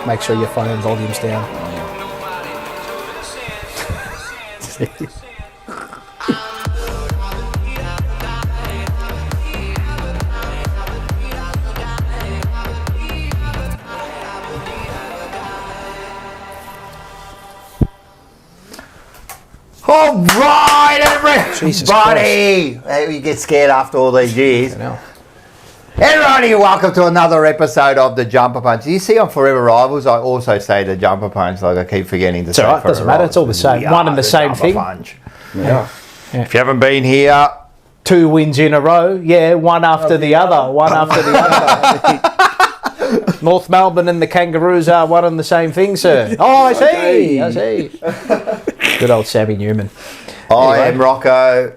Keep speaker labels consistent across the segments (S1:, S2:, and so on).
S1: make sure your phone volume's down.
S2: All right, everybody!
S1: Christ.
S2: You get scared after all these years. Everybody, welcome to another episode of The Jumper Punch. You see on Forever Rivals, I also say The Jumper Punch, like I keep forgetting to say
S1: It's alright, doesn't matter, it's all the same. One and the same thing.
S2: Punch. Yeah. If you haven't been here...
S1: 2 wins in a row, one after the other, one after the other. North Melbourne and the Kangaroos are one and the same thing, sir. Oh, I see. Good old Sammy Newman.
S2: I am Rocco,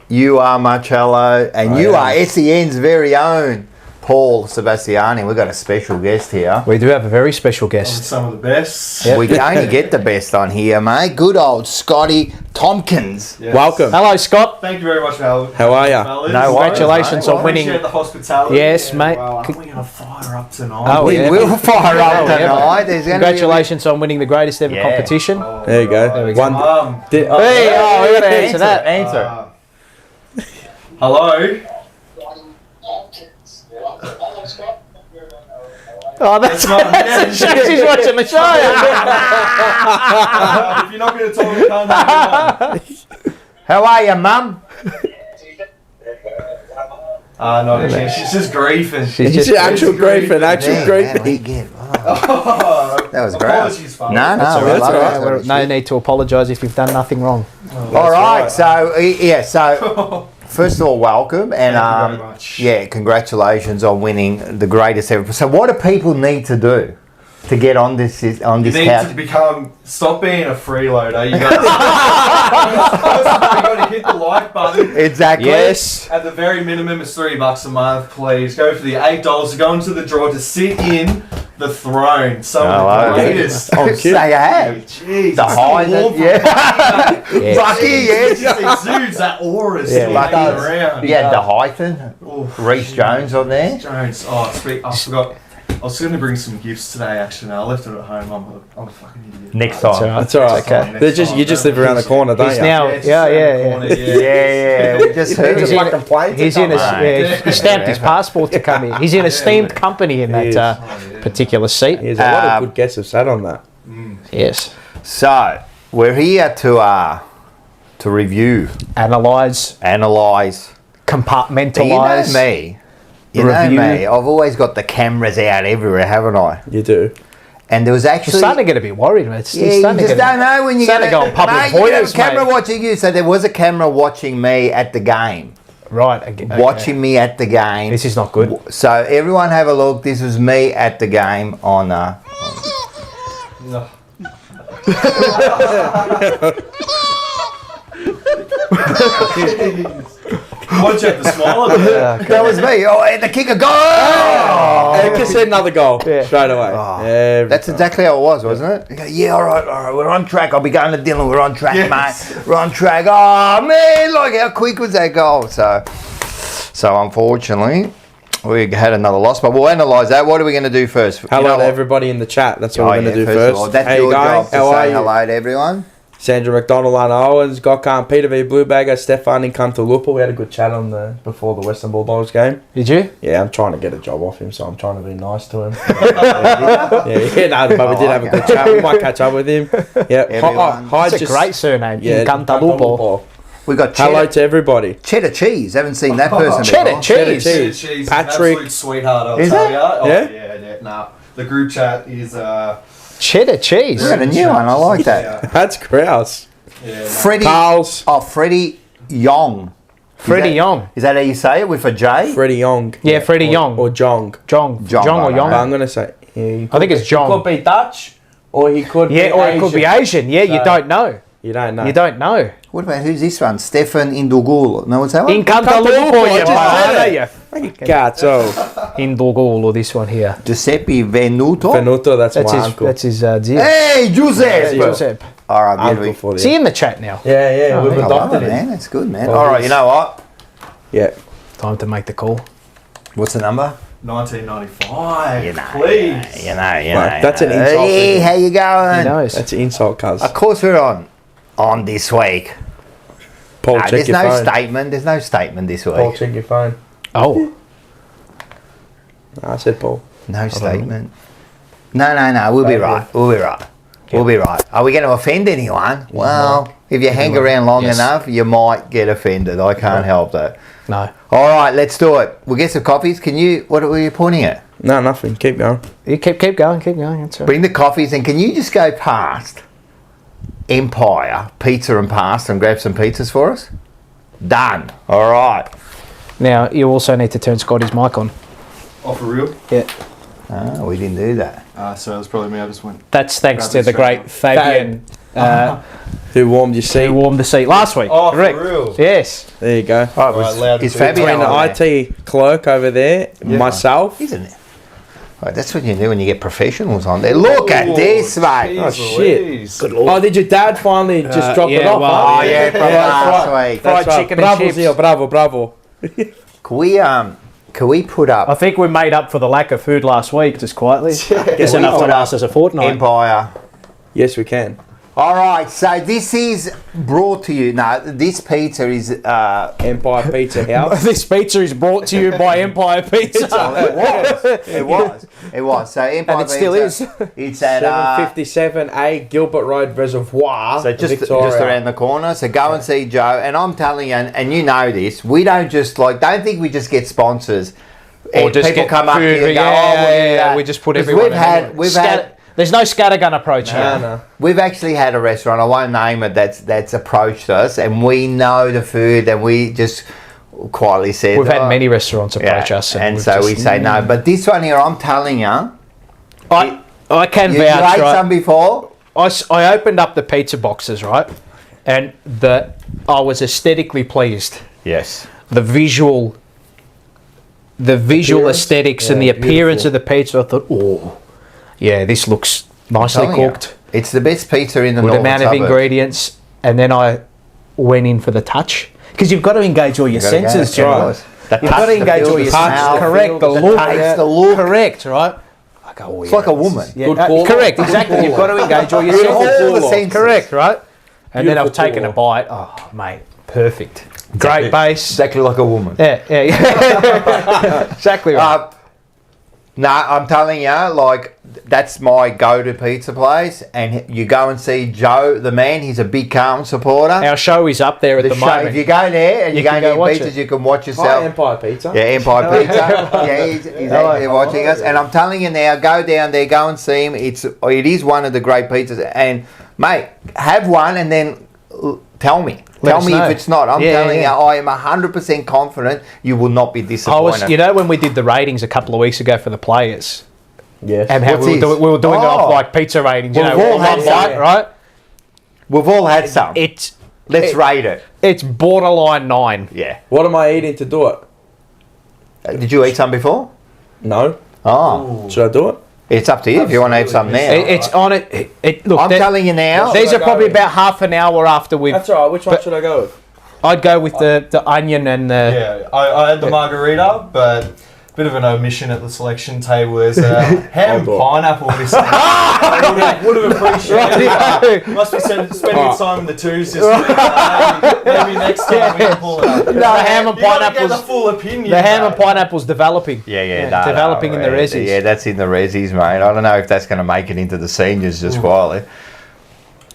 S2: you are Marcello, and you are SEN's very own Paul Sebastiani. We've got a special guest here.
S1: We do have a very special guest.
S3: Some of the best.
S1: Yep.
S2: We can only get the best on here, mate. Good old Scotty Tompkins.
S3: Yes.
S4: Welcome.
S1: Hello, Scott.
S3: Thank you very much, Al.
S4: How are ya?
S3: Fellas.
S2: No worries,
S1: Congratulations
S2: mate.
S1: on winning.
S3: Appreciate the hospitality.
S1: Yes, mate.
S3: Well, we're going to fire up tonight.
S1: Oh,
S2: We
S1: yeah.
S2: will fire up
S1: Yeah.
S2: tonight. There's gonna
S1: Congratulations on winning the greatest ever
S2: Yeah.
S1: competition.
S4: There you go.
S1: There we go.
S4: One.
S1: Hey, we got to answer that.
S3: Hello.
S1: Oh, that's she's watching the show.
S3: If you're not going to talk, you can't have it.
S2: How are you, Mum?
S3: Not a chance. She's just griefing.
S1: She's
S4: It's
S1: just
S4: actual griefing, actual
S2: Man,
S4: griefing.
S2: we get- oh. That was great.
S3: Apologies, fellas.
S2: No,
S4: That's all right.
S1: No need to apologise if you've done nothing wrong.
S2: All right, so first of all, welcome, and
S3: Thank you very much.
S2: congratulations on winning the greatest ever. So, what do people need to do to get on this
S3: You need
S2: couch?
S3: to stop being a freeloader. You got to hit the like button.
S2: Exactly.
S4: Yes.
S3: At the very minimum, it's $3 a month. Please go for the $8 to go into the draw to sit in the throne. Some of the greatest.
S2: Say hey.
S3: Jeez,
S2: The high, Bucky, yes.
S3: It exudes that aura still
S2: Bucky.
S3: hanging around.
S2: Yeah, the Hyphen,
S3: Oof.
S2: Reece Jones on there.
S3: Jones. Oh, I forgot. I was going to bring some gifts today. Actually, no, I left it at home. I'm a fucking idiot.
S2: Next
S1: That's
S2: time.
S1: all right.
S4: That's all right.
S1: Okay.
S4: They're just you just live around the corner, don't
S1: He's
S4: you?
S1: now,
S3: It's just around the corner,
S2: Yeah. We just heard
S1: He's
S2: about
S1: in, he's in he stamped his passport to come in. He's in esteemed company in
S4: He
S1: that
S4: is.
S1: particular seat.
S4: There's a lot of good guests have sat on that.
S1: Yes.
S2: So, we're here to review,
S1: Analyse,
S2: analyse.
S1: compartmentalise.
S2: You know
S1: Review.
S2: me. I've always got the cameras out everywhere, haven't I?
S4: You do.
S2: And there was
S1: I'm
S2: actually...
S1: starting to get a bit worried, mate. It's
S2: Yeah, you
S1: starting to
S2: just
S1: get
S2: don't know when you're
S1: starting
S2: going
S1: to go on public
S2: Mate, you
S1: voice,
S2: got a camera
S1: mate.
S2: watching you. So there was a camera watching me at the game.
S1: Right. Okay.
S2: Watching me at the game.
S1: This is not good.
S2: So everyone have a look. This was me at the game on...
S3: No. Why'd you have to smile at that?
S2: That was me. Oh, and the kicker goal!
S4: And just said another goal straight away. Every
S2: That's
S4: time.
S2: exactly how it was, wasn't it? You go, yeah, all right, we're on track. I'll be going to Dylan. We're on track,
S3: Yes.
S2: mate. We're on track. Oh, man, look how quick was that goal. So unfortunately, we had another loss, but we'll analyse that. What are we going to do first?
S4: Hello to everybody in the chat. That's what we're going to do
S2: of
S4: first.
S2: all, that's
S4: How
S2: your
S4: you going?
S2: job to
S4: How are
S2: say
S4: you?
S2: hello to everyone.
S4: Sandra McDonald, Lana Owens, Gokhan, Peter V. Bluebagger, Stefan in Cantalupa. We had a good chat on before the Western Bulldogs game.
S1: Did you?
S4: Yeah, I'm trying to get a job off him, so I'm trying to be nice to him. but we did have a good chat. We might catch up with him. Yeah,
S2: Everyone.
S1: It's a great surname.
S4: Yeah,
S1: Cantalupo.
S2: We got
S4: Hello to everybody.
S2: cheddar cheese. Haven't seen that person
S1: Cheddar
S2: before.
S1: cheese.
S4: Cheese.
S3: She's
S4: Patrick.
S3: an absolute sweetheart, I'll
S2: Is
S3: tell
S2: it?
S3: ya. Oh,
S4: Yeah?
S3: yeah. Nah, the group chat is
S1: Cheddar cheese.
S2: We got a new one. I like that.
S3: Yeah,
S4: That's grouse.
S3: yeah.
S2: Freddie.
S4: Carl's.
S2: Oh, Freddie Yong.
S1: Freddie Yong.
S2: Is that how you say it with a J?
S4: Freddie Yong.
S1: Yeah, Freddie Yong.
S4: Or Jong.
S1: Jong
S2: Jong,
S1: or
S2: I
S1: Yong.
S2: know.
S4: I'm going to say... Yeah,
S1: I think it's Jong.
S4: He could be Dutch, or he could
S1: Yeah,
S4: be
S1: or it could be Asian. Yeah, you
S4: So-
S1: don't know.
S4: You don't know.
S1: You don't know.
S2: What about who's this one? Stefan Indugul. No, what's that one?
S1: In Cantalupo,
S4: I
S1: you
S4: just said
S1: bugger, you
S4: Cazzo.
S1: Indogul or this one here.
S2: Giuseppe Venuto.
S4: Venuto, that's
S1: That's
S4: my
S1: his.
S4: uncle.
S1: That's his. Deal.
S2: Hey, Giuseppe.
S1: Josep.
S2: All right,
S4: Uncle
S2: beautiful.
S4: for
S1: Is he
S4: you.
S1: in the chat now?
S4: Yeah, we've
S2: I love
S4: adopted
S2: it,
S4: him.
S2: man. That's good, man.
S4: Well,
S2: All right,
S4: he's-
S2: you know what?
S4: Yeah.
S1: Time to make the call.
S2: What's the number?
S3: 1995.
S2: You know,
S3: Please.
S2: you know.
S4: That's an insult.
S2: Hey, how you going?
S1: He knows.
S4: That's an insult, cuz.
S2: Of course we're on this week.
S4: Paul,
S2: No,
S4: check
S2: there's
S4: your
S2: no
S4: phone.
S2: statement. There's no statement this
S4: Paul,
S2: week.
S4: check your phone.
S1: Oh,
S4: I said Paul.
S2: No statement. No. We'll be right. We'll be right. We'll be right. Are we going to offend anyone? Well, if you hang around long
S1: Yes.
S2: enough, you might get offended. I can't help that.
S1: no.
S2: All right, let's do it. We'll get some coffees. What were you pointing at?
S4: No, nothing. Keep going.
S1: You keep going. That's all right.
S2: Bring the coffees, and can you just go past Empire Pizza and Pasta and grab some pizzas for us? Done. All right.
S1: Now, you also need to turn Scotty's mic on.
S3: Oh, for real?
S1: Yeah.
S2: Oh, we didn't do that.
S3: So it was probably me. I just went.
S1: That's thanks
S3: Grab
S1: to
S3: this
S1: the
S3: straight
S1: great Fabian,
S4: Who warmed your seat?
S1: who warmed the seat last week.
S3: Oh,
S1: Correct.
S3: for real?
S1: Yes.
S4: There you go.
S2: Oh,
S3: Right, loud
S2: is
S3: and clear.
S2: Fabian
S4: Between
S2: on
S4: the
S2: there?
S4: IT clerk over there, myself.
S2: Isn't it? Right, that's what you do when you get professionals on there. Look at this, mate.
S4: Oh, shit.
S3: Good
S4: Oh, did your dad finally just drop it
S1: yeah,
S4: off?
S1: well,
S4: huh?
S2: Oh, yeah, from last week.
S1: Fried chicken and
S4: bravo,
S1: chips.
S4: Zio, bravo.
S2: Can we put
S1: I
S2: up
S1: think we made up for the lack of food last week, just quietly. It's enough to last us a fortnight.
S2: Empire?
S4: Yes, we can.
S2: All right, so this is brought to you. Now, this pizza is.
S4: Empire Pizza House.
S1: This pizza is brought to you by Empire Pizza.
S2: It was. So Empire
S1: And it still
S2: Pizza,
S1: is.
S2: It's at
S4: 757A Gilbert Road Reservoir.
S2: so just
S4: Victoria.
S2: around the corner. So go and see Joe. And I'm telling you, and you know this, we don't just don't think we just get sponsors.
S1: Or
S2: And
S1: just
S2: people
S1: get
S2: come up
S1: food,
S2: here and go,
S1: yeah,
S2: oh, we'll do
S1: yeah,
S2: that.
S1: we just put
S2: 'Cause
S1: everyone
S2: We've had.
S1: There's no scattergun approach here.
S4: No.
S2: We've actually had a restaurant, I won't name it, that's approached us, and we know the food, and we just quietly said...
S1: We've had
S2: "Oh."
S1: many restaurants approach
S2: Yeah,
S1: us.
S2: and
S1: we've
S2: so
S1: just-
S2: we say no. But this one here, I'm telling you,
S1: I can
S2: you
S1: vouch,
S2: ate
S1: right?
S2: some before?
S1: I opened up the pizza boxes, right? And I was aesthetically pleased.
S2: Yes.
S1: The visual
S4: Appearance?
S1: aesthetics and
S4: Yeah,
S1: the appearance
S4: beautiful.
S1: of the pizza, I thought, oh, yeah, this looks nicely
S2: Telling you,
S1: cooked.
S2: it's the best pizza in the
S1: Good
S2: northern
S1: amount of
S2: suburbs.
S1: ingredients. And then I went in for the touch. Because you've got to engage all your
S2: Gotta go.
S1: senses,
S2: Yeah,
S1: General.
S2: right. The
S1: You've
S2: touch,
S1: got to
S2: the
S1: engage
S2: feel,
S1: all
S2: the
S1: your
S2: smell,
S1: senses.
S2: the
S1: Correct.
S2: feel,
S1: The
S2: the
S1: look.
S2: taste, the look.
S1: Correct, right? I go, oh,
S2: It's like a woman.
S1: Yeah,
S4: Good call.
S1: correct, exactly. You've got to engage all your
S2: All the
S1: senses.
S2: senses.
S1: Correct, right? And then I've
S4: Beautiful
S1: taken a
S4: call.
S1: bite. Oh, mate, perfect. Great base.
S2: Exactly like a woman.
S1: Yeah. Exactly right.
S2: No, I'm telling you, that's my go-to pizza place, and you go and see Joe, the man. He's a big Carlton supporter.
S1: Our show is up there at the
S2: show,
S1: moment.
S2: if you go there and
S1: You
S2: you go
S1: can
S2: and
S1: go
S2: eat
S1: watch
S2: pizzas,
S1: it.
S2: you can watch
S4: Hi,
S2: yourself.
S4: Empire Pizza.
S2: Yeah, Empire Pizza. Yeah, he's actually watching us, and I'm telling you now, go down there, go and see him. It is one of the great pizzas, and mate, have one and then tell me.
S1: Let
S2: Tell
S1: us
S2: me
S1: know.
S2: if it's not. I'm
S1: Yeah,
S2: telling
S1: yeah.
S2: you, I am 100% confident you will not be disappointed.
S1: when we did the ratings a couple of weeks ago for the players,
S4: Yes.
S1: and how
S2: What's
S1: we
S2: this?
S1: were doing it
S2: Oh.
S1: off like pizza ratings,
S2: Well, we've all
S1: one
S2: had
S1: bite,
S2: some.
S1: right?
S2: We've all had some. Let's rate it.
S1: It's borderline 9.
S2: Yeah.
S4: What am I eating to do it?
S2: Did you eat some before?
S4: No.
S2: Oh,
S4: Should I do it?
S2: it's up to you if you want to eat some now.
S1: It's on it. Look,
S2: I'm telling you now.
S1: these are
S4: go
S1: probably
S4: with?
S1: about half an hour after we've.
S4: That's all right. Which one
S1: But-
S4: should I go with?
S1: I'd go with the onion and the.
S3: Yeah, I had the margarita, but bit of an omission at the selection table. There's ham and pineapple this time. I would have appreciated it. Must be spending time in the twos just maybe next time we can pull it up.
S1: The ham and
S3: You gotta get
S1: pineapples.
S3: the full opinion.
S1: The ham
S3: though.
S1: and pineapple's developing. Developing in the resis.
S2: Yeah, that's in the resis, mate. I don't know if that's going to make it into the seniors just quietly.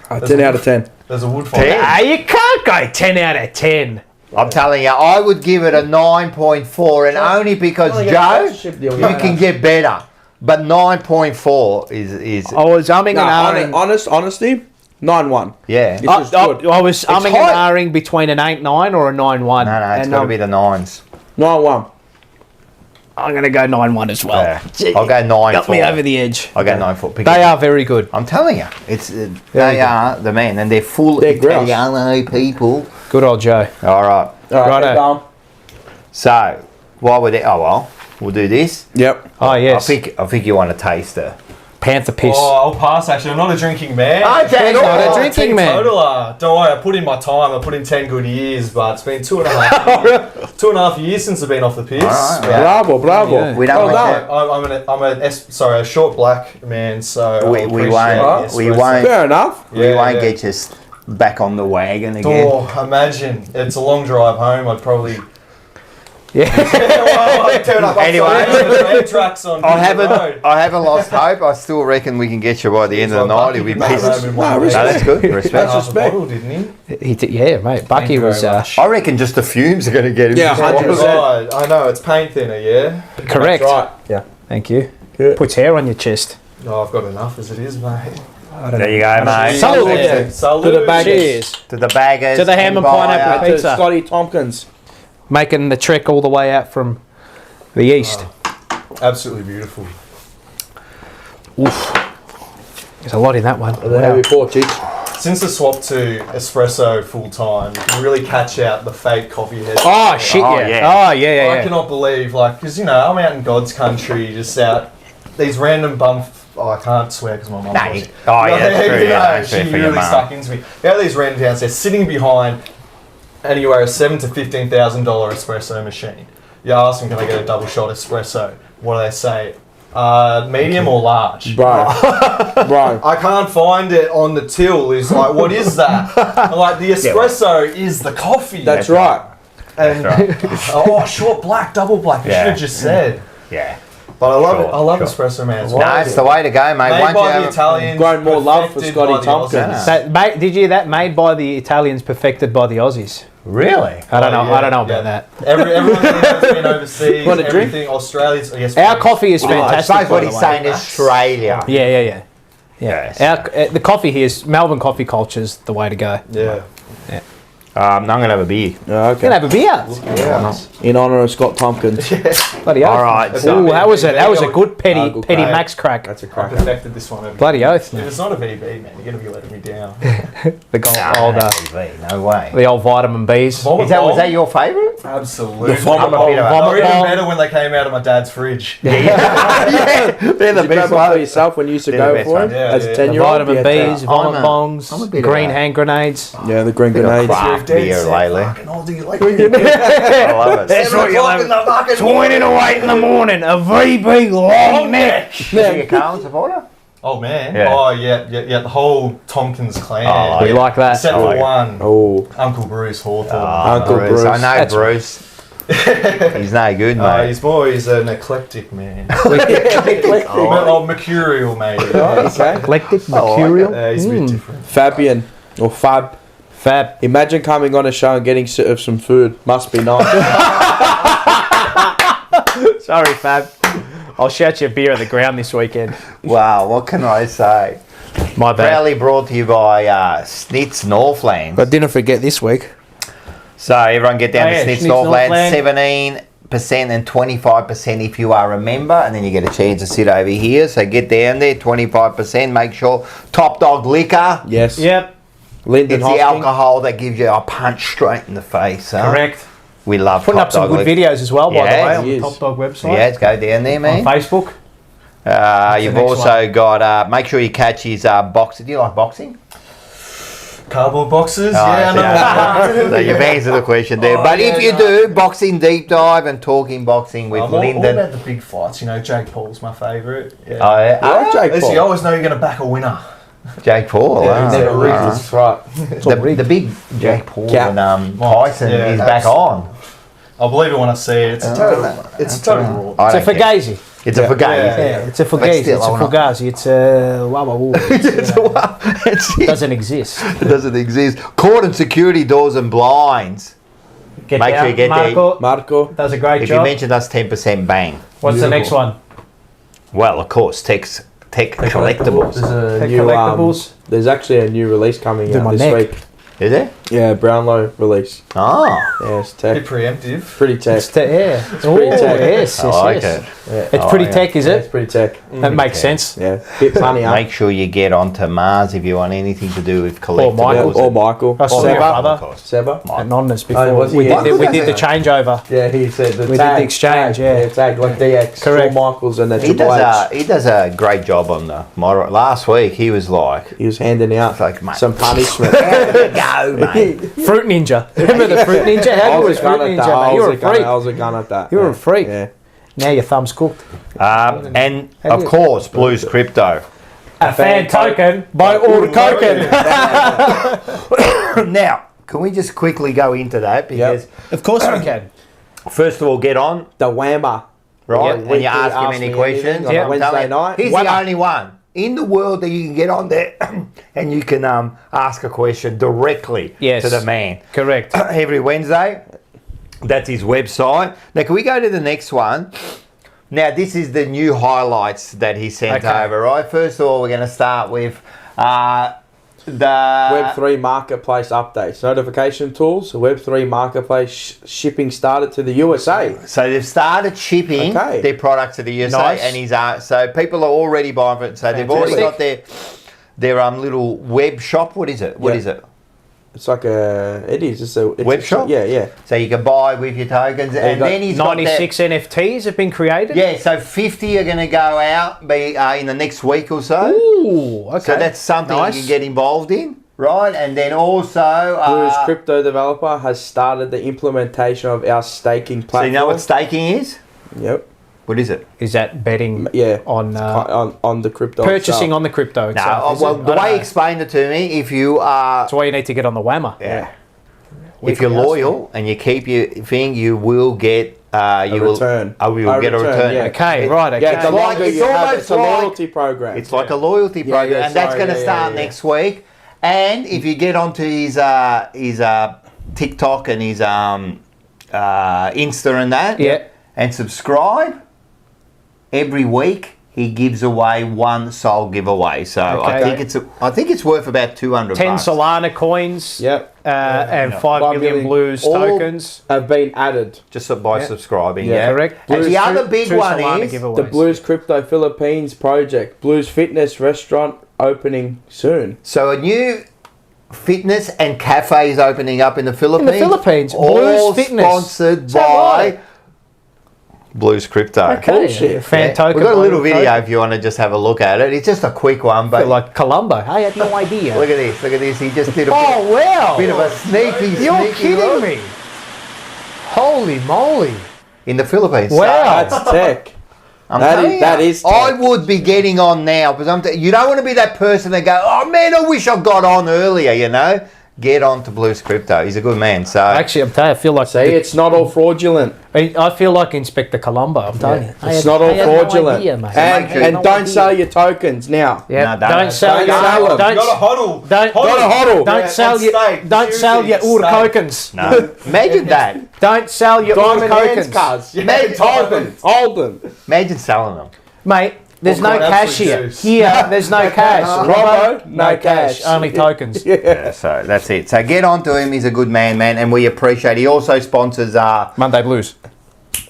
S4: 10 out of 10.
S3: There's a wood fire.
S2: 10?
S1: You can't go 10 out of 10.
S2: I'm telling you, I would give it a 9.4, and only because
S4: Only get a
S2: Joe,
S4: sponsorship deal,
S2: you
S4: yeah.
S2: can get better. But 9.4 is
S1: I was umming
S4: No,
S1: and ahhing.
S4: honesty, 9-1.
S2: yeah.
S4: It's
S2: No,
S4: just good.
S1: I was umming and
S2: hot.
S1: ahhing between an 8-9 or a 9-1.
S2: no, it's
S1: And,
S2: got to be the 9s.
S4: 9-1.
S1: I'm going to go 9-1 as well.
S2: Yeah. I'll go 9.4.
S1: Got me over the edge.
S2: I'll go 9.4. Pick
S1: They
S2: it.
S1: are very good.
S2: I'm telling you, it's they
S1: good.
S2: are the man, and they're full
S4: They're gross.
S2: Italiano people.
S1: Good old Joe.
S2: All right.
S4: All right,
S1: Righto.
S4: keep going.
S2: So while we're there, we'll do this.
S4: Yep.
S1: Oh, yes.
S2: I think you want to taste the
S1: Panther piss.
S3: Oh, I'll pass actually. I'm not a drinking man.
S2: Okay,
S1: Not a
S2: no.
S1: drinking man.
S3: Totaler. Don't worry, I put in my time. I put in 10 good years, but it's been 2.5 years since I've been off the piss.
S2: Alright,
S3: Yeah.
S4: Bravo.
S1: Yeah.
S2: We don't
S4: Well
S2: want
S4: done.
S3: I'm a short black man, so
S2: We
S3: I
S2: won't-
S3: appreciate
S2: we
S3: the espresso.
S2: won't-
S4: Fair enough.
S2: we
S3: Yeah,
S2: won't
S3: yeah.
S2: get you back on the wagon again.
S3: Oh, imagine it's a long drive home. I'd probably
S1: Yeah.
S3: well, I'd turn up
S2: Anyway.
S3: upside tracks on
S2: I
S3: Big Road.
S2: haven't lost hope. I still reckon we can get you by the end of the night. It'll be
S3: Bucky
S2: pissed.
S3: made
S2: No,
S3: home in one
S2: that's good. Respect.
S3: Half a
S4: respect.
S3: bottle, didn't he?
S1: He did, yeah, mate. Bucky
S3: you very
S1: was
S3: much.
S2: I reckon just the fumes are going to get him.
S4: Yeah, 100%.
S3: Right, I know it's paint thinner, yeah.
S1: correct.
S4: That's right. Yeah.
S1: Thank you.
S4: Good.
S1: Puts hair on your chest.
S3: No, I've got enough as it is, mate.
S2: There you go, mate.
S1: Salute.
S3: Yeah, salute.
S4: To the baggers.
S1: Cheers.
S2: To the baggers.
S1: To the ham and pineapple
S4: To
S1: pizza.
S4: Scotty Tompkins.
S1: Making the trek all the way out from the east.
S3: Absolutely beautiful.
S1: Oof. There's a lot in that one.
S4: The heavy four cheeks.
S3: Since the swap to espresso full time, you can really catch out the fake coffee heads.
S1: Oh, shit,
S2: Oh,
S1: yeah.
S2: yeah.
S1: Oh, yeah, yeah,
S3: I
S1: yeah.
S3: cannot believe, like, because, you know, I'm out in God's country, just out, these random Oh, I can't swear because my mum's
S2: Nah,
S3: watching.
S2: oh, yeah, that's true.
S3: You
S2: Yeah,
S3: know,
S2: don't swear
S3: she
S2: for your
S3: really
S2: mum.
S3: stuck into me. Out these random towns, they're sitting behind anywhere a $7,000 to $15,000 espresso machine. You ask them, can I get a double shot espresso? What do they say? Medium or large?
S4: Bro.
S3: I can't find it on the till. Is like, what is that? I'm like, the espresso is the coffee.
S4: That's right.
S3: And oh, short black, double black. You
S2: Yeah.
S3: should have just said.
S2: Yeah.
S3: But I love
S2: Sure,
S3: it. I love
S2: sure.
S3: espresso, man. It's
S2: No, it's the way to go, mate.
S3: made
S2: Once you
S3: by the
S2: have
S3: Italians.
S4: Grown more love for
S3: perfected
S4: Scotty
S3: by the
S4: Tompkins.
S3: Aussies.
S1: Did you that made by the Italians, perfected by the Aussies?
S2: Really?
S1: I don't know.
S3: Yeah,
S1: I don't know
S3: yeah.
S1: about that.
S3: Everyone has been overseas.
S4: Want a drink?
S3: Everything. Australia's. Yes,
S1: Our
S3: please.
S1: coffee is
S2: I
S1: fantastic.
S2: suppose
S1: by
S2: what
S1: the
S2: he's
S1: way.
S2: saying is Australia.
S1: Yeah.
S2: Yes.
S1: The coffee here is Melbourne coffee culture's the way to go.
S3: Yeah.
S2: I'm going to have a beer.
S4: Yeah,
S1: You can
S4: okay.
S1: have a beer.
S3: Yeah.
S4: In honour of Scott Tompkins.
S1: Bloody oath.
S2: All right.
S1: Ooh, how was it? That was a good petty
S4: Oh, good
S1: petty
S4: crack.
S1: max crack.
S4: That's a
S3: I
S4: cracker.
S3: perfected this one. Over
S1: Bloody oath.
S3: If it's not a VB, man, you're gonna be letting me down.
S1: The gold,
S2: No way.
S1: the old vitamin B's.
S3: Vomit
S2: Was
S3: bomb?
S2: that your favourite?
S3: Absolutely.
S4: The vomit
S2: I'm a bit of a-
S3: They were even
S1: bomb.
S3: better when they came out of my dad's fridge.
S2: Yeah. They're
S4: Did
S2: the
S4: you grab
S2: best
S4: one for
S2: one.
S4: yourself when you used to
S2: They're
S4: go
S2: the best
S4: for
S2: ones.
S4: it?
S3: Yeah,
S4: As
S3: yeah.
S4: a
S1: The
S4: 10-year-old?
S1: vitamin B's, vomit
S2: I'm a
S1: bongs,
S2: bit of
S1: green
S2: a-
S1: hand grenades.
S4: Yeah, the green
S2: Bit of
S4: grenades.
S2: crack.
S3: You're dead
S2: beer
S3: set,
S2: lately.
S3: fucking Aussie, like,
S2: I love it.
S1: That's what you'll have. 20 to 8 in the morning, a VB long neck.
S2: Is he a Carlton supporter?
S3: Oh man.
S2: Yeah.
S3: Oh yeah. The whole Tompkins clan.
S2: Oh,
S1: We
S2: yeah.
S1: like that.
S3: Except
S2: I
S3: for
S2: like it.
S3: one,
S4: Oh,
S3: Uncle Bruce Hawthorne.
S4: Uncle Bruce.
S2: I know
S1: That's
S2: Bruce. He's no good, mate.
S3: He's an eclectic man.
S2: Oh.
S3: Oh, mercurial, maybe.
S4: okay.
S1: Eclectic,
S2: I like
S1: mercurial.
S3: He's a bit different.
S4: Fabian. Or Fab.
S1: Fab.
S4: Imagine coming on a show and getting of some food. Must be nice.
S1: Sorry, Fab. I'll shout you a beer at the ground this weekend.
S2: Wow, what can I say?
S1: My bad.
S2: Proudly brought to you by Snitz Northland.
S1: But didn't forget this week.
S2: So everyone get down
S1: Oh, yeah,
S2: to Snitz
S1: Snitz
S2: Northland,
S1: Northland.
S2: 17% and 25% if you are a member, and then you get a chance to sit over here. So get down there, 25%. Make sure Top Dog Liquor.
S4: Yes.
S1: Yep.
S4: Lyndon
S2: It's the
S4: Hosking.
S2: alcohol that gives you a punch straight in the face. Huh?
S1: Correct.
S2: We love
S1: Putting
S2: Top
S1: up some
S2: Dog
S1: good
S2: Liquor.
S1: videos as well, by the
S2: Yeah,
S1: way, on
S4: he
S1: the
S4: is.
S1: Top Dog website.
S2: Yeah, go down there,
S1: On
S2: man.
S1: Facebook.
S2: You've
S1: the next
S2: also got, make sure you catch his boxing. Do you like boxing?
S3: Cardboard boxes.
S2: Oh,
S3: Yeah, I know.
S2: So you've answered the question there.
S3: Oh,
S2: but
S3: yeah,
S2: if you
S3: no.
S2: do, boxing deep dive and talking boxing with
S3: I'm all
S2: Lyndon.
S3: about the big fights. You know, Jake Paul's my favourite. Yeah.
S2: Oh, yeah.
S4: I like Jake
S3: Listen, you
S4: Paul.
S3: always know you're going to back a winner.
S2: Jake Paul.
S3: Yeah,
S2: wow.
S3: he's never
S2: All
S3: rigged.
S2: right.
S4: That's right.
S2: The big Jake Paul
S4: Cap.
S2: and Tyson
S3: Yeah,
S2: is back on.
S3: I'll believe it when I see it. It's a total. It's a total raw.
S2: I
S1: It's a
S2: don't care.
S1: Fugazi.
S2: It's a Fugazi.
S3: Yeah.
S1: Yeah, it's a
S2: But
S1: Fugazi.
S2: still,
S1: It's
S2: I
S1: a
S2: wanna-
S1: Fugazi. It's a
S2: It's- it
S1: doesn't exist.
S2: doesn't exist. Court and security doors and blinds.
S1: Get
S2: Make sure you get there.
S1: Marco
S4: Marco.
S1: does a great
S2: If you
S1: job.
S2: mention us, 10% bang.
S1: What's the next one?
S2: Well, of course, Tech Collectibles.
S4: There's a
S1: Tech
S4: new
S1: Collectibles.
S4: there's actually a new release coming
S1: Do
S4: out
S1: my
S4: this
S1: neck.
S4: week.
S2: Is it?
S4: Yeah, Brownlow release.
S2: Oh,
S4: Yeah, it's
S3: Bit
S4: tech.
S3: preemptive.
S4: Pretty tech.
S1: It's yeah. It's
S4: pretty tech.
S1: Yes,
S2: I like
S1: yes.
S2: it.
S4: Yeah.
S1: It's pretty tech, is
S4: Yeah, it's
S1: it?
S4: pretty tech.
S1: That makes sense.
S4: Yeah, bit funny, huh?
S2: Make sure you get onto Mars if you want anything to do with
S1: Michael.
S2: collectibles.
S4: Or Michael.
S1: I saw your brother
S4: Seba.
S1: anonymous before.
S4: Oh, was he?
S1: we did,
S4: Michael
S1: we did the
S2: does
S1: changeover.
S4: Yeah, he said the
S1: We did
S4: tag,
S1: the exchange, yeah.
S4: tag like DX.
S1: Correct.
S4: Shawn Michaels and the
S2: He
S4: Triple
S2: does,
S4: H.
S2: he does a great job on the model. Last week he was like,
S4: He was handing out
S2: It's like, mate.
S4: some punishment.
S2: go, mate.
S1: Fruit Ninja. Remember the Fruit Ninja? How
S4: I
S1: good
S4: was
S1: was
S4: a
S1: Fruit
S4: gun at
S1: Ninja,
S4: that.
S1: mate? You were a freak.
S4: I was a gun at that.
S1: You were a freak.
S4: Yeah.
S1: Now your thumb's cooked.
S2: And
S1: How
S2: of
S1: do you-
S2: course, Blues Crypto.
S1: A fan token by Order Koken.
S2: Now, can we just quickly go into that? Because
S1: Of course we can.
S2: first of all, get on,
S4: The Whammer.
S2: right?
S1: Yep.
S2: and
S4: Weekly
S2: you ask him
S4: Ask
S2: any
S4: Me
S2: questions.
S4: Anything on
S1: Yeah.
S2: I'm
S4: Wednesday
S2: telling you,
S4: night.
S2: he's
S1: Whammer.
S2: the only one in the world that you can get on there and you can ask a question directly
S1: Yes.
S2: to the man.
S1: Correct.
S2: Every Wednesday. That's his website. Now, can we go to the next one? Now, this is the new highlights that he sent
S1: Okay.
S2: over, right? First of all, we're going to start with the
S4: Web3 marketplace updates. Notification tools. Web3 marketplace shipping started to the USA.
S2: So they've started shipping
S4: Okay.
S2: their product to the USA,
S1: Nice.
S2: and so people are already buying it. So they've already got their little web shop. What is it? What
S4: Yeah.
S2: is it?
S4: It's like it's a
S2: Web shop?
S4: Yeah, yeah.
S2: So you can buy with your tokens, and
S4: got
S2: then he's got that-
S1: 96 NFTs have been created.
S2: Yeah, so 50 are going to go out in the next week or so.
S1: Ooh, okay.
S2: So that's something
S1: Nice.
S2: you can get involved in, right? And then also,
S4: Blues crypto developer has started the implementation of our staking
S2: so
S4: platform.
S2: you know what staking is?
S4: Yep.
S2: What is it?
S1: Is that betting
S4: Yeah.
S1: on
S4: on the crypto.
S1: purchasing
S4: itself.
S1: on the crypto
S2: No,
S1: itself? is
S2: well,
S1: it?
S2: the
S1: I don't
S2: way he
S1: know.
S2: explained it to me, if you are,
S1: That's why you need to get on the Whammer.
S2: yeah, if
S1: Weekly
S2: you're
S1: Ask
S2: loyal and you keep your thing, you will get you will
S4: return.
S2: Oh, you will
S4: A
S2: get a return.
S4: yeah.
S1: Okay, right. Okay.
S4: Yeah, the
S2: It's like-
S4: longer
S2: it's
S4: you have,
S2: almost
S4: it's a
S2: like-
S4: loyalty program.
S2: It's like a loyalty
S4: Yeah,
S2: program,
S4: yeah,
S2: and that's
S4: sorry,
S2: going to
S4: yeah,
S2: start
S4: yeah, yeah.
S2: next week. And if you get onto his TikTok and his Insta and that,
S1: Yeah.
S2: and subscribe, every week he gives away one soul giveaway. So I
S1: Okay.
S2: think it's worth about 200
S1: 10
S2: bucks.
S1: Solana coins.
S4: Yep.
S1: And 5
S4: 5
S1: million
S4: million.
S1: Blues
S2: All-
S1: tokens.
S4: Have been added.
S2: Just by
S1: Yeah.
S2: subscribing.
S4: Yeah,
S2: Yeah,
S1: correct.
S2: And
S1: Blues
S2: the other
S1: two-
S2: big
S1: two
S2: one
S1: Solana
S2: is
S1: giveaways.
S4: The Blues Crypto Philippines project. Blues Fitness restaurant opening soon.
S2: so a new fitness and cafe is opening up in the Philippines.
S1: Philippines,
S2: all
S1: Blues Fitness.
S2: sponsored
S1: Is that
S2: by
S1: right?
S2: Blues Crypto.
S1: Okay.
S4: Bullshit.
S1: Fan
S2: Yeah.
S1: token.
S2: We've got a little
S1: by
S2: video
S1: token.
S2: if you want to just have a look at it. It's just a quick one,
S1: I
S2: but
S1: feel like Columbo. I had no idea.
S2: look at this. Look at this. He just did a
S1: Oh, wow.
S2: bit of a sneaky,
S1: You're
S2: sneaky
S1: kidding
S2: look
S1: me. Holy moly.
S2: in the Philippines.
S1: Wow.
S4: That's tech.
S2: I'm
S4: That
S2: telling
S4: is- that
S2: you,
S4: is
S2: I
S4: tech.
S2: would be getting on now because you don't want to be that person that go, oh man, I wish I got on earlier. You know, get on to Blues Crypto. He's a good man. So
S1: Actually, I'm telling you, I feel like
S4: See, it's not all fraudulent.
S1: I feel like Inspector Columbo. I'm telling you. I
S4: It's
S1: had-
S4: not all
S1: I had no
S4: fraudulent.
S1: idea, mate.
S4: and
S2: Make sure-
S4: and
S1: No
S4: don't
S1: idea.
S4: sell your tokens now.
S1: Yeah,
S2: No,
S1: don't sell
S4: don't
S1: your
S4: sell them.
S1: don't
S3: You got a hodl.
S1: don't
S4: Gotta hodl.
S1: don't
S3: Yeah,
S1: sell
S3: and
S1: your
S3: steak.
S1: don't sell your
S3: Seriously,
S1: Ur
S3: steak.
S1: Kokens.
S2: no, imagine that.
S1: Don't sell your Ur
S4: Diamond hands,
S1: Kokens.
S4: cuz.
S3: Yeah,
S2: Mate,
S4: Hold them. Hold them.
S2: Imagine selling them.
S1: Mate, there's
S3: What
S1: no
S3: kind of
S1: cash
S3: absolute
S1: here.
S3: juice?
S1: Here, there's no cash.
S4: Robbo, no cash.
S1: Only tokens.
S2: Yeah, so that's it. So get on to him. He's a good man, and we appreciate. He also sponsors.
S1: Monday Blues.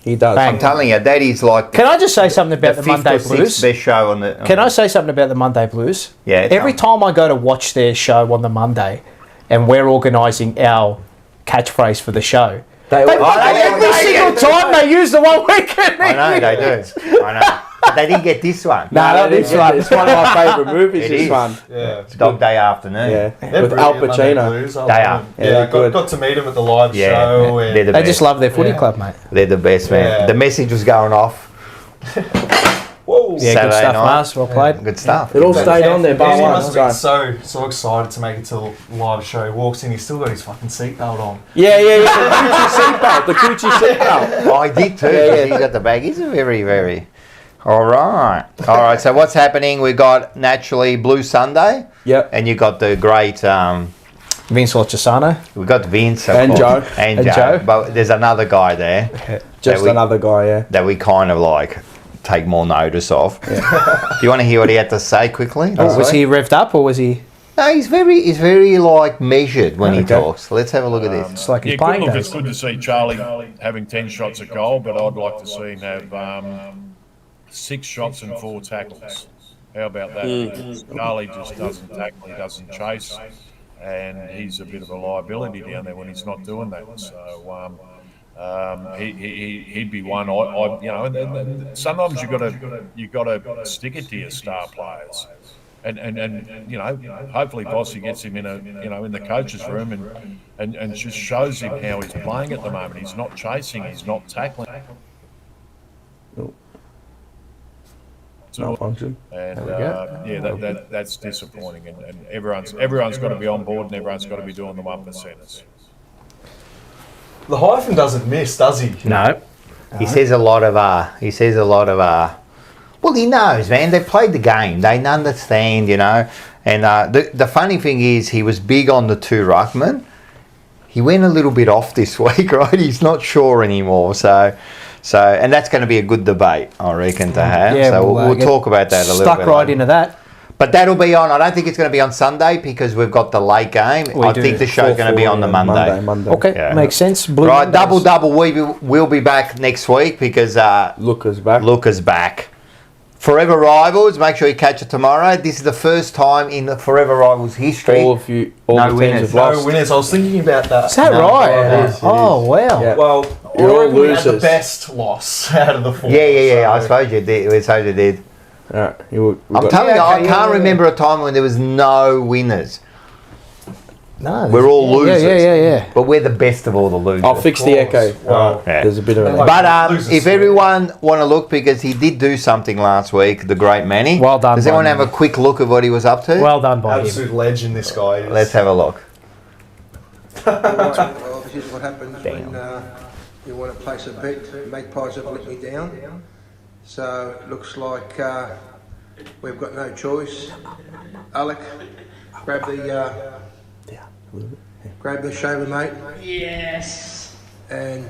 S4: He does.
S1: Bang.
S2: I'm telling you, that is like
S1: Can I just say something about the
S2: fifth
S1: Monday
S2: or sixth
S1: Blues?
S2: best show on the.
S1: Can I say something about the Monday Blues?
S2: Yeah,
S1: Every
S2: tell
S1: time I go to watch their show on the Monday, and we're organising our catchphrase for the show,
S4: They
S1: they
S4: all-
S1: fucking
S2: they
S1: every
S2: do.
S1: single time they use the one we can.
S2: I know they do. I know. But they didn't get this one.
S1: No, not this one.
S4: It's one of my favourite movies.
S2: It
S4: This
S2: is.
S4: one.
S3: Yeah.
S2: Dog Day Afternoon.
S4: Yeah,
S3: They're
S4: with Al
S3: brilliant, Monday
S4: Pacino.
S3: Blues. I
S2: They
S3: love
S2: are.
S3: them.
S4: Yeah,
S3: Yeah,
S4: they're good.
S3: got to meet them at the live
S2: Yeah,
S3: show. And
S2: they're the
S1: They
S2: best.
S1: just love their footy
S3: Yeah.
S1: club, mate.
S2: They're the best, man.
S3: Yeah.
S2: The message was going off.
S3: whoa.
S1: Yeah,
S2: Saturday
S1: good stuff,
S2: night.
S1: Mars. Well played.
S2: Good stuff.
S4: It all stayed on there, bar
S3: He
S4: one.
S3: must have
S4: So.
S3: been so excited to make it to the live show. He walks in, he's still got his fucking seatbelt on.
S4: Yeah. The Gucci seatbelt. The Gucci seatbelt.
S2: Oh, I did too.
S4: Yeah.
S2: He got the bag. He's a very, very. All right. All right. So what's happening? We got naturally Blue Sunday,
S4: Yep.
S2: and you got the great.
S1: Vince Lochisano.
S2: We got Vince of
S4: And
S2: course,
S4: Joe.
S2: and
S1: And
S2: Joe.
S1: Joe.
S2: But there's another guy there
S4: Just
S2: we-
S4: another guy. Yeah.
S2: that we kind of like take more notice of. Do you want to hear what he had to say quickly?
S1: Was he revved up or was he?
S2: No, he's very like measured when he
S4: Okay.
S2: talks. Let's have a look at this.
S1: It's like he's
S5: Yeah,
S1: playing
S5: look,
S1: days.
S5: it's good to see Charlie having 10 shots at goal, but I'd like to see him have 6 shots and 4 tackles. How about that? Charlie just doesn't tackle, he doesn't chase, and he's a bit of a liability down there when he's not doing that. So he'd be one. And sometimes you got to stick it to your star players. And you know, hopefully Bossy gets him in the coach's room and just shows him how he's playing at the moment. He's not chasing, he's not tackling.
S4: Malfunction.
S5: And
S1: go.
S5: that's disappointing. And everyone's got to be on board and everyone's got to be doing the 1%ers.
S3: The hyphen doesn't miss, does he?
S1: No.
S2: He says a lot of well, he knows, man. They've played the game. They understand, you know. And the funny thing is, he was big on the 2 ruckman. He went a little bit off this week, right? He's not sure anymore. So, and that's going to be a good debate, I reckon, to have.
S1: Yeah,
S2: so we'll
S1: get
S2: talk about that a little bit.
S1: Stuck right
S2: later.
S1: into that.
S2: But that'll be on. I don't think it's going to be on Sunday because we've got the late game.
S1: We
S2: I
S1: do.
S2: think the show's going to be on the Monday.
S4: Monday.
S1: Okay,
S2: Yeah.
S1: makes sense. Blue
S2: Right,
S1: Mondays.
S2: double. We'll be back next week because
S4: Luca's back.
S2: Luca's back. Forever Rivals, make sure you catch it tomorrow. This is the first time in the Forever Rivals history.
S4: All
S2: No
S4: the teams
S2: winners.
S4: have lost.
S3: No winners. I was thinking about that.
S1: Is that right?
S4: Yeah, it is, it
S1: Oh,
S4: is.
S1: wow.
S4: Yeah.
S3: Well,
S4: You're all
S3: I reckon we had the
S4: losers.
S3: best loss out of the 4.
S2: Yeah. I
S3: so-
S2: suppose you did. I suppose you did.
S4: Alright,
S2: I'm telling you, I
S1: okay,
S2: can't
S1: yeah.
S2: remember a time when there was no winners.
S1: No,
S2: We're all losers.
S1: Yeah.
S2: But we're the best of all the losers.
S4: I'll fix the echo.
S3: Well,
S2: Yeah.
S4: There's a bit of an
S3: Like-
S2: But
S3: Losers,
S2: if
S3: sorry.
S2: everyone want to look, because he did do something last week, the great Manny.
S1: Well done,
S2: Does anyone
S1: Manny.
S2: have a quick look of what he was up to?
S1: Well done by him.
S3: absolute legend, this guy is.
S2: Let's have a look.
S6: Well, this is what happens when you want to place a bet. Magpies have let me down. So it looks like we've got no choice. Alec, grab the shaver, mate.
S7: Yes.
S6: And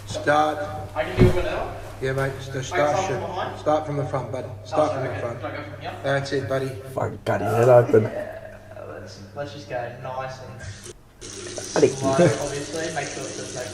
S6: start.
S7: I can do it now.
S6: Yeah, mate. Start
S7: from behind?
S6: Start from the front, bud. Start from the front.
S7: Can I go from here?
S6: That's it, buddy.
S4: fucking cut his head open.
S7: Let's just go nice and slow, obviously. Make sure it's just like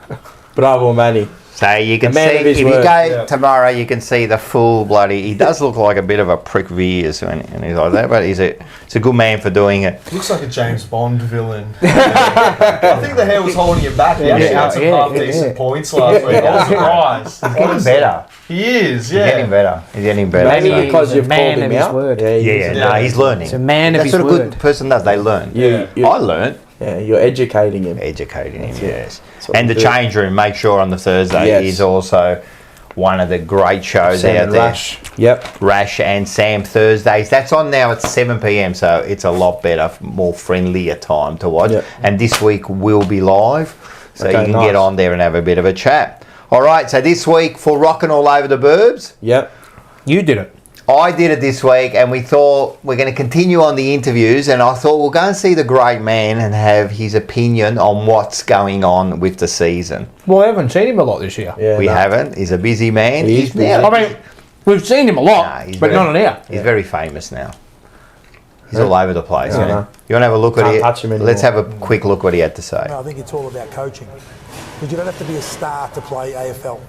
S7: top.
S4: Bravo, Manny.
S2: So you can
S4: A man
S2: see,
S4: of his
S2: if you
S4: word.
S2: go
S3: Yeah.
S2: tomorrow, you can see the full bloody, he does look like a bit of a prick of ears and he's like that, but he's a good man for doing it.
S3: Looks like a James Bond villain. I think the hair was holding him back. He actually had some half decent points last week. I was surprised.
S2: He's getting better.
S3: He is,
S2: He's getting
S3: yeah.
S2: better. He's getting better.
S1: Maybe
S2: So-
S4: because
S1: he's a
S4: you've
S1: man
S4: called him
S1: of his
S4: out.
S1: word.
S4: Yeah,
S2: yeah, no, he's learning.
S1: He's a man of
S2: That's
S1: his
S2: what a
S1: word.
S2: good person does. They learn.
S4: You,
S2: I learned.
S4: yeah, you're educating him.
S2: Educating him, yes.
S4: That's what
S2: And
S4: we
S2: the
S4: do.
S2: change room, make sure on the Thursday
S4: Yes.
S2: is also one of the great shows
S4: Sam
S2: out
S4: and
S2: there.
S4: Rash. Yep.
S2: Rash and Sam Thursdays. That's on now at 7 p.m, so it's a lot better, more friendlier time to watch.
S4: Yep.
S2: And this week will be live, so
S4: Okay,
S2: you can
S4: nice.
S2: get on there and have a bit of a chat. All right, so this week for Rockin' All Over the Burbs,
S4: Yep.
S1: You did it.
S2: I did it this week, and we thought we're going to continue on the interviews, and I thought we'll go and see the great man and have his opinion on what's going on with the season.
S1: Well, I haven't seen him a lot this year.
S4: Yeah.
S2: We
S4: no.
S2: haven't. He's a busy man.
S4: He is
S2: He's
S4: busy.
S2: now.
S1: I mean, we've seen him a lot,
S2: Nah, he's
S1: but
S2: very-
S1: not on here.
S2: He's very famous now. He's all over the place.
S4: Yeah, I
S2: Yeah.
S4: know.
S2: You want to have a look
S4: Can't
S2: at it?
S4: touch him anymore.
S2: Let's have a quick look what he had to say.
S8: No, I think it's all about coaching. Because you don't have to be a star to play AFL.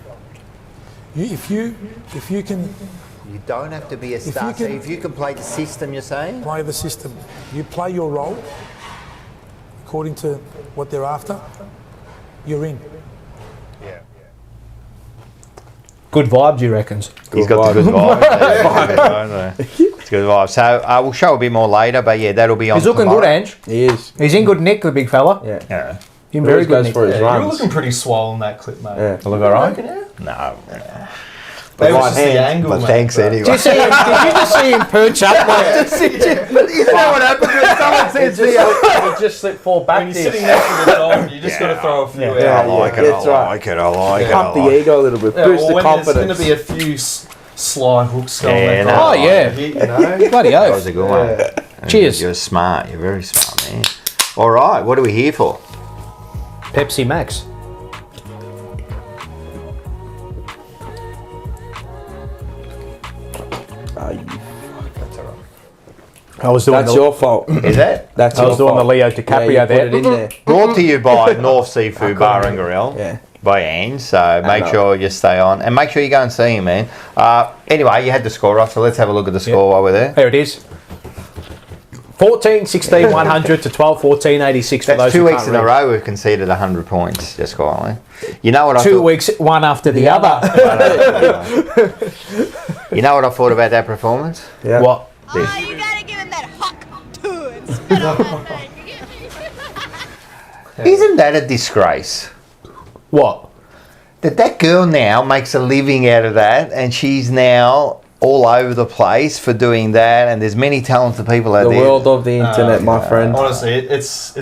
S8: If you can
S2: You don't have to be a
S8: star. So if
S2: you can play the system, you're saying?
S8: play the system, you play your role according to what they're after, you're in.
S1: Good vibes, you reckons?
S2: He's got the good vibe. It's good vibe. So we'll show a bit more later, but yeah, that'll be on
S1: He's looking
S2: tomorrow.
S1: good, Ange.
S4: He is.
S1: He's in good nick, the big fella.
S4: Yeah.
S2: Yeah.
S1: In
S4: Very
S1: very good
S4: goes
S1: nick.
S4: for his
S3: You were
S4: runs.
S3: looking pretty swollen that clip, mate.
S4: Yeah.
S2: Look all right? No.
S3: Maybe
S4: right
S3: it's just the
S4: hand,
S3: angle,
S2: But
S3: mate,
S2: thanks
S3: but-
S2: anyway.
S1: Did you just see him perch up? Like,
S2: Isn't that what happens when someone says to you?
S4: He just slipped fall back
S3: When you're sitting next to the dog, you just got to throw a few
S2: I
S3: out.
S2: like it,
S4: that's
S2: I
S4: right.
S2: like it, I like it.
S4: Pump
S2: I
S4: the
S2: like it.
S4: ego a little bit.
S3: Yeah,
S4: Boost
S3: or
S4: the
S3: when
S4: confidence.
S3: there's going to be a few sly hooks going
S2: Yeah,
S3: across.
S2: no.
S1: Oh, yeah.
S3: You know?
S1: bloody
S2: That was
S1: oath.
S2: a good one.
S1: Cheers.
S2: You're smart. You're very smart, man. All right, what are we here for?
S1: Pepsi Max.
S4: Oh, you
S1: I was doing
S4: That's your fault.
S2: Is that?
S4: That's
S1: I
S4: your
S1: was doing
S4: fault.
S1: the Leo DiCaprio
S4: Yeah, you
S1: there.
S4: put it in there.
S2: Brought to you by North Seafood Bar and Grill.
S4: Yeah.
S2: By Ange, so make
S4: know.
S2: sure you stay on and make sure you go and see him, man. Anyway, you had the score right, so let's have a look at the score while we're there.
S1: There it is. 14, 16, 100 to 12, 14, 86 for
S2: That's
S1: those
S2: 2
S1: who
S2: weeks
S1: can't
S2: in a
S1: read.
S2: row we've conceded 100 points, just quietly. You know what I
S1: 2
S2: thought?
S1: weeks, one after the other.
S2: You know what I thought about that performance?
S4: Yeah.
S1: What?
S9: Oh, you gotta give him that huck too instead of that thing.
S2: Isn't that a disgrace?
S1: What?
S2: That girl now makes a living out of that, and she's now all over the place for doing that, and there's many talented people out
S4: The
S2: there.
S4: world of the internet, my friend.
S3: Honestly, it is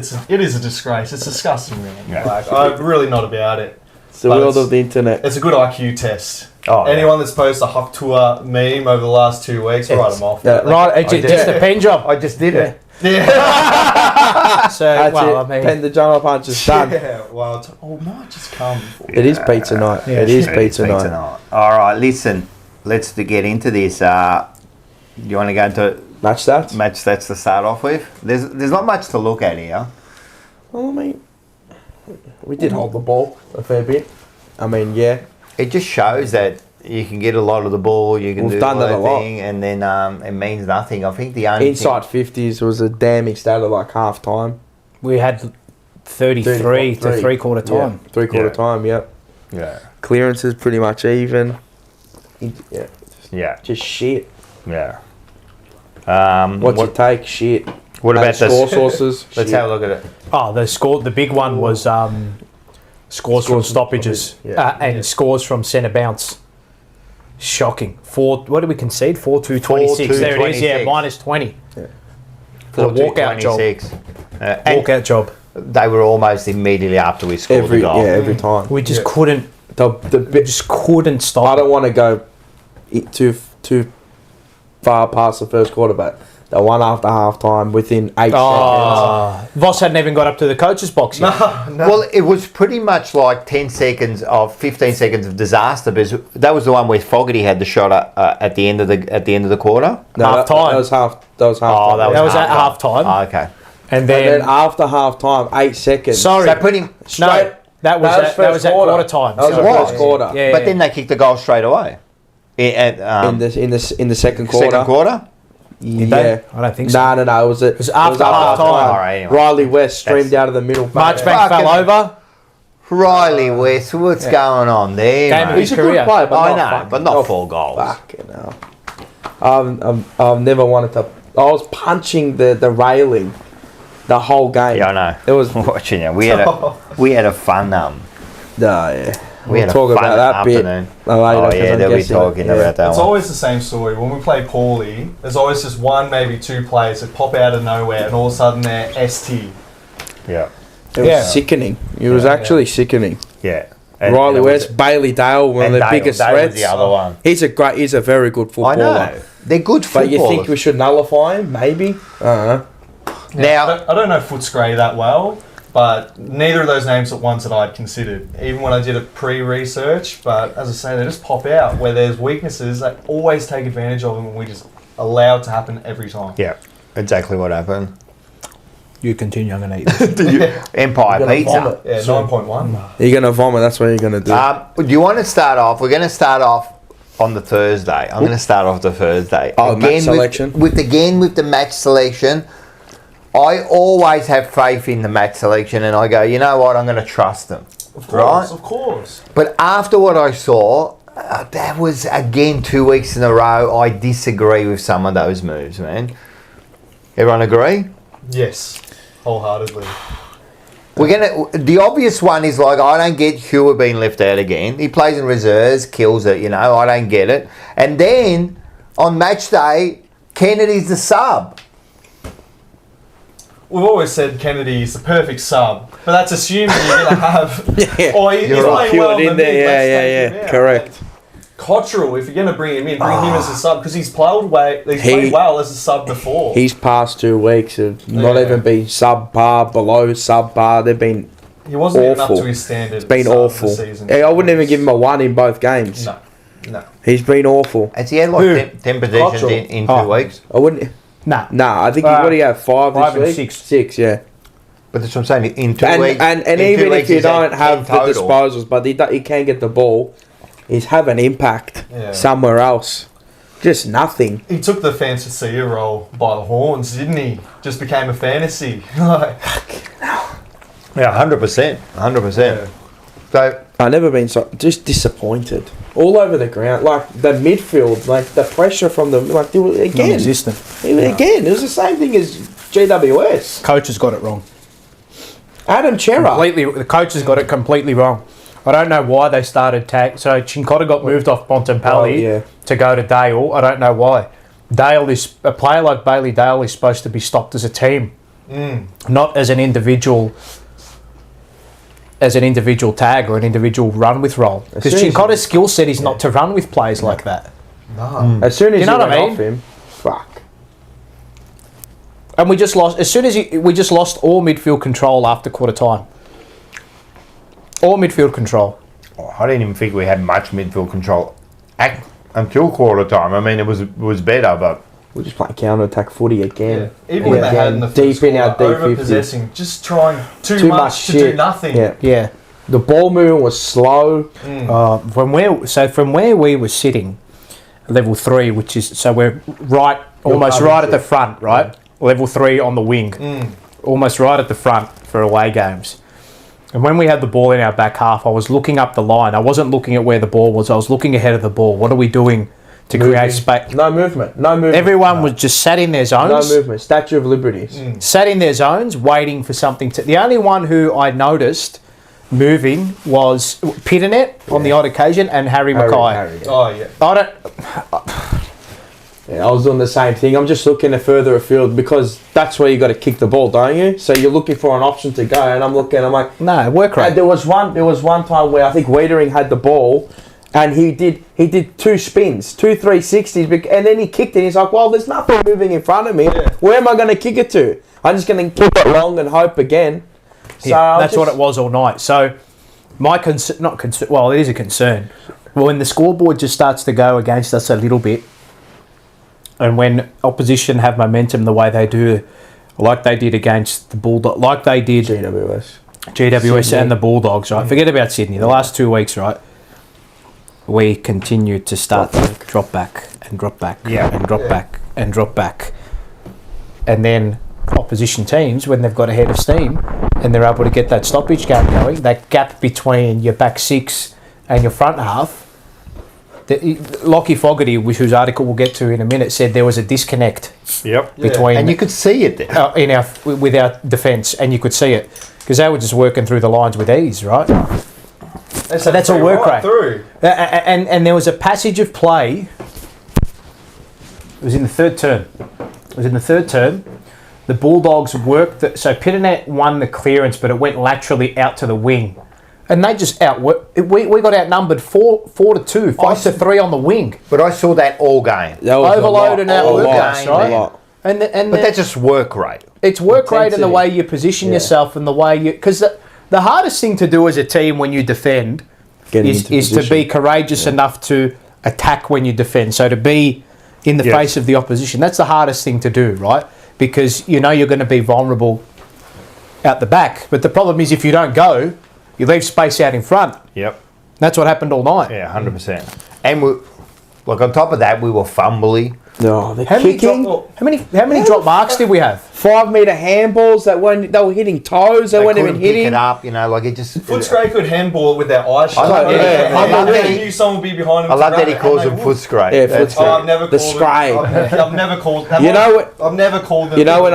S3: a disgrace. It's disgusting, man.
S2: Yeah.
S3: Like, I'm really not about it.
S4: It's the
S3: But
S4: world of the internet.
S3: It's a good IQ test.
S2: Oh, yeah.
S3: Anyone that's posted a Huck Tour meme over the last 2 weeks, write them off.
S4: Yeah.
S1: Right, it's just a pen job.
S2: I just did it.
S3: Yeah.
S1: So,
S4: That's
S1: well,
S4: it.
S1: I mean,
S4: Pen the jumper punch is done.
S3: Yeah, well, might just come.
S4: It is pizza night.
S1: Yeah.
S4: It is
S2: It's
S4: pizza night.
S2: tonight. All right, listen, let's get into this. You want to go into
S4: Match stats?
S2: match stats to start off with? There's not much to look at here.
S4: Well, I mean, we did hold the ball a fair bit. I mean, yeah.
S2: It just shows that you can get a lot of the ball, you can
S4: We've
S2: do
S4: done
S2: the
S4: that a lot.
S2: thing, and then it means nothing. I think the only
S4: Inside 50s was a damning stat at like half time.
S1: we had 33 to three-quarter time.
S4: Yeah, three-quarter
S2: Yeah.
S4: time, yep.
S2: thing, yeah,
S4: Clearances pretty much even. Yeah,
S2: yeah,
S4: just shit.
S2: yeah.
S4: What you take, shit.
S2: What about the
S4: score sources?
S2: Let's
S4: shit.
S2: have a look at it.
S1: Oh, the big one was scores from stoppages
S4: Yeah.
S1: and scores from centre bounce. Shocking. What did we concede? 4-2, 26. There it is, yeah,
S2: 26.
S1: minus 20.
S4: Yeah.
S1: For the walkout job.
S2: 26. And
S1: Walkout job.
S2: they were almost immediately after we scored the goal.
S4: every time.
S1: We just couldn't.
S4: The
S1: We just couldn't stop.
S4: I don't want to go too far past the first quarter, but the one after half time within 8 seconds.
S1: Voss hadn't even got up to the coach's box yet.
S2: Well, it was pretty much like 10 seconds of 15 seconds of disaster, because that was the one where Fogarty had the shot at the end of the quarter.
S4: No,
S1: half time.
S4: That was half. That was half
S2: Oh,
S4: time.
S1: That was at half time.
S2: Oh, okay.
S1: And
S4: And
S1: then,
S4: then after half time, 8 seconds.
S1: sorry,
S2: So pretty,
S1: no,
S4: straight-
S1: that was at quarter time.
S4: That was
S2: It
S4: the
S2: was.
S4: first quarter.
S1: Yeah,
S2: but then they kicked the goal straight away. In
S4: In the second quarter.
S2: second quarter.
S4: Yeah.
S1: I don't think so.
S4: No. It was
S1: after half time.
S2: All right, anyway.
S4: Riley West streamed out of the middle.
S1: Marchbank fell
S2: Fucking-
S1: over.
S2: Riley West, what's going on there,
S1: Game of
S2: mate?
S1: his
S4: He's a
S1: career.
S4: good player, but
S2: I
S4: not
S2: know,
S4: fucking-
S2: but not 4 goals.
S4: Fucking hell. I've never wanted to. I was punching the railing the whole game.
S2: Yeah, I know.
S4: It was.
S2: Watching it. We had a fun
S4: Yeah.
S2: we
S4: We'll
S2: had
S4: talk
S2: a fun
S4: about that bit
S2: afternoon.
S4: later.
S2: Oh
S4: 'cause
S2: yeah,
S4: I'm
S2: they'll be
S4: guessing
S2: talking about that
S3: It's
S2: one.
S3: always the same story. When we play poorly, there's always just one, maybe 2 players that pop out of nowhere, and all of a sudden they're ST.
S2: Yeah,
S4: It was
S1: Yeah.
S4: sickening. It was actually sickening.
S2: yeah.
S4: Riley West, Bailey Dale, one of the biggest
S2: Dale
S4: threats.
S2: was the other one.
S4: He's a very good
S2: I
S4: footballer.
S2: know. They're good
S4: But
S2: footballers.
S4: you think we should nullify him? Maybe. I don't know.
S2: now,
S3: I don't know Footscray that well, but neither of those names are ones that I'd considered, even when I did a pre-research. But as I say, they just pop out where there's weaknesses. They always take advantage of them, and we just allow it to happen every time.
S2: yeah, exactly what happened.
S1: You continue, I'm going to eat this.
S2: Empire
S4: You're gonna
S2: Pizza.
S4: vomit.
S3: Yeah, 9.1.
S4: You're gonna vomit. That's what you're gonna do.
S2: Do you want to start off? We're going to start off on the Thursday. I'm going to start off the Thursday.
S4: Oh, match selection.
S2: With the match selection. I always have faith in the match selection, and I go, you know what? I'm going to trust them.
S3: Of course,
S2: Right?
S3: of course.
S2: But after what I saw, that was again 2 weeks in a row. I disagree with some of those moves, man. Everyone agree?
S3: Yes, wholeheartedly.
S2: The obvious one is like, I don't get Hewitt being left out again. He plays in reserves, kills it, you know. I don't get it. And then on match day, Kennedy's the sub.
S3: We've always said Kennedy is the perfect sub, but that's assuming you're going to have.
S4: Yeah.
S3: Oh, he's
S2: You're right.
S3: playing well
S4: Hewitt in
S3: in the mid,
S4: there.
S3: let's
S4: Yeah,
S3: take
S4: yeah,
S3: him
S4: yeah.
S3: out.
S4: Correct.
S3: Cottrell, if you're going to bring him in, bring him as a sub because he's played well as a sub before.
S4: His past 2 weeks have not
S3: Yeah.
S4: even been subpar, below subpar. They've been.
S3: He wasn't even
S4: awful.
S3: up to his standard.
S4: It's been awful. I wouldn't even give him a 1 in both games.
S3: No.
S4: He's been awful.
S2: Has he had
S1: Who?
S2: like 10 possessions
S1: Cottrell.
S2: in 2 weeks?
S4: I wouldn't.
S1: Nah.
S4: Nah, I think what do you have? 5 this
S1: 5 and
S4: week?
S1: 6.
S4: 6, yeah.
S2: But that's what I'm saying. In 2 weeks,
S4: And
S2: in 2
S4: even
S2: weeks
S4: if you
S2: he's at
S4: don't have
S2: 10
S4: the
S2: total.
S4: disposals, but he can get the ball, he's have an impact somewhere else. Just nothing.
S3: He took the fantasy role by the horns, didn't he? Just became a fantasy. Like,
S2: Yeah, 100%. 100%. So
S4: I've never been so just disappointed. All over the ground, like the midfield, like the pressure from the again.
S1: Non-existent.
S4: Again, it was the same thing as GWS.
S1: Coach has got it wrong.
S4: Adam Chera.
S1: The coach has got it completely wrong. I don't know why they started tag. So Cincotta got moved off Bontempelli to go to Dale. I don't know why. Dale is a player like Bailey Dale is supposed to be stopped as a team, not as an individual. As an individual tag or an individual run with role, because Cincotta's skill set is not to run with players like that.
S3: no.
S4: As soon as
S1: You know what I mean?
S4: off him, fuck.
S1: And we just lost. As soon as we just lost all midfield control after quarter time. All midfield control.
S2: I didn't even think we had much midfield control until quarter time. I mean, it was better, but
S4: We're just playing counter attack footy again.
S3: Even when they had in the
S4: deep
S3: first
S4: in our
S3: quarter,
S4: deep 50.
S3: over-possessing, just trying too much to do nothing.
S4: Yeah. The ball movement was slow.
S1: From where we were sitting, level 3, which is so we're almost right at the front, right? Level 3 on the wing, almost right at the front for away games. And when we had the ball in our back half, I was looking up the line. I wasn't looking at where the ball was. I was looking ahead of the ball. What are we doing to create space?
S4: No movement.
S1: Everyone was just sat in their zones.
S4: No movement. Statue of Liberties.
S1: Sat in their zones, waiting for something to. The only one who I noticed moving was Pitternet on the odd occasion and Harry Mackay.
S3: Oh, yeah.
S1: I don't.
S4: Yeah, I was doing the same thing. I'm just looking further afield because that's where you got to kick the ball, don't you? So you're looking for an option to go, and I'm like,
S1: No, work rate.
S4: There was one time where I think Wiedering had the ball, and he did 2 spins, 2 360s, and then he kicked it. He's like, well, there's nothing moving in front of me.
S3: Yeah.
S4: Where am I going to kick it to? I'm just going to kick it long and hope again. So
S1: Yeah, that's what it was all night. So my concern, not concern, well, it is a concern. When the scoreboard just starts to go against us a little bit, and when opposition have momentum the way they do, like they did against the Bulldogs, like they did GWS
S4: Sydney.
S1: and the Bulldogs, right? Forget about Sydney. The last 2 weeks, right? We continued to start to drop back and drop back and drop back and drop back. And then opposition teams, when they've got a head of steam and they're able to get that stoppage game going, that gap between your back 6 and your front half, Lockie Fogarty, whose article we'll get to in a minute, said there was a disconnect between...
S2: and you could see it there.
S1: with our defence, and you could see it because they were just working through the lines with ease, right? So that's a work rate.
S3: Through.
S1: And there was a passage of play. It was in the third term. The Bulldogs worked. So Pitternet won the clearance, but it went laterally out to the wing. And they just outworked. We got outnumbered 4-2, 5-3 on the wing.
S2: But I saw that all game.
S1: Overload and outwork us, right?
S2: But that's just work rate.
S1: It's work rate and the way you position yourself and the way you... Because the hardest thing to do as a team when you defend is to be courageous enough to attack when you defend. So to be in the face of the opposition, that's the hardest thing to do, right? Because you know you're going to be vulnerable out the back. But the problem is if you don't go, you leave space out in front.
S2: Yep.
S1: That's what happened all night.
S2: Yeah, 100%. And on top of that, we were fumbly.
S4: No, the
S1: How
S4: kicking.
S1: Many drop marks did we have?
S4: 5 metre handballs that they were hitting toes. They weren't even
S2: couldn't pick
S4: hitting.
S2: it up, it just...
S3: Footscray could handball it with their eyes shut.
S2: I love that
S3: They knew someone would be behind him.
S2: I love that he calls them Footscray.
S4: Yeah, Footscray.
S3: I've never
S4: The
S3: called
S4: scray.
S3: I've never called them.
S4: You know what?
S3: I've never called them.
S4: You know when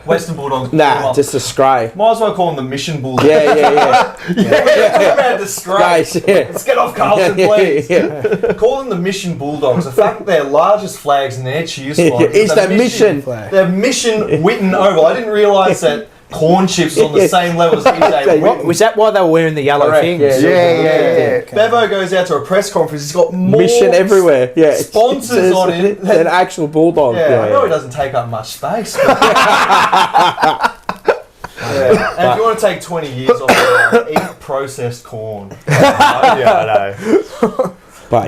S3: Western Bulldogs.
S4: Nah, just a scray.
S3: Might as well call them the Mission Bulldogs.
S4: Yeah.
S3: Talk about the scray.
S4: Scrays, yeah.
S3: Let's get off Carlton, please.
S4: Yeah.
S3: Call them the Mission Bulldogs. The fact that their largest flags in their cheer squad
S4: Is that mission?
S3: Their Mission Witten Oval. I didn't realise that corn chips was on the same level as EJ Witten.
S1: Was that why they were wearing the yellow
S3: Correct.
S1: things?
S2: Yeah.
S3: Bevo goes out to a press conference. He's got more
S4: Mission everywhere. Yeah.
S3: sponsors on it
S4: than actual Bulldog.
S3: Yeah, I know he doesn't take up much space. But and if you want to take 20 years off, eat processed corn.
S2: I know. But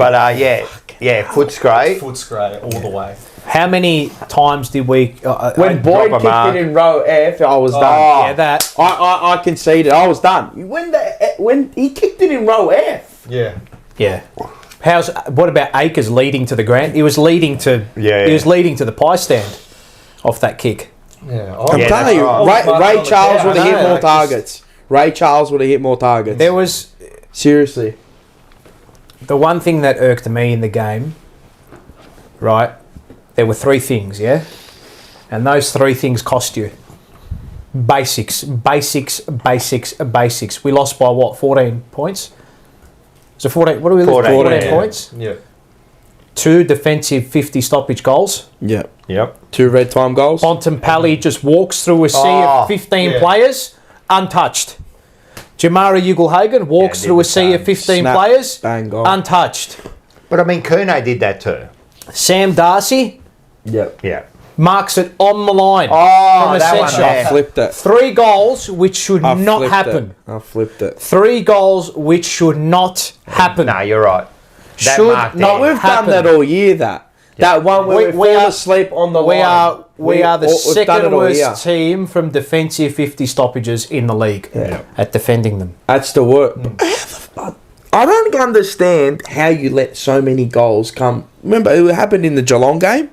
S2: Yeah, Footscray.
S3: Footscray all the way.
S1: How many times did we...
S4: When Boyd
S2: drop a
S4: kicked
S2: mark.
S4: it in row F, I was done.
S1: yeah, that...
S4: I conceded. I was done. When he kicked it in row F.
S3: Yeah.
S1: Yeah. What about Akers leading to the ground? He was leading to...
S2: Yeah.
S1: He was leading to the pie stand off that kick.
S3: Yeah.
S4: I'm
S2: Yeah,
S4: telling you,
S2: that's
S3: right.
S4: Ray Charles would have hit
S1: I know.
S4: more targets. Ray Charles would have hit more targets.
S1: There was...
S4: Seriously.
S1: The one thing that irked me in the game, right, there were 3 things, yeah? And those 3 things cost you. Basics. We lost by what, 14 points? So 14, what do we lose? 14 points?
S3: Yeah.
S1: 2 defensive 50 stoppage goals.
S4: Yep.
S2: Yep.
S4: 2 red time goals.
S1: Bontempelli just walks through a sea of 15
S3: yeah.
S1: players, untouched. Jamara Ugle-Hagan walks
S2: did
S1: through a
S2: the
S1: sea of
S2: same.
S1: 15
S4: Snap,
S1: players,
S4: bang, goal.
S1: untouched.
S2: But I mean, Kuno did that too.
S1: Sam Darcy
S4: Yep.
S2: Yeah.
S1: marks it on the line
S2: Oh,
S1: from a
S2: that
S1: set
S2: one
S1: shot.
S2: there.
S4: Flipped it.
S1: 3 goals which should
S4: I
S1: not
S4: flipped
S1: happen.
S4: It. I flipped it.
S1: 3 goals which should not happen.
S2: No, you're right. That
S1: Should
S2: mark
S1: not
S2: there.
S4: We've
S1: happen.
S4: done that all year. That one where we fall asleep on the
S1: We
S4: line.
S1: are the
S4: we've done
S1: second
S4: it all year.
S1: worst team from defensive 50 stoppages in the league at defending them.
S4: That's the work. I don't understand how you let so many goals come. Remember, it happened in the Geelong game.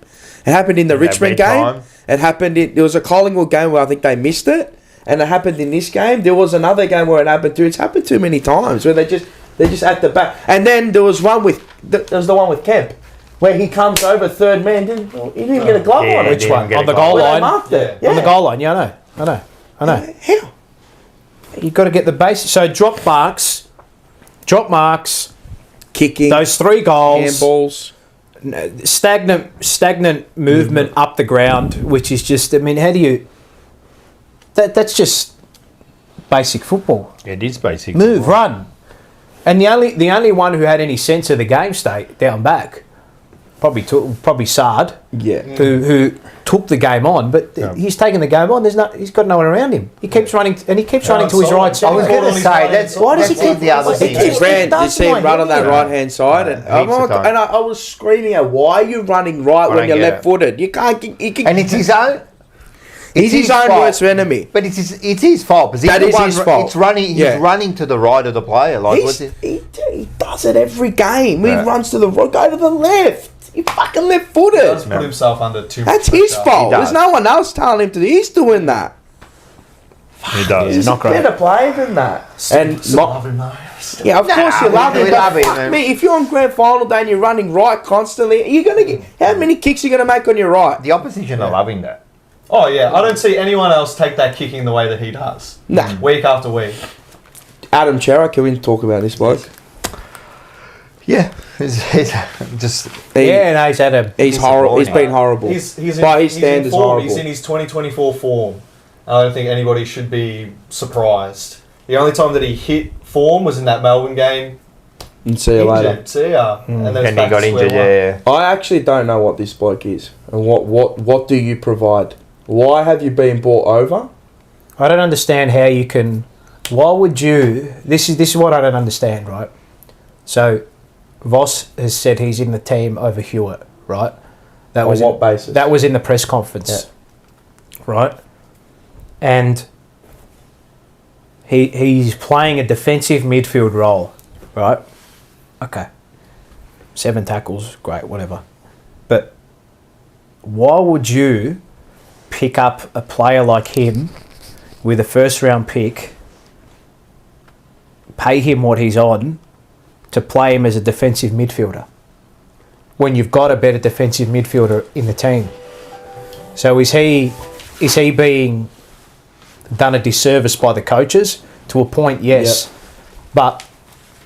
S4: It happened in the Richmond
S2: red
S4: game.
S2: time.
S4: It happened there was a Collingwood game where I think they missed it. And it happened in this game. There was another game where it happened too. It's happened too many times where they're just at the back. And then there was one with the one with Kemp where he comes over third man. He didn't even get a glove
S2: Yeah,
S4: on it.
S2: he
S1: Which
S2: didn't
S1: one?
S2: get a
S1: On the
S2: goal.
S1: goal
S4: Where they
S1: line?
S4: marked it.
S1: On the goal line, yeah, I know.
S4: How?
S1: You've got to get the basics. So drop marks,
S4: Kicking,
S1: those 3 goals,
S4: handballs.
S1: stagnant movement up the ground, which is just, I mean, how do you... That's just basic football.
S2: It is basic.
S1: Move, run. And the only one who had any sense of the game state down back, probably Sard,
S4: Yeah.
S1: who took the game on, but he's taking the game on. He's got no one around him. He keeps running, and he keeps running to his right
S2: I was
S1: side.
S2: going to say that's
S1: Why does he
S2: that's
S1: keep
S2: the other
S1: he
S2: thing.
S1: keeps-
S4: He ran.
S1: does
S4: You see him
S1: mind,
S4: run on that
S1: yeah.
S4: right hand side,
S2: Yeah,
S4: and
S2: heaps of time.
S4: I was screaming out, "Why are you running right when
S2: don't
S4: you're
S2: get it.
S4: left footed? You can't."
S2: And it's his own.
S4: He's his own
S2: fault.
S4: worst enemy.
S2: But it's his fault. Because
S4: That
S2: he's
S4: is
S2: the one
S4: his fault.
S2: It's running.
S4: Yeah.
S2: He's running to the right of the player. Like, what's it?
S4: He does it every game.
S2: Yeah.
S4: He runs to the right, go to the left. He fucking left
S3: He
S4: footed.
S3: does put himself under too much
S4: That's his
S3: pressure.
S4: fault.
S2: He does.
S4: There's no one else telling him to. He's doing that.
S2: He does.
S1: Yeah, not great.
S4: Better play than that. And
S3: Love him though.
S4: yeah, of course you love
S2: we
S4: it.
S2: love
S4: But
S2: it,
S4: fuck
S2: man.
S4: me, if you're on grand final day and you're running right constantly, you're gonna get how many kicks are you gonna make on your right?
S2: The opposition are loving that.
S3: Oh yeah, I don't see anyone else take that kicking the way that he does.
S4: Nah.
S3: Week after week.
S4: Adam Chera, can we talk about this bloke?
S2: Yeah, he's just
S1: Yeah, no, he's had a...
S4: He's horrible. He's been horrible.
S3: He's
S4: By his
S3: in
S4: standards,
S3: form.
S4: horrible.
S3: He's in his 2024 form. I don't think anybody should be surprised. The only time that he hit form was in that Melbourne game.
S4: And see you later.
S3: Injured. See ya. And then it's
S2: and he
S3: back
S2: got
S3: to square
S2: injured.
S3: one.
S2: Yeah,
S4: I actually don't know what this bloke is and what do you provide? Why have you been brought over?
S1: I don't understand how you can... Why would you... This is what I don't understand, right? So, Voss has said he's in the team over Hewitt, right? That
S4: On
S1: was
S4: what basis?
S1: That was in the press conference, right? And he's playing a defensive midfield role, right? Okay. 7 tackles, great, whatever. But why would you pick up a player like him with a first round pick, pay him what he's on, to play him as a defensive midfielder when you've got a better defensive midfielder in the team? So is he being done a disservice by the coaches? To a point, yes.
S4: Yep.
S1: But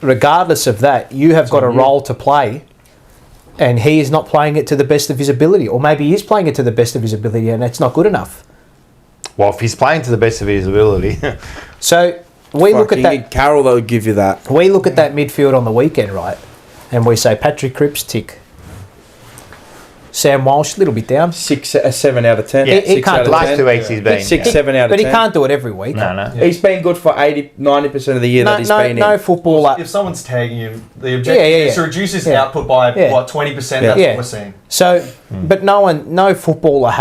S1: regardless of that, you have got a role to play, and he is not playing it to the best of his ability. Or maybe he is playing it to the best of his ability and it's not good enough.
S2: well, if he's playing to the best of his ability,
S1: So we look at that.
S4: Carroll that would give you that.
S1: We look at that midfield on the weekend, right? And we say Patrick Cripps, tick. Sam Walsh, a little bit down.
S4: 7 out of 10.
S2: Yeah,
S1: he can't
S2: the last 2 weeks he's been
S4: 7 out of 10.
S1: But he can't do it every week.
S2: No.
S4: He's been good for 90% of the year that he's been in.
S1: No footballer.
S3: If someone's tagging him, the objective is to reduce his output by 20%. That's what we're seeing.
S1: So, but no footballer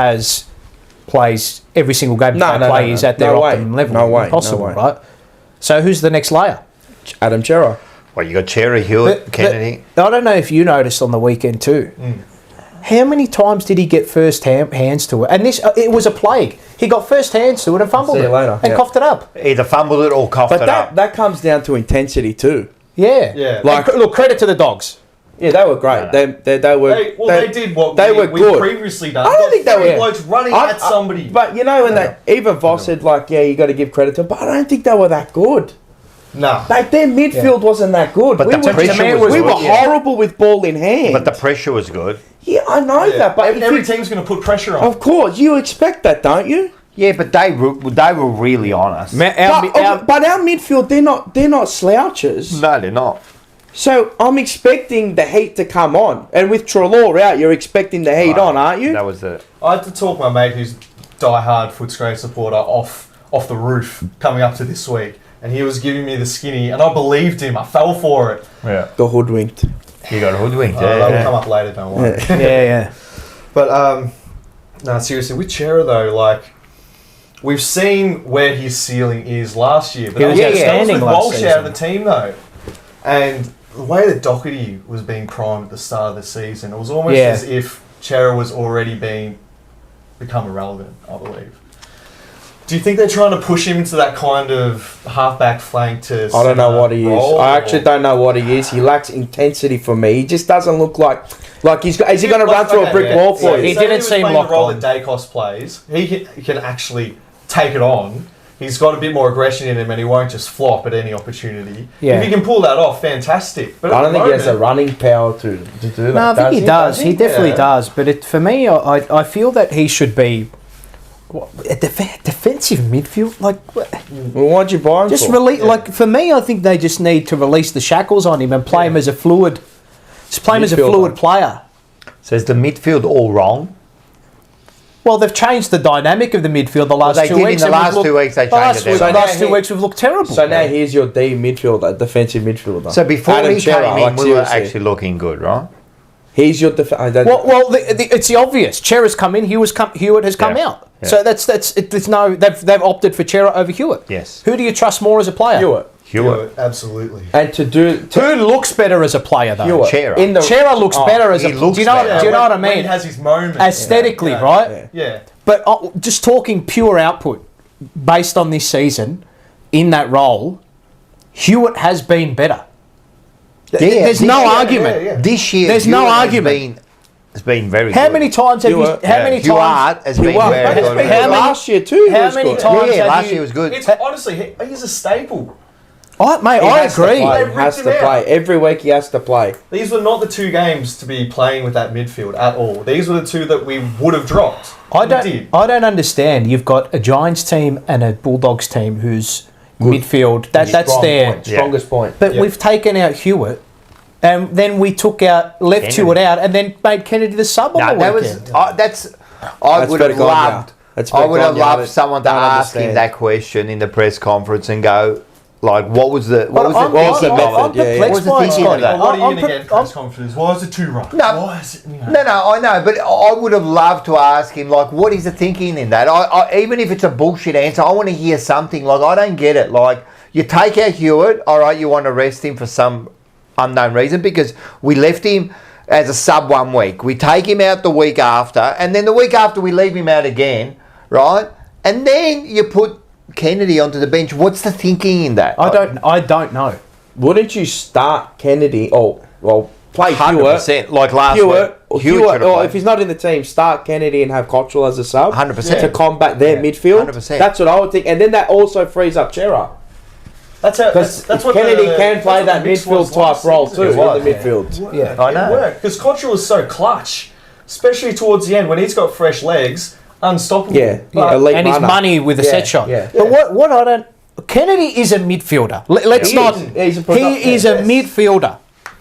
S1: plays every single game. Is at their optimum level.
S4: No way.
S1: Impossible,
S4: No way.
S1: right? So who's the next layer?
S4: Adam Chera.
S2: Well, you got Cherry, Hewitt, Kennedy.
S1: I don't know if you noticed on the weekend too. How many times did he get first hands to it? And it was a plague. He got first hands to it and fumbled it and coughed it up.
S2: Either fumbled it or coughed it up.
S4: That comes down to intensity too.
S1: Yeah.
S4: Like,
S1: look, credit to the Dogs.
S4: Yeah, they were great. They were.
S3: They did what
S4: we've
S3: previously done.
S4: I don't think they were
S3: blokes running at somebody.
S4: But you know, when even Voss said you got to give credit to them. But I don't think they were that good.
S3: No.
S4: Like their midfield wasn't that good.
S2: But the pressure was
S4: we
S2: good,
S4: were horrible with ball in hand.
S2: But the pressure was good.
S4: Yeah, I know that. But
S3: every team's going to put pressure on.
S4: Of course, you expect that, don't you?
S2: Yeah, but they were really honest.
S4: But our midfield, they're not slouches.
S2: No, they're not.
S4: So I'm expecting the heat to come on, and with Treloar out, you're expecting the heat on, aren't you?
S2: That was it.
S3: I had to talk my mate, who's die-hard Footscray supporter, off the roof coming up to this week, and he was giving me the skinny, and I believed him. I fell for it.
S2: Yeah,
S4: got hoodwinked.
S2: You got hoodwinked.
S3: That'll come up later. Don't worry.
S1: Yeah.
S3: But no, seriously, with Chera though, we've seen where his ceiling is last year, but that was with Walsh out of the team though, and the way that Doherty was being primed at the start of the season, it was almost as if Chera was already become irrelevant, I believe. Do you think they're trying to push him into that kind of halfback flank to...
S4: I don't know what he is. I actually don't know what he is. He lacks intensity for me. He just doesn't look like he's got... Is he going to run through a brick wall for you?
S1: He didn't seem locked
S3: the role
S1: on.
S3: that Dacos plays. He can actually take it on. He's got a bit more aggression in him and he won't just flop at any opportunity.
S1: Yeah.
S3: If he can pull that off, fantastic. But
S4: I don't think he has the running power to do that.
S1: No, I think he does. He definitely does. But for me, I feel that he should be a defensive midfield.
S4: Well, why'd you buy him
S1: just
S4: for?
S1: release. For me, I think they just need to release the shackles on him and play him as a fluid. Just play him as a fluid player.
S2: So is the midfield all wrong?
S1: Well, they've changed the dynamic of the midfield the last 2 weeks.
S2: In the last 2 weeks, they changed it.
S1: The last 2 weeks, we've looked terrible.
S4: So now here's your D midfielder, defensive midfielder.
S2: So before
S4: Adam
S2: he came
S4: Chera,
S2: in, we were actually looking good, right?
S4: He's your defense.
S1: It's the obvious. Chera's come in. Hewitt has come out.
S2: Yeah.
S1: So they've opted for Chera over Hewitt.
S2: Yes.
S1: Who do you trust more as a player?
S2: Hewitt.
S3: Absolutely.
S4: And
S1: who looks better as a player though?
S4: Hewitt.
S1: Chera looks better as a. Do you know what I mean?
S3: When he has his moment.
S1: Aesthetically, right?
S3: Yeah.
S1: But just talking pure output, based on this season, in that role, Hewitt has been better. There's no argument.
S2: This year,
S1: there's no argument.
S2: It's been very
S1: How
S2: good.
S1: many times have you... How many times...
S2: has been very good.
S4: Last year too.
S1: How many times
S2: last year was good.
S3: It's honestly, he's a staple.
S1: I agree.
S4: He has to play. Every week he has to play.
S3: These were not the two games to be playing with that midfield at all. These were the two that we would have dropped.
S1: I don't understand. You've got a Giants team and a Bulldogs team whose midfield... That's their...
S4: Strongest point.
S1: But we've taken out Hewitt... And then we left Hewitt out, and then made Kennedy the sub on the weekend.
S2: I would have loved someone to ask him that question in the press conference and go, what was the method?
S1: I'm perplexed by it, Scotty.
S3: What are you going to get in press conference? Why is it too rough?
S2: No, I know, but I would have loved to ask him, what is the thinking in that? Even if it's a bullshit answer, I want to hear something. I don't get it. You take out Hewitt, all right, you want to rest him for some unknown reason because we left him as a sub 1 week. We take him out the week after, and then the week after we leave him out again, right? And then you put Kennedy onto the bench. What's the thinking in that?
S1: I don't know.
S4: Wouldn't you start Kennedy play
S2: 100%,
S4: Hewitt,
S2: like last week?
S4: Hewitt, or if he's not in the team, start Kennedy and have Cottrell as a sub
S2: 100%
S4: to combat their midfield.
S2: 100%.
S4: That's what I would think, and then that also frees up Chera. That's what Kennedy can play that midfield type role too in the midfield.
S1: Yeah,
S2: I know.
S3: Because Cottrell is so clutch, especially towards the end when he's got fresh legs, unstoppable.
S1: And his money with a set shot.
S4: Yeah.
S1: But what I don't... Kennedy is a midfielder. He is a midfielder.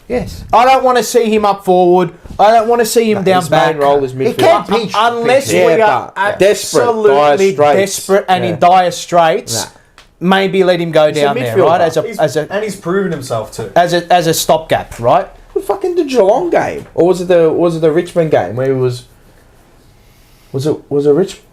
S2: Yes.
S1: I don't want to see him up forward. I don't want to see him down
S4: His
S1: back.
S4: main role is
S2: He can
S4: midfield.
S2: pinch.
S1: Unless
S4: Yeah,
S1: we are
S4: but desperate, dire
S1: absolutely
S4: straits.
S1: desperate and in
S4: Yeah.
S1: dire straits, maybe let him go
S4: He's a
S1: down there, right?
S4: midfielder.
S3: And he's proven himself too.
S1: As a stopgap, right?
S4: What fucking the Geelong game, or was it the Richmond game where he was? Was it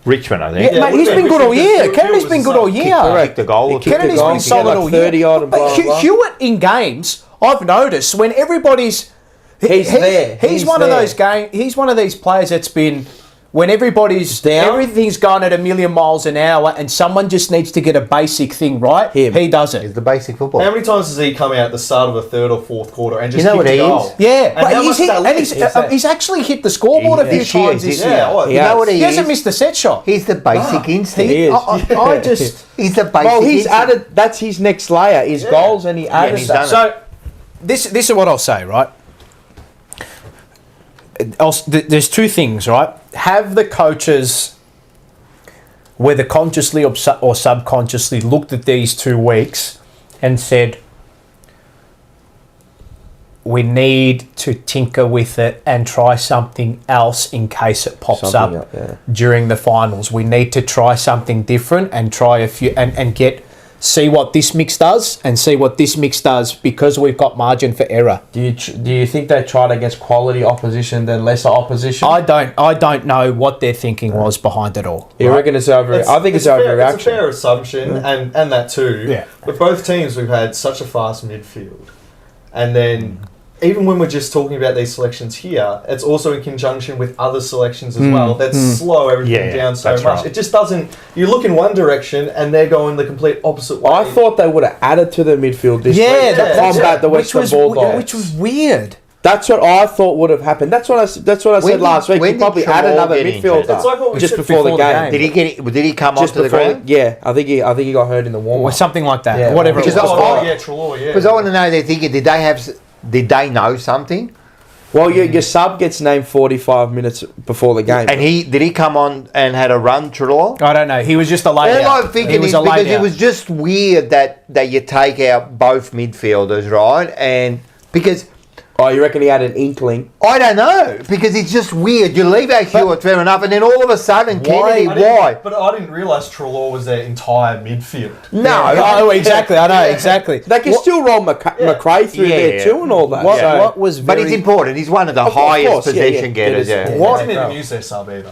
S2: Richmond, I think.
S1: Yeah, mate, he's been good all year. Kennedy's been good all year.
S2: Correct, the goal. or two.
S1: Kennedy's been solid all year.
S4: 30 odd and blah,
S1: But
S4: blah.
S1: Hewitt in games, I've noticed when everybody's
S4: He's there.
S1: He's one of
S4: there.
S1: those He's one of these players that's been when everybody's
S4: down.
S1: everything's going at 1,000,000 miles an hour, and someone just needs to get a basic thing right.
S4: Him.
S1: He does
S2: It's
S1: it.
S2: the basic football.
S3: How many times has he come out at the start of a third or fourth quarter and just
S2: You know
S3: kicked
S2: what
S3: a
S2: he
S3: goal?
S2: is?
S1: Yeah,
S3: And
S1: but
S3: how
S1: he's
S3: much
S1: hit,
S3: that
S1: and
S3: lift?
S1: he's actually hit the scoreboard a few
S2: This year,
S1: times this
S2: this
S1: year.
S3: Yeah,
S2: You know what
S1: He
S2: he
S1: hasn't
S2: is?
S1: missed a set shot.
S2: He's the basic instinct.
S4: He is.
S1: I just.
S2: He's the basic
S4: Well, he's
S2: instinct.
S4: added. That's his next layer. Is goals, and he added
S2: he's
S4: that.
S2: done it.
S1: So, this is what I'll say, right? There's two things, right? Have the coaches, whether consciously or subconsciously, looked at these 2 weeks and said, we need to tinker with it and try something else in case it pops
S4: Something
S1: up
S4: yeah.
S1: during the finals. We need to try something different and try a few and see what this mix does and see what this mix does because we've got margin for error.
S4: Do you think they tried against quality opposition than lesser opposition?
S1: I don't know what their thinking was behind it all.
S4: You reckon it's over? I think it's overreaction.
S3: It's a fair assumption, and that too.
S1: Yeah.
S3: But both teams, we've had such a fast midfield. And then, even when we're just talking about these selections here, it's also in conjunction with other selections as well that slow everything down so much.
S2: right.
S3: It just doesn't... You look in one direction, and they're going the complete opposite way.
S4: I thought they would have added to the midfield this week to
S1: that's
S4: combat the
S1: which
S4: Western Bulldogs.
S1: which was weird.
S4: That's what I thought would have happened. That's what I said
S2: When
S4: last
S2: did-
S4: week.
S2: when
S4: You
S2: did
S4: probably add
S2: Trelaw
S4: another
S2: get injured?
S4: midfielder
S3: It's like what we
S4: just
S3: said
S4: before the
S1: before the
S4: game.
S1: game.
S2: Did he come
S4: Just
S2: onto the
S4: before,
S2: ground?
S4: yeah. I think he got hurt in the warm
S1: Or
S4: up.
S1: something like that.
S4: Yeah,
S1: Whatever it
S2: because
S1: was.
S3: Trelaw, yeah.
S2: Because I want to know, they're thinking, did they know something?
S4: Well, your sub gets named 45 minutes before the game.
S2: And did he come on and had a run, Trelaw?
S1: I don't know. He was just a layout.
S2: All I'm thinking is because it was just weird that you take out both midfielders, right? And because
S4: oh, you reckon he had an inkling?
S2: I don't know, because it's just weird. You leave out Hewitt, fair enough, and then all of a sudden, Kennedy, why?
S3: But I didn't realise Trelaw was their entire midfield.
S2: No,
S1: Oh, exactly. I know exactly.
S4: They can still roll McRae through there too and all that.
S1: What was
S2: but
S1: very
S2: it's important. He's one of the
S4: Of
S2: highest
S4: course, yeah,
S2: possession
S4: yeah.
S2: getters.
S4: Yeah.
S2: Yeah.
S1: What-
S3: They didn't even use their sub either.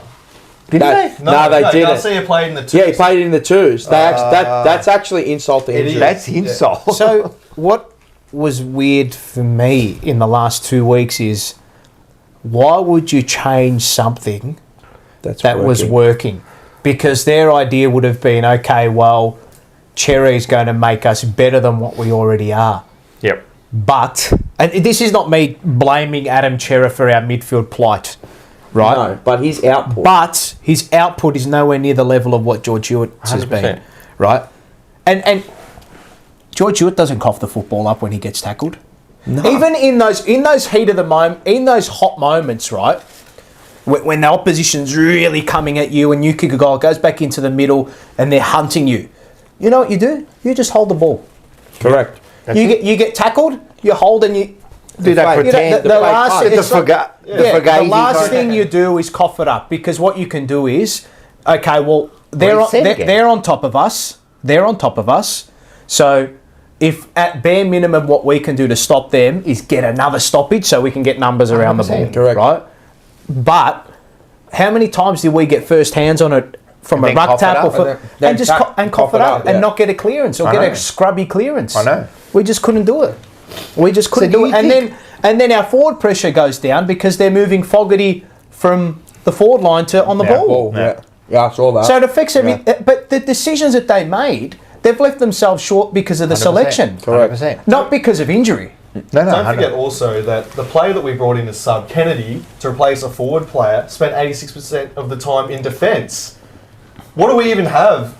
S2: Did they?
S4: No, they didn't.
S3: Garcia played in the two.
S4: Yeah, he played in the twos. That's actually insult to
S3: It
S4: injury.
S3: is.
S2: That's insult.
S1: So what was weird for me in the last 2 weeks is why would you change something that was working? Because their idea would have been, okay, well, Cherry's going to make us better than what we already are.
S2: Yep.
S1: But, and this is not me blaming Adam Cherry for our midfield plight, right?
S4: No, but his output.
S1: But his output is nowhere near the level of what George Hewitt has been,
S2: 100%.
S1: right? And George Hewitt doesn't cough the football up when he gets tackled. No. Even in those heat of the moment, in those hot moments, right? When the opposition's really coming at you and you kick a goal, it goes back into the middle and they're hunting you. You know what you do? You just hold the ball.
S4: Correct.
S1: You get tackled, you hold and you
S2: Do they
S4: fake-
S2: pretend?
S1: the last-
S2: the
S1: it's like-
S2: Fugazi
S1: the last
S2: kind.
S1: thing you do is cough it up, because what you can do is, okay, well, they're on top of us. They're on top of us. So if at bare minimum what we can do to stop them is get another stoppage so we can get numbers around the ball.
S2: 100%.
S4: Correct.
S1: Right? But how many times did we get first hands on it from
S2: And
S1: a
S2: then
S1: ruck
S2: cough it
S1: tackle
S2: up,
S4: then
S1: and cough it up
S4: yeah.
S1: and not get a clearance or
S2: I
S1: get a
S2: know.
S1: scrubby clearance?
S2: I know.
S1: We just couldn't do it. We just couldn't
S2: do
S1: do
S2: you
S1: it. And then our forward pressure goes down because they're moving Fogarty from the forward line to on the ball.
S4: Ball, yeah, I saw that.
S1: So it affects but the decisions that they made, they've left themselves short because of the
S2: 100%.
S1: selection,
S2: 100%.
S1: not because of injury.
S2: No,
S3: Don't forget also that the player that we brought in as sub, Kennedy, to replace a forward player, spent 86% of the time in defence. What do we even have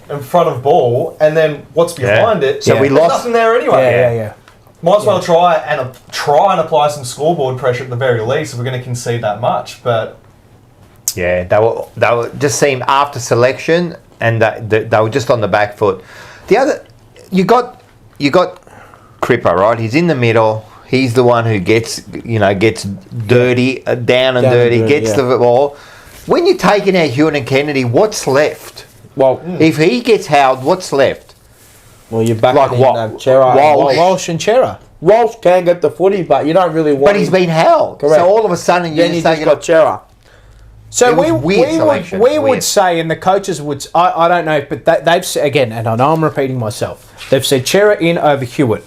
S3: in front of ball, and then what's behind it?
S2: So we
S3: There's
S2: lost-
S3: nothing there anyway.
S1: Yeah.
S3: Might as well try and apply some scoreboard pressure at the very least if we're going to concede that much. But
S2: Yeah, they were just seemed after selection, and they were just on the back foot. The other, you got Cripper, right? He's in the middle. He's the one who gets dirty, down and dirty, gets the ball. When you're taking out Hewitt and Kennedy, what's left?
S4: Well,
S2: if he gets held, what's left?
S4: Well, you're back
S2: Like
S4: in
S2: what?
S4: Chera.
S1: Walsh and Chera.
S4: Walsh can get the footy, but you don't really want.
S2: But he's been held.
S4: Correct.
S2: So all of a sudden,
S4: then you just got Chera.
S1: So
S2: It was weird selection.
S1: we would
S2: Weird.
S1: say, and the coaches would, I don't know, but they've said, again, and I know I'm repeating myself, they've said Chera in over Hewitt.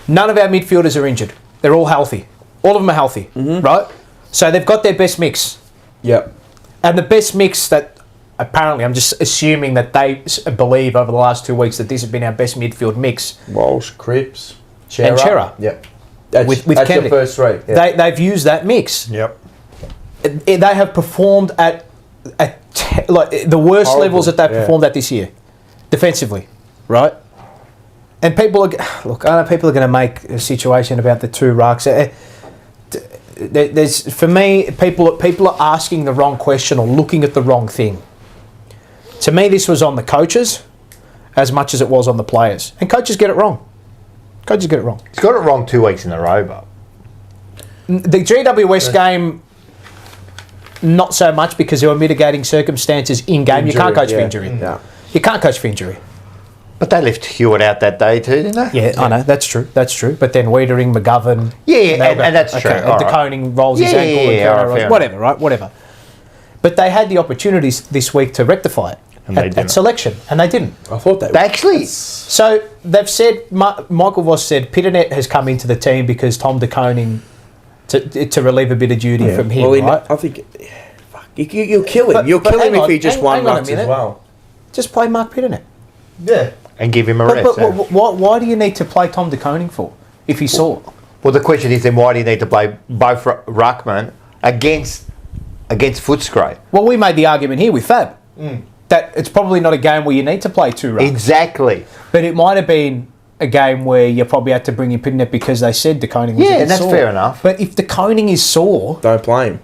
S1: None of our midfielders are injured. They're all healthy. All of them are healthy, right? So they've got their best mix.
S4: Yep.
S1: And the best mix that, apparently, I'm just assuming that they believe over the last 2 weeks that this has been our best midfield mix.
S4: Walsh, Cripps, Chera.
S1: And Chera.
S4: Yep. That's,
S1: With
S4: that's
S1: Kennedy.
S4: your first three. Yeah.
S1: They've used that mix.
S2: Yep.
S1: They have performed at like the worst
S4: Horrible,
S1: levels that they've
S4: yeah.
S1: performed at this year, defensively, right? And people are look. I know people are going to make a situation about the two rucks. There's for me, people are asking the wrong question or looking at the wrong thing. To me, this was on the coaches as much as it was on the players, and coaches get it wrong. Coaches get it wrong.
S2: He's got it wrong 2 weeks in a row, but
S1: The GWS game, not so much because there were mitigating circumstances in game. You can't coach for injury.
S4: Yeah.
S1: You can't coach for injury.
S2: But they left Hewitt out that day too, didn't they?
S1: Yeah, I know, that's true. That's true. But then Wiedering, McGovern...
S2: Yeah, and that's true.
S1: And
S2: All
S1: De
S2: right.
S1: Koning rolls his ankle.
S2: Yeah,
S1: and
S2: yeah,
S1: Kerner
S2: all right,
S1: rolls-
S2: fair
S1: whatever, right? Whatever. But they had the opportunities this week to rectify it
S2: And they
S1: at
S2: didn't.
S1: selection, and they didn't.
S4: I thought
S2: They actually...
S1: So they've said... Michael Voss said Pitternet has come into the team because Tom De Koning... To relieve a bit of duty from him,
S4: well,
S1: right?
S4: I think... Fuck, you'll kill him.
S1: But-
S4: You'll
S1: but
S4: kill him
S1: hang
S4: if
S1: on,
S4: he just
S1: hang
S4: one
S1: on a
S4: rucks as
S1: minute.
S4: well.
S1: Just play Mark Pitternet.
S3: Yeah.
S2: And give him a
S1: But,
S2: rest.
S1: why do you need to play Tom De Koning for if he saw?
S2: Well, the question is then why do you need to play both ruckman against Footscray?
S1: Well, we made the argument here with Fab that it's probably not a game where you need to play two rucks.
S2: Exactly.
S1: But it might have been a game where you probably had to bring in Pitternet because they said De Koning was a
S2: Yeah,
S1: bit
S2: and that's
S1: sore.
S2: fair enough.
S1: But if De Koning is sore,
S4: Don't play him.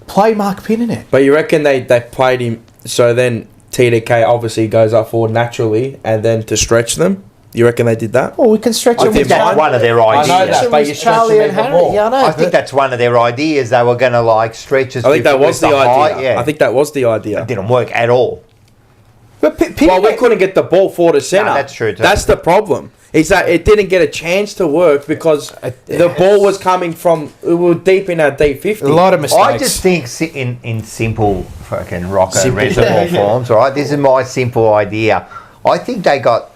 S1: play Mark Pitternet.
S4: But you reckon they played him, so then TDK obviously goes up forward naturally, and then to stretch them? You reckon they did that?
S1: Well, we can stretch
S2: I
S1: him
S2: think
S1: with
S2: that's
S1: Charlie.
S2: one of their ideas.
S4: I know that, but you stretch
S1: Charlie
S4: them
S1: and
S4: even
S1: Harry.
S4: more.
S1: Yeah, I know.
S2: I think that's one of their ideas. They were going to like stretch us.
S4: I think that was the idea.
S2: Height. Yeah.
S4: I think that was the idea.
S2: It didn't work at all.
S1: But
S4: Well, we couldn't get the ball forward to centre.
S2: No, that's true too.
S4: That's the problem. Is that it didn't get a chance to work because the ball was coming from... We were deep in our deep 50.
S1: a lot of mistakes.
S2: I just think in simple fucking rocker reservoir forms, right? This is my simple idea. I think they got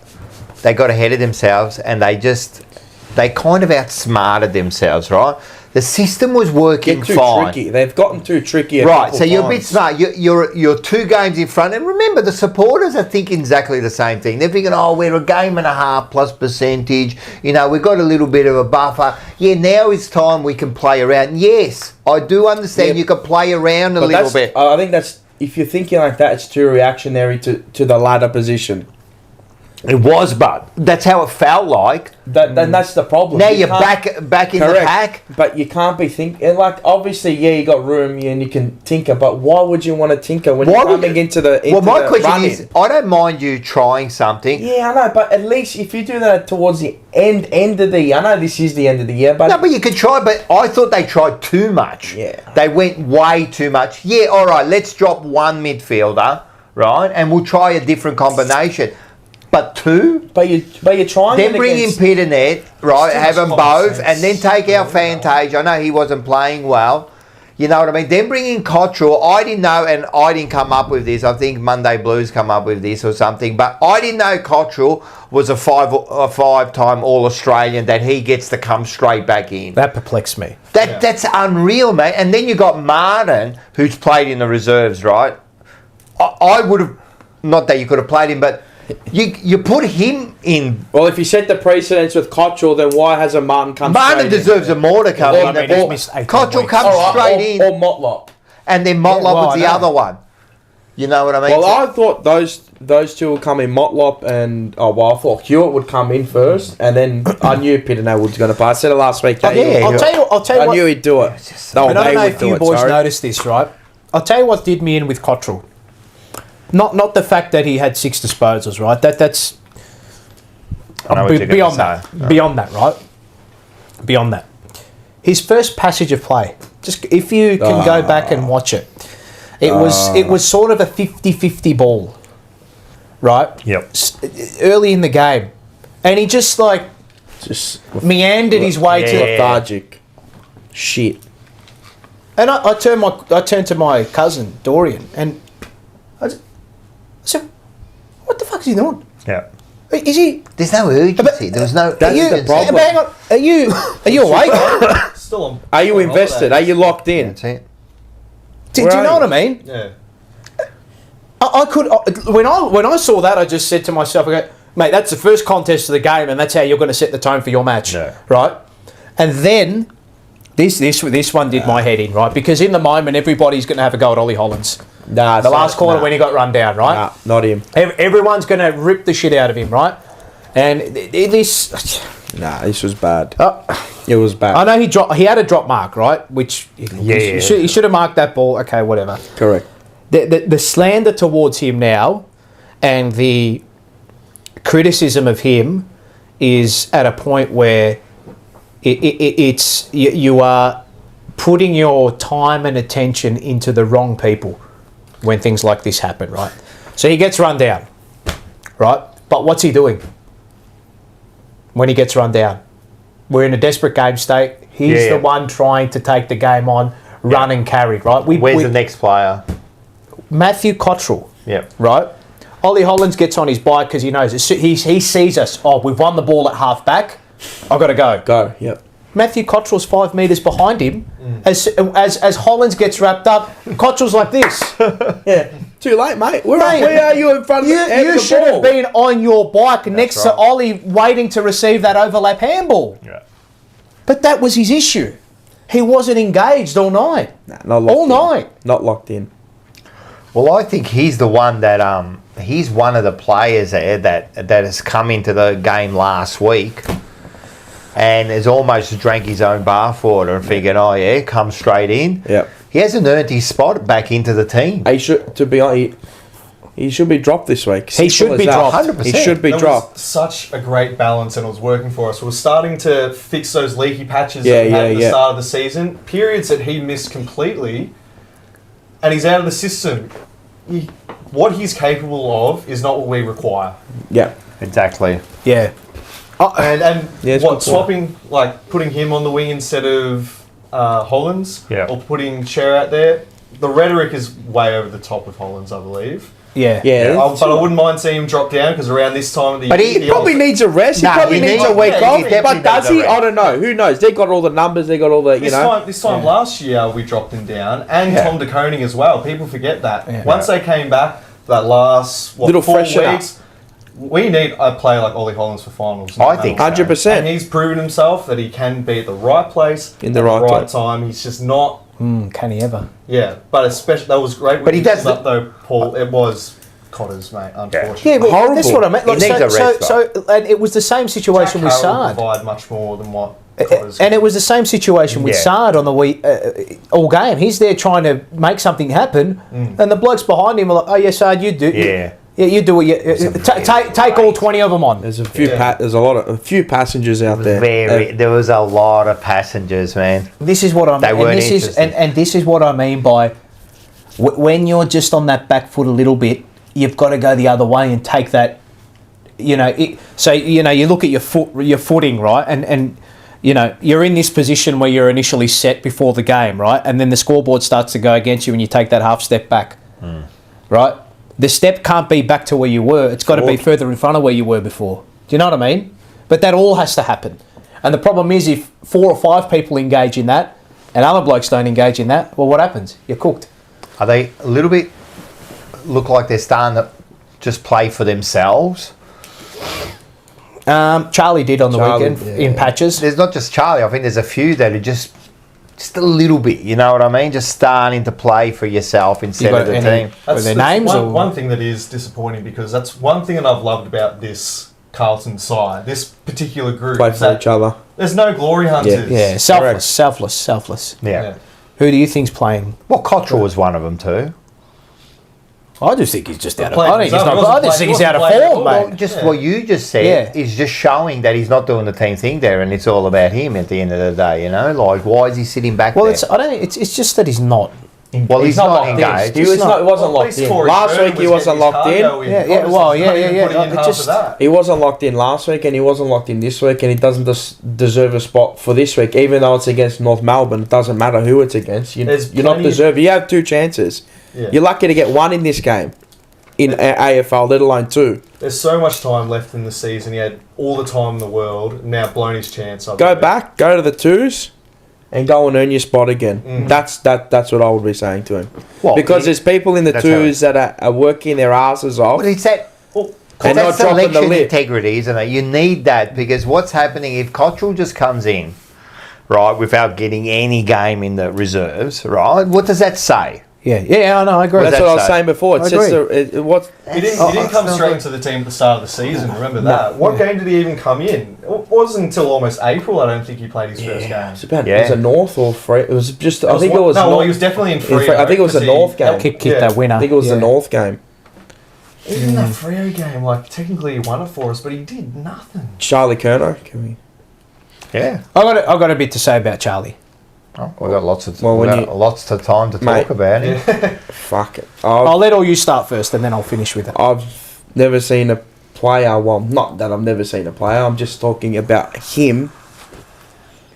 S2: ahead of themselves and they kind of outsmarted themselves, right? The system was working
S4: Get too
S2: fine.
S4: tricky. They've gotten too tricky.
S2: Right, so you're a bit smart. You're 2 games in front, and remember the supporters are thinking exactly the same thing. They're thinking, oh, we're a game and a half plus percentage. You know, we've got a little bit of a buffer. Yeah, now is time we can play around. Yes, I do understand you can play around a little bit.
S4: I think that's... If you're thinking like that, it's too reactionary to the ladder position.
S2: It was, but that's how it felt like.
S4: Then that's the problem.
S2: Now
S4: You
S2: you're
S4: can't-
S2: back in the pack.
S4: But you can't be thinking... Like, obviously, yeah, you got room and you can tinker, but why would you want to tinker when you're coming into the
S2: my
S4: the
S2: question
S4: run-in?
S2: is, I don't mind you trying something.
S4: Yeah, I know, but at least if you do that towards the end of the year... I know this is the end of the year, but...
S2: No, but you could try, but I thought they tried too much.
S4: Yeah.
S2: They went way too much. Yeah, all right, let's drop one midfielder, right, and we'll try a different combination. But 2?
S4: But you're trying...
S2: Then
S4: it
S2: bring in
S4: against-
S2: Pitternet, right,
S3: Still
S2: have them
S3: common
S2: both,
S3: sense.
S2: and then take out Fantage. I know he wasn't playing well. You know what I mean? Then bring in Cottrell. I didn't know, and I didn't come up with this. I think Monday Blues come up with this or something. But I didn't know Cottrell was a five-time All-Australian, that he gets to come straight back in.
S1: That perplexed me.
S2: That's unreal, mate. And then you got Martin, who's played in the reserves, right? I would have, not that you could have played him, but you put him in.
S4: Well, if you set the precedence with Cottrell, then why hasn't Martin come
S2: Martin
S4: straight
S2: deserves a more to come
S1: Well,
S2: in.
S1: I mean, he's missed 18
S2: Cottrell
S1: weeks.
S2: comes
S4: in?
S2: straight in,
S4: Or Motlop.
S2: and then Motlop
S1: well,
S2: was the
S1: I know.
S2: other one. You know what I mean?
S4: Well, I thought those two would come in, Motlop and... Oh, well, I thought Hewitt would come in first, and then I knew Pitternet was going to play. I said it last week. that
S2: yeah.
S1: I'll tell you
S4: I
S1: what.
S4: knew he'd do it. No,
S1: And I
S4: they
S1: don't know
S4: would
S1: if
S4: do
S1: you
S4: it,
S1: boys
S4: sorry.
S1: noticed this, right? I'll tell you what did me in with Cottrell. Not the fact that he had 6 disposals, right? That's
S2: I know what you're
S1: beyond
S2: gonna
S1: that.
S2: say.
S1: Beyond that, right? beyond that. His first passage of play, just if you can go back and watch it, it was sort of a 50-50 ball, right?
S2: Yep.
S1: Early in the game, and he just meandered his way to
S4: lethargic. Shit.
S1: And I turned to my cousin Dorian, and I said, "What the fuck is he doing?
S2: Yeah.
S1: Is he?
S2: There's no urgency. There was no.
S4: That's the problem.
S1: Hang on. Are you awake?
S3: Still on.
S4: Are you invested? Are you locked in?
S2: That's it.
S1: Do you know what I mean?
S3: Yeah.
S1: I could when I saw that, I just said to myself, "Okay, mate, that's the first contest of the game, and that's how you're going to set the tone for your match, right?" And then this one did my head in, right? Because in the moment, everybody's going to have a go at Ollie Hollands.
S4: Nah,
S1: the last quarter when he got run down, right?
S4: Nah, not him.
S1: Everyone's going to rip the shit out of him, right? And this
S4: was bad. It was bad.
S1: I know he had a drop mark, right? Which he should have marked that ball. Okay, whatever.
S4: Correct.
S1: The slander towards him now, and the criticism of him, is at a point where you are putting your time and attention into the wrong people when things like this happen, right? So he gets run down, right? But what's he doing when he gets run down? We're in a desperate game state. He's the one trying to take the game on, run and carried, right?
S2: Where's the next player?
S1: Matthew Cottrell.
S2: Yeah.
S1: Right? Ollie Hollands gets on his bike because he knows it. He sees us. Oh, we've won the ball at half back. I've got to go.
S4: Go, yep.
S1: Matthew Cottrell's 5 metres behind him. As Hollands gets wrapped up, Cottrell's like this.
S4: Yeah. Too late, mate. Where are you in front of
S1: You should have been on your bike next to Ollie waiting to receive that overlap handball.
S2: Yeah.
S1: But that was his issue. He wasn't engaged all night.
S4: Nah, not locked
S1: all
S4: in.
S1: night.
S4: Not locked in.
S2: Well, I think he's the one that he's one of the players there that has come into the game last week and has almost drank his own bathwater and figured, oh yeah, come straight in.
S4: Yep.
S2: He hasn't earned his spot back into the team.
S4: He should, to be honest, he should be dropped this week.
S1: He should be dropped.
S2: 100%.
S4: He should be dropped.
S3: Was such a great balance, and it was working for us. We were starting to fix those leaky patches that we had at the start of the season. Periods that he missed completely, and he's out of the system. What he's capable of is not what we require.
S4: Yeah,
S2: exactly.
S1: Yeah.
S3: And swapping, like putting him on the wing instead of Hollands, or putting Cher out there. The rhetoric is way over the top with Hollands, I believe.
S1: Yeah.
S3: But I wouldn't mind seeing him drop down because around this time of the year...
S4: But he probably needs a rest. He probably needs a week off. But does he? I don't know. Who knows? They got all the numbers. They got all the,
S3: This time last year, we dropped him down. And Tom de Koning as well. People forget that.
S1: Yeah.
S3: Once they came back, that last, 4 weeks... We need a player like Ollie Hollands for finals.
S2: I think
S4: 100%.
S3: And he's proven himself that he can be at the right place
S4: in the right
S3: time. He's just not.
S1: Can he ever?
S3: Yeah, but especially that was great.
S2: But he does
S3: up though, Paul. It was Cotters, mate. Unfortunately,
S1: yeah, but
S4: horrible.
S1: That's what I meant. Like,
S2: He needs a rest,
S1: and it was the same situation with Sard.
S3: Provide much more than what. Cotters
S1: And it was the same situation with Sard on the week, all game. He's there trying to make something happen, and the blokes behind him are like, "Oh yeah, Sard, you do." Yeah, you do it. Take all 20 of them on.
S4: There's a few. There's a few passengers out there.
S2: There was a lot of passengers, man.
S1: This is what I mean. And this is what I mean by when you're just on that back foot a little bit, you've got to go the other way and take that. You look at your footing, right, and you're in this position where you're initially set before the game, right, and then the scoreboard starts to go against you, and you take that half step back, right. The step can't be back to where you were. It's got to be further in front of where you were before. Do you know what I mean? But that all has to happen. And the problem is if 4 or 5 people engage in that and other blokes don't engage in that, well, what happens? You're cooked.
S2: Are they a little bit look like they're starting to just play for themselves?
S1: Charlie did on the weekend in patches.
S2: There's not just Charlie. I think there's a few that are just a little bit, you know what I mean? Just starting to play for yourself instead of the team.
S3: That's their names. One thing that is disappointing, because that's one thing that I've loved about this Carlton side, this particular group.
S4: Play for each other.
S3: There's no glory hunters.
S1: Yeah, selfless.
S2: Yeah.
S1: Who do you think's playing?
S2: Well, Cottrell was one of them too.
S1: I just think he's just out of.
S3: playing
S1: I think he's
S3: himself.
S1: not.
S3: He
S1: I
S3: wasn't
S1: just think he's
S3: playing-
S1: out of
S3: he wasn't
S1: form,
S3: playing
S1: mate.
S2: Just what you just said
S1: Yeah.
S2: is just showing that he's not doing the team thing there, and it's all about him at the end of the day. You know, like why is he sitting back
S1: Well,
S2: there?
S1: it's I don't. It's just that he's not.
S2: Well, he's not
S1: locked in.
S2: engaged.
S4: He wasn't locked in. Last week he wasn't locked in. He wasn't locked in last week, and he wasn't locked in this week, and he doesn't deserve a spot for this week. Even though it's against North Melbourne, it doesn't matter who it's against. You're not deserving. You have 2 chances.
S3: Yeah.
S4: You're lucky to get 1 in this game, in AFL, let alone 2.
S3: There's so much time left in the season. He had all the time in the world. Now blown his chance. I
S4: Go
S3: believe.
S4: back, go to the 2s, and go and earn your spot again. That's what I would be saying to him.
S2: Well,
S4: Because there's people in the
S2: that's how
S4: 2s that are working their asses off.
S2: Well, it's that.
S4: And
S2: That's
S4: not dropping the
S2: selection
S4: lip.
S2: integrity, isn't it? You need that because what's happening if Cottrell just comes in, right, without getting any game in the reserves, right? What does that say?
S1: Yeah, I know. I agree.
S4: That's what I was saying before. It's
S1: I
S4: just
S1: agree.
S3: He didn't come straight into the team at the start of the season. Remember that. What game did he even come in? It wasn't until almost April. I don't think he played his first game.
S4: It's about, was it North or Free? It was just. I think it was.
S3: No,
S4: North,
S3: well, he was definitely in Free.
S4: I think it was the North game.
S1: Kick that winner.
S4: I think it was the North game.
S3: Even that Freo game, like technically he won it for us, but he did nothing.
S4: Charlie Kerner. Can we?
S2: Yeah.
S1: I got a bit to say about Charlie.
S2: Oh, we've got lots of lots of time to
S4: Mate.
S2: talk about it.
S4: Fuck it.
S1: I'll let all you start first, and then I'll finish with it.
S4: I've never seen a player. Well, not that I've never seen a player. I'm just talking about him.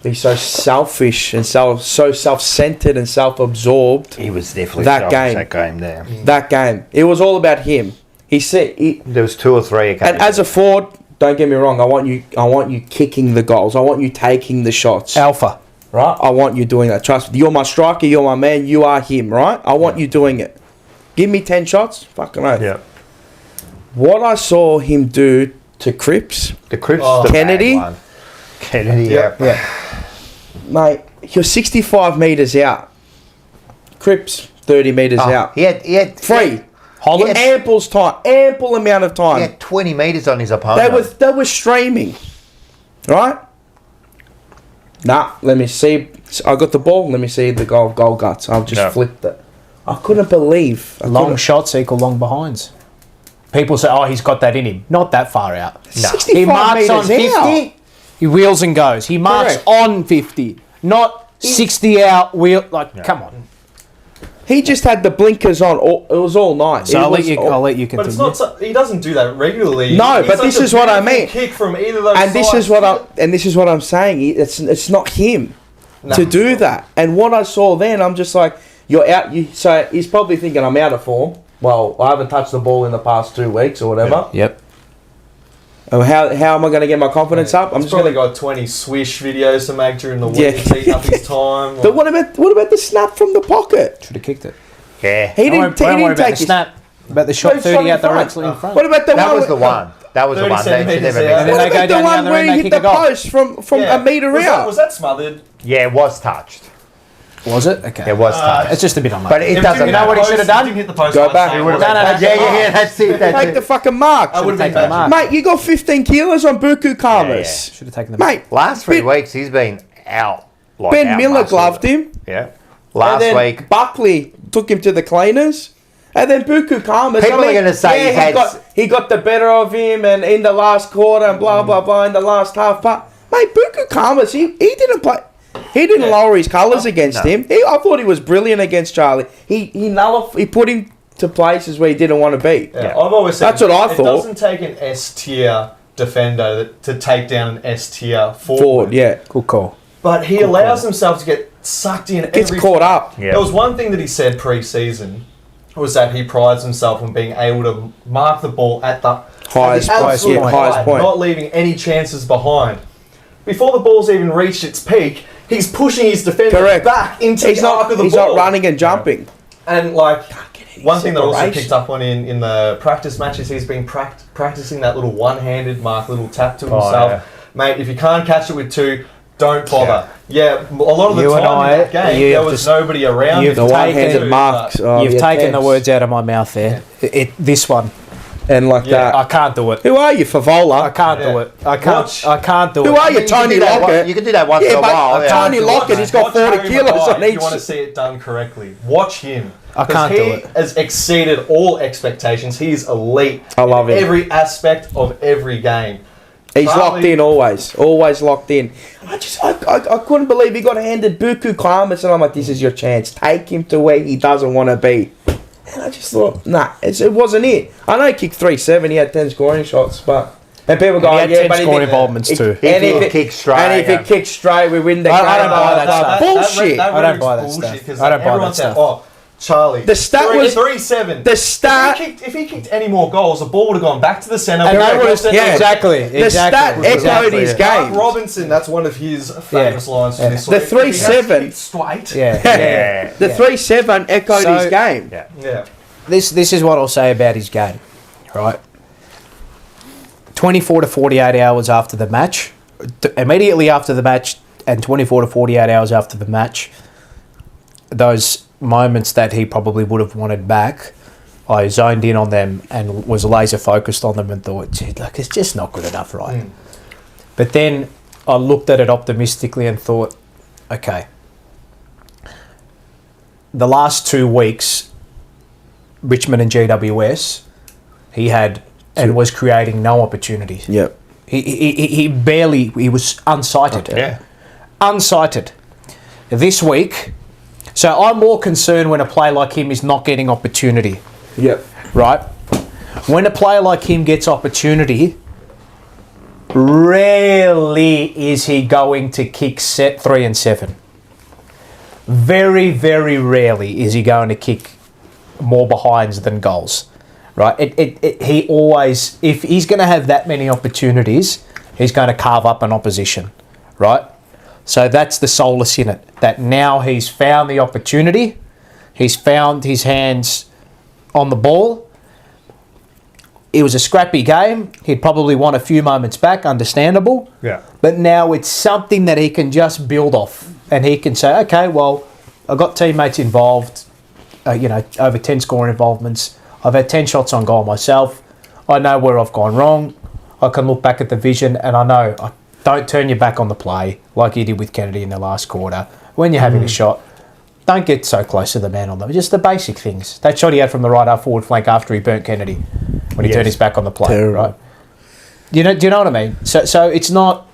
S4: He's so selfish and so self-centered and self-absorbed.
S2: He was definitely
S4: that game.
S2: That game there.
S4: That game. It was all about him. He said
S2: there was 2 or 3 occasions.
S4: And as a forward, don't get me wrong. I want you kicking the goals. I want you taking the shots.
S1: Alpha.
S4: Right? I want you doing that. Trust me. You're my striker. You're my man. You are him. Right? I want you doing it. Give me 10 shots. Fucking oath.
S2: Yeah.
S4: What I saw him do to Cripps.
S2: The Cripps.
S4: The Kennedy.
S2: Bad one. Kennedy. Yeah.
S4: Mate, you're 65 metres out. Cripps 30 metres out.
S2: He had
S4: free.
S2: Holland.
S4: Ample amount of time.
S2: He had 20 metres on his opponent.
S4: They were streaming. Right? Nah, let me see. I got the ball. Let me see the goal guts. I've just flipped it. I couldn't believe.
S1: Long shots equal long behinds. People say, "Oh, he's got that in him." Not that far out.
S4: No.
S1: He marks on 50.
S4: Out.
S1: He wheels and goes. He marks on 50, not 60 out. Wheel come on.
S4: He just had the blinkers on. It was all night.
S1: So I'll let you continue.
S3: But it's not. He doesn't do that regularly.
S4: No,
S3: He's
S4: but
S3: such
S4: this
S3: a
S4: is what I
S3: beautiful
S4: mean.
S3: Kick from either of those
S4: And this
S3: sides.
S4: is what I'm saying. It's not him to do that. And what I saw then, I'm just like, you're out. So he's probably thinking I'm out of form. Well, I haven't touched the ball in the past 2 weeks or whatever.
S1: Yep.
S4: How am I going to get my confidence up? I'm
S3: He's
S4: just
S3: probably
S4: going
S3: got 20 swish videos to make during the week.
S4: Yeah.
S3: He's eating up his time.
S4: But what about the snap from the pocket?
S1: Should have kicked it.
S2: Yeah.
S4: He didn't
S1: Don't worry about
S4: take
S1: the
S4: his
S1: snap. About the shot 30 out the right in front.
S4: What about the
S2: That
S4: one?
S2: was the one. That was the
S3: 30
S2: one. They should
S3: centimetres
S2: never
S3: out.
S2: miss
S1: And then
S4: What
S1: they go
S4: about the
S1: down the
S4: one
S1: other
S4: where
S1: end,
S4: he
S1: they
S4: hit
S1: kick
S4: the
S1: a goal.
S4: post from a metre out?
S3: Was that smothered?
S2: Yeah, it was touched.
S1: Was it? Okay.
S2: It was touched.
S1: It's just a bit unlucky.
S2: But it doesn't
S3: You know
S2: matter.
S3: what he should have done? Didn't hit the post.
S4: Go
S3: I'd
S4: back.
S3: say.
S4: He
S1: would've- No,
S2: Yeah, that's it. That's
S4: Take
S2: it.
S4: the fucking mark.
S3: I would have been
S1: taken the
S3: bad.
S1: mark.
S4: Mate, you got 15 kilos on Buku Karmas.
S1: Should have taken the
S4: Mate,
S2: Last 3
S4: Ben-
S2: weeks, he's been out. Like
S4: Ben
S2: out
S4: Miller
S2: muscled.
S4: gloved him.
S2: Yeah.
S4: And
S2: Last
S4: then
S2: week.
S4: Buckley took him to the cleaners. And then Buku Karmas.
S2: People are gonna say
S4: he got the better of him and in the last quarter and blah, blah, blah in the last half. But, mate, Buku Karmas, he didn't play. He didn't lower his colours against him. I thought he was brilliant against Charlie. He put him to places where he didn't want to be.
S3: Yeah, I've always said
S4: That's what I
S3: it
S4: thought.
S3: doesn't take an S tier defender to take down an S tier
S4: Forward, yeah.
S1: Good call.
S3: But he allows himself to get sucked in.
S4: Gets caught up.
S2: Yeah.
S3: There was one thing that he said pre-season was that he prides himself on being able to mark the ball at the
S4: Highest
S3: absolute
S4: point, highest point.
S3: not leaving any chances behind. Before the ball's even reached its peak, he's pushing his defender
S4: Correct.
S3: back into
S4: He's
S3: the arc of the
S4: he's
S3: ball.
S4: not running and jumping.
S3: And like one thing that I also
S4: separation.
S3: picked up on in the practice matches, he's been practicing that little one-handed mark, little tap to himself.
S2: yeah.
S3: Mate, if you can't catch it with two, don't bother. Yeah, a lot of the
S1: You and
S3: time in that
S1: I-
S3: game,
S1: you
S3: there
S1: have
S3: was
S1: just-
S3: nobody around.
S1: you've
S3: him
S4: The
S3: to
S4: one-handed
S3: take it to,
S4: marks.
S3: but-
S4: Oh,
S1: You've
S4: the
S1: taken the
S4: attempts.
S1: words out of my mouth there. This one.
S4: And like
S3: Yeah,
S1: I
S4: that.
S1: can't do it.
S4: Who are you, Favola?
S1: I can't do it. I can't.
S3: Watch.
S1: I can't do it.
S4: Who are you,
S2: You can
S4: Tony
S2: do that
S4: Lockett?
S2: You can do that once
S4: Yeah,
S2: in a
S4: but
S2: while. Yeah.
S4: Tony Lockett, he's got
S3: Watch
S4: 40
S3: Harry
S4: kilos
S3: Maguire
S4: on
S3: if
S4: each.
S3: you want to see it done correctly. Watch him.
S1: I can't do it.
S3: He has exceeded all expectations. He's elite.
S4: I love
S3: in
S4: him.
S3: every aspect of every game.
S4: He's
S3: Charlie-
S4: locked in always locked in. I couldn't believe he got handed Buku Kalamas, and I'm like, this is your chance. Take him to where he doesn't want to be. And I just thought, nah, it wasn't it. I know he kicked 3-7, he had 10 scoring shots, but... And people go,
S1: He had
S4: yeah,
S1: 10
S4: but
S1: scoring involvements too.
S2: If he kicks straight,
S4: and if it kicks straight, we win the game.
S1: I don't buy that stuff.
S4: Bullshit.
S1: I don't buy that stuff. I don't buy that stuff.
S3: Oh, Charlie.
S4: The stat was
S3: 3-7.
S4: The stat.
S3: If he kicked any more goals, the ball would have gone back to the centre.
S1: And they would have,
S4: yeah.
S1: exactly.
S4: The stat echoed his game.
S3: Mark Robinson, that's one of his famous lines from this
S4: The
S3: week. If he has
S4: 3-7.
S3: kicked straight.
S1: Yeah.
S4: The 3-7 echoed
S1: So-
S4: his game.
S3: Yeah.
S1: This is what I'll say about his game, right? 24 to 48 hours after the match, immediately after the match, and 24 to 48 hours after the match, those moments that he probably would have wanted back, I zoned in on them and was laser focused on them and thought, gee, like, it's just not good enough, right? But then I looked at it optimistically and thought, okay, the last 2 weeks, Richmond and GWS, he had and was creating no opportunities.
S4: Yep.
S1: He barely, he was unsighted.
S2: Yeah.
S1: Unsighted. This week, so I'm more concerned when a player like him is not getting opportunity,
S4: Yep.
S1: right? When a player like him gets opportunity, rarely is he going to kick set 3 and 7. Very, very rarely is he going to kick more behinds than goals. Right, he always, if he's going to have that many opportunities, he's going to carve up an opposition, right? So that's the solace in it, that now he's found the opportunity, he's found his hands on the ball. It was a scrappy game, he'd probably want a few moments back, understandable,
S2: Yeah.
S1: but now it's something that he can just build off, and he can say, okay, well, I've got teammates involved, over 10 scoring involvements, I've had 10 shots on goal myself. I know where I've gone wrong. I can look back at the vision and I know, don't turn your back on the play like you did with Kennedy in the last quarter. When you're having a shot, don't get so close to the man on them. Just the basic things. That shot he had from the right half forward flank after he burnt Kennedy when he turned his back on the play,
S4: Terrible.
S1: right? Do you know what I mean? So it's not...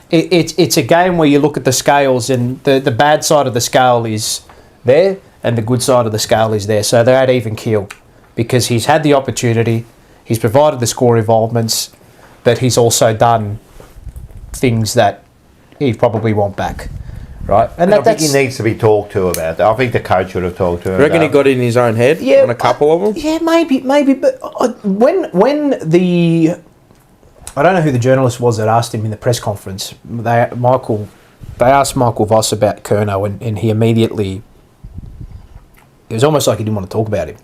S1: It's a game where you look at the scales and the bad side of the scale is there and the good side of the scale is there. So they're at even keel. Because he's had the opportunity, he's provided the score involvements, but he's also done things that he probably want back, right?
S2: And I think he needs to be talked to about that. I think the coach would have talked to him.
S4: Reckon he got it in his own head on a couple of them?
S1: Yeah, maybe. But when the... I don't know who the journalist was that asked him in the press conference. They asked Michael Voss about Curnow and he immediately... It was almost like he didn't want to talk about him.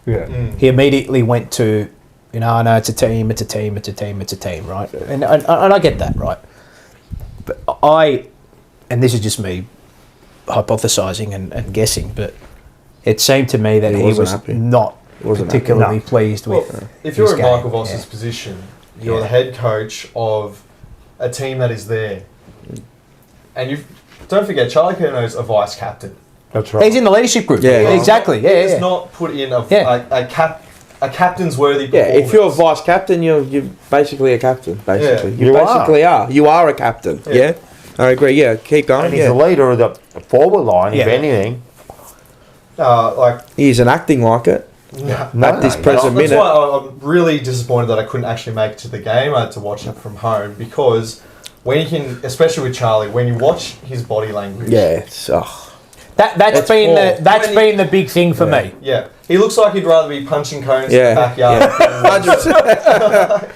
S2: Yeah.
S1: He immediately went to, I know it's a team, right? And I get that, right? But and this is just me hypothesising and guessing, but it seemed to me that he was not particularly pleased with.
S3: If you're
S1: his
S3: in
S1: game.
S3: Michael Voss's position, you're the head coach of a team that is there, and don't forget Charlie Curnow's a vice captain.
S2: That's right.
S1: He's in the leadership group.
S4: Yeah.
S1: Exactly.
S3: He's not put in a captain's worthy
S4: Yeah,
S3: performance.
S4: if you're a vice captain, you're basically a captain. Basically,
S2: Yeah.
S4: you basically are. You are a captain. Yeah, I agree. Yeah, keep going.
S2: And he's the leader of the forward line, if
S1: Yeah.
S2: anything.
S4: He's acting like it at this present
S3: That's
S4: minute.
S3: why I'm really disappointed that I couldn't actually make it to the game. I had to watch it from home because when you can, especially with Charlie, when you watch his body language,
S4: It's
S1: That's been the big thing for me.
S3: yeah, he looks like he'd rather be punching cones in
S4: Yeah.
S3: the backyard.
S4: 100%.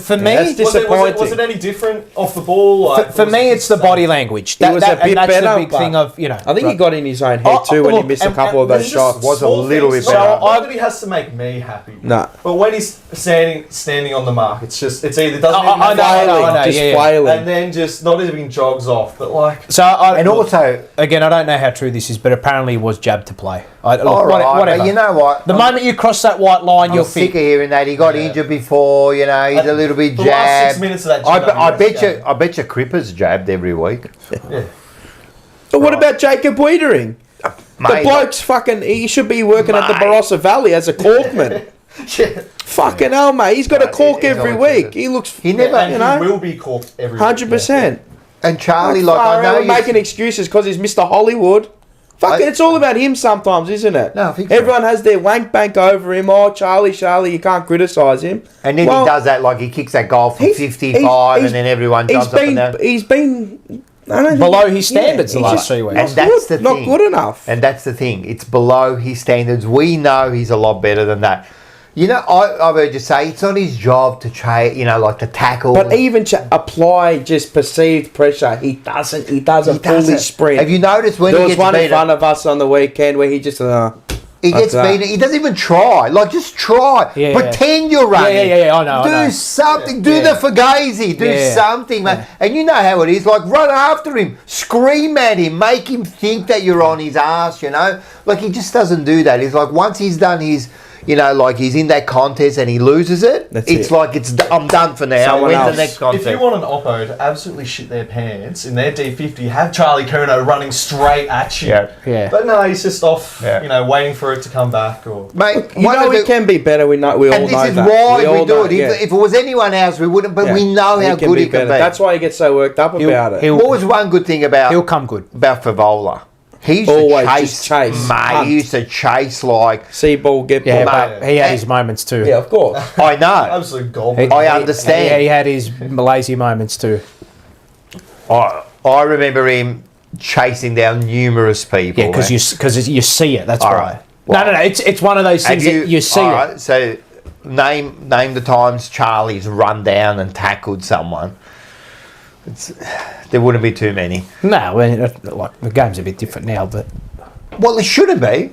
S1: For me,
S4: that's
S3: Was
S4: disappointing.
S3: it any different off the ball? Like,
S1: for me, it's the body language.
S4: He was a bit
S1: that's
S4: better,
S1: the big
S4: but
S1: thing of
S4: I think he got in his own head too when he missed a couple of those shots.
S2: Was a little bit
S3: So
S2: better.
S3: not that he has to make me happy.
S4: No.
S3: But when he's standing on the mark, it's either doesn't even
S1: I know,
S4: just
S1: yeah.
S4: flailing.
S3: and then just not even jogs off, but like
S2: And also,
S1: again, I don't know how true this is, but apparently he was jabbed to play.
S2: all right,
S1: Whatever.
S2: but you know what?
S1: The moment you cross that white line,
S2: I'm
S1: you're
S2: sick
S1: fit.
S2: of hearing that. He got injured before, he's a little bit
S3: the last 6
S2: jabbed.
S3: minutes of that
S2: I bet
S3: game.
S2: you Cripps jabbed every week.
S4: But what about Jacob Wiedering?
S2: Mate,
S4: bloke's fucking. He should be working at the Barossa Valley as a corkman. Fucking hell, mate. He's got a cork every week. He looks.
S2: He never,
S3: And
S4: you know,
S3: he will be corked every
S4: 100%.
S2: And Charlie, like, I know
S4: we're making excuses because he's Mr. Hollywood. Fucking, it's all about him sometimes, isn't it?
S2: No, I think so.
S4: Everyone has their wank bank over him. Oh, Charlie, you can't criticise him.
S2: And then he does that, like, he kicks that goal from 55 and then everyone jumps up and down.
S4: He's been
S1: below his standards the last 3 weeks.
S2: And that's the thing.
S4: Not good enough.
S2: And that's the thing. It's below his standards. We know he's a lot better than that. You know, I've heard you say it's not his job to like to tackle.
S4: But even to apply just perceived pressure, he doesn't fully sprint.
S2: Have you noticed when
S4: there
S2: he
S4: was
S2: gets
S4: one in
S2: beaten?
S4: front of us on the weekend where he just
S2: He gets beaten. He doesn't even try. Like, just try.
S1: Yeah.
S2: Pretend you're running.
S1: Yeah, I know.
S2: Do something. Do the Fugazi. Do something, man. And you know how it is. Like, run after him. Scream at him. Make him think that you're on his ass, you know? Like, he just doesn't do that. He's like, once he's done his... You know, like he's in that contest and he loses it. It's like I'm done for now. When's the next contest?
S3: If you want an oppo to absolutely shit their pants in their D50, have Charlie Curnow running straight at you.
S1: Yeah.
S3: But no, he's just off, waiting for it to come back. Or
S2: Mate,
S4: you know we can be better. We all know that.
S2: And this is why we do it. If it was anyone else, we wouldn't. But we know how good he can be.
S4: That's why he gets so worked up about it.
S2: What was one good thing about?
S1: He'll come good
S2: about Favola. He used
S4: always
S2: to
S4: just chase.
S2: Mate, he used to chase like...
S4: See ball, get ball.
S1: Yeah, but he had his moments too.
S4: Yeah, of course.
S2: I know.
S3: Absolute goblin.
S2: I understand.
S1: He had his lazy moments too.
S2: I remember him chasing down numerous people.
S1: Yeah, because you see it. That's
S2: all
S1: why.
S2: right.
S1: No. It's one of those things that you see.
S2: All right, so name the times Charlie's run down and tackled someone. There wouldn't be too many.
S1: No, like the game's a bit different now, but
S2: well, it shouldn't be.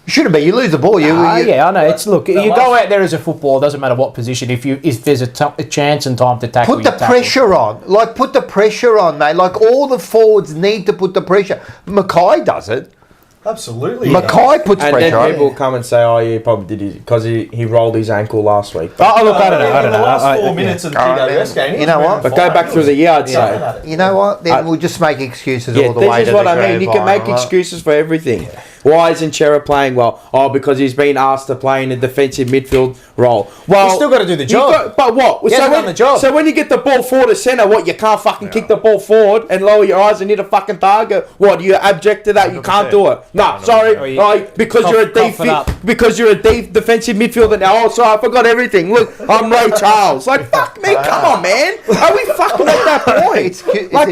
S2: It shouldn't be. You lose the ball.
S1: Yeah, I know. It's you go out there as a footballer. Doesn't matter what position. If there's a chance and time to tackle,
S2: put the pressure on. Like put the pressure on, mate. Like all the forwards need to put the pressure. Mackay does it.
S3: Absolutely.
S2: Mackay puts
S4: and
S2: pressure on.
S4: And then people come and say, "Oh, you probably did it because he rolled his ankle last week."
S1: Oh, look, I don't know.
S3: In the last 4 minutes of the PWS game,
S2: you know what?
S4: But go back through the year, I'd say.
S2: You know what? Then we'll just make excuses all the way to the
S4: this is what I mean. You can make excuses for everything. Yeah. Why isn't Chera playing well? Oh, because he's been asked to play in a defensive midfield role. Well,
S1: he's still got to do the job.
S4: But what?
S1: He hasn't done the job.
S4: So when you get the ball forward to centre, what? You can't fucking kick the ball forward and lower your eyes and hit a fucking target. What? You abject to that? You can't do it. No, sorry. Because you're a deep defensive midfielder now. Oh, sorry, I forgot everything. Look, I'm Ray Charles. Like, fuck me, come on, man. Are we fucking at that point?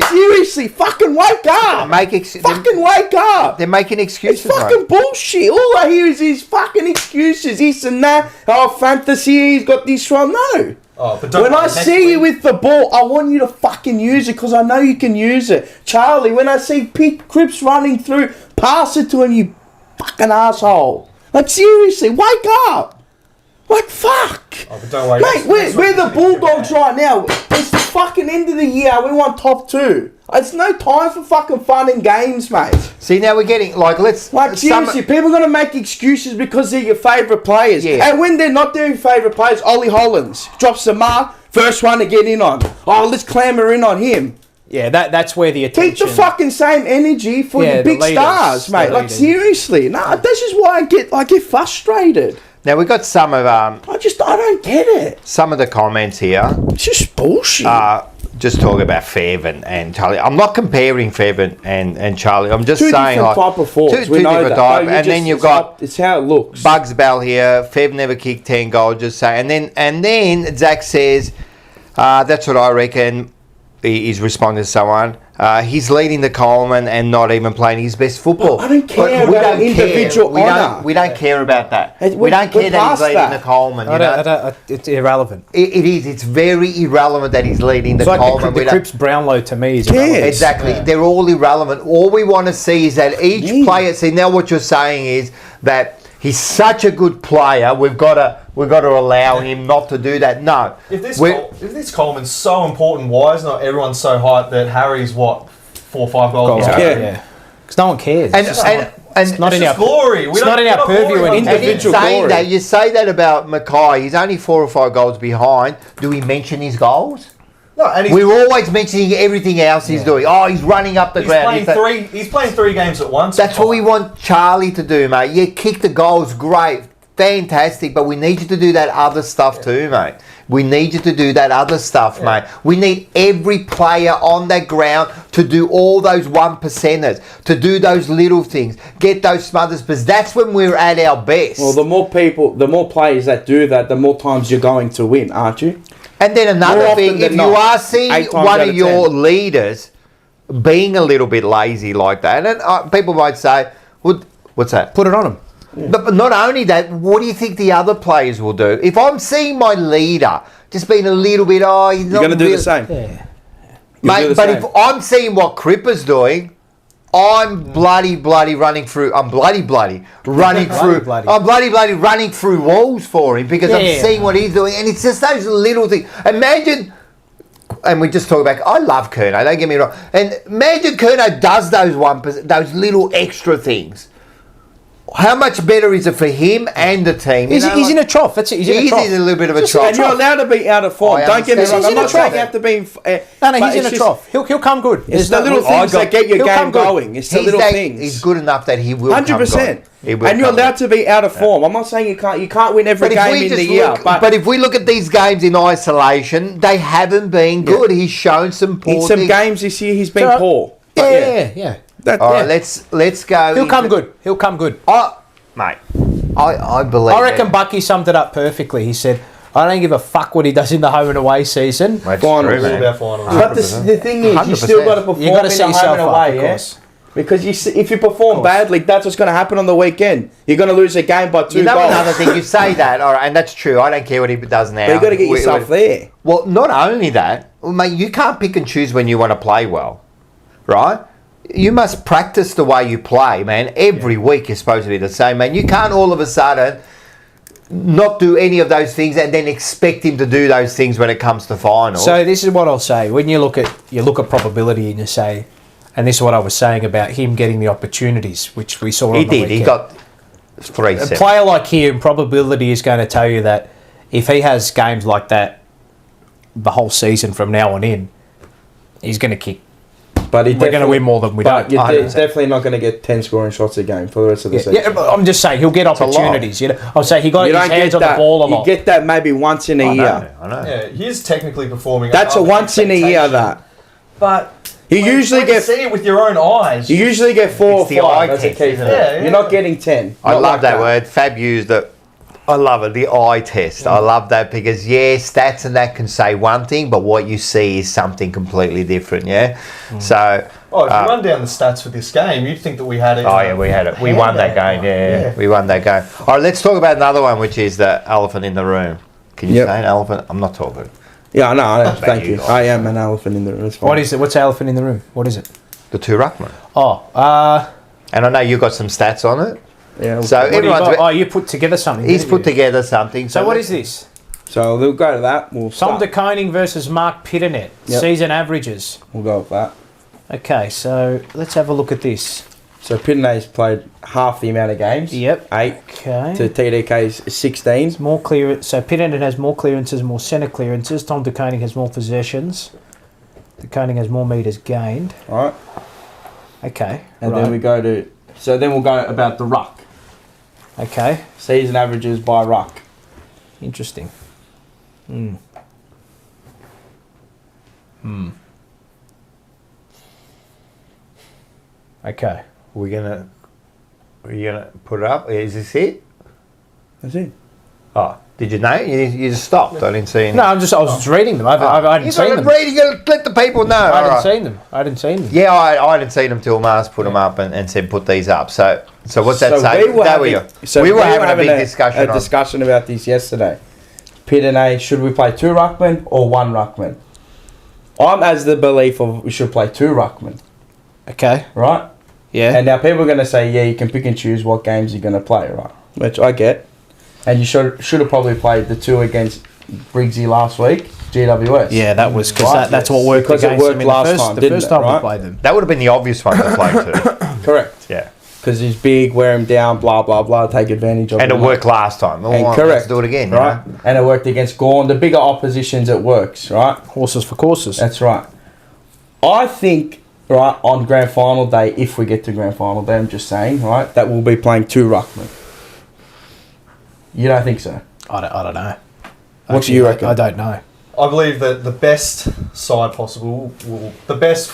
S4: Seriously, fucking wake up. Fucking wake up.
S2: They're making excuses.
S4: It's fucking bullshit. All I hear is these fucking excuses. This and that. Oh, fantasy. He's got this from. No.
S3: Oh, but
S4: when I see you with the ball, I want you to fucking use it because I know you can use it. Charlie, when I see Cripps running through, pass it to him, you fucking asshole. Like, seriously, wake up. Like, fuck.
S3: Oh, but don't worry.
S4: Mate, we're the Bulldogs right now. It's the fucking end of the year. We want top 2. It's no time for fucking fun and games, mate.
S2: See, now we're getting,
S4: seriously, people are going to make excuses because they're your favourite players.
S2: Yeah.
S4: And when they're not their favourite players, Ollie Hollands drops the mark, first one to get in on. Oh, let's clamour in on him.
S1: Yeah, that's where the attention...
S4: Keep the fucking same energy for your big stars, mate. Like, seriously. No, this is why I get frustrated.
S2: Now, we've got some of...
S4: I don't get it.
S2: Some of the comments here.
S4: It's just bullshit.
S2: Just talk about Fev and Charlie. I'm not comparing Fev and Charlie. I'm just saying...
S4: Two different type of forwards.
S2: Two different type. And then you've got...
S4: It's how it looks.
S2: Bugs Bell here. Fev never kicked 10 goals, just saying. And then Zach says, that's what I reckon. He's responding to someone. He's leading the Coleman and not even playing his best football.
S4: I don't care about individual honour.
S2: We don't care about that. We don't care that he's leading the Coleman.
S1: It's irrelevant.
S2: It is. It's very irrelevant that he's leading the Coleman.
S1: The Cripps Brownlow to me is irrelevant.
S2: Exactly. Yeah. They're all irrelevant. All we want to see is that each player... See, now what you're saying is that he's such a good player, we've got to allow him not to do that. No.
S3: If this Coleman's so important, why is not everyone so hyped that Harry's 4 or 5 goals?
S1: Yeah. Because no one cares.
S2: And
S3: it's not in our glory.
S1: It's not in our purview.
S2: And in saying that, you say that about Mackay. He's only 4 or 5 goals behind. Do we mention his goals?
S3: No, and
S2: We're always mentioning everything else he's doing. Oh, he's running up the ground.
S3: He's playing three games at once.
S2: That's what we want Charlie to do, mate. Yeah, kick the goals, great, fantastic, but we need you to do that other stuff too, mate. We need you to do that other stuff, mate. We need every player on that ground to do all those 1%ers, to do those little things, get those smothers, because that's when we're at our best.
S4: Well, the more players that do that, the more times you're going to win, aren't you?
S2: And then another thing, if you are seeing one of your leaders being a little bit lazy like that, and people might say, what's that?
S1: Put it on him.
S2: Yeah. But not only that, what do you think the other players will do? If I'm seeing my leader just being a little bit, he's
S4: you're going to do the same.
S2: Yeah. Mate, but if I'm seeing what Cripps is doing, I'm bloody running through. I'm bloody running through. I'm bloody running through walls for him because I'm seeing what he's doing, and it's just those little things. Imagine, and we just talk about. I love Curnow. Don't get me wrong. And imagine Curnow does those little extra things. How much better is it for him and the team?
S1: He's in a trough. That's it. He's in a
S2: little bit of a trough.
S4: And you're allowed to be out of form. Don't get me wrong. I'm not saying you have to be.
S1: No, he's in a trough. He'll come good.
S4: It's the little things that get your game going. It's the little things.
S2: He's good enough that he will.
S4: 100%. And you're allowed to be out of form. I'm not saying you can't win every game in the year.
S2: But if we look at these games in isolation, they haven't been good. He's shown some poor.
S4: In some games this year, he's been poor.
S1: Yeah.
S2: All right, let's go.
S1: He'll come good.
S2: Mate, I believe.
S1: I reckon Bucky summed it up perfectly. He said, "I don't give a fuck what he does in the home and away season."
S2: That's true, man.
S4: But the thing is, you still got to perform in the home and away, yes. Because if you perform badly, that's what's going to happen on the weekend. You're going to lose a game by 2 goals.
S2: Another thing, you say that, all right, and that's true. I don't care what he does now.
S4: But you got to get yourself there.
S2: Well, not only that, mate, you can't pick and choose when you want to play well, right? You must practice the way you play, man. Every week you're supposed to be the same, man. You can't all of a sudden not do any of those things and then expect him to do those things when it comes to finals.
S1: So this is what I'll say. When you look at probability and you say, and this is what I was saying about him getting the opportunities, which we saw on the weekend.
S2: He got 3 sets.
S1: A player like him, probability is going to tell you that if he has games like that the whole season from now on in, he's going to kick. But we're going to win more than we don't.
S4: You're definitely not going to get 10 scoring shots a game for the rest of the season.
S1: Yeah, I'm just saying he'll get opportunities. You know, I'll say he got his hands on the ball a lot.
S4: You get that maybe once in a year.
S2: I know.
S3: Yeah, he's technically performing.
S4: That's a once in a year. That.
S3: But
S4: you usually get
S3: see it with your own eyes.
S4: You usually get 4 or 5. That's a key.
S3: Yeah.
S4: You're not getting 10.
S2: I love that word. Fab used it. I love it, the eye test. I love that because, stats and that can say one thing, but what you see is something completely different, So...
S3: if you run down the stats for this game, you'd think that we had it.
S2: Oh, yeah, we had it. We won that game, We won that game. All right, let's talk about another one, which is the elephant in the room. Can you say an elephant? I'm not talking.
S4: Yeah, no, thank you. I am an elephant in the room.
S1: What is it? What's the elephant in the room? What is it?
S2: The 2 ruckmen.
S1: And
S2: I know you got some stats on it.
S4: Yeah.
S2: So everyone's
S1: you put together something.
S2: He's put together something.
S1: So what is this?
S4: So we'll go to that.
S1: Tom de Koning versus Mark Pitternet. Season averages.
S4: We'll go with that.
S1: Okay, so let's have a look at this.
S4: So Piternet's played half the amount of games.
S1: Yep.
S4: 8.
S1: Okay.
S4: To TDK's 16.
S1: It's more clear. So Pitternet has more clearances, more centre clearances. Tom de Koning has more possessions. De Koning has more metres gained.
S4: All right.
S1: Okay.
S4: And then we go to... So then we'll go about the ruck.
S1: Okay.
S4: Season averages by ruck.
S1: Interesting. Okay.
S2: Are you gonna put it up? Is this it?
S4: That's it.
S2: Oh, did you know? You just stopped. I didn't see any.
S1: No, I was just reading them. I hadn't seen them.
S2: You got to let the people know.
S1: I hadn't seen them. Yeah,
S2: I hadn't seen them till Mars put them up and said put these up. So what's that say? We were having a big discussion.
S4: A discussion about this yesterday. Pitternet, should we play 2 ruckmen or 1 ruckman? I'm as the belief of we should play 2 ruckmen.
S1: Okay.
S4: Right?
S1: Yeah.
S4: And now people are going to say, you can pick and choose what games you're going to play, right? Which I get. And you should have probably played the 2 against Briggsy last week, GWS.
S1: Yeah, that was because that's what worked
S4: because
S1: against
S4: it worked
S1: them
S4: last time.
S1: The first time we played them.
S2: That would have been the obvious one to play too.
S4: Correct.
S2: Yeah.
S4: because he's big, wear him down, blah, blah, blah, take advantage of him.
S2: And it worked last time.
S4: And
S2: Let's
S4: correct.
S2: do it again.
S4: Right?
S2: You know?
S4: And it worked against Gorn. The bigger oppositions, it works, right?
S1: Horses for courses.
S4: That's right. I think, right, on grand final day, if we get to grand final day, I'm just saying, right, that we'll be playing 2 ruckmen. You don't think so?
S1: I don't know.
S4: What do you reckon?
S1: I don't know.
S3: I believe that the best side possible the best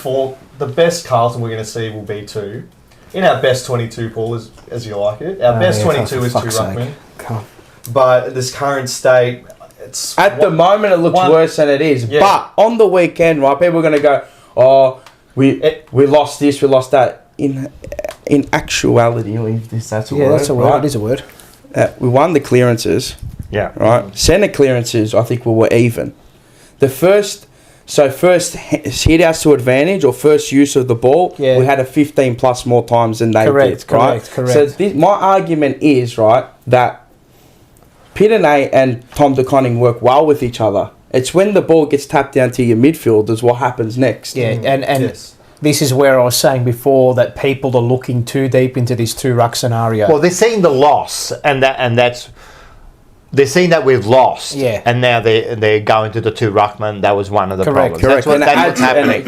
S3: Carlton we're going to see will be 2. In our best 22, Paul, as you like it. Our best 22 is 2 ruckmen. But this current state, it's
S4: at the moment it looks worse than it is.
S3: Yeah.
S4: But on the weekend, right, people are going to go, oh, we lost this, we lost that. In actuality, that's a word.
S1: That's a word.
S4: Right?
S1: It is a word.
S4: We won the clearances.
S2: Yeah.
S4: Right. Centre clearances, I think we were even. The first hit outs to advantage or first use of the ball, we had a 15 plus more times than they did. Correct. So my argument is, right, that Pitane and Tom De Koning work well with each other. It's when the ball gets tapped down to your midfielders what happens next.
S1: Yeah, and this is where I was saying before that people are looking too deep into this 2 ruck scenario.
S2: Well, they're seeing the loss, and that's they're seeing that we've lost.
S1: Yeah.
S2: And now they're going to the 2 ruckmen. That was one of the problems.
S4: Correct.
S2: That's what's happening.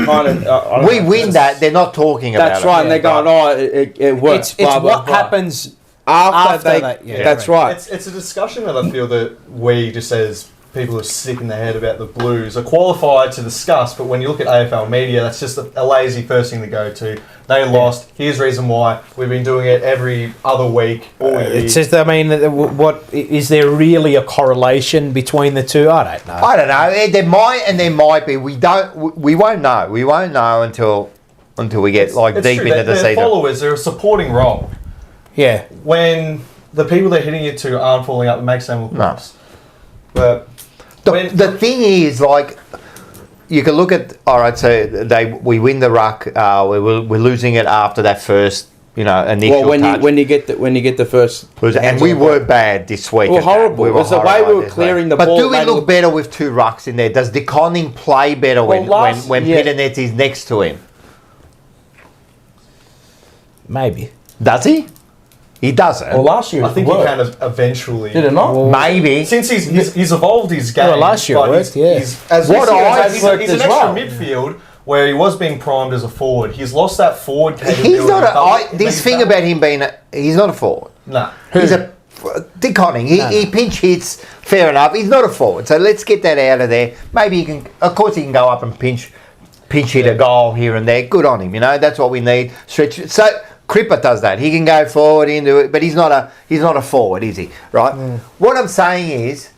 S2: We win that. They're not talking about it.
S4: That's right. And they're going, oh, it works.
S1: It's what happens
S4: after
S1: that. Yeah,
S4: that's right.
S3: It's a discussion that I feel that we, just as people who are sick in the head about the Blues, are qualified to discuss, but when you look at AFL media, that's just a lazy first thing to go to. They lost. Here's the reason why. We've been doing it every other week all year.
S1: It's just, I mean, what is there really a correlation between the 2? I don't know.
S2: I don't know. There might and there might be. We won't know. We won't know until we get deep into the season.
S3: Followers, they're a supporting role.
S1: Yeah.
S3: When the people they're hitting it to aren't falling up, it makes them look worse. But
S2: the thing is, like, you can look at, all right, so we win the ruck, we're losing it after that first, initial touch.
S4: when you get the first,
S2: and we were bad this week.
S4: Well, horrible. It was the way we were clearing the ball.
S2: But do we look better with 2 rucks in there? Does De Koning play better when Pitane is next to him?
S1: Maybe.
S2: Does he? He doesn't.
S4: Well, last year
S3: I think he kind of eventually.
S4: Did it not?
S2: Well, maybe.
S3: Since he's evolved his game.
S1: Well, last year it worked,
S3: He's an extra midfield where he was being primed as a forward. He's lost that forward capability.
S2: He's not this thing about him being he's not a forward.
S3: No.
S2: He's a De Koning. He pinch hits, fair enough. He's not a forward. So let's get that out of there. Maybe he can, of course he can go up and pinch hit a goal here and there. Good on him, that's what we need. Stretch. So Cripps does that. He can go forward into it, but he's not a forward, is he? Right? What I'm saying is,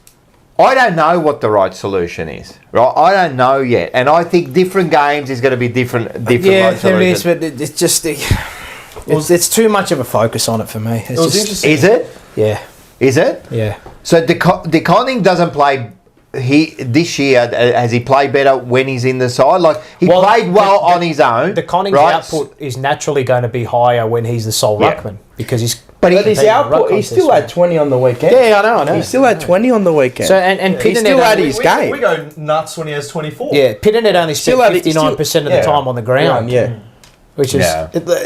S2: I don't know what the right solution is. Right? I don't know yet, and I think different games is going to be different.
S1: Yeah, there is, but it's just it's too much of a focus on it for me. It's
S3: interesting.
S2: Is it?
S1: Yeah.
S2: Is it?
S1: Yeah.
S2: So De Koning doesn't play. This year, has he played better when he's in the side? Like played well on his own.
S1: De Koning's output is naturally going to be higher when he's the sole ruckman because he's.
S4: But his output, he still had 20 on the weekend.
S1: Yeah, I know.
S4: He still had 20 on the weekend.
S1: So and Pitane
S4: he still had his game.
S3: We go nuts when he has 24.
S1: Yeah, Pitane had only spent 59% of the time on the ground.
S4: Yeah,
S1: which is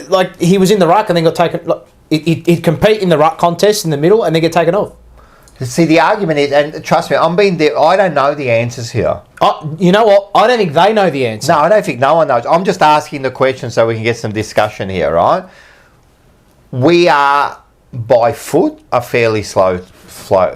S1: like he was in the ruck and then got taken. Like, he'd compete in the ruck contest in the middle and then get taken off.
S2: See, the argument is, and trust me, I don't know the answers here.
S1: You know what? I don't think they know the answer.
S2: No, I don't think no one knows. I'm just asking the question so we can get some discussion here, right? We are, by foot, a fairly slow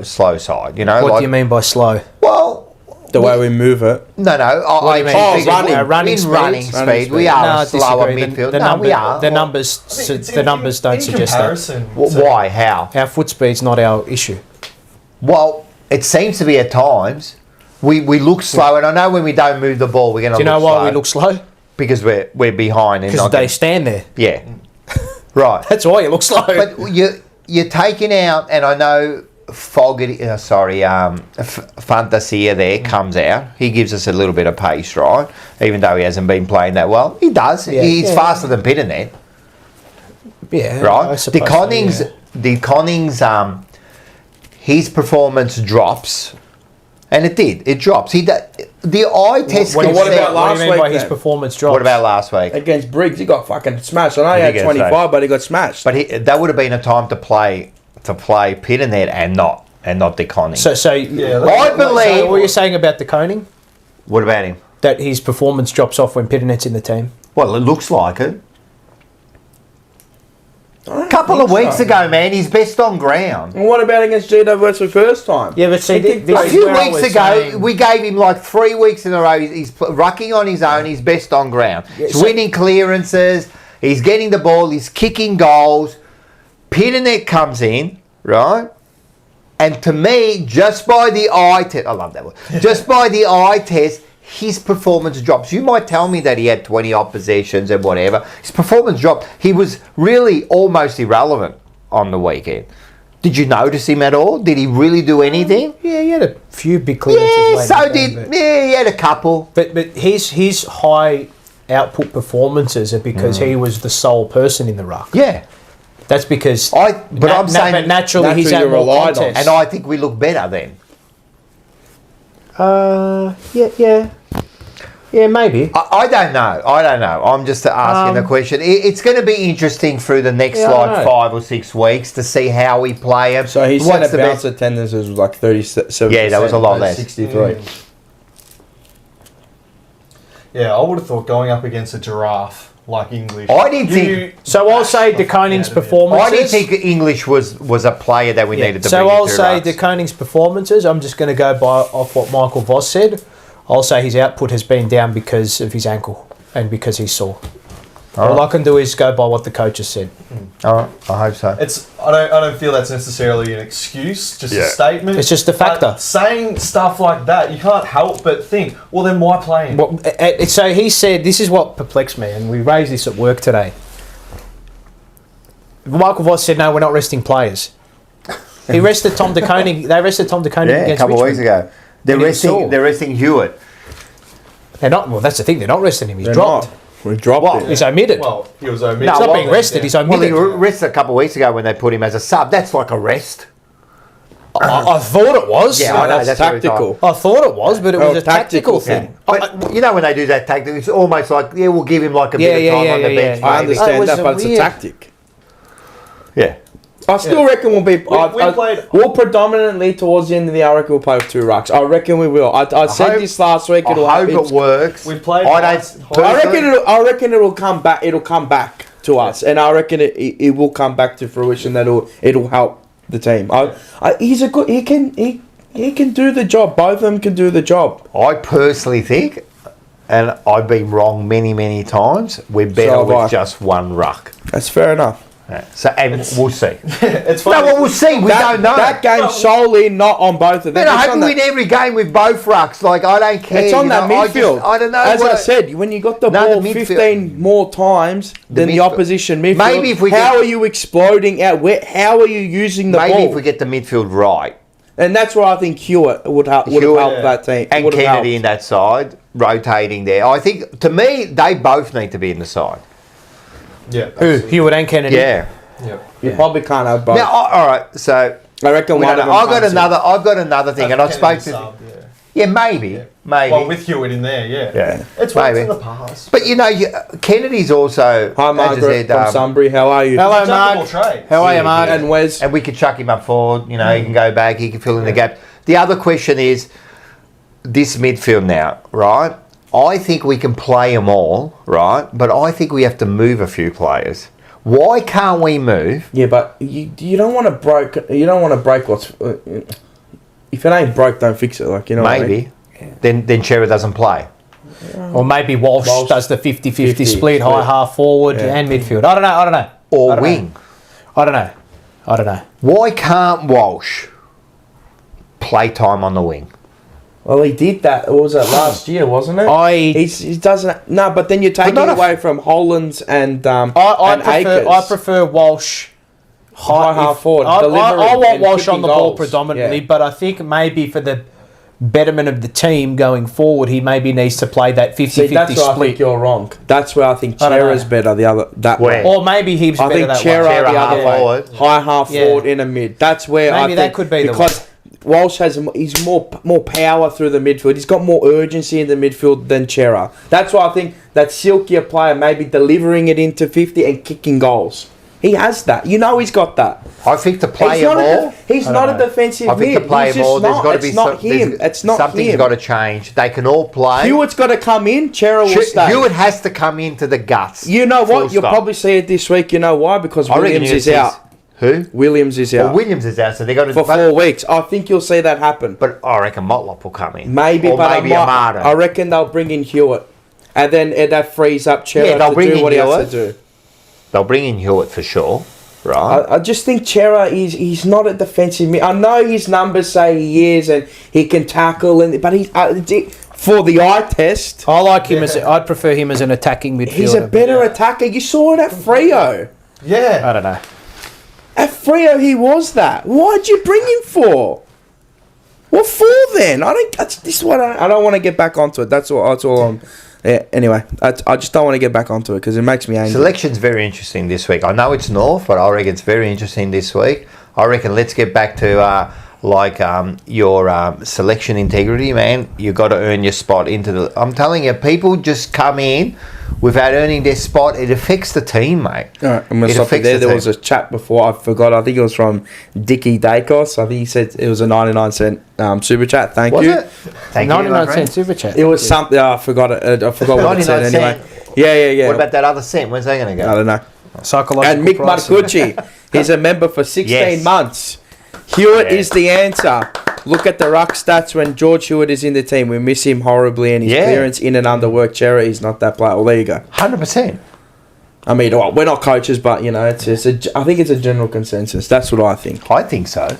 S2: side,
S1: What do you mean by slow?
S2: Well,
S4: the way we move it.
S2: No.
S1: What do you mean?
S2: Running speed. We are a slower midfield.
S1: We
S2: are.
S1: The numbers don't suggest that.
S2: Why? How?
S1: Our foot speed's not our issue.
S2: Well, it seems to be at times we look slow, and I know when we don't move the ball, we're going to.
S1: Do you know why we look slow?
S2: Because we're behind.
S1: Because they stand there.
S2: Yeah, right.
S1: That's why you look slow.
S2: But you're taking out, and I know Fantasia there comes out. He gives us a little bit of pace, right? Even though he hasn't been playing that well, he does. Yeah, he's faster than Pitane.
S1: Yeah,
S2: right. De Koning's his performance drops, And it did. It drops. The eye test.
S1: What
S2: can
S4: what
S2: see-
S4: about
S1: do you mean
S4: last
S1: by
S4: week
S1: his
S4: then?
S1: performance drop?
S2: What about last week?
S4: Against Briggs, he got fucking smashed. I know
S2: Did
S4: he
S2: he
S4: had
S2: get
S4: 25,
S2: smashed?
S4: but he got smashed.
S2: But that would have been a time to play Pitternet and not DeConning.
S1: So
S2: I believe.
S1: So what you're saying about the coning?
S2: What about him?
S1: That his performance drops off when Pitternet's in the team.
S2: Well, it looks like it. A couple of weeks ago, man, he's best on ground.
S4: And what about against Gino versus the first time?
S1: Yeah, but see,
S4: He did
S1: this
S2: A
S1: is
S2: few
S1: where I
S2: weeks
S1: was
S2: ago,
S1: saying-
S2: we gave him like 3 weeks in a row. He's rucking on his own. He's best on ground. He's
S1: so-
S2: winning clearances. He's getting the ball. He's kicking goals. Pitternet comes in, right? And to me, just by the eye test, I love that word. Just by the eye test, his performance drops. You might tell me that he had 20 odd possessions and whatever. His performance dropped. He was really almost irrelevant on the weekend. Did you notice him at all? Did he really do anything?
S1: Yeah, he had a few big clearances.
S2: Yeah,
S1: late
S2: so
S1: in the game,
S2: did. Yeah, he had a couple.
S1: But his high output performances are because he was the sole person in the ruck.
S2: Yeah.
S1: That's because.
S2: I'm saying
S1: but naturally he's
S4: naturally
S1: had
S4: you're
S1: more
S4: relied on.
S1: contest.
S2: And I think we look better then.
S1: Yeah, maybe.
S2: I don't know. I'm just asking the question. It's going to be interesting through the next
S1: Yeah, I know.
S2: 5 or 6 weeks to see how we play him.
S4: So he said
S2: What's the
S4: bounce
S2: best?
S4: attendance was like 37%.
S2: Yeah, that was a lot less.
S4: 63.
S3: Yeah, I would have thought going up against a giraffe like English.
S2: I didn't think.
S1: So I'll say DeConing's performances.
S2: I didn't think English was a player that we needed to
S1: So
S2: bring
S1: I'll
S2: into
S1: say
S2: rucks.
S1: DeConing's performances. I'm just going to go off what Michael Voss said. I'll say his output has been down because of his ankle and because he's sore. All I can do is go by what the coach has said.
S2: All right, I hope so.
S3: I don't feel that's necessarily an excuse, just a statement.
S1: It's just a factor.
S3: But saying stuff like that, you can't help but think, well, then why play him?
S1: Well, so he said, this is what perplexed me, and we raised this at work today. Michael Voss said, no, we're not resting players. He rested Tom DeConing. They rested Tom DeConing
S2: Yeah, a
S1: against
S2: couple of
S1: Richmond.
S2: weeks ago. They're
S1: And he was sore.
S2: resting Hewitt.
S1: They're not. Well, that's the thing. They're not resting him. He's
S4: They're
S1: dropped.
S4: not. We dropped it.
S1: He's omitted.
S3: Well, he was omitted.
S1: He's not being
S3: Well,
S1: rested. He's
S2: Well,
S1: omitted.
S2: he rested a couple of weeks ago when they put him as a sub. That's like a rest.
S1: I thought it was.
S2: Yeah, I know.
S4: That's
S2: That's what we
S4: tactical.
S1: I thought it was, but it was a tactical thing.
S2: But you know when they do that tactic, it's almost like, yeah, we'll give him like a bit of time on the bench.
S1: yeah.
S4: I
S2: maybe.
S1: It
S4: understand
S1: was
S4: that, but it's a
S1: weird.
S4: tactic.
S2: Yeah.
S4: I still reckon we'll be.
S3: played-
S4: We'll predominantly towards the end of the hour, we'll play with 2 rucks. I reckon we will. I said
S2: hope-
S4: this last week.
S2: I hope it works.
S3: We've played
S2: I
S3: nice-
S2: don't.
S4: I reckon it'll come back. It'll come back to us, and I reckon it will come back to fruition. That it'll help the team. He's a good. He can do the job. Both of them can do the job.
S2: I personally think, and I've been wrong many times, we're better
S4: So have I.
S2: with just one ruck.
S4: That's fair enough.
S2: Yeah. So and we'll see.
S3: It's
S2: No,
S3: funny.
S2: well, we'll see. We don't know.
S4: That game's solely not on both of them.
S2: Man, I
S4: It's
S2: hope
S4: on
S2: we win every game with both rucks. Like, I don't care.
S4: It's on
S2: you
S4: that
S2: know,
S4: midfield.
S2: I don't know.
S4: As I
S2: what-
S4: said, when you got the
S2: No,
S4: ball
S2: the midfield.
S4: 15 more times than the
S2: midfield.
S4: opposition midfield,
S2: Maybe if we
S4: how
S2: get-
S4: are you exploding out? How are you using the
S2: Maybe
S4: ball?
S2: if we get the midfield right.
S4: And that's where I think Hewitt would have helped that team.
S2: And
S4: Would have
S2: Kennedy
S4: helped.
S2: in that side, rotating there. I think, to me, they both need to be in the side.
S3: Yeah.
S1: Who? Hewitt and Kennedy.
S2: Yeah.
S3: Yeah.
S4: You probably can't have both.
S2: Now, all right. So
S4: I reckon one of them
S2: I've got
S4: comes in.
S2: another thing, and I spoke to. Yeah, maybe.
S3: Well, with Hewitt in there, yeah.
S2: Yeah.
S3: It's worked
S2: Maybe.
S3: in the past.
S2: But you know, Kennedy's also.
S4: Hi,
S2: as I
S4: Margaret
S2: said,
S4: from Sunbury. How are you?
S1: Hello,
S3: Jack of all
S1: Mark.
S3: trades.
S1: How are you, Mark?
S4: And Wes.
S2: and we could chuck him up forward. You know, he can go back. He can fill in the gap. The other question is this midfield now, right? I think we can play them all, right? But I think we have to move a few players. Why can't we move?
S4: Yeah, but you don't want to break. You don't want to break what's. If it ain't broke, don't fix it. Like, you know. What I mean?
S2: Maybe. Then Chera doesn't play.
S1: Or maybe Walsh does the 50-50 split,
S4: split.
S1: high half forward and midfield. I don't know.
S2: Or
S1: I don't
S2: wing.
S1: know. I don't know.
S2: Why can't Walsh play time on the wing?
S4: Well, he did that. What was that last year, wasn't it? He doesn't. No, but then you're taking
S2: not a-
S4: away from Hollands and and
S1: I prefer Walsh
S4: high half forward.
S1: I
S4: delivering
S1: want
S4: and
S1: Walsh on
S4: kicking
S1: the ball
S4: goals.
S1: predominantly,
S4: Yeah.
S1: but I think maybe for the betterment of the team going forward, he maybe needs to play that 50-50
S4: See, that's where I think
S1: split.
S4: you're wrong. That's where I think
S1: I don't
S4: Chera's
S1: know.
S4: better. The other that
S2: Where?
S4: way.
S1: Or maybe he's
S4: I
S1: better
S4: think
S1: that
S4: Chera
S1: way.
S2: Chera
S4: the
S2: half
S4: other way.
S2: forward.
S4: High half
S1: Yeah.
S4: forward in a mid. That's where I
S1: Maybe
S4: think
S1: that could be the
S4: because Walsh he's more power through the midfield. He's got more urgency in the midfield than Chera. That's why I think that silkier player maybe delivering it into 50 and kicking goals. He has that. You know he's got that.
S2: I think to play him more.
S4: He's not a defensive mid.
S2: I think to play him more, there's got to be
S4: It's not him. It's not
S2: something's
S4: him.
S2: got to change. They can all play.
S4: Hewitt's got to come in. Chera will stay.
S2: Hewitt has to come into the guts.
S4: You know what? You'll
S2: stop.
S4: probably see it this week. You know why? Because
S2: I reckon
S4: Williams
S2: you
S4: is
S2: see-
S4: out.
S2: Who?
S4: Williams is out.
S2: Well, Williams is out, so they got to
S4: For 4 weeks. I think you'll see that happen.
S2: But I reckon Motlop will come in.
S4: Maybe,
S2: or
S4: but
S2: maybe Amada.
S4: I reckon they'll bring in Hewitt. And then that frees up Chera
S2: Yeah, they'll
S4: to
S2: bring
S4: do
S2: in
S4: what he has
S2: Hewitt.
S4: to do.
S2: They'll bring in Hewitt for sure, right?
S4: I just think Chera he's not a defensive mid. I know his numbers say he is and he can tackle, but he's for the eye test.
S1: I like him I'd prefer him as an attacking midfielder.
S4: He's a better attacker. You saw it at Freo.
S3: Yeah.
S1: I don't know.
S4: At Freo, he was that. Why'd you bring him for? What for then? I don't want to get back onto it. That's all. I'm. Yeah. Anyway, I just don't want to get back onto it because it makes me angry.
S2: Selection's very interesting this week. I know it's North, but I reckon it's very interesting this week. I reckon let's get back to your selection integrity, man. You got to earn your spot into the. I'm telling you, people just come in without earning their spot. It affects the team, mate.
S4: All right, I'm going to stop it there. There was a chat before. I forgot. I think it was from Dickie Dacos. I think he said it was a 99-cent super chat. Thank you.
S2: Was it? Thank you,
S1: 99-cent super chat.
S4: It was something. I forgot it. I forgot what it said
S2: 99
S4: anyway.
S2: cent.
S4: Yeah.
S2: What about that other cent? When's that going to go?
S4: I don't know.
S1: Psychological
S4: And Mick
S1: pricing.
S4: Marcucci, he's a member for 16
S2: Yes.
S4: months. Hewitt is the answer. Look at the ruck stats when George Hewitt is in the team. We miss him horribly, and his clearance in and under work. Chera, he's not that player. Well, there you go.
S2: 100%.
S4: I mean, well, we're not coaches, but you know, I think it's a general consensus. That's what I think.
S2: I think so.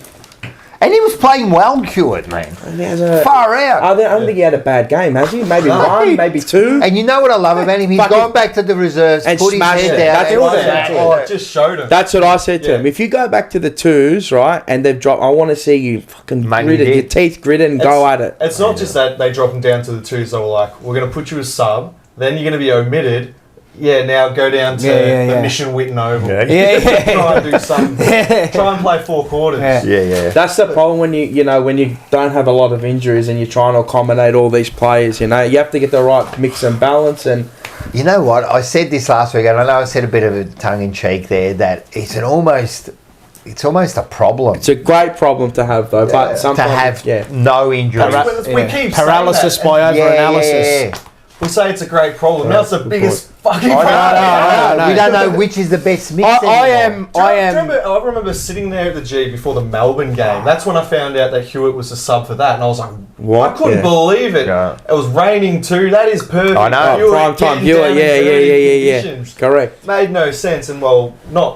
S2: And he was playing well, Hewitt, man.
S4: And he has a,
S2: Far out.
S4: I don't think he had a bad game, has he? Maybe one, maybe two.
S2: And you know what I love about him? He's
S4: Fucking-
S2: gone back to the reserves,
S4: and
S2: put his
S4: smashed
S2: head
S4: it.
S2: down.
S4: That's
S2: and
S4: all
S2: won
S4: that-
S2: it.
S3: Oh, it just showed him.
S4: That's what I said to
S3: Yeah.
S4: him. If you go back to the twos, right, and they've dropped, I want to see you fucking
S2: Mate,
S4: grit
S2: he
S4: it, your
S2: did.
S4: teeth gritted and go at it.
S3: It's not just that they drop him down to the twos. They were like, we're going to put you as sub, then you're going to be omitted. Yeah, now go down to the Mission Witten Oval.
S2: Yeah.
S3: Try and do something. Try and play 4 quarters.
S2: Yeah.
S4: That's the problem when you don't have a lot of injuries and you're trying to accommodate all these players. You know, you have to get the right mix and balance. And
S2: You know what? I said this last week, and I know I said a bit of a tongue-in-cheek there, that it's almost a problem
S4: it's a great problem to have, though. But
S2: to
S4: sometimes,
S2: have no injuries.
S3: We keep
S1: Paralysis
S3: saying
S1: by
S3: that,
S1: over-analysis.
S3: we say it's a great problem. Now it's the biggest fucking
S2: I
S3: problem.
S2: know. We don't know which is the best mix
S1: I
S2: anymore.
S3: I remember sitting there at the G before the Melbourne game. That's when I found out that Hewitt was a sub for that, and I was like,
S4: What?
S3: I couldn't
S4: Yeah.
S3: believe it.
S2: Yeah.
S3: It was raining too. That is perfect.
S2: I know.
S3: Hewitt
S4: prime time
S3: getting
S4: Hewitt,
S3: down in
S4: yeah.
S3: dirty conditions.
S4: Correct.
S3: Made no sense, and not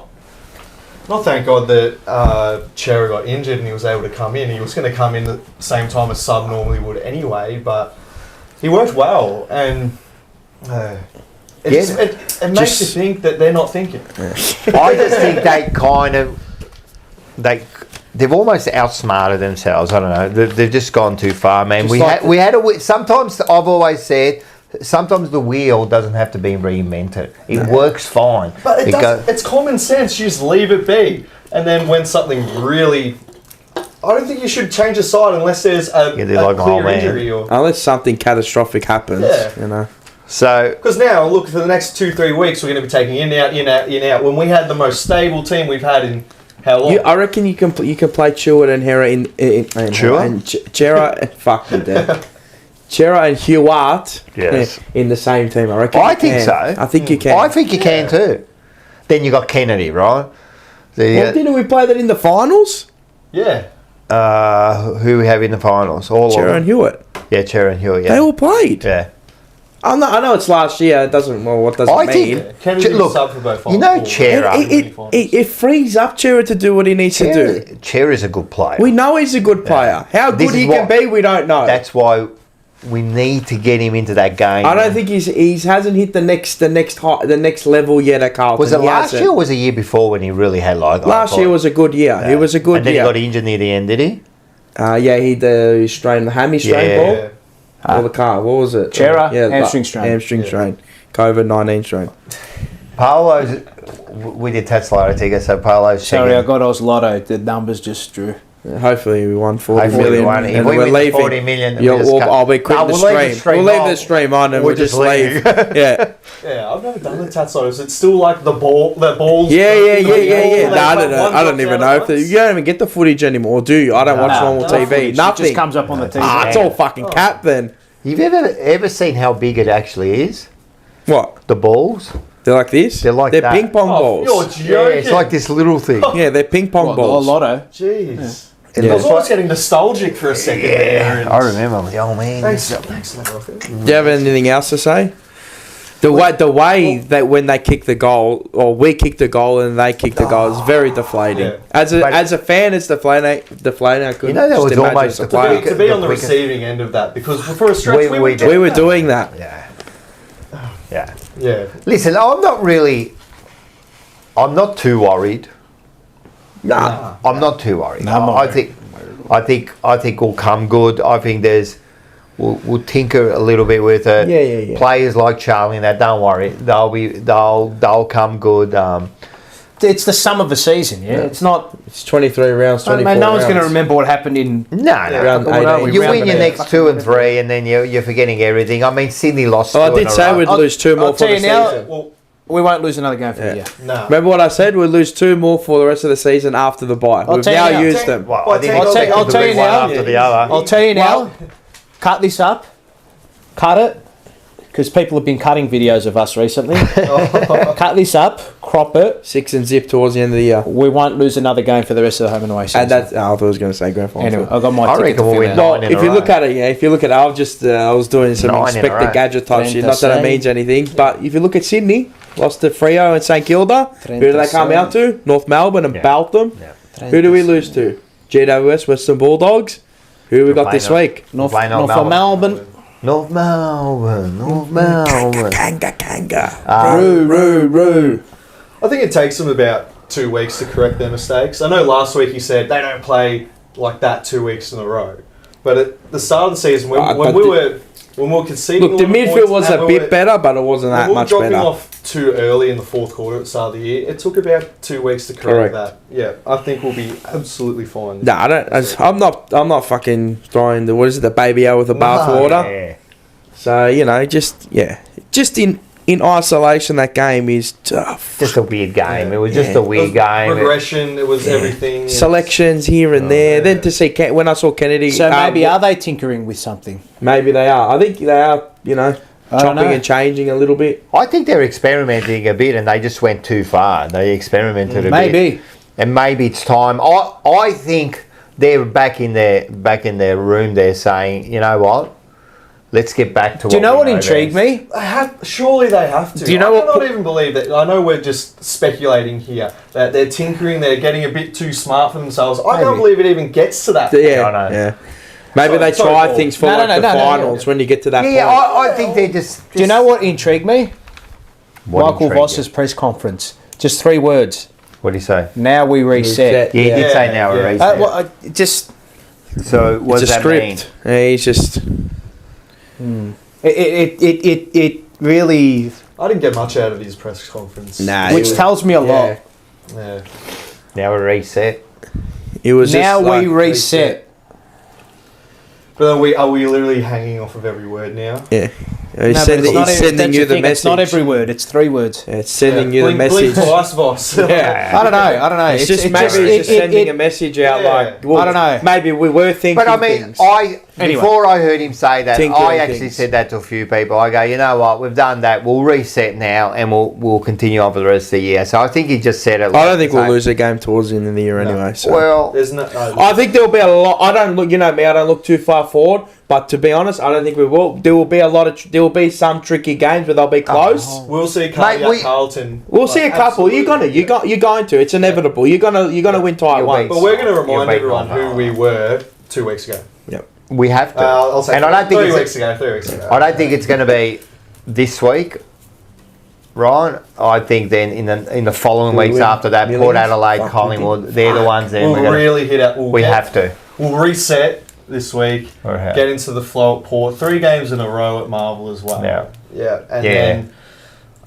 S3: thank God that Cherry got injured and he was able to come in. He was going to come in the same time as sub normally would anyway, but he worked well, and it makes you think that they're not thinking.
S2: I just think they've almost outsmarted themselves. I don't know. They've just gone too far, man. Sometimes I've always said, sometimes the wheel doesn't have to be reinvented. It works fine.
S3: But it's common sense. You just leave it be, and then when something really, I don't think you should change the side unless there's a clear injury or.
S4: Unless something catastrophic happens, you know.
S2: So,
S3: because now, look, for the next 2-3 weeks, we're going to be taking in out. When we had the most stable team we've had in how long?
S4: I reckon you can play Chewett and Hera in
S2: Chewett?
S4: and Chera. Fuck you, Dan. Chera and Hewitt in the same team. I reckon.
S2: I think so.
S4: I think you can.
S2: I think you can too. Then you got Kennedy, right?
S4: Well, didn't we play that in the finals?
S3: Yeah.
S2: Who we have in the finals? All
S4: Chera and Hewitt.
S2: Yeah, Chera and Hewitt. Yeah.
S4: They all played.
S2: Yeah.
S4: I know it's last year. It doesn't. Well, what does it mean?
S3: Kennedy was sub for both
S2: you know
S3: finals.
S2: Chera.
S4: It frees up Chera to do what he needs to do.
S2: Chera's a good player.
S4: We know he's a good player. How
S2: This
S4: good
S2: is
S4: he can be, we don't know.
S2: That's why we need to get him into that game.
S4: I don't think he hasn't hit the next level yet at Carlton.
S2: Was it last year or was it the year before when he really had
S4: last year was a good year.
S2: Yeah.
S4: It was a good
S2: and then
S4: year.
S2: he got injured near the end, did he?
S4: He strained the hammy strain ball. Or the car. What was it?
S1: Chera, hamstring strain.
S4: Hamstring strain. COVID-19 strain.
S2: Paolo's. We did Tats Lotto ticker, so Paolo's.
S1: Sorry, I got Oz Lotto. The numbers just drew.
S4: Hopefully we won 40
S2: Hopefully
S4: million.
S2: we won. If
S4: and
S2: we
S4: we're
S2: win
S4: leaving.
S2: 40 million,
S4: Yeah,
S2: we just cut.
S4: I'll be quitting
S2: No,
S4: the
S2: we'll leave
S4: stream.
S2: the
S4: We'll
S2: stream
S4: leave the stream on and we'll just leave. Yeah.
S3: Yeah, I've never done the tats photos. It's still like the balls.
S4: Yeah.
S3: They
S4: No, I don't
S3: put
S4: know.
S3: one
S4: I don't
S3: drops
S4: even
S3: out
S4: know
S3: at
S4: if they,
S3: once.
S4: you don't even get the footage anymore, do you? I don't watch normal TV.
S1: Footage, it
S4: Nothing.
S1: just comes up on the TV.
S4: It's all fucking cap then.
S2: You've ever seen how big it actually is?
S4: What?
S2: The balls?
S4: They're like this?
S2: They're like
S4: They're
S2: that.
S4: ping pong
S3: Oh,
S4: balls.
S3: you're joking.
S2: Yeah, it's like this little thing.
S4: Yeah, they're ping pong
S1: What,
S4: balls.
S1: the lotto.
S3: Jeez.
S2: Yeah.
S3: I was almost getting nostalgic for a second there. And
S2: I remember the old man.
S3: Thanks, Rocket.
S4: Do you have anything else to say? The way that when they kick the goal, or we kick the goal and they kick the goal, is very deflating.
S3: Yeah.
S4: As a fan, it's deflating. I couldn't
S2: You know, that
S4: just
S2: was
S4: imagine
S2: almost
S4: as a
S2: the
S4: player.
S3: To be on the
S2: quickest-
S3: receiving end of that, because for a stretch
S2: We
S3: we
S2: did.
S4: We were doing that.
S2: Yeah.
S3: Yeah.
S2: Listen, I'm not too worried.
S4: Nah.
S2: I'm not too worried.
S1: No, I'm not
S2: I think we'll come good. I think we'll tinker a little bit with it.
S4: Yeah.
S2: Players like Charlie and that, don't worry. They'll come good.
S1: It's the sum of a season, yeah? It's not...
S4: It's 23 rounds, 24
S1: Mate, no one's going to
S4: rounds.
S1: remember what happened in...
S2: No.
S4: Round
S1: Well, no,
S4: 18.
S2: You
S1: round
S2: win your
S1: it
S2: next
S1: out.
S2: 2 and 3, and then you're forgetting everything. I mean, Sydney lost.
S4: Well, I
S2: 2 in
S4: did
S2: a
S4: say
S2: row.
S4: we'd lose 2 more
S1: I'll
S4: for
S1: tell
S4: the
S1: you now,
S4: season.
S3: Well,
S1: we won't lose another game for the year.
S3: no.
S4: Remember what I said? We'd lose 2 more for the rest of the season after the bye. We've
S1: tell you
S4: now
S1: now.
S4: used them.
S2: Well, I think
S3: I'll
S2: expected
S1: I'll
S2: to
S1: tell
S2: win
S1: you
S2: one
S1: now.
S2: after the other.
S1: I'll tell you now, cut this up, cut it, because people have been cutting videos of us recently. Cut this up, crop it.
S4: 6 and zip towards the end of the year.
S1: We won't lose another game for the rest of the home and away season.
S4: And that's, I thought I was going to say grand final.
S1: Anyway, I've got my
S2: I
S1: ticket
S2: reckon
S1: to
S2: we'll
S1: fill
S2: win
S1: out.
S2: 9
S4: Well,
S2: in a
S4: if you
S2: row.
S4: look at it, I was doing some
S2: 9 in a
S4: inspect the
S2: row.
S4: gadget type shit. Not that it
S1: 36.
S4: means anything, but if you look at Sydney, lost to Freo and St Kilda. Who do they come
S1: 36.
S4: out to? North Melbourne and
S2: Yeah.
S4: belt them.
S2: Yeah.
S4: Who do we lose to? GWS, Western Bulldogs. Who we got
S2: Play
S4: this
S2: no-
S4: week?
S1: North
S2: Play no
S1: Melbourne.
S2: North Melbourne.
S4: Kanga. Roo.
S3: I think it takes them about 2 weeks to correct their mistakes. I know last week you said they don't play like that 2 weeks in a row, but at the start of the season when we were conceding,
S4: Look, the
S3: a lot of
S4: midfield
S3: points
S4: was
S3: and
S4: a
S3: we
S4: bit
S3: were-
S4: better, but it wasn't
S3: when
S4: that
S3: we were
S4: much
S3: dropping
S4: better.
S3: off too early in the fourth quarter at the start of the year. It took about 2 weeks to correct that. Yeah, I think we'll be absolutely fine.
S4: No, I don't. I'm not fucking throwing the baby out with the bathwater.
S2: Yeah.
S4: So just in isolation, that game is tough.
S2: Just a weird game. It was just
S4: Yeah.
S2: a
S3: It was
S2: weird game.
S3: progression. It was everything.
S4: Selections here and there.
S3: yeah.
S4: Then to see when I saw Kennedy,
S1: So maybe are they tinkering with something?
S4: maybe they are. I think they are.
S1: I don't
S4: Chopping
S1: know.
S4: and changing a little bit.
S2: I think they're experimenting a bit, and they just went too far. They experimented a bit.
S1: Maybe.
S2: And maybe it's time. I think they're back in their room. They're saying, you know what? Let's get back to.
S1: Do you know what
S2: we
S1: intrigued
S2: best.
S1: me?
S3: Surely they have to.
S1: Do you know
S3: I
S1: what
S3: cannot even believe that. I know we're just speculating here. That they're tinkering. They're getting a bit too smart for themselves. I can't believe it even gets to that.
S4: Yeah,
S2: I know.
S4: yeah. Maybe
S3: Sorry,
S4: they try
S3: sorry, Paul.
S4: things for
S1: No,
S4: like
S1: no,
S4: the
S1: no, no,
S4: finals when you get to that
S2: Yeah,
S4: point.
S2: I think they're just.
S1: Do you know what intrigued me?
S2: What
S1: Michael
S2: intrigued
S1: Voss's
S2: you?
S1: press conference. Just 3 words.
S2: What do you say?
S1: Now we reset.
S2: Yeah, he did
S3: Yeah,
S2: say now
S3: yeah.
S2: a reset.
S1: Well, just
S2: So what
S4: It's
S2: does
S4: a
S2: that mean?
S4: script. Yeah, he's just.
S1: it really,
S3: I didn't get much out of his press conference.
S4: Nah,
S1: which tells me a lot.
S3: Yeah.
S2: Now a reset.
S4: It was
S1: Now
S4: just
S1: we
S4: like,
S1: reset.
S3: But are we literally hanging off of every word now?
S4: yeah.
S1: No,
S4: He's
S1: but
S4: sending,
S1: it's not
S4: he's
S1: even-
S4: sending
S1: that's
S4: you the
S1: thing,
S4: message.
S1: It's not every word. It's 3 words.
S4: Yeah, it's sending you the
S3: Blink
S4: message.
S3: twice, boss.
S4: Yeah.
S1: I don't know.
S4: It's just maybe it's just sending a message out
S3: Yeah.
S4: like, well,
S1: I don't know.
S4: Maybe we were thinking
S2: But I mean,
S4: things.
S1: Anyway.
S2: before I heard him say that,
S4: Tinkering
S2: I actually
S4: things.
S2: said that to a few people. I go, you know what, we've done that. We'll reset now, and we'll continue on for the rest of the year. So I think he just said it.
S4: I don't think we'll lose a game towards the end of the year anyway. So.
S2: Well,
S3: There's no.
S4: I think there'll be a lot. I don't look. You know me. I don't look too far forward. But to be honest, I don't think we will. There will be a lot of. There will be some tricky games where they'll be close.
S3: We'll see
S2: Mate,
S3: Carlton.
S4: We'll see a couple. You're going to. It's inevitable. You're gonna win tight
S2: You'll
S4: once.
S2: beat-
S3: But we're going to
S2: You'll
S3: remind
S2: beat
S3: everyone
S2: Carlton.
S3: who we were 2 weeks ago.
S2: we have to.
S3: I'll say
S2: and I don't think
S3: 3
S2: it's.
S3: weeks ago. 3 weeks ago.
S2: I don't think it's going to be this week, Ryan. I think then in the following
S4: Will we
S2: weeks
S4: win
S2: after that,
S4: millions?
S2: Port Adelaide,
S4: Fuck,
S2: Collingwood, they're the ones. Then
S3: We'll
S2: we're gonna,
S3: really hit out.
S2: we have to.
S3: We'll reset this week.
S2: Okay.
S3: Get into the flow at Port. 3 games in a row at Marvel as well.
S2: Yeah.
S3: Yeah. And
S2: Yeah.
S3: then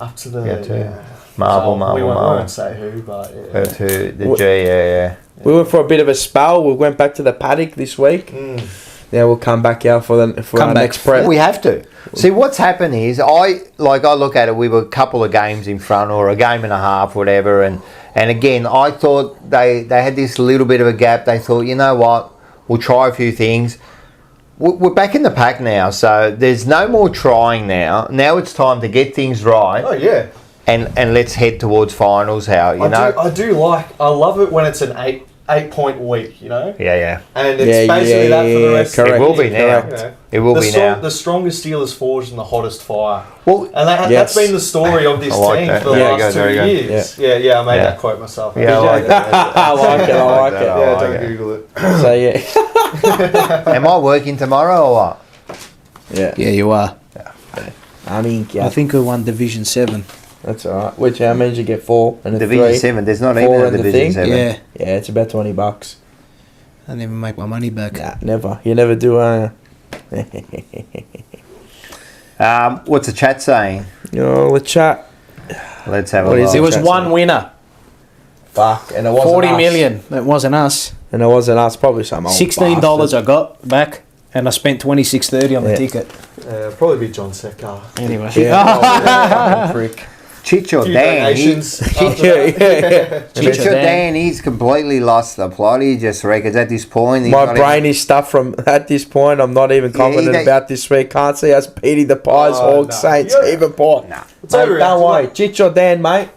S3: up to the
S2: Yeah, too. Marvel,
S3: we
S2: Marvel,
S3: won't
S2: Marvel.
S3: say who, but
S2: To the G, yeah.
S4: We went for a bit of a spell. We went back to the paddock this week. Now we'll come back out for our next prep.
S2: We have to. See, what's happened is I look at it. We were a couple of games in front, or a game and a half, whatever. And again, I thought they had this little bit of a gap. They thought, you know what, we'll try a few things. We're back in the pack now, so there's no more trying now. Now it's time to get things right.
S3: Oh yeah.
S2: And let's head towards finals. I
S3: love it when it's an 8-point week, you know?
S2: Yeah.
S3: And it's basically that for the rest
S2: correct.
S3: of
S2: It will be now.
S3: You know?
S2: It will be now.
S3: The strongest steel is forged in the hottest fire.
S2: Well,
S3: and that's been the story of this team for the last 2 years. Yeah, I made that quote myself.
S2: Yeah, I like that.
S4: I like it.
S3: Yeah, don't Google it.
S4: So, yeah.
S2: Am I working tomorrow or what?
S1: Yeah, you are.
S4: I mean,
S1: I think we won Division 7.
S4: That's all right. Which how means you get 4 and a
S2: Division
S4: 3.
S2: 7. There's not
S4: 4
S2: even a
S4: in the
S2: Division
S4: thing?
S2: 7.
S1: Yeah.
S4: Yeah, it's about $20.
S1: I never make my money back.
S4: Nah, never. You never do.
S2: What's the chat saying?
S4: The chat.
S2: Let's have a
S4: What is
S2: look.
S1: There was one winner.
S4: Fuck, and it wasn't
S1: 40
S4: us.
S1: million. That wasn't us.
S4: And it wasn't us. Probably some old
S1: $16
S4: bastard.
S1: I got back, and I spent $26.30 on the ticket.
S3: Probably be John Sekar.
S1: Anyway.
S4: Prick.
S2: Chicho Dan. Chicho Dan, he's completely lost the plot. He just reckons at this point.
S4: My brain is stuffed from at this point. I'm not even confident about this week. Can't see us beating the Pies, Hawks, Saints, even Port. Nah. Don't worry. Chicho Dan, mate.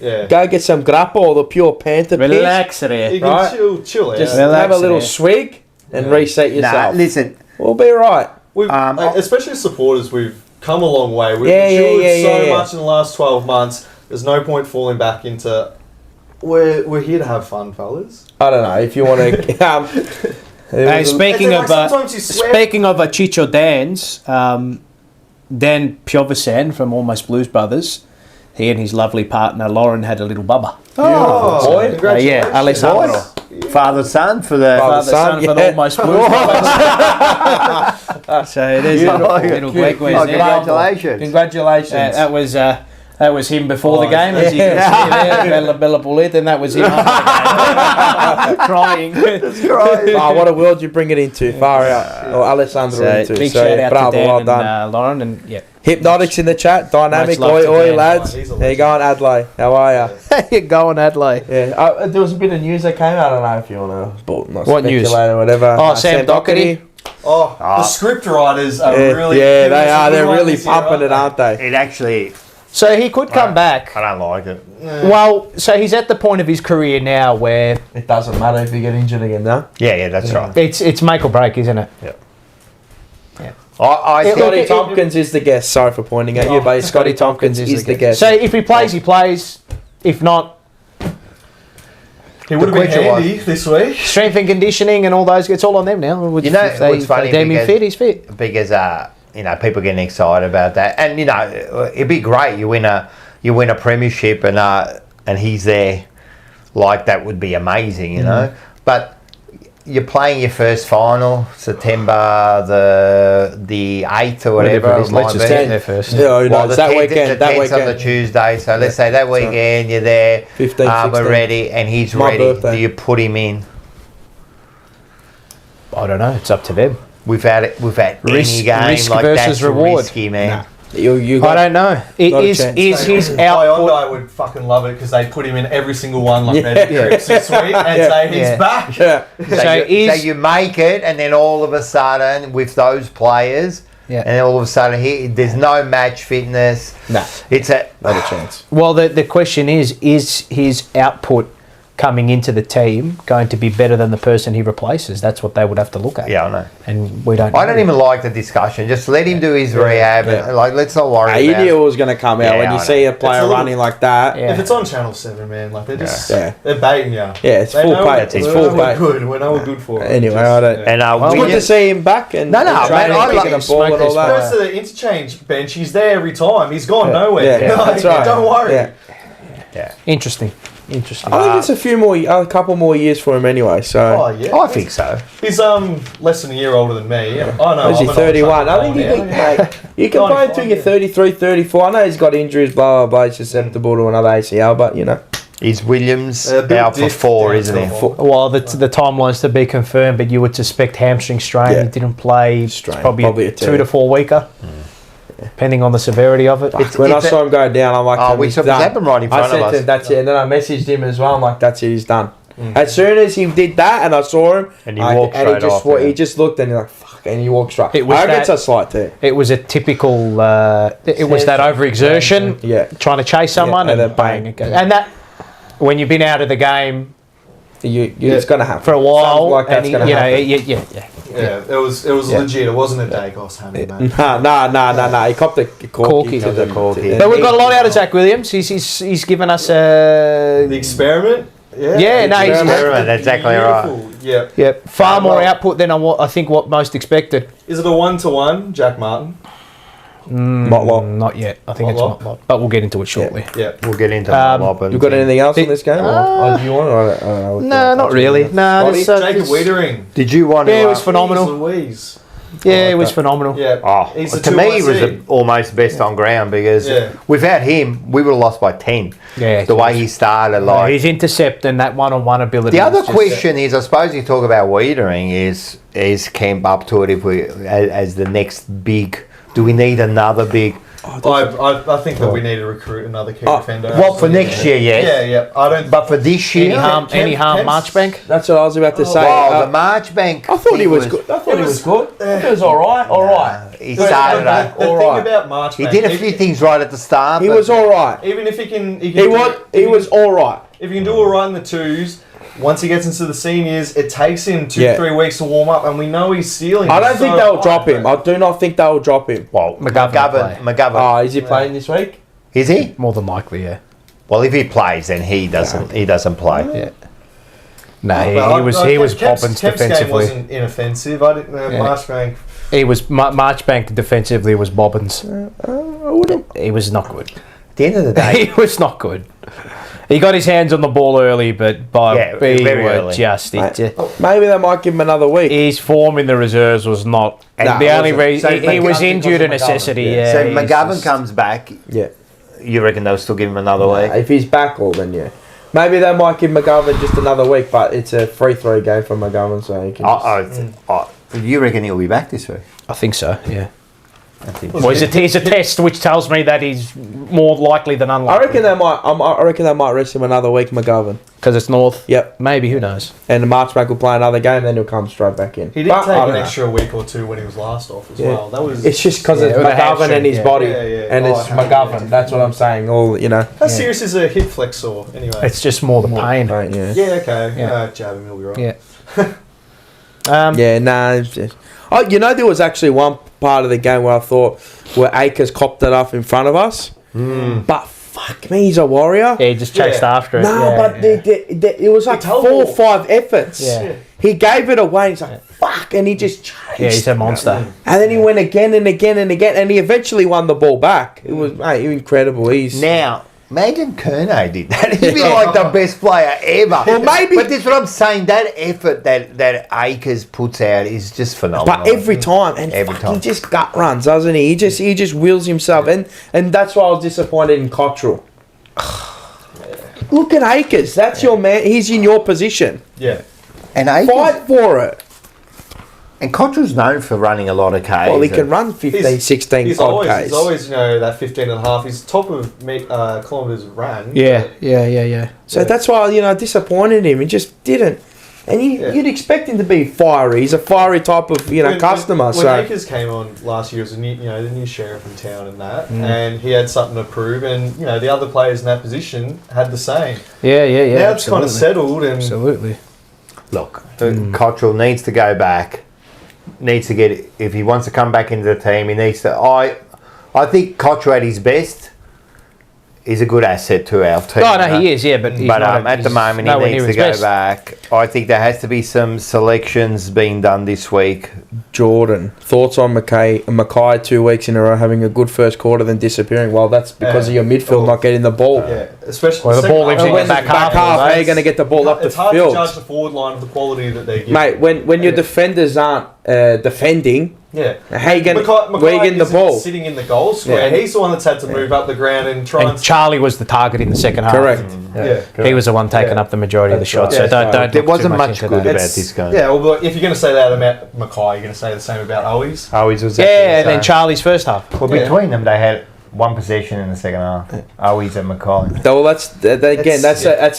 S3: Yeah.
S4: Go get some grappa or the pure Panther piss.
S1: Relax there.
S3: You can chill.
S4: Just
S1: Relax
S4: have a little
S1: there.
S4: swig and reset yourself.
S2: Listen.
S4: We'll be right.
S3: We've, especially as supporters, we've come a long way. We've matured so much in the last 12 months. There's no point falling back into. We're here to have fun, fellas.
S4: I don't know if you want to.
S1: Hey, speaking of
S3: sometimes you swear.
S1: Chicho Dan's, Dan Piovesan from Almost Blues Brothers, he and his lovely partner Lauren had a little bubba.
S3: Oh, boy!
S1: Yeah, Alessandro.
S2: Father son for the
S1: Father-son for the Almost Blues Brothers. So there's a little quick.
S2: Congratulations.
S1: That was him before the game, as you can see there, Bella Bullet, and that was him after the game, crying.
S4: Oh, what a world you bring it into. Far out. Or Alessandro into.
S1: Big shout out
S4: bravo,
S1: to Dan
S4: well done.
S1: and Lauren, and yeah.
S4: Hypnotics in the chat. Dynamic.
S1: Much love
S4: Oi,
S1: to
S4: oi,
S1: Dan.
S4: lads. There you go, Adelaide. How are you?
S1: How you going, Adelaide?
S4: Yeah, there was a bit of news that came out. I don't know if you want to
S1: What news?
S4: or whatever.
S1: Oh, Sam Doherty.
S3: The script writers are really...
S4: Yeah, they are. They're really pumping it, aren't they?
S2: It actually...
S1: So he could come back.
S2: I don't like it.
S1: Well, so he's at the point of his career now where...
S4: It doesn't matter if you get injured again, no?
S2: Yeah, that's right.
S1: It's make or break, isn't it?
S2: Yeah.
S4: Scotty Tompkins is the guest. Sorry for pointing at you, but Scotty Tompkins is the guest.
S1: So if he plays, he plays. If not...
S3: He would have been handy this week.
S1: Strength and conditioning and all those, it's all on them now.
S2: You know, what's funny?
S1: If they deem him fit, he's fit.
S2: Because, people getting excited about that. And, it'd be great. You win a premiership and he's there. Like, that would be amazing, you know. But you're playing your first final, September the 8th or whatever it is.
S1: Let's just get there first.
S4: Yeah,
S2: the
S4: that
S2: 10th,
S4: weekend.
S2: The 10th on the Tuesday. So let's say that weekend you're there.
S4: 15,
S2: we're ready and he's
S4: My
S2: ready.
S4: birthday.
S2: Do you put him in?
S1: I don't know. It's up to them.
S2: We've had any game
S1: risk
S2: like
S1: versus
S2: that's
S1: reward.
S2: risky, man.
S4: You
S1: I don't know. Is his output...
S3: I would fucking love it because they put him in every single one like they did Cripps this week and say he's back.
S4: Yeah.
S2: So you make it and then all of a sudden with those players and then all of a sudden there's no match fitness.
S4: Nah.
S2: It's
S4: not a chance.
S1: Well, the question is his output coming into the team going to be better than the person he replaces? That's what they would have to look at.
S2: Yeah, I know.
S1: And we don't.
S2: I don't even like the discussion. Just let him do his rehab. And, let's not worry about it.
S4: You knew it was going to come out when you see a player running like that.
S3: If it's on Channel 7, man, like they're just they're baiting you.
S4: Yeah, it's full bait. It's full bait.
S3: Good. We know we're good for it.
S4: Anyway, I don't.
S2: And
S4: it's good to see him back and
S2: man,
S4: training,
S2: I
S4: kicking the ball and all
S3: He
S4: that.
S3: goes to the interchange bench. He's there every time. He's gone nowhere.
S4: Yeah, that's right.
S3: Don't worry.
S4: Yeah.
S1: Interesting.
S4: I think it's a couple more years for him anyway. So
S2: I think so.
S3: He's less than a year older than me. I know.
S4: Is he 31? I think you can play until you're 33, 34. I know he's got injuries, blah blah blah. He's susceptible to another ACL, but
S2: Is Williams
S3: A bit
S2: out for
S3: diff
S2: 4,
S3: down
S2: isn't
S3: to
S2: he?
S3: 4.
S1: Well, the timeline's to be confirmed, but you would suspect hamstring strain.
S4: Yeah.
S1: He didn't play.
S4: Strain,
S1: Probably
S4: probably
S1: a
S4: a
S1: 2
S4: tear.
S1: to 4 weeker, depending on the severity of it.
S4: When I saw him go down, I'm like,
S2: Oh,
S4: he's
S2: which
S4: done.
S2: happened right in front
S4: I said
S2: of
S4: to
S2: us.
S4: him, that's it. And then I messaged him as well. I'm like, that's it, he's done. As soon as he did that and I saw him,
S2: And he walked straight off, yeah.
S4: he just looked and he's like, fuck, and he walked straight.
S1: It was
S4: I reckon it's
S1: that-
S4: a slight tear.
S1: It was a typical. It was that overexertion,
S4: Yeah.
S1: trying to chase someone,
S4: and
S1: and
S4: then
S1: bang, it goes. And that when you've been out of the game
S4: It's going to happen.
S1: for a while,
S4: Sounds like that's
S1: and
S4: gonna happen.
S3: Yeah, it was legit. It wasn't a Dacos hammy, man.
S4: No. He copped the corky.
S1: Corky.
S2: The corky.
S1: But we've got a lot out of Zach Williams. He's given us
S3: The experiment.
S1: Yeah, no, he's
S2: Experiment, that's exactly right.
S3: Yeah.
S1: far more
S3: well-
S1: output than I think what most expected.
S3: Is it a 1-to-1, Jack Martin?
S4: Motlop.
S1: Not yet. I think
S3: Motlop?
S1: it's Motlop, but we'll get into it shortly.
S3: Yeah.
S2: We'll get into Motlop and
S4: You got anything else on
S1: It-
S4: this game? Or do you want? I don't know.
S1: No, not really. No,
S4: Scotty?
S3: Jacob Wiedering.
S2: Did you want to?
S1: Yeah, it was phenomenal.
S3: Jeez Louise.
S1: Yeah, it was phenomenal.
S3: Yeah.
S2: Oh,
S3: He's the
S2: to me, he was
S3: 2-1C.
S2: almost best on ground because
S3: Yeah.
S2: without him, we would have lost by 10.
S1: Yeah,
S2: The way he started, like.
S1: his intercept and that one-on-one ability.
S2: The other
S1: was just-
S2: question is, I suppose you talk about Wiedering, is Kemp up to it if we as the next big? Do we need another big?
S3: I think that we need to recruit another key defender.
S2: Well, for next year, yes.
S3: Yeah. I don't.
S2: But for this
S1: Any
S2: year,
S1: harm,
S3: Kemp's-
S1: Marchbank?
S4: That's what I was about to say.
S2: wow, the Marchbank.
S4: I thought he was good. I thought he was good. It was all right.
S2: He started.
S3: The
S4: all
S3: thing
S4: right.
S3: about March,
S2: He did a few things right at the start.
S4: He
S2: but-
S4: was all right.
S3: Even if he can,
S4: He was all right.
S3: If he can do all right in the twos, once he gets into the seniors, it takes him 2-3 weeks to warm up, and we know he's ceiling.
S4: I don't
S3: is
S4: think
S3: so
S4: they'll
S3: high,
S4: drop him.
S3: but-
S4: I do not think they'll drop him.
S2: Well, McGovern.
S4: Oh, is he playing this week?
S2: Is he?
S1: More than likely, yeah.
S2: Well, if he plays, then he doesn't. He doesn't play.
S1: Yeah. No,
S3: But
S1: he was
S3: Kemp's
S1: Poppins
S3: game
S1: defensively.
S3: wasn't inoffensive. I didn't know Marchbank.
S1: He was Marchbank defensively was Bobbins.
S4: I wouldn't.
S1: He was not good.
S2: At the end of the day,
S1: He was not good. He got his hands on the ball early, but by
S2: Yeah,
S1: B
S2: very
S1: were
S2: early.
S1: just
S4: Maybe they might give him another week.
S1: his form in the reserves was not.
S2: Nah,
S1: the
S2: it
S1: only
S2: wasn't.
S1: reason
S2: So
S1: he was
S2: McGovern
S1: in due to
S2: because of
S1: necessity.
S2: McGovern.
S1: Yeah.
S2: So if
S1: he's
S2: McGovern
S1: just-
S2: comes back,
S4: Yeah.
S2: you reckon they'll still give him another week?
S4: If he's back, all then yeah. Maybe they might give McGovern just another week, but it's a 3-3 game for McGovern, so he can.
S2: You reckon he'll be back this week?
S1: I think so. Yeah.
S2: I think.
S1: Well, he's a test, which tells me that he's more likely than
S4: I
S1: unlikely.
S4: reckon they might. I reckon they might rest him another week, McGovern.
S1: Because it's North.
S4: Yep.
S1: Maybe, who knows?
S4: And the Marchbank will play another game, then he'll come straight back in.
S3: He did
S4: But I
S3: take
S4: don't
S3: an
S4: know.
S3: extra week or two when he was last off as
S4: Yeah.
S3: well. That was.
S4: It's just because
S1: Yeah,
S4: it's
S1: with a
S4: McGovern
S1: hamstring,
S4: and his
S1: yeah.
S4: body,
S3: Yeah, yeah.
S4: and
S3: Oh,
S4: it's
S3: hammy,
S4: McGovern.
S3: yeah.
S4: That's what I'm saying. All you know.
S3: How serious is a hip flexor anyway?
S1: It's just more the pain.
S4: Right, yeah.
S3: yeah, okay.
S1: Yeah.
S3: Jab him, he'll be right.
S1: Yeah.
S4: Yeah, nah. It's just, oh, you know, there was actually one part of the game where I thought where Akers copped it up in front of us, but fuck me, he's a warrior.
S1: Yeah, he just chased
S3: Yeah.
S1: after it.
S4: No,
S1: yeah,
S4: but
S1: yeah.
S4: it was like 4 or 5 efforts.
S1: Yeah.
S4: He gave it away. And he's like, fuck, and he just chased.
S1: Yeah, he's a monster.
S4: And then he went again and again and again, and he eventually won the ball back. It was incredible. He's
S2: Now, imagine Kerno did that. He'd be like the best player ever.
S4: Well, maybe-
S2: But that's what I'm saying. That effort that Akers puts out is just phenomenal.
S4: But every time, and
S2: Every
S4: fuck,
S2: time.
S4: he just gut runs, doesn't he? He just wheels himself, and that's why I was disappointed in Cottrell. Look at Akers. That's your man. He's in your position.
S3: Yeah.
S2: And Akers,
S4: Fight for it.
S2: and Cottrell's known for running a lot of Ks.
S4: Well, he can run 15, 16
S3: He's
S4: odd
S3: always,
S4: Ks.
S3: he's always, that 15 and a half. He's top of kilometres ran.
S1: Yeah.
S4: So that's why, disappointed him. He just didn't. And you'd expect him to be fiery. He's a fiery type of, customer.
S3: When
S4: So
S3: Akers came on last year as a new, the new sheriff in town and that, and he had something to prove, and the other players in that position had the same.
S1: Yeah.
S3: Now it's kind of settled, and
S1: Absolutely.
S2: Look, Cottrell needs to go back. Needs to get, if he wants to come back into the team, he needs to. I think Cottrell at his best is a good asset to our team.
S1: Oh, no, he is, yeah, but he's
S2: But
S1: not-
S2: at the
S1: he's
S2: moment,
S1: nowhere
S2: he needs
S1: near
S2: to
S1: his
S2: go
S1: best.
S2: back. I think there has to be some selections being done this week.
S4: Jordan, thoughts on Mackay 2 weeks in a row having a good first quarter, then disappearing? Well, that's because of your midfield not getting the ball.
S3: yeah, especially
S1: Well, the
S3: second
S1: ball lives in
S3: half.
S1: the back
S4: Back
S1: half.
S4: half, how are you going to get the ball up the
S3: It's hard
S4: field?
S3: to judge the forward line of the quality that they give.
S4: Mate, when your defenders aren't defending,
S3: Yeah.
S4: how you going
S3: Mackay
S4: where you getting the
S3: isn't
S4: ball?
S3: sitting in the goal square.
S4: Yeah.
S3: He's the one that's had to move up the ground and try
S1: And Charlie was the target in the second half.
S4: Correct.
S3: Yeah.
S1: He was the one taking up the majority of the shots.
S3: right.
S1: So
S3: Yeah,
S1: don't
S2: There
S1: look too
S2: wasn't much
S1: into
S2: good
S1: that.
S2: about this game.
S3: Yeah, well, if you're going to say that about Mackay, you're going to say the same about Owies.
S2: Always was.
S1: Yeah, and then Charlie's first half.
S2: Well, between them, they had one possession in the second half. Always at Mackay.
S4: Well, that's a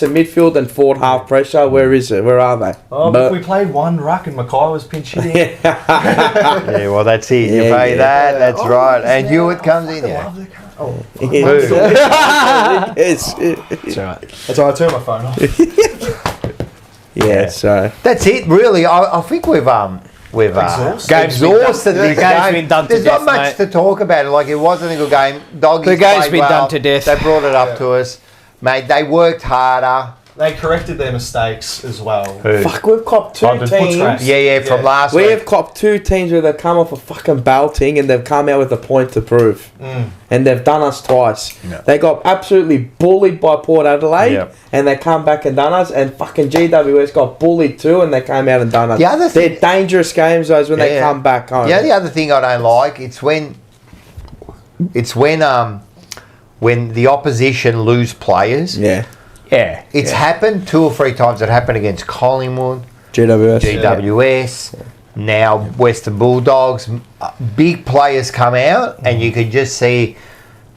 S4: midfield and forward half pressure. Where is it? Where are they?
S3: Oh, but we played one ruck and Mackay was pinch hitting.
S2: Yeah, well, that's it. You
S4: Yeah,
S2: pay
S4: yeah.
S2: that. That's right. And Hewitt comes in. Yeah.
S4: It's,
S1: That's all right.
S3: That's why I turned my phone off.
S4: yeah, so
S2: That's it, really. I think we've
S3: Exhausted.
S2: exhausted
S1: The
S2: this
S1: game's
S2: game.
S1: been done to
S2: There's
S1: death,
S2: not much
S1: mate.
S2: to talk about. Like, it wasn't a good game. Doggies
S1: The game's
S2: played
S1: been
S2: well.
S1: done to death.
S2: They brought it up to us, mate. They worked harder.
S3: They corrected their mistakes as well.
S4: fuck. We've copped two
S2: London
S4: teams.
S3: Footrack.
S2: Yeah, from
S3: Yeah.
S2: last
S4: We
S2: week.
S4: have copped two teams where they've come off a fucking belting and they've come out with a point to prove. And they've done us twice.
S2: Yeah.
S4: They got absolutely bullied by Port Adelaide
S2: Yeah.
S4: and they come back and done us. And fucking GWS got bullied too and they came out and done us.
S2: The other
S4: They're
S2: thing-
S4: dangerous games, those, when they
S2: Yeah.
S4: come back home.
S2: Yeah, the other thing I don't like, it's when the opposition lose players.
S4: Yeah.
S1: Yeah.
S2: It's happened 2 or 3 times. It happened against Collingwood,
S4: GWS.
S2: GWS, now Western Bulldogs. Big players come out, and you can just see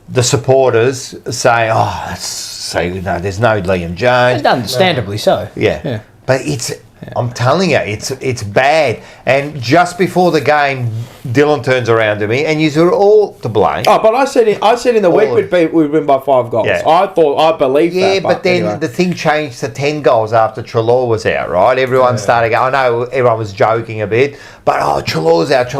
S2: the supporters say, "Oh, there's no Liam Jones."
S1: Understandably so.
S2: Yeah. But I'm telling you, it's bad. And just before the game, Dylan turns around to me, and you're all to blame.
S4: Oh, but I said in the week we'd win by 5 goals.
S2: Yeah.
S4: I believed that.
S2: Yeah, but then
S4: anyway.
S2: the thing changed to 10 goals after Treloar was out, right? Everyone started going, I know everyone was joking a bit, but Treloar's out.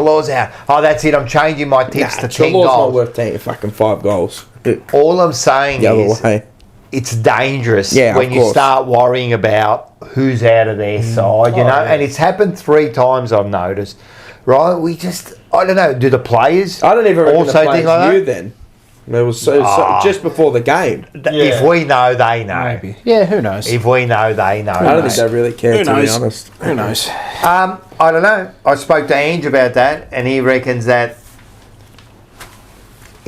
S2: Oh, that's it, I'm changing my tips to 10
S4: Treloar's not
S2: goals.
S4: worth 10, fucking 5 goals.
S2: All I'm saying
S4: The other
S2: is
S4: way.
S2: it's dangerous
S4: Yeah,
S2: when
S4: of
S2: you
S4: course.
S2: start worrying about who's out of their side, you know?
S3: yeah.
S2: And it's happened 3 times, I've noticed, right? I don't know, do the players
S4: I don't even reckon
S2: also
S4: the
S2: think
S4: players
S2: like
S4: knew
S2: that?
S4: then. It was so just before the game.
S2: If we know, they know.
S1: Maybe. Yeah, who knows?
S2: If we know, they know.
S4: I don't think they really care,
S1: Who
S4: to be
S1: knows?
S4: honest.
S1: Who knows?
S2: I don't know. I spoke to Ange about that, and he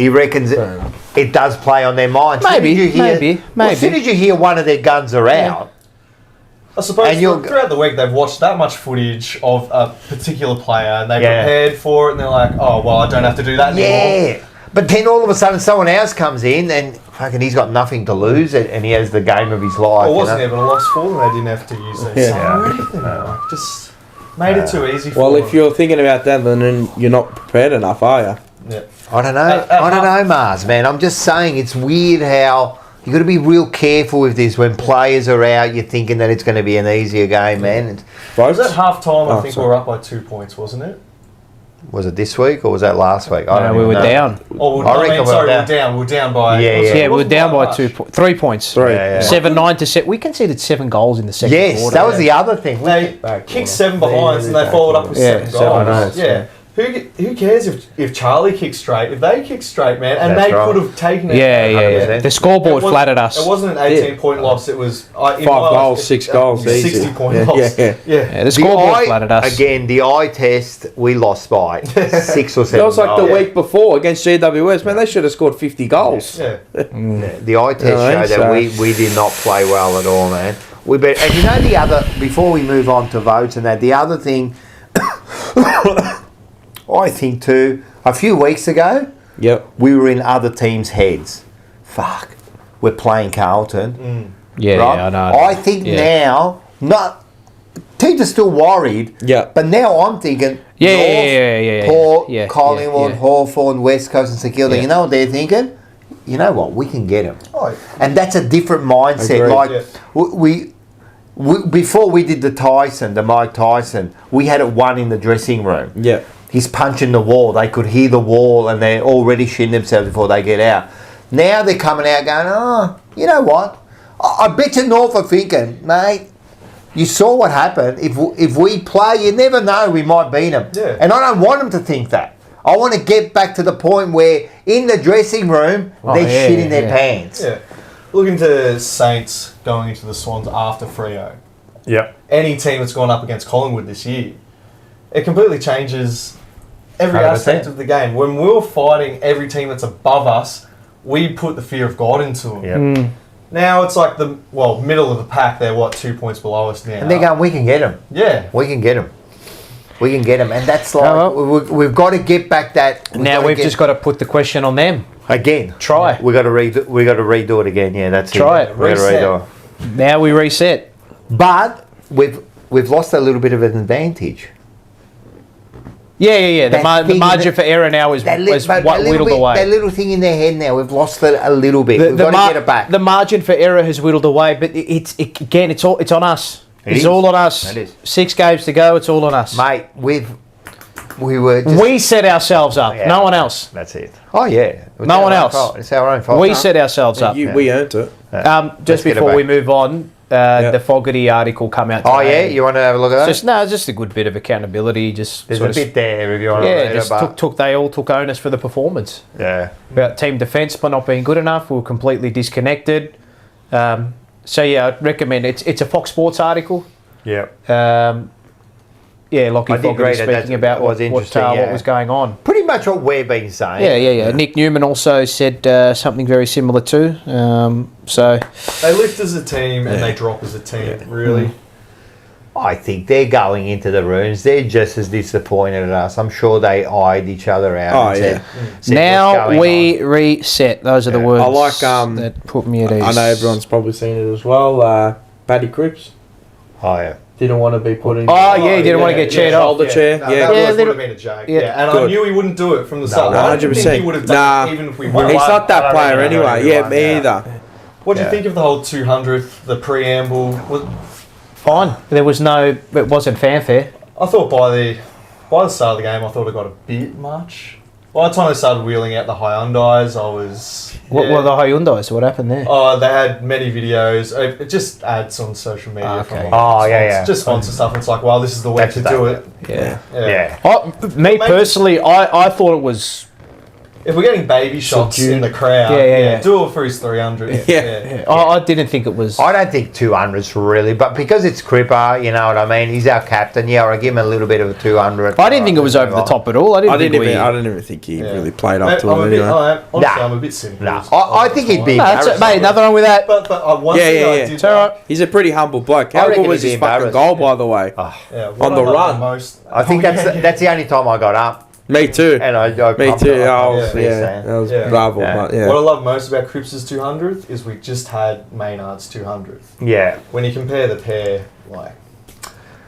S2: reckons it does play on their minds.
S1: Maybe.
S2: Well, as soon as you hear one of their guns are out,
S3: I suppose
S2: And you'll-
S3: throughout the week they've watched that much footage of a particular player and they've
S2: Yeah.
S3: prepared for it and they're like, oh, well, I don't have to do that anymore.
S2: yeah. But then all of a sudden, someone else comes in, and fucking, he's got nothing to lose, and he has the game of his life.
S3: It
S2: you
S3: wasn't
S2: know?
S3: even a loss for them. They didn't have to use their
S4: Yeah.
S3: summer or anything. Like, just made it too easy for
S4: Well,
S3: them.
S4: if you're thinking about that, then you're not prepared enough, are you?
S3: Yeah.
S2: I don't know.
S3: At
S2: I don't know, Mars, man. I'm just saying it's weird how you got to be real careful with this. When players are out, you're thinking that it's going to be an easier game, man.
S3: Was that half time?
S4: Oh,
S3: I think
S4: sorry.
S3: we were up by 2 points, wasn't it?
S2: Was it this week or was that last week? I
S1: No,
S2: don't
S1: we
S2: even
S1: were
S2: know.
S1: down.
S3: Oh,
S2: I reckon
S3: sorry,
S2: we're
S3: we were down. We were down by.
S2: Yeah,
S3: it
S1: Yeah, we were
S3: wasn't
S1: down by
S3: much.
S1: 3 points.
S4: Three.
S2: Yeah.
S1: 7-9 to 7. We conceded 7 goals in the second
S2: Yes,
S1: quarter.
S2: that was the other thing.
S3: They kicked 7 behinds and they followed up with
S1: Yeah,
S3: 7
S1: 7
S3: goals.
S2: goals.
S3: Yeah. Who cares if Charlie kicks straight? If they kick straight, man, and
S2: That's
S3: they
S2: right.
S3: could have taken it.
S1: Yeah.
S2: 100%.
S1: The scoreboard
S3: It was-
S1: flattered us.
S3: It wasn't an 18-point loss. It was
S4: 5 goals, 6 goals, easy.
S3: 60-point
S4: Yeah,
S3: loss.
S4: yeah.
S1: Yeah, the
S2: The
S1: scoreboard flattered us.
S2: again, the eye test, we lost by 6 or 7
S4: That was like the
S2: goals.
S4: week before against GWS. Man, they should have scored 50 goals.
S3: Yeah.
S2: The eye test
S4: Alright,
S2: showed that
S4: so-
S2: we did not play well at all, man. And you know the other, before we move on to votes and that, the other thing, I think too, a few weeks ago,
S4: Yep.
S2: we were in other teams' heads. Fuck, we're playing Carlton.
S1: Yeah,
S2: right?
S1: yeah, I know.
S2: I think now, teams are still worried.
S4: Yeah.
S2: But now I'm thinking,
S1: Yeah,
S2: North,
S1: yeah.
S2: Port,
S1: Yeah,
S2: Collingwood,
S1: yeah.
S2: Hawthorn, West Coast, and St Kilda.
S1: Yeah.
S2: You know what they're thinking? You know what? We can get them.
S3: Oh,
S2: And that's a different mindset.
S4: Agreed.
S2: Like
S3: Yeah.
S2: we before we did the Mike Tyson, we had it one in the dressing room.
S4: Yeah.
S2: He's punching the wall. They could hear the wall, and they're already shitting themselves before they get out. Now they're coming out going, oh, you know what? I bet you North are thinking, mate, you saw what happened. If we play, you never know, we might beat them.
S3: Yeah.
S2: And I don't want them to think that. I want to get back to the point where in the dressing room, they're shitting their pants.
S3: Yeah. looking to Saints going into the Swans after Freo.
S2: Yep.
S3: Any team that's gone up against Collingwood this year, it completely changes every
S2: 100%.
S3: aspect of the game. When we were fighting every team that's above us, we put the fear of God into them.
S2: Yep.
S3: Now it's like middle of the pack. They're 2 points below us now.
S2: And they're going, we can get them.
S3: Yeah.
S2: We can get them. We can get them. And that's like, we've got to get back that.
S1: Now we've just got to put the question on them.
S2: Again.
S1: Try.
S2: We got to redo it again. Yeah, that's
S1: Try
S2: it.
S1: it.
S2: We got to redo it.
S1: Now we reset.
S2: But we've lost a little bit of an advantage.
S1: Yeah. The margin for error now is whittled away.
S2: That little thing in their head now, we've lost it a little bit. We've got to get it back.
S1: The margin for error has whittled away, but it's on us. It's all on us.
S2: It is.
S1: 6 games to go. It's all on us,
S2: Mate. We
S1: set ourselves up.
S2: Yeah.
S1: No one else.
S2: That's it. Oh yeah.
S1: No one else.
S2: Fault. It's our own fault.
S1: We set ourselves up.
S4: We earned it.
S1: Just
S2: get it
S1: before we
S2: back.
S1: move on, the Fogarty article come out today.
S2: Oh yeah, you want to have a look at that?
S1: Just a good bit of accountability. Just
S2: There's
S1: sort
S2: a
S1: of
S2: bit there if you want to read
S1: just
S2: it, but
S1: they all took onus for the performance.
S2: yeah.
S1: About team defence by not being good enough. We were completely disconnected. So yeah, I'd recommend it. It's a Fox Sports article.
S2: Yeah.
S1: Lockie
S2: I did
S1: Fogarty
S2: read it.
S1: speaking
S2: That
S1: about
S2: was
S1: what
S2: interesting,
S1: was going on.
S2: Pretty much what we've been saying.
S1: Yeah. Nick Newman also said something very similar too. So
S3: They lift as a team and they drop as a team. Really.
S2: I think they're going into the rooms. They're just as disappointed at us. I'm sure they eyed each other out.
S4: Oh,
S2: and said,
S1: now
S2: "What's going
S1: we
S2: on?"
S1: reset. Those are the words
S4: I like,
S1: that put me at ease.
S4: I know everyone's probably seen it as well. Paddy Cripps
S2: Oh yeah.
S4: didn't want to be put in.
S1: Oh yeah, he didn't want to get chaired off.
S4: Shoulder chair.
S3: No,
S4: Yeah.
S3: that would have been a joke. Yeah, and
S4: Good.
S3: I knew he wouldn't do it from the start.
S2: no,
S3: I didn't think
S4: 100%.
S3: he would have done it even if we won.
S4: He's not that
S2: I don't
S4: player
S2: really know
S4: anyway.
S2: who
S4: Yeah,
S2: won,
S4: me
S2: yeah.
S4: either.
S3: What do you
S2: Yeah.
S3: think of the whole 200th, the preamble?
S1: Fine. There was no. It wasn't fanfare.
S3: I thought by the start of the game, I thought it got a bit much. By the time they started wheeling out the Hyundais, I was...
S1: What were the Hyundais? What happened there?
S3: Oh, they had many videos. It just ads on social media.
S1: Ah,
S3: from
S1: okay.
S2: Oh, yeah.
S3: Just sponsor stuff. It's like, well, this is the way
S2: That's
S3: to
S2: that.
S3: do it.
S1: Yeah.
S2: Yeah.
S1: Me personally, I thought it was.
S3: If we're getting baby shots in the crowd,
S1: Yeah.
S3: do it for his 300.
S4: Yeah.
S1: I didn't think it was.
S2: I don't think 200's really, but because it's Cripper, you know what I mean. He's our captain. Yeah, I give him a little bit of a 200.
S1: I didn't think it was over the top at all. I didn't
S4: I
S1: think
S4: didn't even think he really played up to
S3: I'm
S4: it
S3: a bit,
S4: anyway.
S3: honestly, I'm a bit cynical.
S2: No, I think he'd be
S1: No, that's it,
S2: embarrassed.
S1: mate. Nothing wrong with that.
S3: But one thing I did
S1: It's all right.
S4: He's a pretty humble bloke.
S2: I
S4: How
S2: reckon
S4: good was
S2: he'd be
S4: his fucking
S2: embarrassed.
S4: goal, by the way?
S3: Yeah,
S4: On the run.
S2: I think that's the only time I got up.
S4: Me too.
S2: And I
S4: Me
S2: pumped
S4: too.
S2: it up,
S4: Yeah,
S2: obviously,
S4: that was bravo.
S2: Yeah.
S4: But yeah.
S3: What I love most about Cripps' 200th is we just had Maynard's 200th.
S2: Yeah.
S3: When you compare the pair, like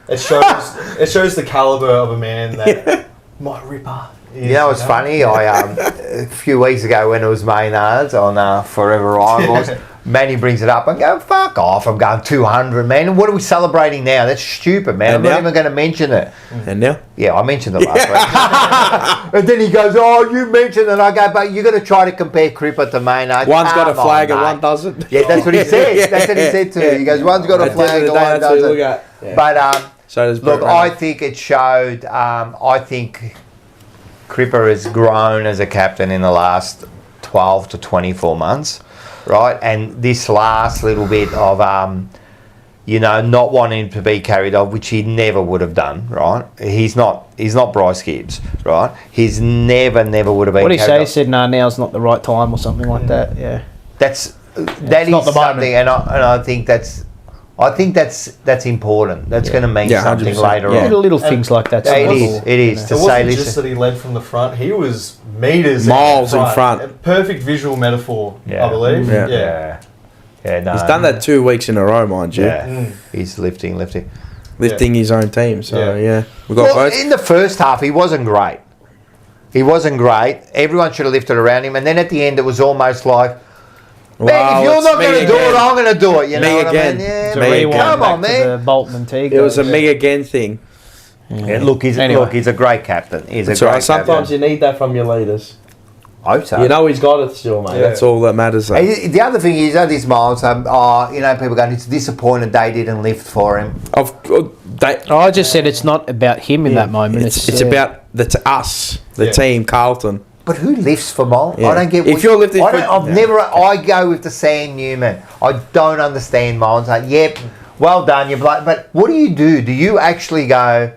S3: it shows the caliber of a man that my ripper is.
S2: You know, it's funny. A few weeks ago when it was Maynard's on Forever Rivals, Manny brings it up and go, fuck off, I'm going 200, man. And what are we celebrating now? That's stupid, man. I'm not even going to mention it.
S4: And now?
S2: Yeah, I mentioned it last week. And then he goes, oh, you mentioned it. I go, but you're going to try to compare Cripper to Maynard.
S4: One's got a
S2: Come
S4: flag
S2: on,
S4: and
S2: mate.
S4: one doesn't.
S2: Yeah, that's what he said. That's what he said to me. He goes, one's got a
S4: At the end
S2: flag
S4: of
S2: and
S4: the day,
S2: one
S4: that's what you look
S2: doesn't.
S4: at. Yeah.
S2: But
S4: So does
S2: look,
S4: Brett
S2: I
S4: Reynolds.
S2: think it showed. I think Cripper has grown as a captain in the last 12 to 24 months, right? And this last little bit of, not wanting to be carried off, which he never would have done, right? He's not Bryce Gibbs, right? He's never would have been.
S1: What did he
S2: carried
S1: say? He
S2: off.
S1: said, "No, now's not the right time" or something like that. Yeah.
S2: That is
S1: not the
S2: something, and I think that's important. That's going to mean something
S4: 100%.
S2: later
S4: Yeah.
S2: on.
S1: Little things like that.
S2: Yeah, it
S1: sometimes.
S2: is. It is
S3: It
S2: to say,
S3: wasn't just
S2: listen.
S3: that he led from the front; he was meters
S4: Miles
S3: out
S4: in front.
S3: A perfect visual metaphor,
S2: Yeah.
S3: I believe.
S4: Yeah.
S2: Yeah, no.
S4: He's done that 2 weeks in a row, mind you.
S2: Yeah, he's lifting.
S4: Lifting his own team. So, yeah. We got
S2: Well,
S4: both.
S2: in the first half, he wasn't great. Everyone should have lifted around him, and then at the end, it was almost like, man,
S4: Wow,
S2: if you're
S4: it's
S2: not
S4: me
S2: going to do
S4: again.
S2: it, I'm going to do it. You
S4: Me
S2: know what
S4: again.
S2: I mean? Yeah,
S1: To
S4: Me
S1: rewind
S2: come
S1: back
S2: on,
S1: to
S2: man.
S1: the Bolton and Teague.
S4: It was a me again thing.
S2: Yeah, look, he's a great captain. He's a
S4: So
S2: great
S4: sometimes
S2: captain.
S4: you need that from your leaders.
S2: I hope so.
S4: You know he's got it still, mate.
S3: Yeah.
S4: That's all that matters. Though.
S2: Hey, the other thing is, this Miles, people going, it's disappointed they didn't lift for him.
S1: I just said it's not about him in that moment.
S4: It's about us, the team, Carlton.
S2: But who lifts for Moles?
S4: Yeah.
S2: I don't get.
S4: If you're lifting for-
S2: I go with the Sam Newman. I don't understand Moles. Like, yep, well done, you're like. But what do? Do you actually go?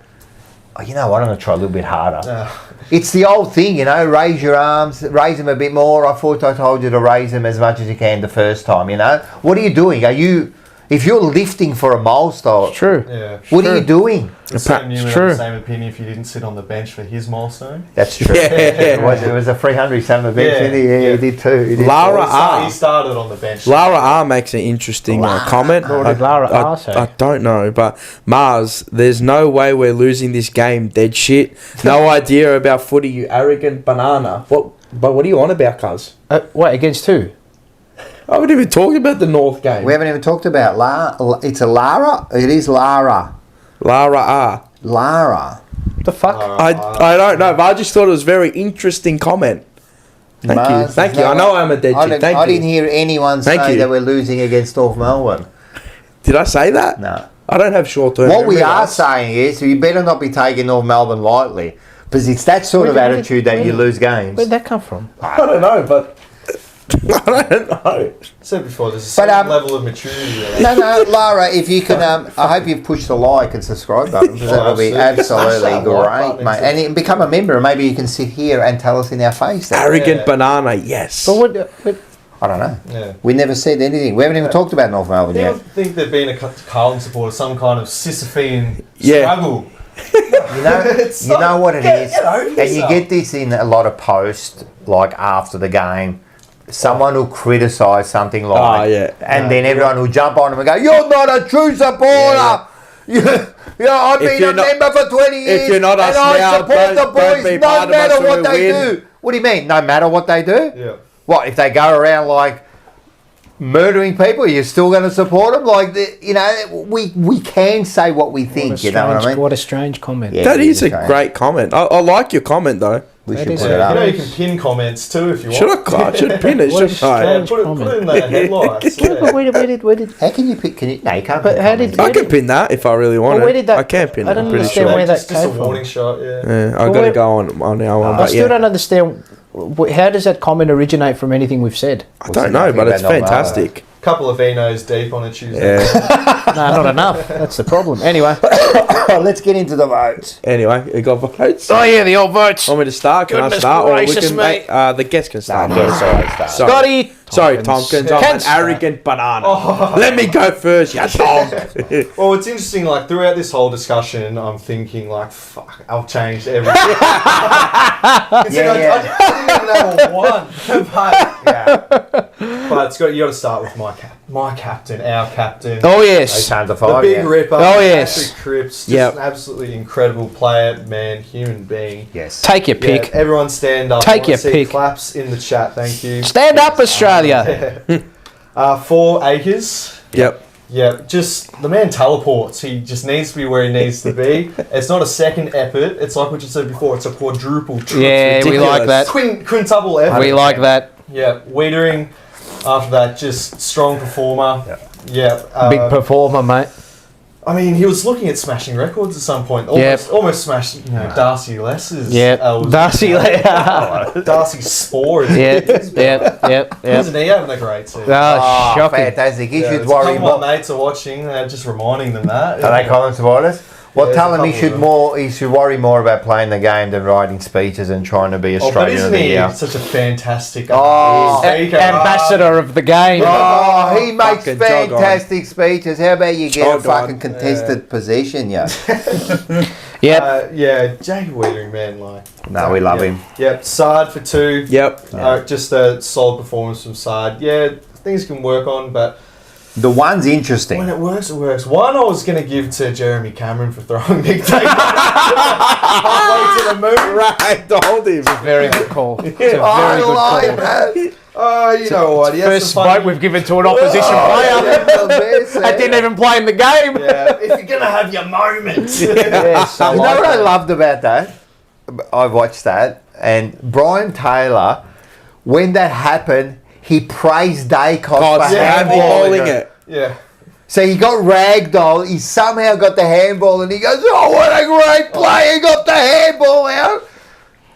S2: Oh, you know what? I'm going to try a little bit harder. It's the old thing, you know. Raise your arms, raise them a bit more. I thought I told you to raise them as much as you can the first time. You know. What are you doing? Are you? If you're lifting for a Mole style,
S1: True.
S3: Yeah.
S2: what are you doing?
S3: Sam Newman had
S1: true.
S3: the same opinion if you didn't sit on the bench for his milestone.
S2: That's true.
S4: Yeah.
S2: It was a 300 he sat on the bench,
S3: Yeah,
S2: didn't he? Yeah,
S3: yeah.
S2: he did too. He did
S4: Lara
S2: too.
S4: R.
S3: He started on the bench.
S4: Lara R makes an interesting comment.
S1: What did Lara R say?
S4: I don't know, but Mars, there's no way we're losing this game. Dead shit. No idea about footy, you arrogant banana. What? But what are you on about, cuz?
S1: What, against who?
S4: I haven't even talked about the North game.
S2: We haven't even talked about It's a Lara. It is Lara.
S4: Lara R.
S2: Lara.
S1: What the fuck?
S4: I don't know, but I just thought it was a very interesting comment. Thank you.
S2: Mars,
S4: Thank you. I know I'm a dead chick. Thank
S2: I
S4: you.
S2: didn't hear anyone
S4: Thank
S2: say
S4: you.
S2: that we're losing against North Melbourne.
S4: Did I say that?
S2: No.
S4: I don't have short-term
S2: What we
S4: memory
S2: are
S4: loss.
S2: saying is you better not be taking North Melbourne lightly, because it's that sort of attitude that you lose games.
S1: Where'd that come from?
S4: I don't know, but I don't know.
S3: I said before, there's a certain level of maturity there.
S2: No, Lara, if you can, I hope you've pushed the like and subscribe button, because that will be absolutely
S3: Smash that like
S2: great,
S3: button
S2: mate. And become a member, and maybe you can sit here and tell us in our face that.
S4: Arrogant banana, yes.
S1: But what?
S2: I don't know.
S3: Yeah.
S2: We never said anything. We haven't even talked about North Melbourne
S3: People
S2: yet.
S3: think that being a Carlton supporter is some kind of Sisyphean
S4: Yeah.
S3: struggle.
S2: You know what it is,
S3: get over
S2: and you
S3: yourself.
S2: get this in a lot of posts, like after the game. Someone will criticise something like, and then everyone will jump on them and go, "You're not a true supporter." I've been a member for 20 years,
S4: if you're not us
S2: and I
S4: now,
S2: support the
S4: don't be
S2: boys no
S4: part of us
S2: matter
S4: when
S2: what
S4: we
S2: they
S4: win.
S2: do. What do you mean? No matter what they do?
S3: Yeah.
S2: What if they go around like murdering people? You're still going to support them? Like, we can say what we think. You know what I mean?
S1: What a strange comment.
S2: Yeah.
S4: That
S2: it
S4: is a
S2: strange.
S4: great comment. I like your comment, though.
S2: We
S1: That
S2: should
S1: is
S2: put
S1: a-
S2: it
S3: You
S2: up.
S3: know, you can pin comments too if you want.
S4: I should pin it,
S1: What a
S4: shouldn't I?
S3: Yeah,
S1: strange
S3: put it
S1: comment.
S3: in the headlights.
S1: Yeah, but where did?
S2: How can you pick? Can you? No, you can't.
S1: But
S2: put
S1: how did-
S2: comments.
S4: I can pin that if I really want
S1: Well,
S4: it.
S1: where did that-
S4: I can pin
S1: I
S4: it,
S1: don't
S4: I'm pretty
S1: understand
S4: sure.
S1: where that
S3: Just a
S1: came from.
S3: warning shot, yeah.
S4: Yeah, I've
S1: Well,
S4: got to
S1: where-
S4: go on our one.
S1: I
S4: But
S1: still
S4: yeah,
S1: don't understand. How does that comment originate from anything we've said?
S4: I don't know, but it's fantastic.
S3: Couple of Vinos deep on a Tuesday.
S4: Yeah.
S1: No, not enough. That's the problem. Anyway.
S2: Let's get into the votes.
S4: Anyway, you got votes?
S1: Oh yeah, the old votes.
S4: Want me to start? Can
S1: Goodness
S4: I start? Or we
S1: gracious,
S4: can
S1: mate.
S4: the guest can start.
S2: No, go, sorry.
S1: Scotty.
S4: Sorry, Tompkins. I'm an
S1: Kent's-
S4: arrogant banana. Let me go first, you dog.
S3: Well, it's interesting, like, throughout this whole discussion, I'm thinking, like, fuck, I'll change everything. I didn't even have a one. But Scott, you got to start with my captain, our captain.
S1: Oh yes.
S2: Under
S3: The
S2: five,
S3: big
S2: yeah.
S3: ripper.
S1: Oh, yes.
S3: Patrick Cripps. Just
S4: Yep.
S3: an absolutely incredible player, man, human being.
S2: Yes.
S1: Take your
S3: Yeah,
S1: pick.
S3: everyone stand up.
S1: Take
S3: I wanna
S1: your
S3: see
S1: pick.
S3: Claps in the chat, thank you.
S1: Stand up, Australia.
S3: 4 acres.
S4: Yep.
S3: Yeah, just the man teleports. He just needs to be where he needs to be. It's not a second effort. It's like what you said before. It's a quadruple.
S1: Yeah, we like that.
S3: Quintuple effort.
S1: We like that.
S3: Yeah, Wiedering. After that, just strong performer. Yeah.
S1: Big performer, mate.
S3: I mean, he was looking at smashing records at some point. Almost smashed, Darcy Less's.
S1: Yeah. Darcy.
S3: Darcy Spore.
S1: Yep.
S3: Isn't he having a great season?
S1: Oh, shocking.
S2: Fantastic. You should
S3: A
S2: worry
S3: couple of
S2: more.
S3: my mates are watching, just reminding them that.
S2: Are they Collins supporters? Well,
S3: Yeah,
S2: tell
S3: there's a
S2: him
S3: couple of them.
S2: he should worry more about playing the game than writing speeches and trying to be
S3: But
S2: Australian of
S3: isn't
S2: the
S3: he
S2: year.
S3: such a fantastic
S2: speaker?
S1: Ambassador of the game.
S2: Oh, he makes
S4: Fucking jog on.
S2: fantastic speeches. How about you get
S4: Jog
S2: a fucking
S4: on.
S2: contested position, yeah?
S1: Yep.
S3: Yeah, Jacob Wiedering, man, like.
S2: No, we love him.
S3: Yep, Sard for 2.
S4: Yep.
S3: Just a solid performance from Sard. Yeah, things can work on, but
S2: The one's interesting.
S3: when it works, it works. One I was going to give to Jeremy Cameron for throwing Nick Tate halfway to the moon.
S4: Right, told him.
S1: Very good call. It's a very
S2: I
S1: good
S2: like
S1: call.
S2: that.
S3: Oh, you know what?
S1: First vote we've given to an opposition player. I didn't even play in the game.
S3: Yeah, if you're going to have your moments.
S1: Yes, I
S2: You know
S1: like
S2: what I
S1: that.
S2: loved about that? I watched that, and Brian Taylor, when that happened, he praised Dacos
S4: God,
S2: for
S4: handballing
S2: handballing
S4: it.
S3: Yeah.
S2: So he got ragdoll. He somehow got the handball, and he goes, "Oh, what a great play! He got the handball out."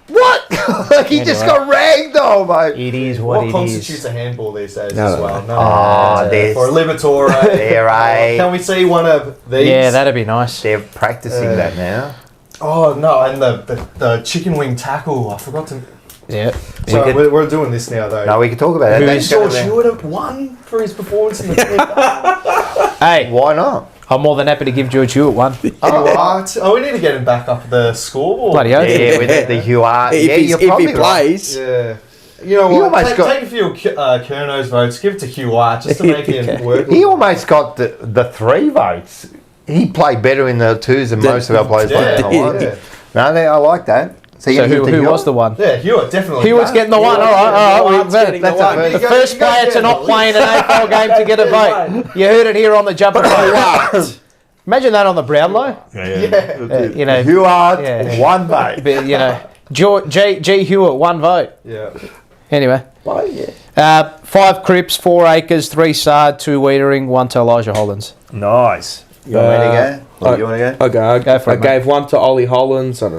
S2: What? Like he just got ragdoll, mate.
S1: It is what
S3: What
S1: it
S3: constitutes
S1: is.
S3: a handball these days
S4: No.
S3: as well? No.
S2: Oh, there's-
S3: For a Liberatore.
S2: They're
S3: Can we see one of these?
S1: Yeah, that'd be nice.
S2: They're practicing that now.
S3: Oh, no, and the chicken wing tackle. I forgot to...
S1: Yeah.
S3: So
S2: could-
S3: we're doing this now, though.
S2: No, we can talk about that.
S1: Who
S2: That's
S1: is
S2: gonna
S3: George
S2: be-
S3: Hewitt have won for his performance in the
S1: Hey,
S2: Why not?
S1: I'm more than happy to give George Hewitt one.
S3: Oh, we need to get him back up the scoreboard.
S1: Bloody oath.
S2: Yeah, with the Huart.
S4: If,
S2: Yeah,
S4: he's,
S2: you're
S4: if
S2: probably
S4: he
S2: right.
S4: plays,
S3: Yeah. You know
S2: He
S3: what?
S2: almost
S3: Take,
S2: got-
S3: take a few Kerno's votes. Give it to Hugh White just to make him work.
S2: He almost got the 3 votes. He played better in the 2s than most of our players played in the 1s.
S3: yeah.
S2: No, I like that.
S1: So
S2: you give it to
S1: who
S2: Hewitt?
S1: was the one?
S3: Yeah, Hewitt, definitely.
S1: Hewitt's getting the one. All right.
S4: Hewitt's getting the one.
S1: The first player to not play in an AFL game to get a vote. You heard it here on the jumper punch. Imagine that on the Brownlow. You know,
S2: Huart,
S1: Yeah.
S2: 1 vote.
S1: but, you know, G Hewitt, 1 vote.
S3: Yeah.
S1: Anyway,
S4: well, yeah.
S1: 5 Cripps, 4 Acres, 3 Sard, 2 Wiedering, 1 to Elijah Hollins.
S2: Nice. You want me to go? Or you want to go?
S4: Okay,
S1: Go for
S4: I
S1: it, mate.
S4: gave one to Ollie Hollins. I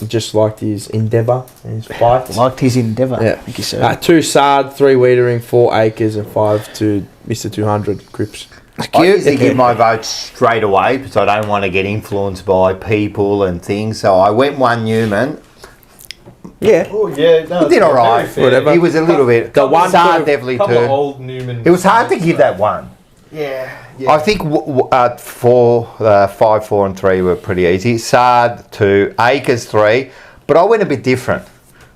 S4: just liked his endeavour and his fight.
S1: Liked his endeavour.
S4: Yeah.
S1: Thank you, sir.
S4: 2 Sard, 3 Wiedering, 4 Acres, and 5 to Mr. 200 Cripps.
S2: I usually give my votes straight away because I don't want to get influenced by people and things. So I went 1 Newman.
S4: Yeah.
S3: Oh, yeah. No,
S2: He did all right.
S4: Whatever.
S2: He was a little bit.
S4: The one
S2: Sard
S4: to-
S2: definitely
S3: couple of
S2: 2.
S3: old Newman.
S2: It was hard to give that 1.
S3: Yeah.
S2: I think 5, 4, and 3 were pretty easy. Sard 2, Acres 3, but I went a bit different.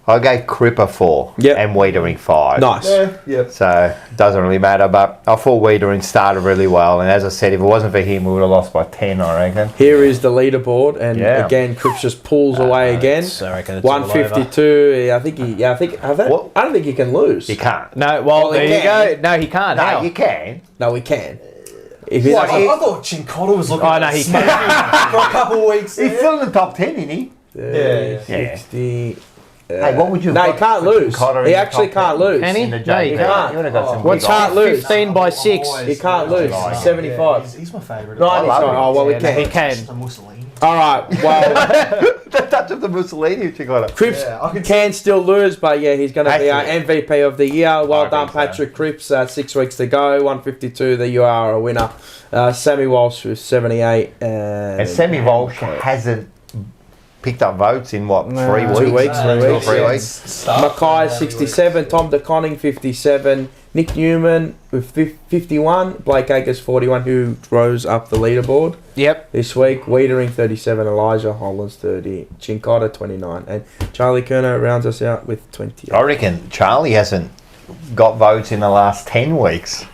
S2: I gave Cripper 4
S4: Yep.
S2: and Wiedering 5.
S4: Nice.
S3: Yeah.
S2: So it doesn't really matter, but I thought Wiedering started really well, and as I said, if it wasn't for him, we would have lost by 10, I reckon.
S4: Here is the leaderboard, and
S2: Yeah.
S4: again, Cripps just pulls away again.
S1: I reckon it's all
S4: 152. I think he.
S2: What?
S4: I don't think he can lose.
S2: You can't.
S1: No, well, there you
S4: can.
S1: go. No, he can't.
S2: No,
S1: How?
S2: you can.
S4: No, he can. If
S2: What,
S3: I thought Chincotta was looking
S1: Oh, no, he
S3: smoking for a couple of weeks.
S2: He's
S3: there.
S2: still in the top 10, isn't he?
S3: Yeah.
S4: 60.
S2: Hey, what would you
S4: No, he
S2: vote
S4: can't
S2: for
S4: lose.
S2: Chincotta in
S4: He
S2: the
S4: actually
S2: top 10?
S4: can't lose.
S1: Can he?
S2: In the
S1: No, he
S2: JV?
S1: can't.
S2: You would have got some
S1: What's
S2: big odds.
S4: can't lose.
S1: 15 by 6.
S4: He can't lose.
S3: Yeah,
S4: 75.
S3: He's my favourite.
S4: 90,
S2: love
S4: sorry.
S2: him.
S4: Oh, well, we
S1: Yeah, no,
S4: can.
S1: he can.
S3: Just a Mussolini.
S4: All right, well,
S2: The touch of the Mussolini, Chincotta.
S4: Cripps
S3: Yeah, I
S4: can still lose, but yeah, he's going to be our
S2: Actually,
S4: MVP of the year. Well
S2: I
S4: done,
S2: think so.
S4: Patrick Cripps. 6 weeks to go, 152. That you are a winner. Sammy Walsh with 78.
S2: And Sammy Walsh hasn't picked up votes in what, 3 weeks?
S4: 2 weeks, 3 weeks.
S2: 3 weeks.
S4: Mackay 67, Tom DeConning 57, Nick Newman with 51, Blake Acres 41, who rose up the leaderboard
S1: Yep.
S4: this week. Wiedering 37, Elijah Hollins 30, Chincotta 29, and Charlie Kerno rounds us out with 20.
S2: I reckon Charlie hasn't got votes in the last 10 weeks.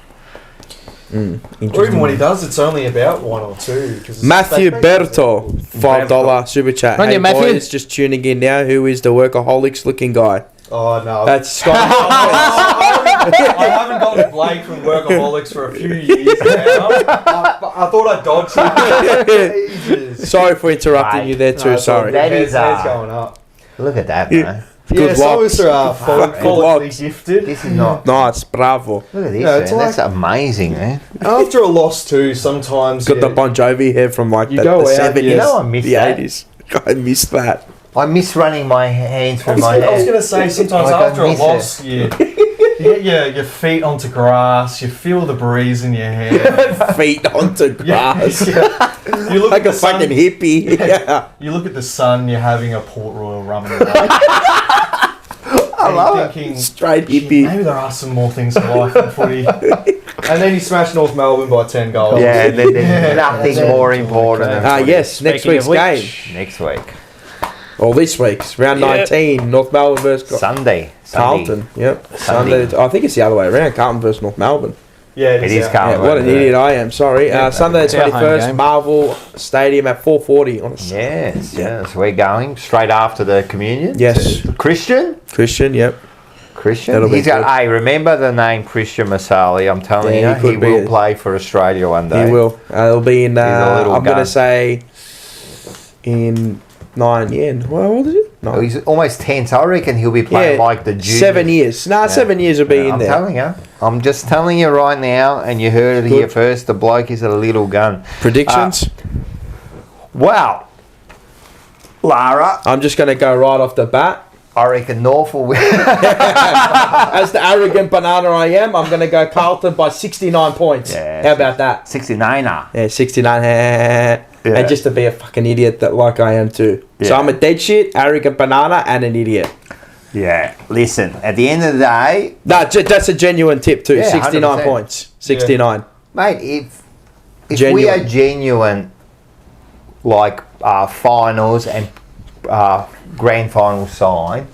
S3: Or even when he does, it's only about 1 or 2. 'cause it's-
S4: Matthew
S3: they-
S4: Berto, $5 super chat.
S1: On
S4: Hey
S1: you, Matthew.
S4: boys, just tuning in now. Who is the workaholics looking guy?
S3: Oh, no.
S4: That's Scott.
S3: I haven't gotten Blake from Workaholics for a few years now. I thought I dodged it. Ages.
S4: Sorry for interrupting
S2: Mate.
S4: you there too.
S3: No, it's all
S4: Sorry.
S3: good.
S2: That is,
S3: Heads going up.
S2: Look at that, man.
S4: Good
S3: Some of
S4: locks.
S3: us are follically
S4: locks.
S3: gifted.
S2: This is not.
S4: Nice, bravo.
S2: Look at this,
S3: Yeah, it's
S2: man.
S3: like-
S2: That's amazing, man.
S3: After a loss too, sometimes
S4: Got the Bon Jovi hair from like
S3: You
S4: the
S3: go out,
S4: 70s,
S3: you
S2: know I miss
S4: the
S2: that.
S4: 80s. I missed that.
S2: I miss running my hands through my
S3: I was
S2: hair.
S3: going to say sometimes
S2: Like, I
S3: after a
S2: miss
S3: loss, you get your feet onto grass, you feel the breeze in your hair.
S4: Feet onto grass.
S3: Yeah. You look
S4: Like
S3: at
S4: a
S3: the sun,
S4: fucking hippie. Yeah.
S3: You look at the sun, you're having a Port Royal rum and coke. I
S2: love
S3: thinking,
S4: Straight
S3: "Gee,
S4: hippie.
S3: maybe there are some more things in life than footy. And then you smash North Melbourne by 10 goals.
S2: Yeah, there's nothing more important than footy.
S4: Yes, next
S1: Speaking
S4: week's
S1: of
S4: game.
S1: which-
S2: Next week.
S4: Or this week's, round 19, North Melbourne versus
S2: Sunday.
S4: Carlton. Yep.
S2: Sunday.
S4: Sunday. I think it's the other way around. Carlton versus North Melbourne.
S3: Yeah,
S2: It is
S4: Yeah,
S2: Carlton.
S4: what an idiot I am. Sorry. Sunday
S1: it's
S4: the
S1: our home
S4: 21st,
S1: game.
S4: Marvel Stadium at 4:40 on a Sunday.
S2: Yes, we're going straight after the communion.
S4: Yes.
S2: Christian?
S4: Christian, yep.
S2: Christian?
S4: That'll be
S2: He's got,
S4: good.
S2: hey, remember the name Christian Masali? I'm telling
S4: Yeah,
S2: you,
S4: he could
S2: he
S4: be
S2: will
S4: a-
S2: play for Australia one day.
S4: He will. It'll be in,
S2: a little
S4: I'm going
S2: gun.
S4: to say, in 9 years. Well, how old is he?
S2: Oh,
S4: No.
S2: he's almost 10, so I reckon he'll be playing like the junior.
S4: 7 years. Nah, 7 years will be in
S2: I'm
S4: there.
S2: telling you. I'm just telling you right now, and you heard it here
S4: Good.
S2: first, the bloke is a little gun.
S4: Predictions?
S2: Wow. Lara.
S4: I'm just going to go right off the bat.
S2: I reckon North will win.
S4: As the arrogant banana I am, I'm going to go Carlton by 69 points.
S2: Yeah,
S4: How about that?
S2: 69er.
S4: Yeah, 69. And just to be a fucking idiot that like I am too. So
S2: Yeah.
S4: I'm a dead shit, arrogant banana, and an idiot.
S2: Yeah. Listen, at the end of the day,
S4: No, that's a genuine tip too.
S2: Yeah,
S4: 69
S2: 100%.
S4: points. 69.
S2: mate, if we
S4: Genuine.
S2: are genuine, like finals and grand final side,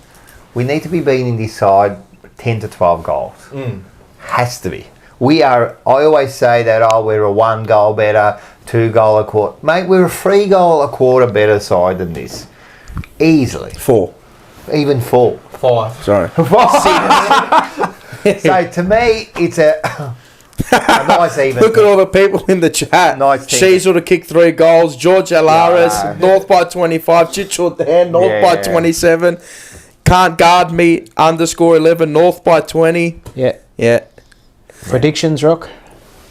S2: we need to be beating this side 10 to 12 goals. Has to be. We are. I always say that. We're a 1 goal better, 2 goal a quarter. Mate, we're a 3 goal a quarter better side than this, easily.
S4: 4.
S2: Even 4.
S3: 5.
S4: Sorry.
S2: So to me, it's a nice even.
S4: Look at all the people in the chat.
S2: Nice team.
S4: She's would have kicked 3 goals. George Alaris,
S2: Yeah.
S4: North by 25. Chichel Dan, North by
S2: Yeah.
S4: 27. Can't guard me, _11. North by 20.
S1: Yeah.
S4: Yeah.
S1: Predictions, Rock.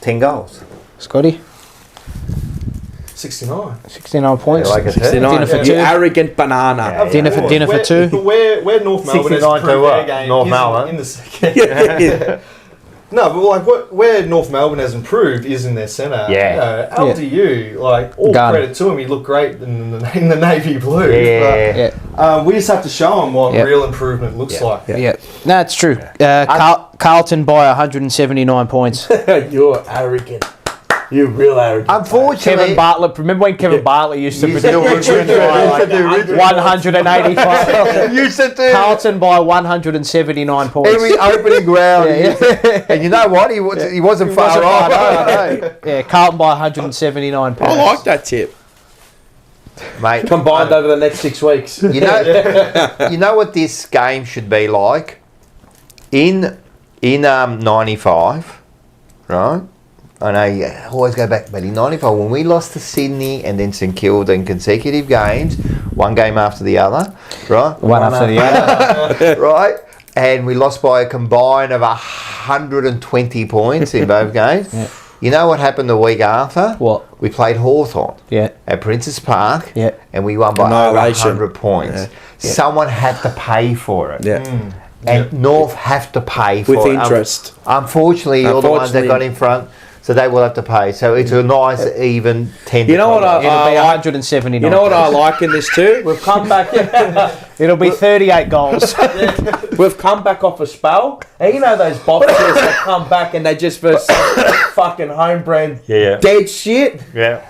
S2: 10 goals.
S1: Scotty.
S3: 69.
S1: 69 points.
S2: Yeah, like I said.
S4: 69.
S1: Dinner for
S4: You
S1: two.
S4: arrogant banana.
S2: Yeah.
S1: Dinner for two.
S3: Where North Melbourne has
S2: 69 to
S3: improved
S2: what?
S3: their game
S2: North
S3: is
S2: Melbourne?
S3: in the second. No, but like where North Melbourne has improved is in their centre.
S2: Yeah.
S3: LDU, like all
S1: Gun.
S3: credit to him, he looked great in the navy blue.
S2: Yeah.
S1: Yeah.
S3: We just have to show him what
S1: Yeah.
S3: real improvement looks like.
S1: Yeah. No, it's true. Carlton by 179 points.
S4: You're arrogant. You're real arrogant.
S2: Unfortunately,
S1: Kevin Bartlett. Remember when Kevin Bartlett used to
S2: Used to
S1: predict
S2: do
S1: Richmond by like 185?
S2: used to do
S1: Carlton by 179 points.
S2: every opening round.
S1: Yeah.
S2: And you know what? He wasn't far
S1: Wasn't
S2: off.
S1: I know. Yeah, Carlton by 179 points.
S4: I like that tip.
S2: Mate,
S4: Combined over the next 6 weeks.
S2: you know what this game should be like? In 95, right? I know you always go back, but in 95, when we lost to Sydney and then St Kilda in consecutive games, one game after the other, right?
S1: One after the other.
S2: Right? And we lost by a combine of 120 points in both games.
S1: Yeah.
S2: You know what happened the week after?
S1: What?
S2: We played Hawthorn
S1: Yeah.
S2: at Princess Park,
S1: Yeah.
S2: and we won by over
S4: Annihilation.
S2: 100 points.
S4: Yeah.
S2: Someone had to pay for it.
S4: Yeah.
S2: And North have to pay for
S4: With
S2: it.
S4: interest.
S2: Unfortunately, you're the ones that got in front, so they will have to pay. So it's a nice, even 10
S4: You know what
S2: to 12.
S1: It'll be
S4: I
S1: 179.
S4: You know what I like in this too? We've come back.
S1: It'll be 38 goals.
S4: We've come back off a spell. And you know those boxers that come back and they just for some fucking home brand
S2: Yeah.
S4: dead shit.
S2: Yeah.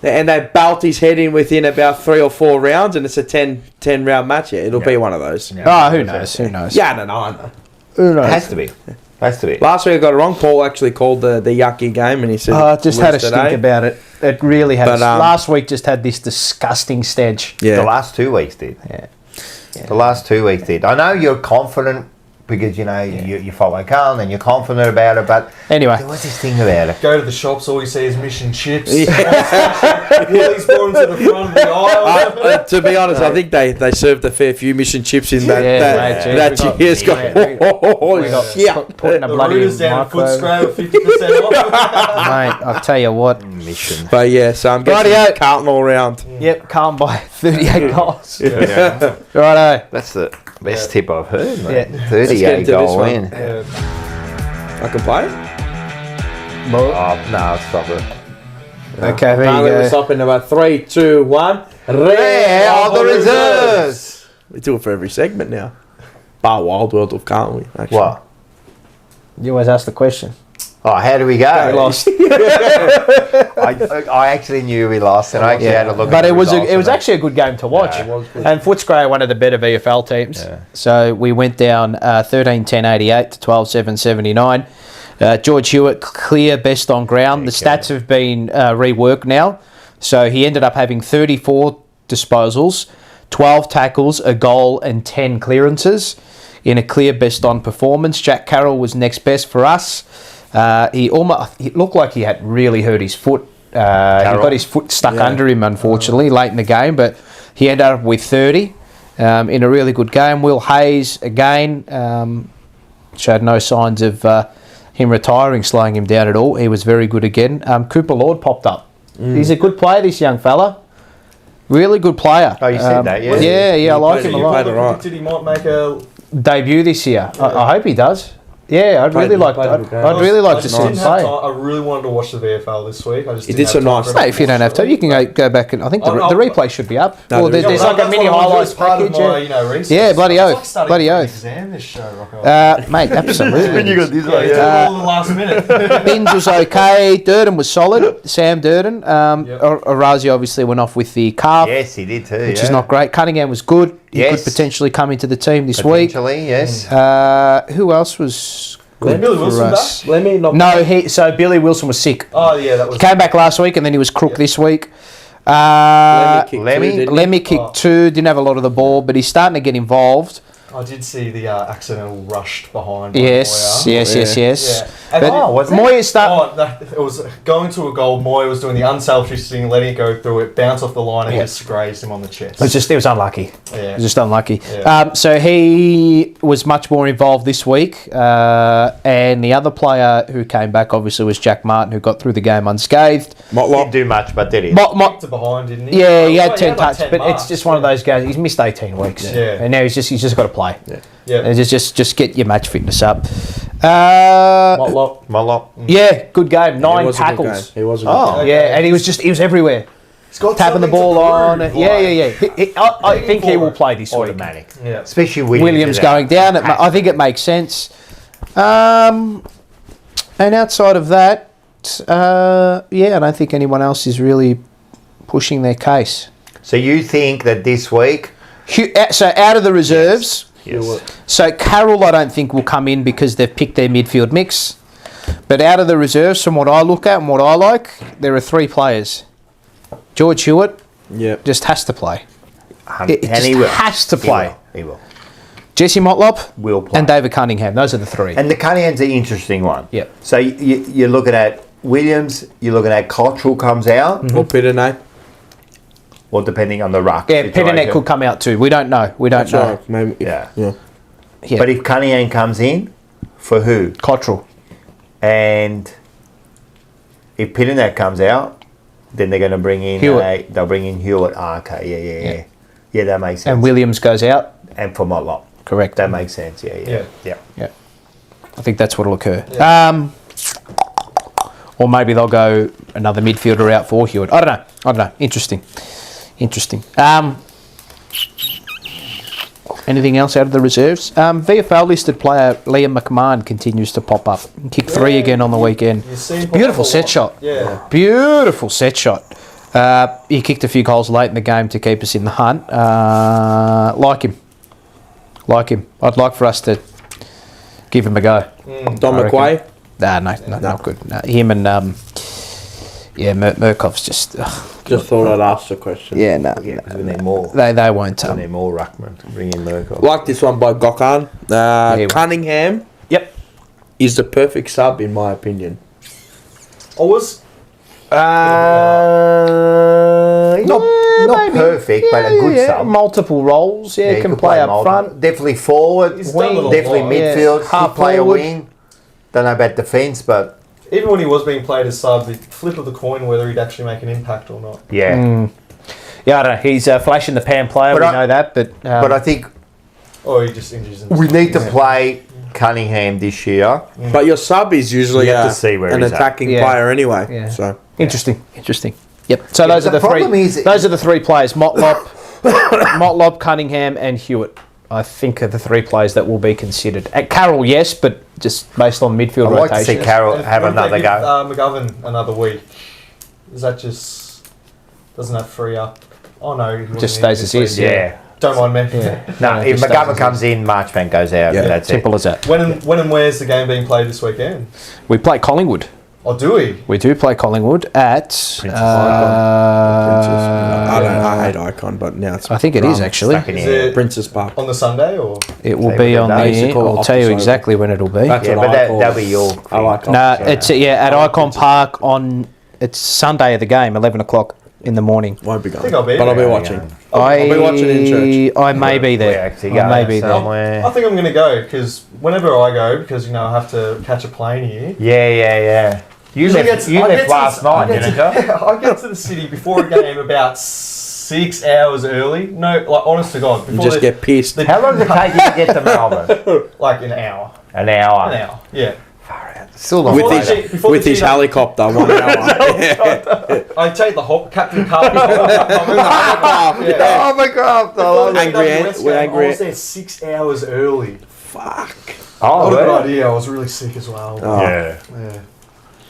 S4: And they belt his head in within about 3 or 4 rounds, and it's a 10 round match. Yeah, it'll be one of those.
S1: Oh, who knows? Who knows?
S4: Yeah, I know.
S1: Who knows?
S2: It has to be. Has to be.
S4: Last week I got it wrong. Paul actually called the yucky game, and he said,
S1: I just had a
S4: lose
S1: stink
S4: today.
S1: about it. It really has.
S4: But,
S1: Last week just had this disgusting stench.
S2: The
S4: Yeah,
S2: last 2 weeks did.
S1: Yeah.
S2: The last 2 weeks did. I know you're confident because, you know, you follow Carlton and you're confident about it, but
S1: Anyway,
S2: there was this thing about it.
S3: Go to the shops, all you see is mission chips. He's brought him to the front of the aisle.
S4: to be honest, I think they served a fair few mission chips in that
S1: mate,
S4: that year's got.
S1: we got
S4: Shit.
S1: put in a
S3: The
S1: bloody
S3: rooters down at
S1: microwave.
S3: Footscray 50% off.
S1: Mate, I'll tell you what.
S2: Mission.
S4: But yeah, so I'm getting
S1: Rightio.
S4: Carlton all round.
S1: Yep, calm by 38 goals.
S2: Yeah.
S1: Righto.
S2: That's the best tip I've heard, mate.
S1: Yeah.
S4: Let's get
S2: 38
S4: into this
S2: goal
S4: one.
S2: win.
S4: I can play it.
S2: Oh, no, stop it.
S1: Okay, there
S4: Can't
S1: you
S4: let us
S1: go.
S4: up in about 3, 2, 1.
S2: There are the reserves.
S4: We do it for every segment now. Bar Wild World of, can't we? Actually.
S2: What?
S1: You always ask the question.
S2: Oh, how do we go?
S1: We lost.
S2: I actually knew we lost, and I actually had a look.
S1: But
S2: at
S1: it
S2: the
S1: was
S2: results
S1: it was
S2: and
S1: actually a good game to watch.
S2: Yeah, it
S4: was good.
S1: And Footscray are one of the better VFL teams.
S2: Yeah.
S1: So we went down 13-10-88 to 12-7-79. George Hewitt, clear best on ground. The stats have been reworked now. So he ended up having 34 disposals, 12 tackles, a goal and 10 clearances in a clear best on performance. Jack Carroll was next best for us. He looked like he had really hurt his foot. He got his foot stuck under him, unfortunately, late in the game, but he ended up with 30 in a really good game. Will Hayes, again, showed no signs of him retiring, slowing him down at all. He was very good again. Cooper Lord popped up. He's a good player, this young fella. Really good player.
S2: Oh, you said that, yeah.
S1: Yeah, I like him a
S3: You
S1: lot.
S3: probably predicted he might make a
S1: Debut this year. I hope he does. Yeah, I'd really like to see him
S3: didn't have
S1: play.
S3: time. I really wanted to watch the VFL this week. I just
S4: He
S3: didn't
S4: did some
S3: have time
S4: nice
S3: for it.
S1: Hey, if you don't have to, you can go back and I think the replay should be up.
S4: No,
S1: Well,
S4: there
S1: there's
S4: is.
S1: like a mini highlights package.
S3: Research.
S1: Yeah, bloody
S3: It's
S1: oath,
S3: like studying
S1: bloody
S3: for an
S1: oath.
S3: Exam, this show, Rocco.
S1: Mate, absolutely.
S2: got this
S3: Yeah, it's all in the last minute.
S1: Binge was okay. Durden was solid. Sam Durden. Arazi obviously went off with the calf,
S2: Yes, he did too.
S1: which is not great. Cunningham was good. He
S2: Yes.
S1: could potentially come into the team this week.
S2: Potentially, yes.
S1: Who else was good
S3: Billy
S1: for
S3: Wilson
S1: us?
S3: back?
S4: Lemmy, not
S1: So Billy Wilson was sick.
S3: Oh yeah, that was.
S1: Came back last week and then he was crook this week. Lemmy kicked two, didn't have a lot of the ball, but he's starting to get involved.
S3: I did see the accidental rushed behind. by
S1: Yes.
S3: Moyer.
S1: Yeah.
S3: And
S1: But
S2: was it?
S1: Moyes start.
S3: it was going to a goal. Moy was doing the unselfish thing, letting it go through it, bounce off the line, and just grazed him on the chest.
S1: It was unlucky.
S3: Yeah.
S1: It was just unlucky.
S3: Yeah.
S1: So he was much more involved this week, and the other player who came back obviously was Jack Martin, who got through the game unscathed.
S2: Didn't do much, but did he?
S3: To behind, didn't he?
S1: Yeah, he had
S3: Oh,
S1: 10
S3: like
S1: touches,
S3: 10
S1: but
S3: marks.
S1: it's just one of those guys. He's missed 18 weeks,
S3: Yeah.
S1: and now he's just got to play.
S3: Yeah.
S1: And just get your match fitness up.
S2: Mollop.
S1: Yeah, good game. 9
S4: He was a good
S1: tackles.
S4: game. He was a good
S2: Oh.
S4: game.
S1: Yeah, and he was everywhere.
S3: He's got
S1: Tapping the
S3: something
S1: ball
S3: to
S1: on.
S3: prove,
S1: Yeah. I think he will
S3: forward.
S1: play this week.
S2: Automatic.
S3: Yeah.
S2: Especially
S1: Williams going down. I think it makes sense. And outside of that, I don't think anyone else is really pushing their case.
S2: So you think that this week...
S1: So out of the reserves,
S2: Yes.
S1: so Carroll I don't think will come in because they've picked their midfield mix. But out of the reserves, from what I look at and what I like, there are 3 players. George Hewitt just has to play. It
S2: And
S1: just
S2: he will.
S1: has to play.
S2: He will.
S1: Jesse Motlop
S2: Will play.
S1: and David Cunningham. Those are the 3.
S2: And the Cunningham's an interesting one.
S1: Yeah.
S2: So you're looking at Williams, you're looking at Cottrell comes out,
S4: Or Pitternet.
S2: or depending on the ruck.
S1: Yeah,
S2: situation.
S1: Pitternet could come out too. We don't know.
S4: That's right. Maybe.
S2: Yeah.
S4: Yeah.
S1: Yeah.
S2: But if Cunningham comes in, for who?
S1: Cottrell.
S2: And if Pitternet comes out, then they're going to bring in
S1: Hewitt.
S2: they'll bring in Hewitt. Okay, yeah. Yeah, that makes sense.
S1: And Williams goes out.
S2: And for Motlop.
S1: Correct.
S2: That makes sense. Yeah.
S1: I think that's what will occur. Or maybe they'll go another midfielder out for Hewitt. I don't know. Interesting. Anything else out of the reserves? VFL listed player Liam McMahon continues to pop up. Kicked 3 again on the weekend. Beautiful set shot.
S3: Yeah.
S1: Beautiful set shot. He kicked a few goals late in the game to keep us in the hunt. Like him. I'd like for us to give him a go.
S4: Don
S1: I reckon.
S4: McQuay.
S1: No, not good. No, him and Murkoff's just.
S4: Just thought I'd ask the question.
S1: Yeah, no.
S2: Yeah, we need more.
S1: They won't.
S2: We need more ruckman. Bring in Murkoff.
S4: Like this one by Gokhan. Cunningham.
S1: Yep.
S4: Is the perfect sub in my opinion.
S3: I was.
S2: Not
S1: maybe.
S2: perfect, but a good sub.
S1: Multiple roles. Yeah,
S2: he
S1: can
S2: could
S1: play up
S2: multiple.
S1: front.
S2: Definitely forward,
S3: He's done it a
S2: definitely
S3: lot.
S2: midfield.
S1: Yeah. Half
S2: He'd play
S1: forward.
S2: a wing. Don't know about defence, but
S3: Even when he was being played as sub, the flip of the coin whether he'd actually make an impact or not.
S2: yeah.
S1: Yeah, I don't know. He's a flash in the pan player.
S2: But
S1: we
S2: I-
S1: know that, but
S2: But I think
S3: Or he just injures himself.
S2: we need to play Cunningham this year.
S4: But your sub is usually
S2: You have to see where
S4: an
S2: he's at.
S4: attacking
S1: Yeah.
S4: player anyway.
S1: Yeah.
S4: So
S1: interesting. Yep. So
S2: Yeah,
S1: those are
S2: the
S1: the three.
S2: problem is-
S1: Those are the 3 players: Motlop, Cunningham, and Hewitt. I think are the 3 players that will be considered. At Carroll, yes, but just based on midfield
S2: I'd like to see
S1: rotation.
S2: Carroll
S3: And
S2: have
S3: what if they
S2: another
S3: give,
S2: go.
S3: McGovern another week. Is that just doesn't that free up? Oh no, he wasn't
S1: Just
S3: in
S1: stays
S3: this
S1: as is,
S3: week.
S2: Yeah.
S3: Don't mind me.
S1: Yeah.
S2: No,
S1: Yeah,
S2: if
S1: just
S2: McGovern
S1: stays
S2: comes in, Marchbank goes out.
S1: Yeah,
S2: That's
S1: simple
S2: it.
S1: as that.
S3: When and where's the game being played this weekend?
S1: We play Collingwood.
S3: Oh, do we?
S1: We do play Collingwood at.
S4: I hate Icon, but now it's.
S1: I think it is actually.
S2: Stuck in
S3: Is
S2: here.
S3: it
S4: Princess Park.
S3: on the Sunday or?
S1: It will
S2: Say
S1: be
S2: what
S1: on
S2: the days
S1: the.
S4: are called,
S1: I'll tell you
S4: opposite.
S1: exactly when it'll be.
S4: That's
S2: Yeah,
S4: what
S2: but
S4: I call
S2: that'll be your.
S4: I like
S1: No,
S4: opposite.
S1: it's at Icon Park on. It's Sunday of the game, 11 o'clock in the morning.
S4: Won't be going.
S3: I think I'll be
S4: but I'll be
S3: there.
S4: watching.
S1: I'll
S4: be watching in church.
S1: I may be
S2: We're
S1: there.
S2: actually
S1: I may
S2: going
S1: be there.
S2: somewhere.
S3: I think I'm going to go because whenever I go, because I have to catch a plane here.
S2: Yeah. You
S3: I
S2: left,
S3: get to-
S2: you
S3: I
S2: left
S3: get to
S2: last
S3: the- I
S2: night,
S3: get
S2: didn't
S3: to-
S2: you?
S3: I get to the city before a game about 6 hours early. No, like honest to God,
S4: You just get pissed.
S2: How long does it take you to get to Melbourne?
S3: like an hour.
S2: An hour.
S3: An hour. Yeah.
S2: Still not
S4: With
S3: Before
S4: his,
S3: the G- before
S4: with
S3: the
S4: his
S3: G-
S4: helicopter, 1 hour.
S3: I take the Captain Carlton. Yeah.
S2: Oh my God! I love it.
S4: Angry Ant,
S3: West
S4: we're
S3: game,
S4: angry
S3: I was
S4: Ant.
S3: there 6 hours early.
S4: Fuck.
S2: Oh,
S3: What a good
S2: really?
S3: idea. I was really sick as well.
S4: Oh.
S5: Yeah.
S3: Yeah.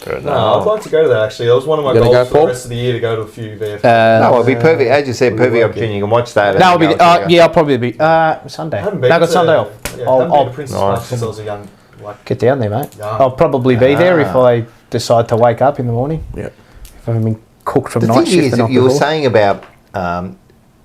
S2: Good.
S3: No, I'd like to go to that actually. That was one of my
S4: You gonna
S3: goals
S4: go,
S3: for
S4: Paul?
S3: the rest of the year to go to a few VFL.
S2: No, it'll be perfect. As you said, perfect opportunity. You can watch that.
S1: That'll be.
S2: and go.
S1: Yeah, I'll probably be Sunday.
S3: I haven't
S1: No,
S3: been
S1: I got
S3: to-
S1: Sunday off.
S3: Yeah,
S1: I'll-
S3: haven't been
S1: I'll-
S3: to Princess
S2: Nice.
S3: Park since I was a young. Like,
S1: Get down there, mate.
S3: Yeah.
S1: I'll probably be there if
S2: Ah.
S1: I decide to wake up in the morning.
S4: Yeah.
S1: If I haven't been cooked from
S2: The
S1: night
S2: thing
S1: shift
S2: is,
S1: the night
S2: you were
S1: before.
S2: saying about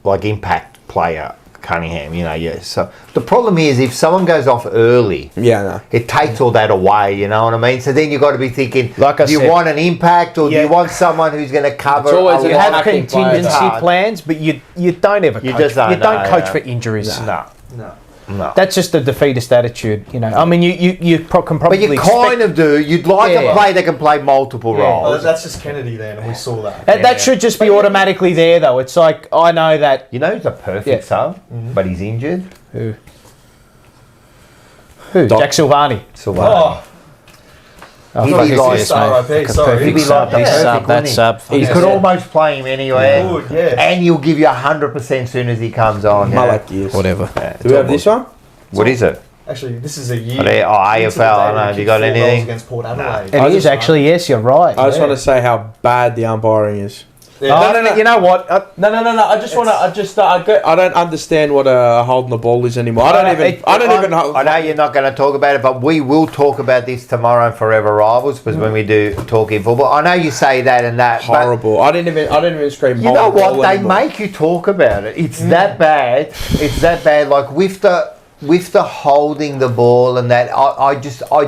S2: like impact player Cunningham. You know, yeah. So the problem is, if someone goes off early,
S4: Yeah, no.
S2: it takes all that away. You know what I mean? So then you've got to be thinking,
S1: Like I
S2: do you
S1: said-
S2: want an impact or do
S1: Yeah.
S2: you want someone who's going to cover?
S4: It's always
S2: a
S4: an
S1: You
S2: lot?
S1: have
S4: attacking player.
S1: contingency
S2: Hard.
S1: plans, but you don't ever
S2: You
S1: coach.
S2: just don't
S1: you don't
S2: know,
S1: coach
S2: yeah.
S1: for injuries.
S2: No,
S3: no.
S2: no.
S1: That's just a defeatist attitude, you know. I mean, can probably
S2: But you
S1: expect-
S2: kind of do. You'd like
S1: Yeah.
S2: a player that can play multiple
S1: Yeah.
S3: Well,
S2: roles.
S3: that's just Kennedy then, and we saw that.
S1: That should just be automatically there, though. It's like I know that.
S2: You know, he's a perfect
S1: Yeah.
S2: sub, but he's injured.
S1: Who?
S4: Doc.
S1: Jack Silvani.
S2: So
S3: Oh,
S1: Oh,
S2: He'd
S1: fuck,
S2: be
S1: he's
S2: like-
S1: this, mate.
S3: R.I.P.,
S1: Like a
S3: sorry.
S1: perfect
S2: He'd be
S1: sub.
S2: like
S1: He's
S2: that
S1: sub,
S2: perfect,
S1: that
S2: wouldn't he?
S1: sub.
S2: You
S1: He's
S2: could
S1: a-
S2: almost play him anywhere,
S3: good, yes.
S2: and he'll give you 100% soon as he comes on.
S4: I
S2: Yeah.
S4: like years.
S1: Whatever.
S2: Yeah,
S4: Do we have this one?
S2: What is it?
S3: Actually, this is a year.
S2: Oh, there- oh,
S3: into the
S2: AFL,
S3: day
S2: I
S3: we
S2: know. Have
S3: kicked
S2: you got
S3: 4 goals
S2: anything?
S3: against Port Adelaide.
S1: It
S4: I
S1: is
S4: just-
S1: actually, yes, you're right.
S4: I just
S3: Yeah.
S4: want to say how bad the umpiring is.
S3: Yeah.
S1: No, you know what?
S4: No. I just want to. I don't understand what holding the ball is anymore. I don't even.
S2: I know you're not going to talk about it, but we will talk about this tomorrow in Forever Rivals because when we do talking football, I know you say that and that. but
S4: Horrible. I didn't even scream.
S2: you know
S4: hold the
S2: what?
S4: ball
S2: They
S4: anymore.
S2: make you talk about it. It's that bad. It's that bad. Like with the holding the ball and that, I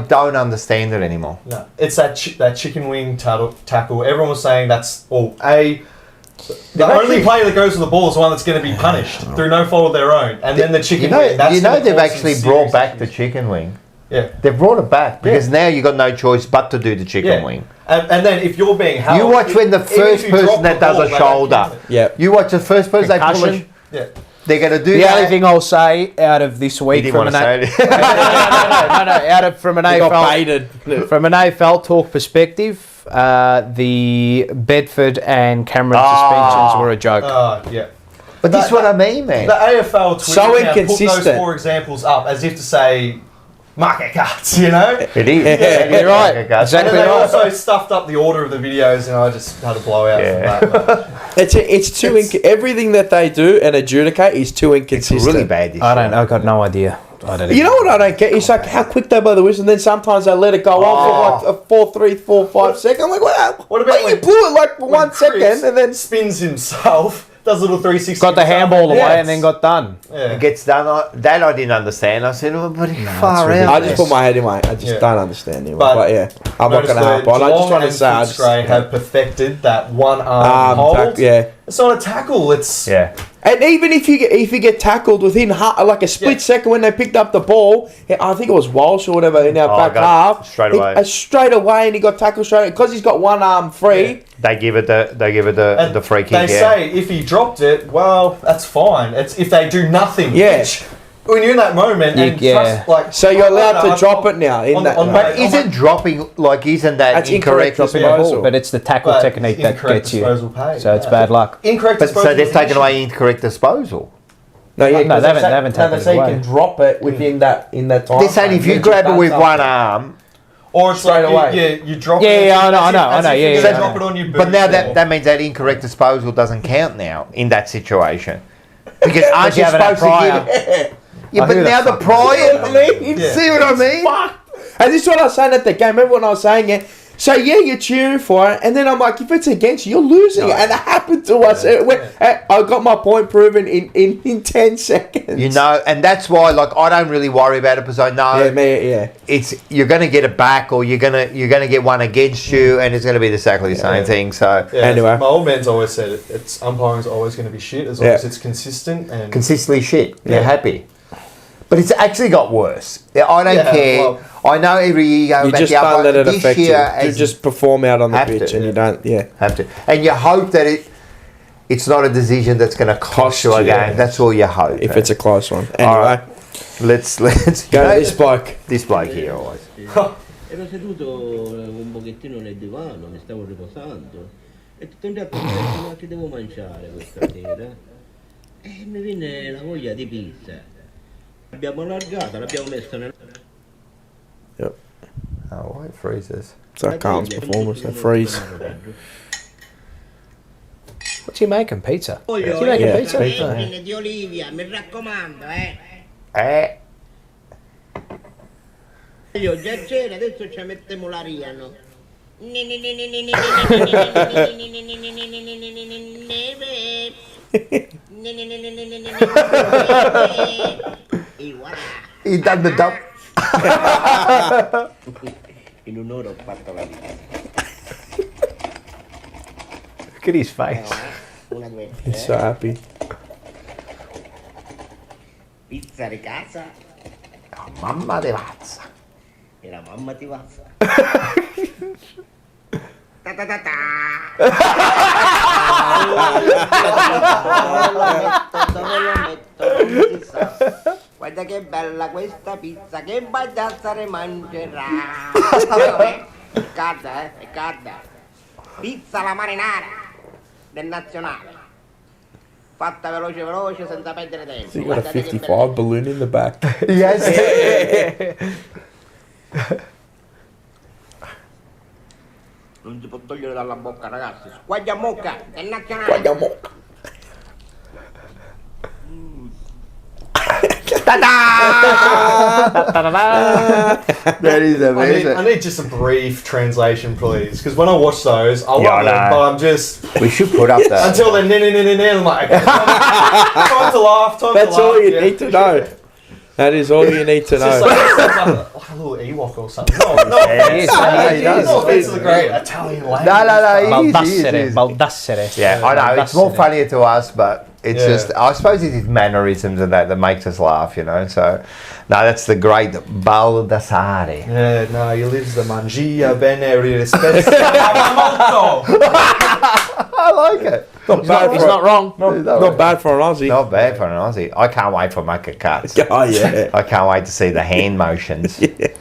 S2: don't understand it anymore.
S3: No, it's that chicken wing tackle. Everyone was saying that's the only player that goes to the ball is the one that's going to be punished through no fault of their own. And then the chicken wing. That's gonna
S2: they've
S3: cause some
S2: actually
S3: serious
S2: brought back the
S3: issues.
S2: chicken wing.
S3: Yeah.
S2: They've brought it back because now you've got no choice but to do the chicken wing.
S3: And then if you're being held,
S2: You watch when the
S3: even if
S2: first
S3: you drop
S2: person that
S3: the
S2: does
S3: ball,
S2: a
S3: they don't
S2: shoulder.
S3: count it.
S4: Yeah.
S2: You watch the first person they pull
S1: Concussion.
S3: Yeah.
S2: they're going to do
S1: The
S2: that.
S1: only thing I'll say out of this
S2: You
S1: week
S2: didn't
S1: from
S2: want
S1: an
S2: to say it.
S1: from an
S4: They got
S1: AFL
S4: baited.
S1: from an AFL talk perspective, the Bedford and Cameron suspensions were a joke.
S3: Yeah.
S2: But this is what I mean, man.
S3: The AFL Twitter
S4: So
S3: account put those
S4: inconsistent.
S3: 4 examples up as if to say, market cuts, you know?
S2: It is.
S1: Yeah, you're right.
S3: And
S1: Exactly
S3: then they
S1: right.
S3: also stuffed up the order of the videos, and I just had a blowout from that.
S4: It's too everything that they do and adjudicate is too
S2: It's
S4: inconsistent.
S2: really bad. This
S1: I
S2: year.
S1: I've got no idea. I don't
S4: You know what I don't get? It's like how quick they blow the whistle, and then sometimes they let it go on for like a 4, 3, 4, 5 seconds. I'm like,
S3: What about
S4: you
S3: when-
S4: blew it like for
S3: when
S4: 1 second,
S3: Cripps
S4: and then
S3: spins himself, does a little 360.
S1: Got the
S3: himself,
S1: handball away
S3: yes.
S1: and then got done.
S3: Yeah.
S2: It gets done. That I didn't understand. I said, "Oh, but far out."
S4: I just put my head in my. I just
S3: Yeah.
S4: don't understand anymore.
S3: But
S4: But, yeah, I'm not
S3: Notice
S4: going to harp
S3: the
S4: on. I just
S3: Geelong
S4: want to
S3: and
S4: say, I just,
S3: Footscray have perfected that one arm hold.
S4: yeah.
S3: It's not a tackle. It's
S2: Yeah.
S4: And even if you get tackled within like a split second when they picked up the ball, I think it was Walsh or whatever in our back
S2: got
S4: half.
S2: straight away.
S4: Straight away, and he got tackled straight because he's got one arm free.
S2: They give it the free kick.
S3: They say if he dropped it, well, that's fine. It's if they do nothing.
S4: Yeah.
S3: Which, when you're in that moment, and
S1: Yeah.
S3: trust, like
S4: So you're allowed to
S3: I'm-
S4: drop it now in that.
S2: But isn't dropping isn't that
S4: That's
S2: incorrect?
S4: incorrect disposal.
S1: But it's the tackle
S3: But
S1: technique that
S3: incorrect
S1: gets you.
S3: disposal pay,
S1: So it's
S3: yeah.
S1: bad luck.
S3: Incorrect
S2: But
S3: disposal.
S2: so they've
S3: is an
S2: taken
S3: issue.
S2: away incorrect disposal.
S4: No, yeah,
S1: No, they haven't taken
S4: they
S1: it
S4: say you
S1: away.
S4: can drop it within that time.
S2: They're saying if you
S4: frame.
S2: grab it with
S4: That's
S2: one
S4: up.
S2: arm,
S3: Or it's
S4: straight
S3: like
S4: away.
S3: you drop
S1: Yeah,
S3: it.
S1: yeah, I know,
S3: as
S1: I
S3: if-
S1: know,
S3: as
S1: I know,
S3: if
S1: yeah,
S3: you're
S1: yeah,
S3: gonna drop
S1: yeah.
S3: it on your boot.
S2: but now
S3: or-
S2: that means that incorrect disposal doesn't count now in that situation because aren't
S1: you
S2: you
S1: have it
S2: supposed
S1: at
S2: to give it? Yeah,
S1: Oh,
S2: but
S1: who the
S2: now the
S1: fuck is
S2: prior.
S3: Yeah.
S2: See what I mean?
S4: Fuck. And this is what I was saying at the game. Remember when I was saying it? So yeah, you're cheering for it, and then I'm like, if it's against you, you're losing it, and it happened to us. I got my point proven in 10 seconds.
S2: You know, and that's why, like, I don't really worry about it because I know it's you're going to get it back, or you're gonna get one against you, and it's going to be exactly the same thing. So
S3: Yeah,
S4: Anyway.
S3: my old man's always said it. It's umpiring's always going to be shit as long as it's consistent and
S2: consistently shit. They're happy. But it's actually got worse. I don't
S3: Yeah,
S2: care.
S3: well-
S2: I know every year you go
S4: You
S2: back
S4: just
S2: the
S4: don't
S2: upper.
S4: let it
S2: This
S4: affect you.
S2: year
S4: You
S2: as
S4: just perform out on the
S2: have to,
S4: pitch, and
S2: yeah.
S4: you don't. Yeah.
S2: have to, and you hope that it's not a decision that's going to cost you a game. That's all you hope.
S4: If it's a close one. Anyway,
S2: all right. Let's
S4: go to this bloke.
S2: This bloke here always.
S10: Ero seduto un pochettino nel divano, mi stavo riposando e tutto un giorno ho detto, ma che devo mangiare questa sera? E mi viene la voglia di pizza. L'abbiamo allargata, l'abbiamo messa nel...
S4: Yep.
S2: Oh, why it freezes?
S4: It's like Carlton's performance, they freeze.
S1: What's he making? Pizza? What's he
S10: Olio,
S1: making?
S4: Yeah,
S1: Pizza?
S4: pizza.
S10: di Olivia, mi raccomando, Io già c'era, adesso ci mettiamo l'ariano.
S2: He done the dump.
S10: In un'ora ho fatto la vita.
S1: Look at his face.
S10: Una, due,
S4: He's so happy.
S10: Pizza di casa
S2: Mamma de pazza.
S10: e la mamma ti pazza. Ta ta ta ta. Dove lo metto, non si sa. Guarda che bella questa pizza, che bagazzare mangerà. È calda, è calda. Pizza alla marinara del nazionale. Fatta veloce veloce senza perdere tempo.
S4: So you got a
S10: Guardate che
S4: 55 balloon in the back.
S2: Yes.
S10: non si può togliere dalla bocca, ragazzi. Squaglia mocca del nazionale.
S4: Squaglia mocca.
S2: That is amazing.
S3: I need just a brief translation, please, because when I watch those, I
S2: Yeah,
S3: love
S2: I
S3: them,
S2: know.
S3: but I'm just
S2: We should put up that.
S3: until then, I'm like, okay, time to laugh. Time
S4: That's
S3: to laugh.
S4: all you
S3: yeah.
S4: need to know. That is all you need to
S3: It's just
S4: know.
S3: like a little Ewok or something. No,
S2: Yes, he does.
S3: no offense to the great Italian language.
S2: No, he is.
S1: Baldassere. Baldassere.
S2: Yeah, I know. It's more
S1: Baldassere.
S2: funnier to us, but it's
S3: Yeah.
S2: just, I suppose it is mannerisms and that makes us laugh, you know. So, no, that's the great Baldassare.
S3: Yeah, no, he lives the mangia bene rispetto.
S2: I like it.
S4: Not bad.
S1: He's not wrong.
S4: Not bad for an Aussie.
S2: Not bad for an Aussie. I can't wait for Mucker Cuts.
S4: Oh yeah.
S2: I can't wait to see the hand motions.
S4: Get into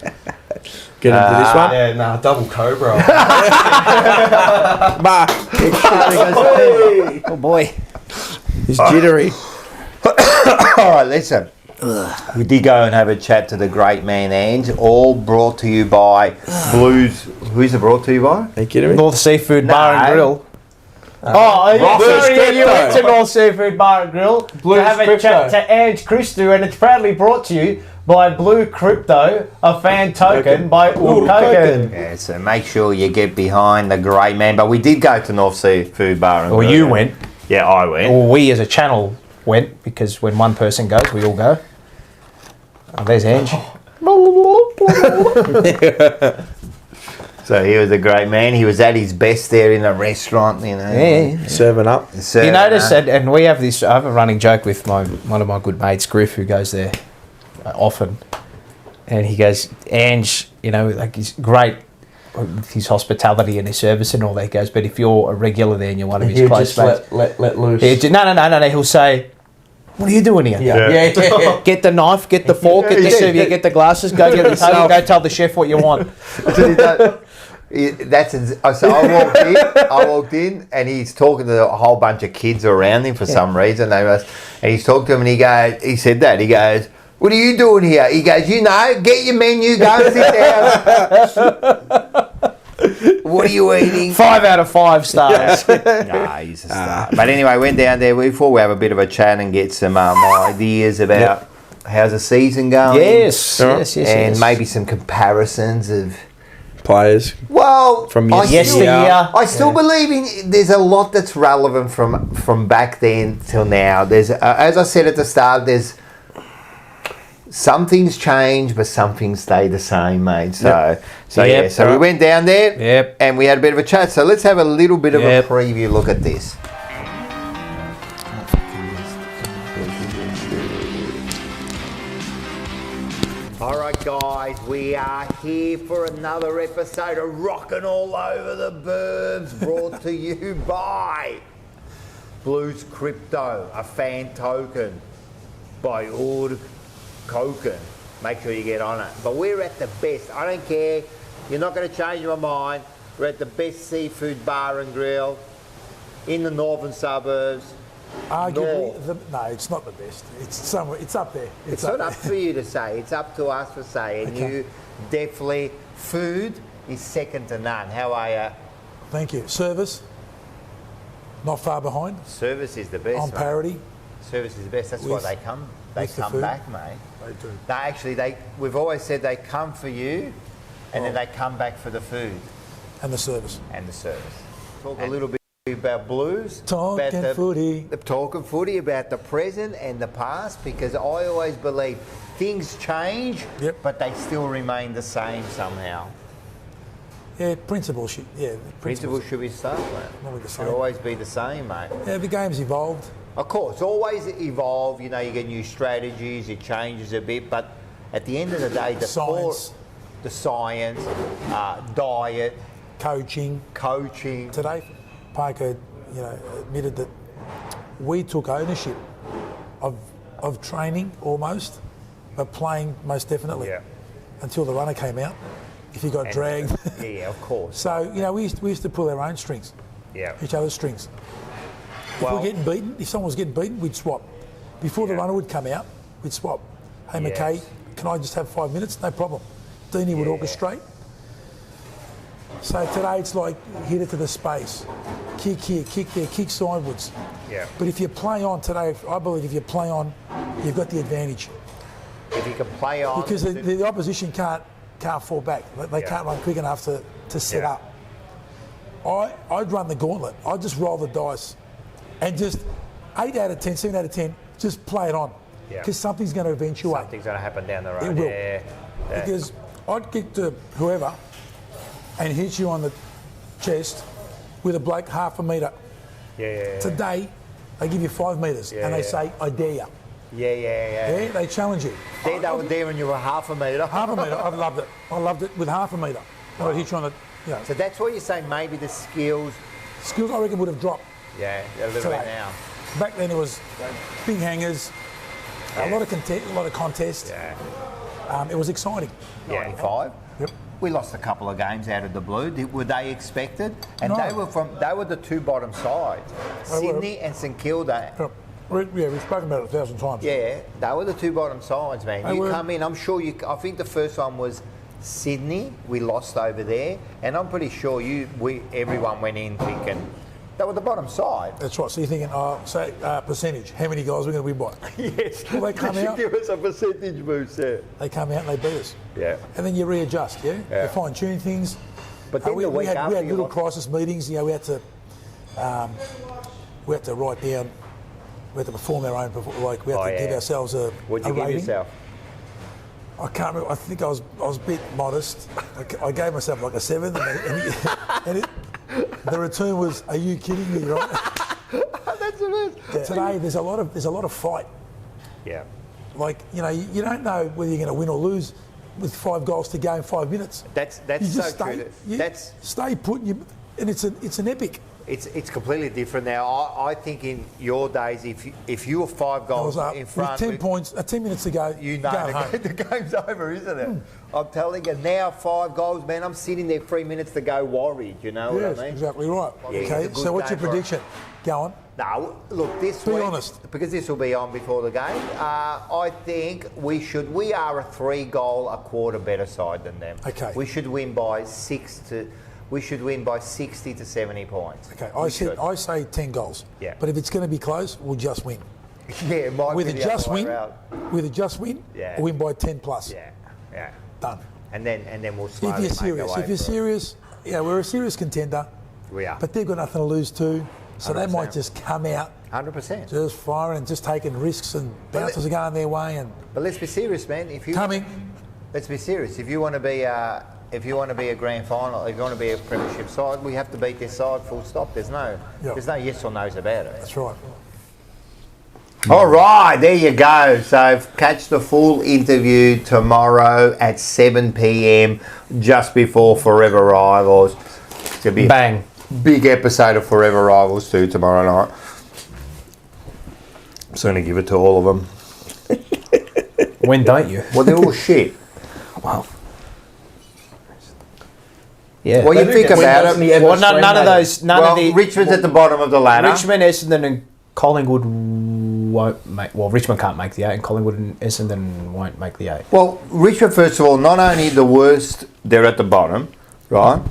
S4: this one.
S3: Yeah, nah, double cobra.
S4: Bah.
S1: Oh boy.
S4: He's jittery.
S2: All right, listen. We did go and have a chat to the great man Ange, all brought to you by Blues. Who's it brought to you by?
S4: Are you kidding me?
S1: North Seafood Bar and
S2: No.
S1: Grill.
S4: Blues
S1: You went to
S4: Crypto.
S1: North Seafood Bar and Grill
S4: Blues
S1: to have a
S4: Crypto.
S1: chat to Ange Christou, and it's proudly brought to you by Blue Crypto, a fan token by Ulkoken.
S2: Yeah, so make sure you get behind the great man. But we did go to North Seafood Bar and
S1: Or
S2: Grill.
S1: you went,
S2: Yeah, I went.
S1: or we as a channel went, because when one person goes, we all go. Oh, there's Ange.
S2: So he was a great man. He was at his best there in the restaurant, you know.
S1: Yeah.
S4: Serving up.
S2: Serving
S1: You notice
S2: up.
S1: that, and we have this. I have a running joke with one of my good mates, Griff, who goes there often, and he goes, Ange, you know, like he's great with his hospitality and his service and all that. He goes, but if you're a regular there and you're one of his
S4: He'll
S1: close
S4: just
S1: mates,
S4: let loose.
S1: no. He'll say, "What are you doing here?
S4: Yeah.
S1: Get the knife, get the fork, get the serviette, get the glasses, go get the table, go tell the chef what you want."
S2: So I walked in, and he's talking to a whole bunch of kids around him for some reason. And he's talking to them, and he said that. He goes, "What are you doing here?" He goes, "You know, get your menu, go and sit down." What are you eating?
S1: 5 out of 5 stars.
S2: Nah, he's a star. But anyway, went down there before we have a bit of a chat and get some ideas about how's the season going.
S1: Yes.
S2: And maybe some comparisons of
S4: Players.
S2: well
S4: From
S2: I
S1: yesteryear.
S2: I still believe in there's a lot that's relevant from back then till now. There's as I said at the start, there's some things change, but some things stay the same, mate. So we went down there, and we had a bit of a chat. So let's have a little bit of a preview look at this. All right, guys, we are here for another episode of Rockin' All Over the Burbs, brought to you by Blues Crypto, a fan token by Ur Koken. Make sure you get on it. But we're at the best. I don't care. You're not going to change my mind. We're at the best seafood bar and grill in the northern suburbs.
S8: Arguably, no, it's not the best. It's somewhere. It's up there.
S2: It's not up for you to say. It's up to us to say. And you definitely, food is second to none. How are you?
S8: Thank you. Service, not far behind.
S2: Service is the best.
S8: On parity.
S2: Service is the best. That's why they come. They come back, mate.
S8: They do.
S2: We've always said they come for you, and then they come back for the food
S8: and the service.
S2: Talk a little bit about Blues.
S8: Talking footy,
S2: about the present and the past, because I always believe things change, but they still remain the same somehow.
S8: Yeah, principles should be
S2: the same, mate. Should always be the same, mate.
S8: Yeah, the game's evolved.
S2: Of course, always evolve. You know, you get new strategies, it changes a bit, but at the end of the day, the science, diet,
S8: coaching. Today, Parker, admitted that we took ownership of training almost, but playing most definitely.
S2: Yeah.
S8: Until the runner came out. If he got dragged.
S2: Yeah, of course.
S8: So, we used to pull our own strings.
S2: Yeah.
S8: Each other's strings. If someone was getting beaten, we'd swap. Before the runner would come out, we'd swap. Hey, McKay, can I just have 5 minutes? No problem. Deanie would orchestrate. So today it's like hit it to the space. Kick here, kick there, kick sideways.
S2: Yeah.
S8: But if you play on today, I believe if you play on, you've got the advantage.
S2: If you can play on.
S8: Because the opposition can't fall back. They can't run quick enough to set up. I'd run the gauntlet. I'd just roll the dice. And just 8 out of 10, 7 out of 10, just play it on. Because something's going to eventuate.
S2: Something's going to happen down the road.
S8: It will.
S2: Yeah.
S8: Because I'd get to whoever and hit you on the chest with a bloke half a metre.
S2: Yeah.
S8: Today, they give you 5 metres and they say, I dare you.
S2: Yeah.
S8: They challenge you.
S2: They were daring you a half a metre.
S8: Half a metre, I loved it. I loved it with half a metre. I'd hit you on the,
S2: So that's what you're saying, maybe the skills,
S8: I reckon, would have dropped.
S2: Yeah, a little bit now.
S8: Back then it was big hangers, a lot of contest.
S2: Yeah.
S8: It was exciting.
S2: 95.
S8: Yep.
S2: We lost a couple of games out of the blue. Were they expected? And they were the two bottom sides, Sydney and St Kilda.
S8: Yep. We've spoken about it 1,000 times.
S2: Yeah, they were the two bottom sides, man. You come in. I'm sure I think the first one was Sydney. We lost over there, and I'm pretty sure everyone went in thinking. That was the bottom side.
S8: That's right. So you're thinking, percentage. How many guys we're going to win by?
S2: Yes.
S8: Well, they come out.
S2: Give us a percentage boost there.
S8: They come out and they beat us.
S2: Yeah.
S8: And then you readjust. Yeah. You fine tune things.
S2: But then
S8: we had little crisis meetings. We had to write down. We had to perform our own. We had to give ourselves a
S2: What'd you give
S8: rating.
S2: yourself?
S8: I can't remember. I think I was a bit modest. I gave myself like a 7, and the return was, "Are you kidding me?" Right?
S2: That's it.
S8: Yeah. Today, there's a lot of fight.
S2: Yeah.
S8: Like you don't know whether you're going to win or lose with 5 goals to go in 5 minutes.
S2: That's so true.
S8: Stay put, and it's an epic.
S2: It's completely different now. I think in your days, if you were 5 goals in front,
S8: with 10 points, 10 minutes to go,
S2: you know the game's over, isn't it? I'm telling you now, 5 goals, man. I'm sitting there 3 minutes to go, worried. You know what I mean?
S8: Exactly right.
S2: Yeah,
S8: okay, so what's your prediction? Go on.
S2: No, look, this
S8: week,
S2: be
S8: honest,
S2: because this will be on before the game. I think we are a 3-goal a quarter better side than them.
S8: Okay,
S2: we should win by 60 to 70 points.
S8: Okay, I say 10 goals.
S2: Yeah.
S8: But if it's going to be close, we'll just win.
S2: Yeah, it might
S8: with
S2: be
S8: a
S2: the
S8: just
S2: other way
S8: win.
S2: around.
S8: With a just win.
S2: Yeah.
S8: Win by 10 plus.
S2: Yeah.
S8: Done.
S2: And then we'll slowly
S8: if you're serious, we're a serious contender.
S2: We are.
S8: But they've got nothing to lose too, so
S2: 100%.
S8: they might just come out.
S2: 100%.
S8: Just firing and just taking risks, and bounces are going their way.
S2: But let's be serious, man. Let's be serious. If you want to be a grand final, if you want to be a premiership side, we have to beat this side. Full stop. There's no yes or no's about it.
S8: That's right.
S2: All right, there you go. So catch the full interview tomorrow at 7 p.m. just before Forever Rivals. It's gonna be
S1: bang.
S2: Big episode of Forever Rivals too tomorrow night. So I'm going to give it to all of them.
S1: When don't you?
S2: Well, they're all shit.
S1: Well, yeah.
S2: What do you think about it?
S1: Well, none of those. None of the
S2: Richmond's at the bottom of the ladder.
S1: Richmond, Essendon, and Collingwood won't make. Well, Richmond can't make the 8, and Collingwood and Essendon won't make the 8.
S2: Well, Richmond, first of all, not only the worst, they're at the bottom, right?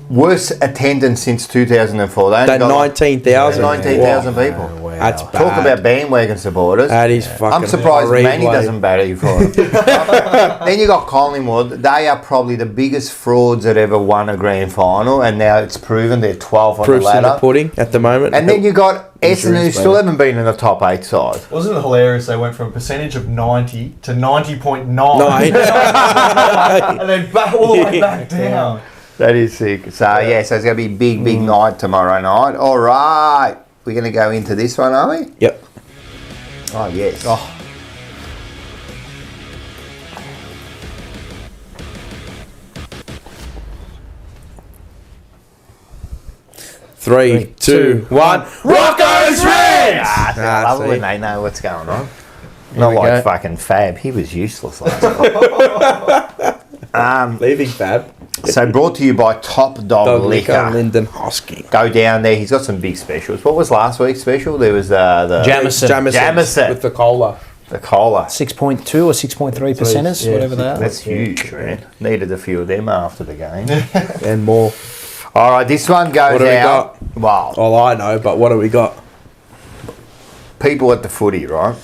S2: Worst attendance since 2004. They
S4: That 19,000.
S2: 19,000 people.
S1: Wow.
S4: That's bad.
S2: Talk about bandwagon supporters.
S4: That is fucking
S2: I'm surprised
S4: horrible.
S2: Manny doesn't batter you for it. Then you got Collingwood. They are probably the biggest frauds that ever won a grand final, and now it's proven they're 12 on
S4: Proofs
S2: the
S4: in the
S2: ladder.
S4: pudding at the moment.
S2: And then you got Essendon, who
S4: Injuries,
S2: still
S4: mate.
S2: haven't been in the top 8 side.
S3: Wasn't it hilarious? They went from a percentage of 90 to 90.9.
S4: Nine.
S3: And then back all the way back down.
S2: That is sick. So, yeah, so it's going to be a big, big night tomorrow night. All right. We're going to go into this one, are we?
S4: Yep.
S2: Oh, yes.
S1: Oh.
S4: Three, two, one. Rocco's Reds!
S2: I love
S4: see.
S2: when they know what's going on.
S1: we
S2: Not like
S1: go.
S2: fucking Fab. He was useless last night.
S4: Leaving Fab.
S2: So brought to you by Top Dog,
S4: Dog
S2: Liquor.
S4: Liquor, Lyndon Hosking.
S2: Go down there. He's got some big specials. What was last week's special? There was the Jamison.
S4: With the cola.
S2: The cola.
S1: 6.2 or 6.3 percenters,
S4: Yeah,
S1: whatever they are.
S2: That's huge, man. Needed a few of them after the game.
S4: And more.
S2: All right, this one goes
S4: What do we
S2: out. Wow.
S4: Well, I know, but what do we got?
S2: People at the footy, right?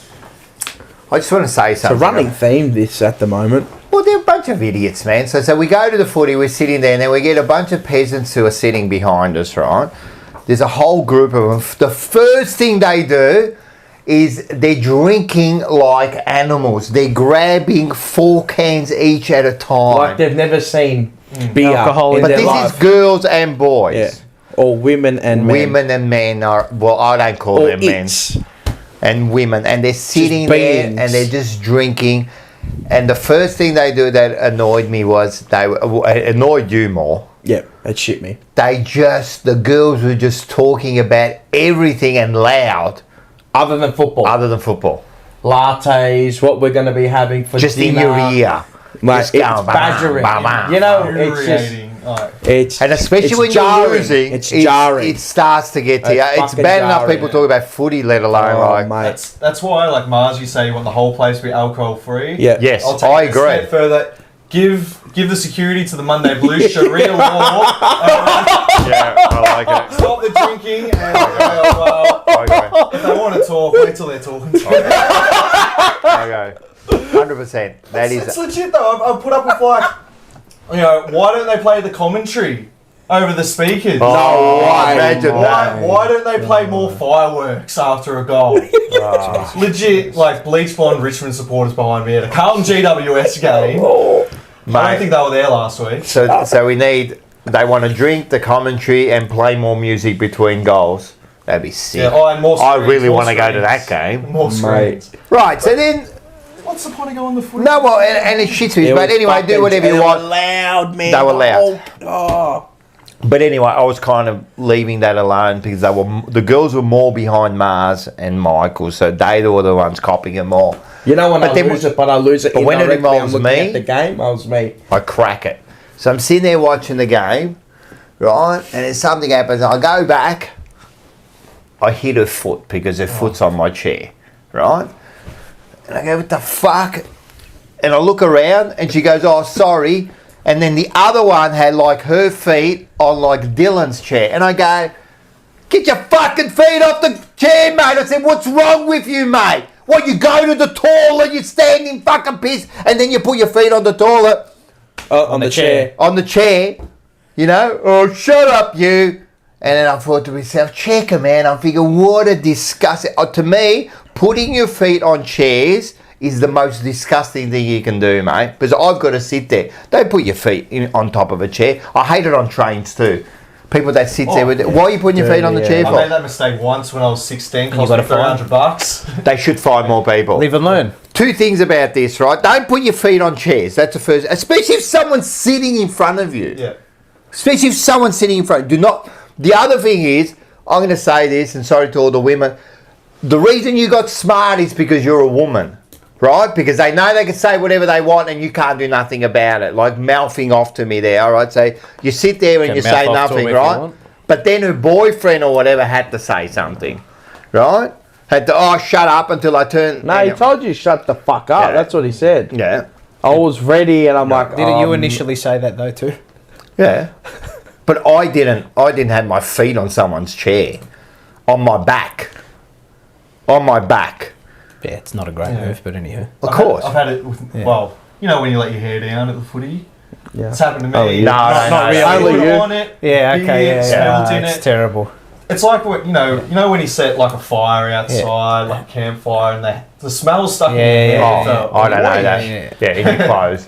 S2: I just want to say
S4: It's a
S2: something.
S4: running theme, this, at the moment.
S2: Well, they're a bunch of idiots, man. So we go to the footy, we're sitting there, and then we get a bunch of peasants who are sitting behind us, right? There's a whole group of them. The first thing they do is they're drinking like animals. They're grabbing 4 cans each at a time.
S4: Like they've never seen beer
S1: Alcohol
S4: in
S2: but
S4: their
S2: this
S4: life.
S2: is girls and boys.
S4: Yeah. Or women and men.
S2: Women and men are, well, I don't call
S4: Or
S2: them men.
S4: it's.
S2: And women, and they're sitting there
S4: beings.
S2: and they're just drinking. And the first thing they do that annoyed me was annoyed you more.
S4: Yeah, it shit me.
S2: The girls were just talking about everything and loud,
S4: Other than football. Lattes, what we're going to be having for
S2: just
S4: dinner.
S2: in your ear.
S4: Mate,
S2: Just
S4: it's
S2: going,
S4: badgering.
S2: bam, bam,
S4: You know,
S2: bam.
S4: it's just...
S3: Infuriating. Like,
S4: It's,
S2: And especially
S4: it's
S2: when
S4: jarring.
S2: you're losing,
S4: It's jarring.
S2: It starts to get to you.
S4: It's
S2: It's
S4: fucking
S2: bad enough
S4: jarring,
S2: people
S3: yeah.
S2: talk about footy, let alone like.
S4: mate.
S3: that's why, like Mars, you say you want the whole place to be alcohol free.
S4: Yeah.
S2: Yes,
S3: I'll take
S2: I
S3: it a
S2: agree.
S3: step further. Give the security to the Monday Blues, Sharia law.
S2: Yeah, I like it.
S3: Stop the drinking and well, if they want to talk, wait till they're talking to you.
S2: Okay. 100%. That
S3: It's
S2: is.
S3: legit though. I've put up with like, you know, why don't they play the commentary over the speakers?
S2: Oh, imagine that.
S3: Why don't they play more fireworks after a goal? Legit, like bleach blonde Richmond supporters behind me at a Carlton GWS game. I don't think they were there last week.
S2: So we need. They want to drink the commentary and play more music between goals. That'd be sick.
S3: Yeah, and more
S2: I
S3: screens,
S2: really
S3: more
S2: want to go to
S3: screens.
S2: that game.
S3: More screens.
S2: Right. So then,
S3: What's the point of going to the footy?
S2: no, well, and it shits me.
S4: It
S2: But
S4: was
S2: anyway, do
S4: fucking-
S2: whatever you
S4: they
S2: want.
S4: were loud, man.
S2: They were
S4: The
S2: loud.
S4: whole-
S2: But anyway, I was kind of leaving that alone because the girls were more behind Mars and Michael, so they were the ones copying it more.
S4: You know when
S2: But
S4: I
S2: then-
S4: lose it, but I lose it
S2: but when it
S4: indirectly.
S2: involves
S4: I'm looking
S2: me-
S4: at the game, I was me.
S2: I crack it. So I'm sitting there watching the game, right? And then something happens. I go back. I hit her foot because her foot's on my chair, right? And I go, what the fuck? And I look around and she goes, oh, sorry. And then the other one had like her feet on like Dylan's chair. And I go, get your fucking feet off the chair, mate. I said, what's wrong with you, mate? What, you go to the toilet, you stand in fucking piss, and then you put your feet on the toilet?
S4: On the chair.
S2: On the chair, you know? Oh, shut up, you. And then I thought to myself, check her, man. I'm thinking, what a disgusting... to me, putting your feet on chairs is the most disgusting thing you can do, mate. Because I've got to sit there. Don't put your feet on top of a chair. I hate it on trains too. People that sit there with it. Why are you putting your feet on the chair
S3: I
S2: for?
S3: made that mistake once when I was 16. Cost
S1: got
S3: me
S1: a fine.
S3: $300.
S2: They should find more people.
S1: Live and learn.
S2: Two things about this, right? Don't put your feet on chairs. That's the first. Especially if someone's sitting in front of you.
S3: Yeah.
S2: Especially if someone's sitting in front. Do not. The other thing is, I'm going to say this, and sorry to all the women, the reason you got smart is because you're a woman, right? Because they know they can say whatever they want and you can't do nothing about it. Like mouthing off to me there, all right? So you sit there and you say nothing, right? But then her boyfriend or whatever had to say something, right? Had to, shut up until I turn.
S4: No, he told you shut the fuck up.
S2: Yeah.
S4: That's what he said.
S2: Yeah.
S4: I was ready and I'm like,
S1: Didn't you initially say that though too?
S2: Yeah. But I didn't have my feet on someone's chair. On my back. On my back.
S1: Yeah, it's not a great move, but anyhow.
S2: Of course.
S3: I've had it with, well, you know when you let your hair down at the footy?
S4: Yeah.
S3: It's happened to me.
S2: Oh, yeah.
S3: Not really.
S4: Only
S3: Put
S4: you.
S3: on it,
S1: Yeah, okay,
S3: beard, smelt in
S1: it's
S3: it.
S1: terrible.
S3: It's like what you know when you set like a fire outside, like a campfire, and the smell's stuck in your hair.
S2: I don't know that. Yeah, in your clothes.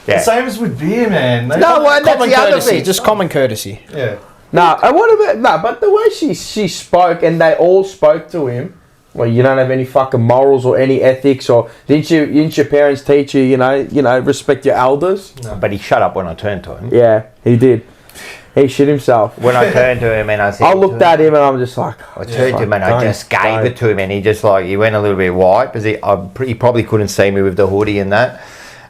S2: Yeah.
S3: Same as with beer, man.
S2: No, well, that's
S1: Common
S2: the other
S1: courtesy,
S2: thing.
S1: just common courtesy.
S3: Yeah.
S4: No, and what about no? But the way she spoke, and they all spoke to him. Well, you don't have any fucking morals or any ethics, or didn't your parents teach you, you know, respect your elders?
S2: No. But he shut up when I turned to him.
S4: Yeah, he did. He shit himself.
S2: When I turned to him and I said,
S4: I looked at him and I'm just like,
S2: I turned to him and I just gave it to him, and he just he went a little bit white because he probably couldn't see me with the hoodie and that.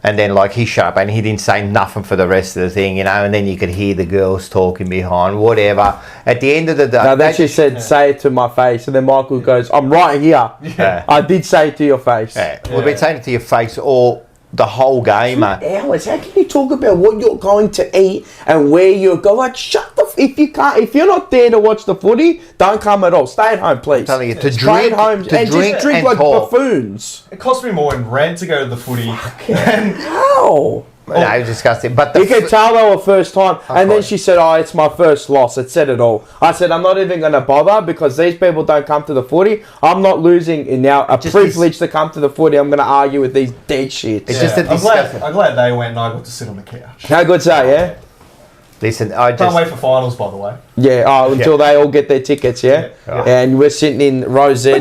S2: And then he shut up and he didn't say nothing for the rest of the thing, and then you could hear the girls talking behind, whatever. At the end of the day...
S4: No, then she said, say it to my face. And then Michael goes, I'm right here.
S2: Yeah.
S4: I did say it to your face.
S2: Yeah. We've been saying it to your face all the whole game, mate.
S4: Hours. How can you talk about what you're going to eat and where you're going? Like, shut the... If you're not there to watch the footy, don't come at all. Stay at home, please.
S2: I'm telling you, to
S4: Stay
S2: drink,
S4: at home
S2: to
S4: and
S2: drink
S4: just drink
S2: and
S4: like
S2: talk.
S4: buffoons.
S3: It cost me more in rent to go to the footy.
S4: How?
S2: No, it was disgusting. But
S4: You can tell they were first time. And then she said, it's my first loss. It said it all. I said, I'm not even going to bother because these people don't come to the footy. I'm not losing in now a privilege to come to the footy. I'm going to argue with these dead shits.
S2: It's just a disgusting...
S3: I'm glad they went and I got to sit on the couch.
S4: How good's that, yeah?
S2: Listen, I just...
S3: Can't wait for finals, by the way.
S4: Yeah, until they all get their tickets, yeah? And we're sitting in row Z.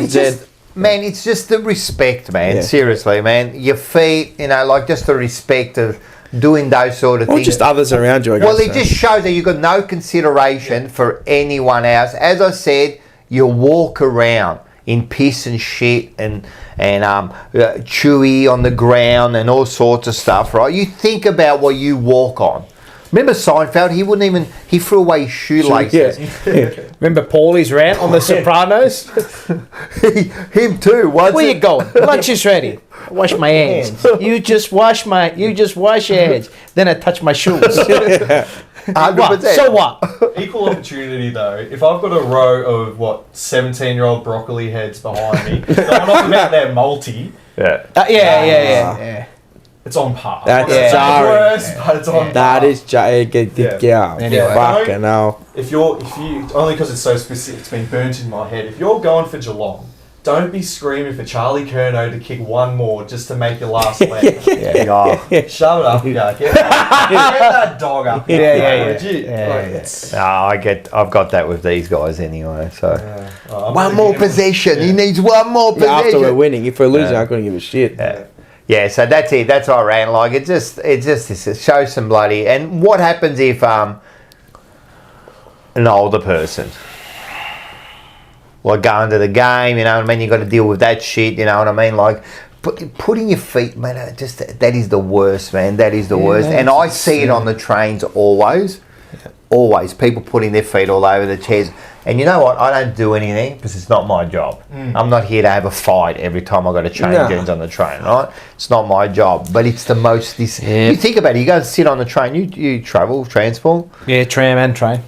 S2: Man, it's just the respect, man.
S4: Yeah.
S2: Seriously, man. Your feet, just the respect of doing those sort of
S4: Or
S2: things.
S4: just others around you, I guess.
S2: Well, it just shows that you've got no consideration for anyone else. As I said, you walk around in piss and shit and chewy on the ground and all sorts of stuff, right? You think about what you walk on. Remember Seinfeld? He threw away his shoelaces.
S1: Yeah. Remember Paulie's rant on The Sopranos?
S2: Him too.
S1: Where you going? Lunch is ready. Wash my hands. You just wash your hands. Then I touch my shoes.
S2: 100%.
S1: So what?
S3: Equal opportunity though. If I've got a row of 17-year-old broccoli heads behind me, going off about their multi,
S1: Yeah.
S3: it's on par.
S4: That's
S3: It's
S4: jarring.
S3: worse, but it's on par.
S4: That is yeah.
S1: Anyway.
S4: Fucking hell.
S3: If you only because it's so specific, it's been burnt in my head. If you're going for Geelong, don't be screaming for Charlie Curnow to kick one more just to make your last leg. Shove it up, yeah. Get that dog up. Legit.
S2: I've got that with these guys anyway. So one
S3: really
S2: more
S3: gambling.
S2: possession. He needs one more possession.
S4: After we're winning, if we're losing, I couldn't give a shit.
S2: Yeah, so that's it. That's what I ran. It just shows some bloody. And what happens if an older person, going to the game, you know what I mean? You got to deal with that shit, you know what I mean? Putting your feet, man, that is the worst, man. That is the worst. And I see it on the trains always. Always. People putting their feet all over the chairs. And you know what? I don't do anything because it's not my job. I'm not here to have a fight every time I got to change jeans on the train, right? It's not my job. But it's the most... You think about it. You go and sit on the train. You travel, transport.
S1: Yeah, tram and train.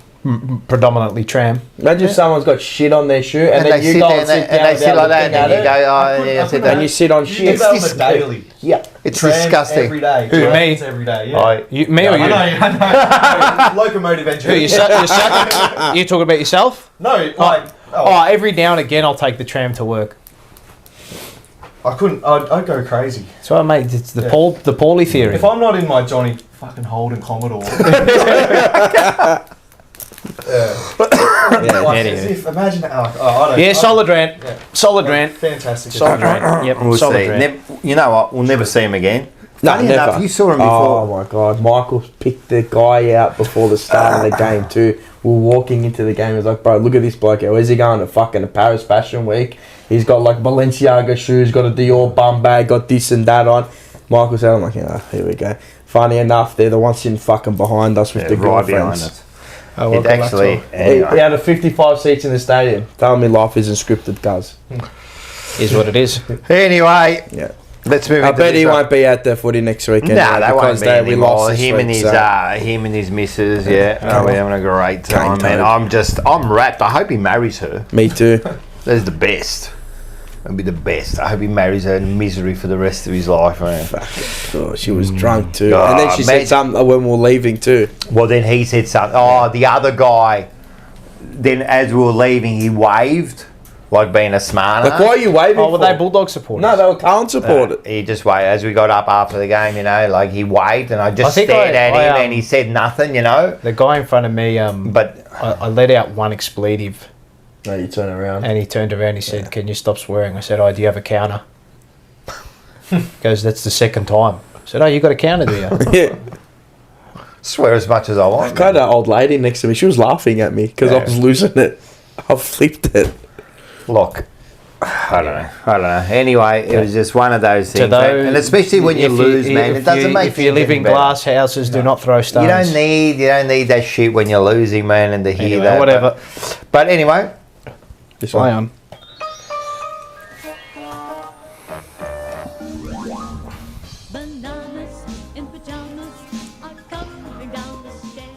S1: Predominantly tram.
S4: Imagine someone's got shit on their shoe and then
S2: they
S4: you
S2: sit
S4: go
S2: there
S4: and sit down
S2: and they sit like that, and then you go,
S4: sit down. And you sit on
S3: You
S4: shit.
S3: do that on the daily.
S4: Yeah.
S2: It's
S3: Trams
S2: disgusting.
S3: every day.
S1: Who,
S3: Trains
S1: me?
S3: every day, yeah.
S1: Me or you?
S3: I know. Locomotive engineer.
S1: Who, yourself? You talking about yourself?
S3: No,
S1: Every now and again I'll take the tram to work.
S3: I couldn't. I'd go crazy.
S1: So mate, it's the Paulie theory.
S3: If I'm not in my Johnny fucking Holden Commodore. Imagine that. I don't.
S1: Solid rant.
S3: Yeah.
S1: Solid rant.
S3: Fantastic.
S1: Solid rant. Yep.
S2: We'll
S1: solid
S2: see.
S1: rant.
S2: You know what? We'll never see him again.
S4: No,
S2: Funny
S4: never.
S2: enough, you saw him before.
S4: Oh my God, Michael picked the guy out before the start of the game too. We were walking into the game. He was like, "Bro, look at this bloke. Where's he going to fucking Paris Fashion Week? He's got like Balenciaga shoes, got a Dior bum bag, got this and that on. Michael said, I'm like, here we go. Funny enough, they're the ones sitting fucking behind us with the
S2: right behind
S4: girlfriends.
S2: us.
S1: Oh,
S2: It actually,
S4: He
S2: anyway.
S4: had a 55 seats in the stadium. Telling me life isn't scripted, cuz.
S1: Is what it is.
S2: Anyway,
S4: Yeah.
S2: let's move
S4: I
S2: into
S4: bet he
S2: this
S4: won't be at the footy next weekend.
S2: Nah, that won't be
S4: we
S2: anymore.
S4: lost this
S2: Him and
S4: week,
S2: his,
S4: so-
S2: him and his missus, yeah. Oh, we're having a great time,
S4: Cane
S2: man.
S4: toad.
S2: I'm wrapped. I hope he marries her.
S4: Me too.
S2: That's the best. That'd be the best. I hope he marries her in misery for the rest of his life, man.
S4: Oh, she was drunk too.
S2: Oh,
S4: And then she
S2: mate.
S4: said something when we were leaving too.
S2: Well, then he said something. Oh, the other guy. Then as we were leaving, he waved, like being a smart.
S4: Like, why are you waving
S1: Oh, were
S4: for?
S1: they Bulldog supporters?
S4: No, they were Carlton supporters.
S2: He just waved as we got up after the game, you know, like he waved, and I just
S1: I think
S2: stared at
S1: I,
S2: him, and he said nothing, you know.
S1: The guy in front of me,
S2: But
S1: I let out one expletive,
S4: No, you turn around.
S1: and he turned around. He said, "Can you stop swearing?" I said, "Oh, do you have a counter?" He goes, "That's the second time." I said, "Oh, you got a counter, do you?"
S4: Yeah.
S2: swear as much as I want.
S4: I got that old lady next to me. She was laughing at me because I
S2: Yeah.
S4: was losing it. I flipped it.
S2: Look, I don't know. Anyway, it was just one of those things,
S1: those-
S2: and especially when you
S1: if
S2: lose, man, it doesn't make
S1: If you live in
S2: better.
S1: glass houses, do not throw stones.
S2: You don't need that shit when you're losing, man, and to hear
S1: Anyway,
S2: that.
S1: whatever.
S2: But anyway,
S4: This
S1: Play
S4: one.
S1: on.
S11: Bananas in pajamas are coming down the stairs.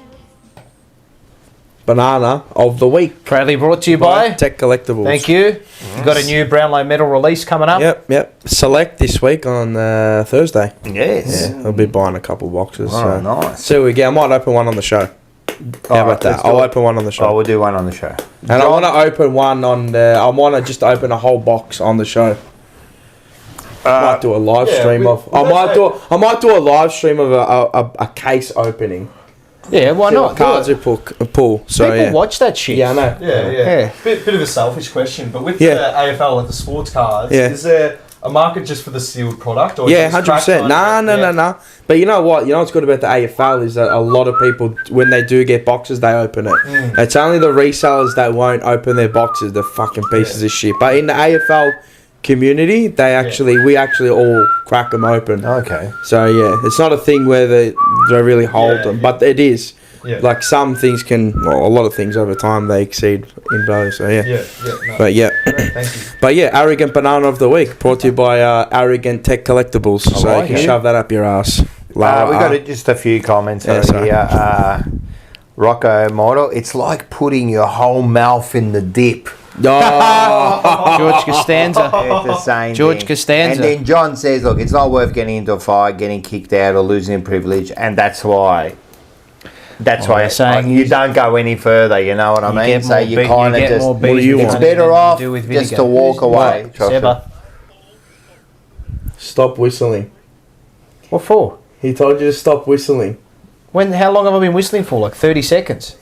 S4: Banana of the week.
S1: Proudly brought to you by.
S4: Tech Collectibles.
S1: Thank you. You've got a new Brownlow medal release coming up.
S4: Yep. Select this week on Thursday.
S2: yes.
S4: Yeah, I'll be buying a couple boxes.
S2: Oh,
S4: so.
S2: nice.
S4: See what we get. I might open one on the show. How about that? I'll open one on the show.
S2: Oh, we'll do one on the show.
S4: And I want to open one on the. I want to just open a whole box on the show. I might do a live stream of. I might do a live stream of a case opening.
S1: Yeah, why
S4: See
S1: not?
S4: what cards we pull. So
S1: People
S4: yeah.
S1: watch that shit.
S4: Yeah, I know.
S3: Yeah. Bit of a selfish question, but with
S4: Yeah.
S3: the AFL, like the sports cards,
S4: Yeah.
S3: is there a market just for the sealed product? Or
S4: Yeah,
S3: is it just
S4: 100%.
S3: cracked on?
S4: No. But you know what? You know what's good about the AFL is that a lot of people, when they do get boxes, they open it. It's only the resellers that won't open their boxes. The fucking pieces of shit. But in the AFL community, we actually all crack them open.
S2: Okay.
S4: So yeah, it's not a thing where they really hold
S3: Yeah,
S4: them,
S3: yeah.
S4: but it is.
S3: Yeah.
S4: Like some things a lot of things over time they exceed in value. So yeah.
S3: No.
S4: But yeah.
S3: Thank you.
S4: But yeah, Arrogant Banana of the Week, brought to you by Arrogant Tech Collectibles. So
S2: like
S4: you can
S2: it.
S4: shove that up your ass.
S2: We got just a few comments
S4: Yeah,
S2: over
S4: sorry.
S2: here. Rocco Model, it's like putting your whole mouth in the dip.
S4: Oh,
S1: George Costanza.
S2: It's the same
S1: George
S2: thing.
S1: Costanza.
S2: And then John says, look, it's not worth getting into a fight, getting kicked out, or losing privilege, and that's why. That's why
S1: they're saying
S2: you don't go any further. You know what I mean?
S1: get
S2: So
S1: more
S2: you
S1: beat-
S2: kind
S1: you
S2: of
S1: get
S2: just.
S1: more beat
S4: do you
S1: with
S2: It's
S1: honey
S2: better
S1: than you
S2: off
S1: do with
S2: just to
S1: vinegar.
S2: walk away. Joshua.
S1: Seba.
S4: stop whistling.
S1: What for?
S4: He told you to stop whistling.
S1: How long have I been whistling for? Like 30 seconds.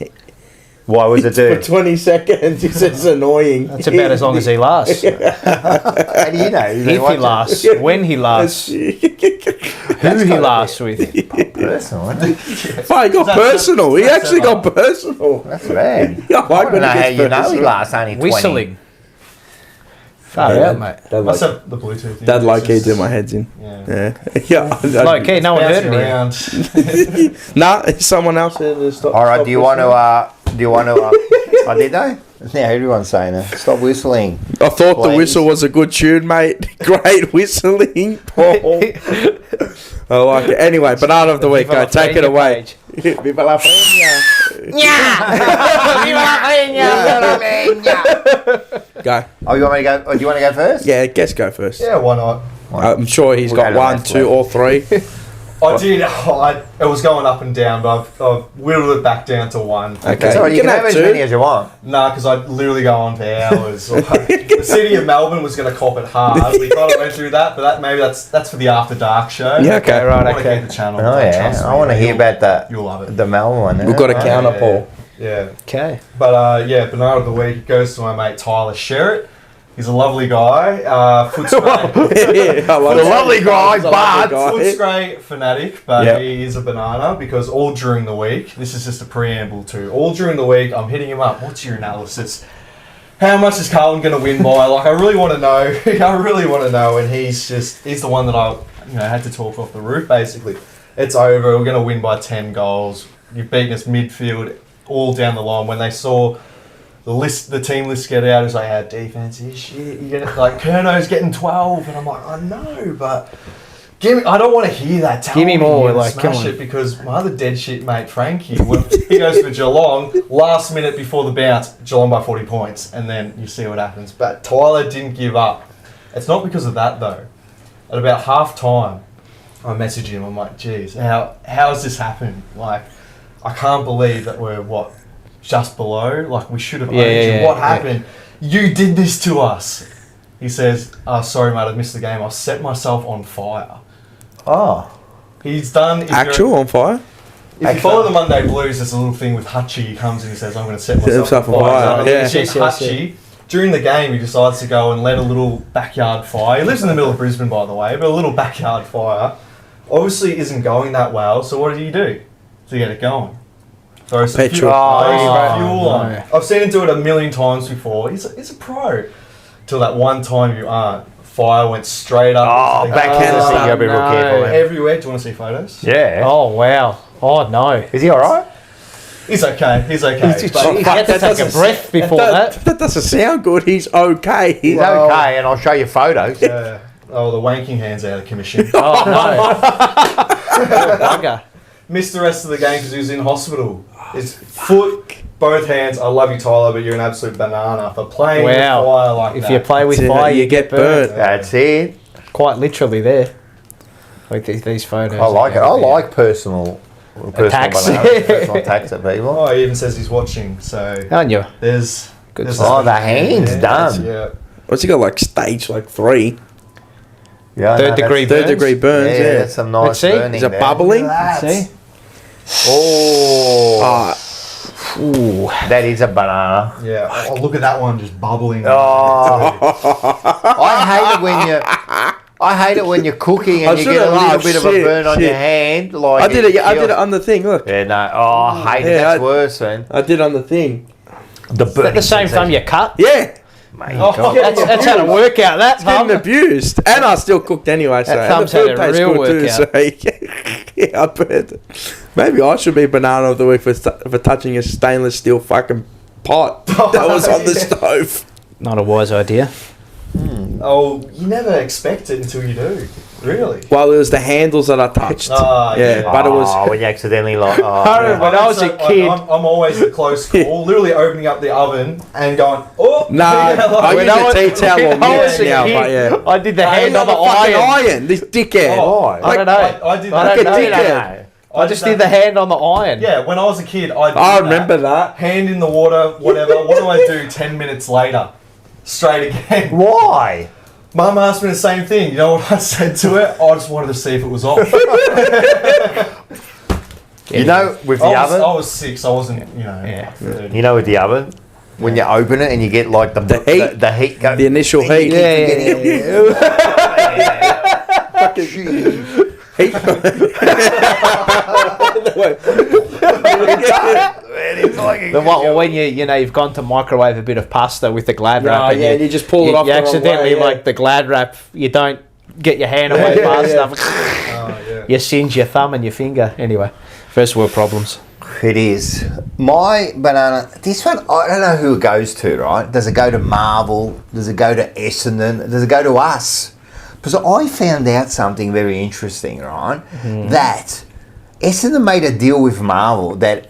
S2: Why was it
S4: For
S2: do?
S4: 20 seconds, he says it's annoying.
S1: That's about as long as he lasts.
S2: How do you know?
S1: If he lasts, when he lasts, who he lasts with.
S2: Personal, isn't it?
S4: Oh, he got personal. He actually got personal.
S2: That's bad.
S4: Yeah,
S2: I don't know how
S4: gets
S2: you know he
S4: personal.
S2: lasts only 20.
S1: Whistling. Far
S4: Yeah,
S1: out, mate.
S4: Dad
S3: Must
S4: like,
S3: have the Bluetooth.
S4: Dad like he do my head's in.
S3: Yeah.
S4: Yeah.
S1: Low key, no one heard
S3: Bouncing
S1: it here.
S3: around.
S4: Nah, someone else said to stop.
S2: All right,
S4: stop
S2: do you want whistling?
S4: whistling.
S2: Do you want to? Oh, did they? Yeah, everyone's saying it. Stop whistling.
S4: I thought the
S2: Please.
S4: whistle was a good tune, mate. Great whistling, Paul. I like it. Anyway, banana of the week. Go, take it away. Viva la Peña. Go.
S2: Oh, you want me to go? Oh, do you want to go first?
S4: Yeah, guess go first.
S3: Yeah, why not?
S4: I'm sure he's
S2: We'll
S4: got
S2: go to
S4: one,
S2: left,
S4: two, or three.
S3: I did. It was going up and down, but I've whittled it back down to one.
S4: Okay.
S2: Sorry, you can have as
S4: two.
S2: many as you want.
S3: Nah, because I'd literally go on for hours. Like, the city of Melbourne was going to cop it hard. We kind of went through that, but that's for the After Dark show.
S4: Yeah, okay, right,
S3: I want to
S4: okay.
S3: keep the channel.
S2: Oh yeah,
S3: Trust
S2: I
S3: me,
S2: want to hear about that.
S3: You'll love it.
S2: The Melbourne one.
S4: We've got a
S2: Right.
S4: counter,
S3: yeah.
S4: Paul.
S3: Yeah.
S1: Okay.
S3: But banana of the week goes to my mate Tyler Sherritt. He's a lovely guy. Footscray.
S4: Yeah, I like
S2: The
S4: that.
S2: lovely guy,
S4: He's a lovely guy.
S3: Footscray fanatic, but
S2: Yep.
S3: he is a banana because all during the week, this is just a preamble to, all during the week I'm hitting him up, what's your analysis? how much is Carlton going to win by? Like, I really want to know. I really want to know. And he's the one that I had to talk off the roof, basically. It's over. We're going to win by 10 goals. You've beaten us midfield all down the line. When they saw the team list get out, it's like, our defense is shit. You get like, Kerno's getting 12. And I'm like, I know, but I don't want to hear that.
S1: Give me more. Like,
S3: smash
S1: come on.
S3: it, because my other dead shit mate, Frankie, when he goes for Geelong, last minute before the bounce, Geelong by 40 points. And then you see what happens. But Tyler didn't give up. It's not because of that, though. At about half time, I messaged him. I'm like, geez, how has this happened? Like, I can't believe that we're, just below? Like, we should have owned you. What happened? You did this to us. He says, sorry, mate, I missed the game. I set myself on fire.
S2: Oh.
S3: He's done...
S4: On fire?
S3: If you follow the Monday Blues, there's a little thing with Hutchie. He comes and he says, I'm going to set myself on fire. Hutchie, during the game, he decides to go and let a little backyard fire. He lives in the middle of Brisbane, by the way, but a little backyard fire obviously isn't going that well. So what do to get it going? Throw some fuel on. I've seen him do it a million times before. He's a pro. Till that one time you aren't. Fire went straight up.
S2: Backhand thing. You gotta be real careful.
S3: Everywhere. Do you want to see photos?
S2: Yeah.
S1: Oh, wow. Oh, no.
S2: Is he alright?
S3: He's okay.
S1: He had to take a breath before that.
S4: That doesn't sound good. He's okay.
S2: He's okay, and I'll show you photos.
S3: The wanking hand's out of commission.
S1: Oh, no. Bugger.
S3: Missed the rest of the game because he was in hospital. His foot, both hands. I love you, Tyler, but you're an absolute banana for playing with fire like that.
S1: If you play with fire, you get burnt.
S2: That's it.
S1: Quite literally there. Like these photos.
S2: I like it. I like personal
S1: attacks.
S2: Personal attacks at people.
S3: Oh, he even says he's watching. So
S1: aren't you?
S3: There's
S1: good.
S2: Oh, the hand's done.
S3: Yeah.
S4: What's he got? Like stage 3.
S2: Yeah.
S1: Third degree
S4: burns. Yeah,
S2: that's some nice burning.
S4: Is it bubbling?
S1: Let's see.
S2: Oh. Ooh, that is a banana.
S3: Yeah. Oh, look at that one just bubbling.
S2: Oh. I hate it when you're cooking and you get a little bit of a burn on your hand. Like
S4: I did it on the thing. Look.
S2: Yeah, no. Oh, I hate it. That's worse, man.
S4: I did on the thing.
S2: The burning.
S1: At the same time you cut.
S4: Yeah.
S2: Mate,
S1: that's how to work out. That's
S4: getting abused, and I still cooked anyway. So
S1: that thumb's had a real workout.
S4: So yeah, I bet. Maybe I should be banana of the week for touching a stainless steel fucking pot that was on the stove.
S1: Not a wise idea.
S3: Oh, you never expect it until you do. Really?
S4: Well, it was the handles that I touched.
S3: Yeah.
S4: But it was.
S2: Oh, when you accidentally like.
S1: When I was a kid,
S3: I'm always the close call. Literally opening up the oven and going, oh.
S4: No, I use a tea towel or mist now, but yeah.
S1: I did the hand on the iron.
S4: This dickhead.
S3: Oh,
S1: I don't know.
S3: I did
S1: I
S3: that.
S1: don't know. I just did the hand on the iron.
S3: Yeah, when I was a kid,
S4: I remember that.
S3: Hand in the water, whatever. What do I do 10 minutes later? Straight again.
S2: Why?
S3: Mum asked me the same thing. You know what I said to her? I just wanted to see if it was off.
S2: You know, with the oven.
S3: I was 6. I wasn't,
S2: You know, with the oven, when you open it and you get like the heat, the heat,
S4: the initial heat.
S1: When you've gone to microwave a bit of pasta with the Glad wrap,
S4: and you just pull it off.
S1: You accidentally like the Glad wrap. You don't get your hand away fast enough. You singe your thumb and your finger. Anyway, first world problems.
S2: It is. My banana, this one, I don't know who it goes to, right? Does it go to Marvel? Does it go to Essendon? Does it go to us? Because I found out something very interesting, right? That Essendon made a deal with Marvel that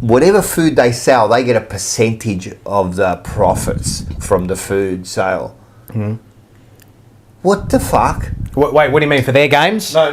S2: whatever food they sell, they get a percentage of the profits from the food sale. What the fuck?
S1: Wait, what do you mean, for their games?
S3: No.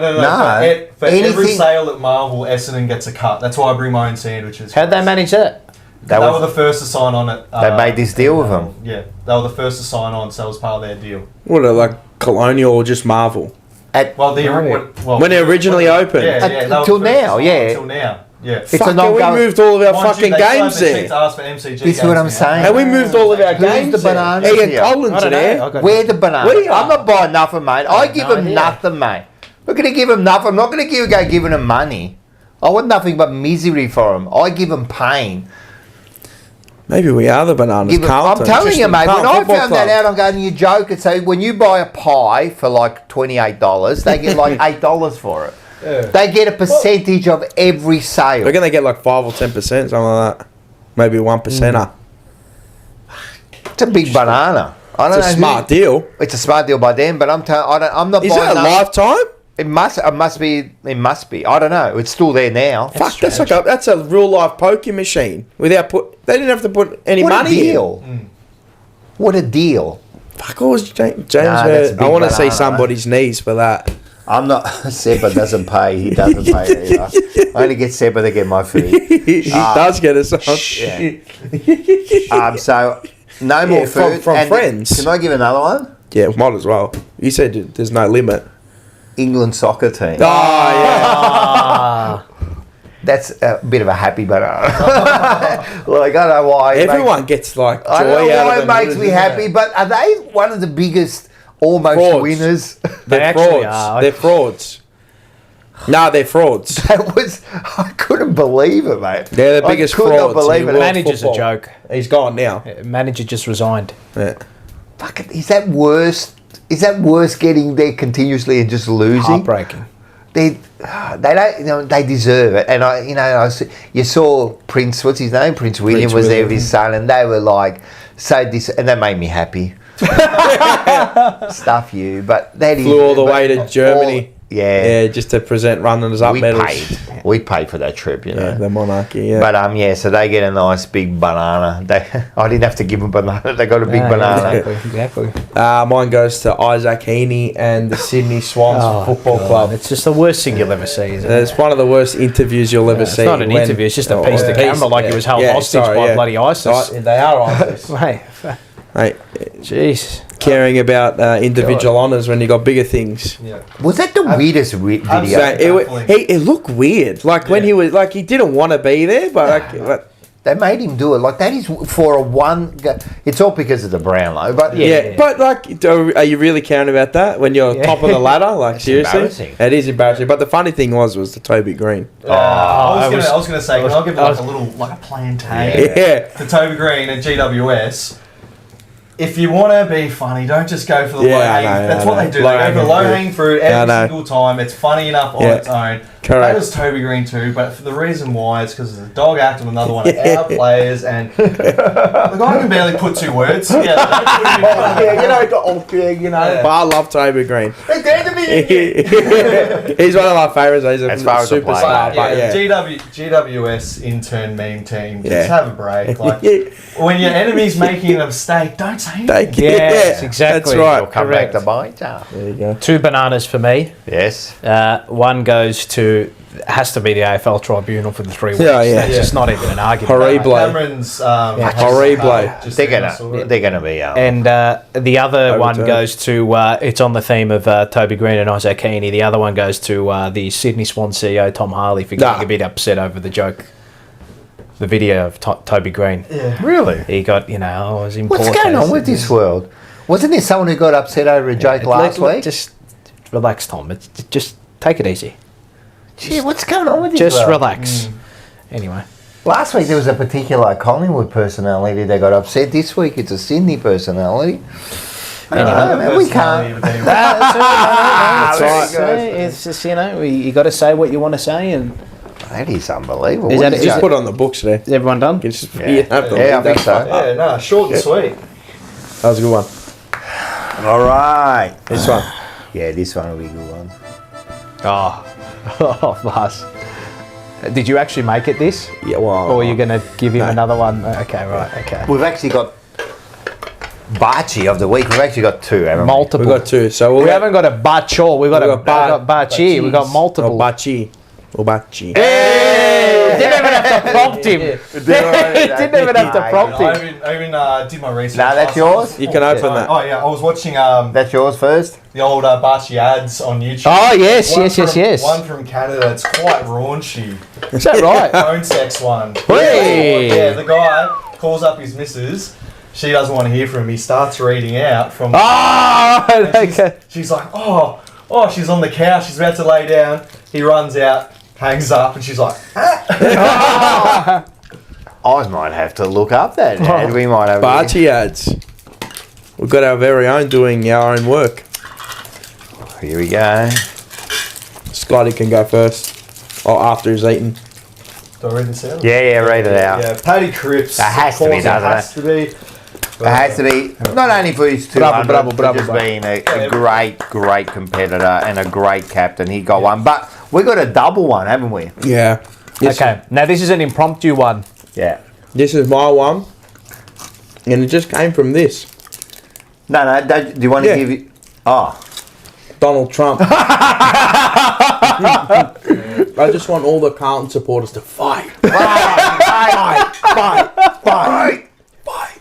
S3: For every sale at Marvel, Essendon gets a cut. That's why I bring my own sandwiches.
S1: How'd they manage that?
S3: They were the first to sign on it.
S2: They made this deal with them.
S3: Yeah, they were the first to sign on, so it was part of their deal.
S4: What, like Colonial or just Marvel?
S2: When
S4: it originally opened?
S2: Until now,
S3: Until now. Yeah.
S4: It's we moved all of our fucking games there.
S2: This is what I'm saying.
S4: And we moved all of our games
S2: the bananas
S4: there.
S2: here?
S4: Carlton's there.
S2: Where the bananas? I'm not buying nothing, mate. I give them nothing, mate. I'm not going to give them nothing. I'm not going to go giving them money. I want nothing but misery for them. I give them pain.
S4: Maybe we are the bananas.
S2: I'm
S4: Carlton.
S2: telling you, mate, when I
S4: Football
S2: found
S4: club.
S2: that out, I'm going, you joke. And so when you buy a pie for like $28, they get like $8 for it.
S3: Yeah.
S2: They get a percentage of every sale.
S4: Reckon they get like 5 or 10%, something like that. Maybe 1%.
S2: It's a big banana. I don't
S4: It's a
S2: know
S4: smart deal.
S2: It's a smart deal by them, but I'm not
S4: Is
S2: buying
S4: it a lifetime?
S2: It must be. I don't know. It's still there now.
S4: Fuck, that's a real life poker machine. They didn't have to put any
S2: What
S4: money
S2: a deal. What a deal.
S4: Fuck, what was James
S2: Nah, that's a big
S4: I want to see
S2: banana,
S4: somebody's knees for that.
S2: I'm not. Seba doesn't pay. He doesn't pay either. I only get Seba to get my fee.
S4: He does get us on.
S2: So no more food
S4: from
S2: And
S4: friends.
S2: Can I give another one?
S4: Yeah, might as well. You said there's no limit.
S2: England soccer team.
S4: Oh yeah.
S2: That's a bit of a happy banana. Like, I don't know why.
S4: Everyone gets like joy
S2: I don't know
S4: out
S2: why
S4: of
S2: it
S4: them,
S2: makes me
S4: isn't
S2: happy,
S4: it?
S2: but are they one of the biggest almost
S4: Frauds.
S2: winners?
S4: They're
S1: actually
S4: frauds.
S1: are.
S4: They're frauds. No, they're frauds.
S2: I couldn't believe it, mate.
S4: They're the biggest
S2: I could
S4: frauds.
S2: not believe
S4: in
S2: it.
S1: Manager's a
S4: football.
S1: joke.
S4: He's gone now.
S1: Manager just resigned.
S4: Yeah.
S2: Fuck it, is that worse? Is that worse getting there continuously and just losing?
S1: Heartbreaking.
S2: They don't, they deserve it. And you saw Prince, what's his name? Prince William was there with his son, and they were like and that made me happy. Stuff you, but that
S4: Flew all the way to Germany.
S2: Yeah,
S4: just to present runners up medals.
S2: We paid for that trip, you know.
S4: Yeah, the monarchy. Yeah,
S2: But so they get a nice big banana. I didn't have to give them a banana. They got a big banana.
S1: Exactly.
S4: Mine goes to Isaac Heaney and the Sydney Swans Football Club.
S1: It's just the worst thing you'll ever see, isn't it?
S4: It's one of the worst interviews you'll ever see.
S1: It's not an interview, it's just a piece to camera like he was held hostage by bloody ISIS.
S4: They are ISIS.
S1: Mate,
S4: jeez. Caring about individual honours when you got bigger things.
S3: Yeah.
S2: Was that the weirdest video?
S4: It looked weird. Like when he was he didn't want to be there, but
S2: they made him do it. Like that is for a one. It's all because of the Brownlow, but
S4: but are you really caring about that when you're top of the ladder? Like seriously,
S2: embarrassing.
S4: it is embarrassing. But the funny thing was the Toby Green.
S3: I was gonna say, can I give a little a plantain to Toby Green at GWS? If you want to be funny, don't just go for the low hanging. That's what they do. They go for low hanging fruit every single time. It's funny enough on its own. That was Toby Green too, but for the reason why it's because there's a dog act on another one of our players, and the guy can barely put two words together.
S4: But I love Toby Green. He's one of my favourites. He's a superstar.
S3: GWS intern meme team, just have a break. Like when your enemy's making a mistake, don't say anything.
S1: Yes, exactly.
S4: That's right.
S2: You'll come back to bite.
S4: There you go.
S1: 2 bananas for me.
S2: Yes.
S1: One goes to, has to be the AFL tribunal for the 3 weeks. That's just not even an argument.
S4: Horrible.
S3: Cameron's
S4: horrible.
S2: They're gonna be.
S1: And the other one goes to, it's on the theme of Toby Green and Isaac Heaney. The other one goes to the Sydney Swans CEO, Tom Harley, for getting a bit upset over the joke. The video of Toby Green.
S3: Yeah.
S2: Really?
S1: He got, it was important.
S2: What's going on with this world? Wasn't there someone who got upset over a joke last week?
S1: Just relax, Tom. Just take it easy.
S2: Gee, what's going on with this
S1: Just
S2: world?
S1: relax. Anyway.
S2: Last week there was a particular Collingwood personality that got upset. This week it's a Sydney personality.
S1: Anyway,
S2: we can't.
S1: That's right. It's just, you got to say what you want to say, and
S2: that is unbelievable.
S4: Just put on the books there.
S1: Is everyone done?
S2: I think so.
S3: Yeah, no, short and sweet.
S4: That was a good one.
S2: All right.
S4: This one.
S2: Yeah, this one will be a good one.
S1: Oh, Lars. Did you actually make it this?
S4: Yeah, well.
S1: Or are you going to give him another one? Okay, right, okay.
S2: We've actually got Bachi of the week. We've actually got 2, haven't we?
S1: Multiple.
S4: We've got 2. So
S1: we haven't got a Bacho. We've got Bachi. We've got multiple.
S4: Bachi. Bachi.
S1: Hey! Didn't even have to prompt him. Didn't even have to prompt him.
S3: I even did my research.
S2: No, that's yours?
S4: You can open that.
S3: Oh, yeah. I was watching
S2: That's yours first?
S3: the old Bachi ads on YouTube.
S1: Oh, yes.
S3: One from Canada. It's quite raunchy.
S1: Is that right?
S3: Phone sex one.
S1: Hey!
S3: Yeah, the guy calls up his missus. She doesn't want to hear from him. He starts reading out from... She's like, oh, she's on the couch. She's about to lay down. He runs out, hangs up, and she's like,
S2: I might have to look up that ad. We might have
S4: Barchi ads. We've got our very own doing our own work.
S2: Here we go.
S4: Scotty can go first. Or after he's eaten.
S3: Do I read this out?
S2: Yeah, read it out.
S3: Yeah, Paddy Cripps.
S2: That has to be,
S3: Of course,
S2: doesn't it?
S3: Has to be.
S2: It has to be, not only for his 200,
S4: Bravo,
S2: but just being a great competitor and a great captain. He got one. But we got a double one, haven't we?
S4: Yeah.
S1: Okay, now this is an impromptu one.
S2: Yeah.
S4: This is my one. And it just came from this.
S2: No, do you want to give it? Oh.
S4: Donald Trump. I just want all the Carlton supporters to fight. Fight.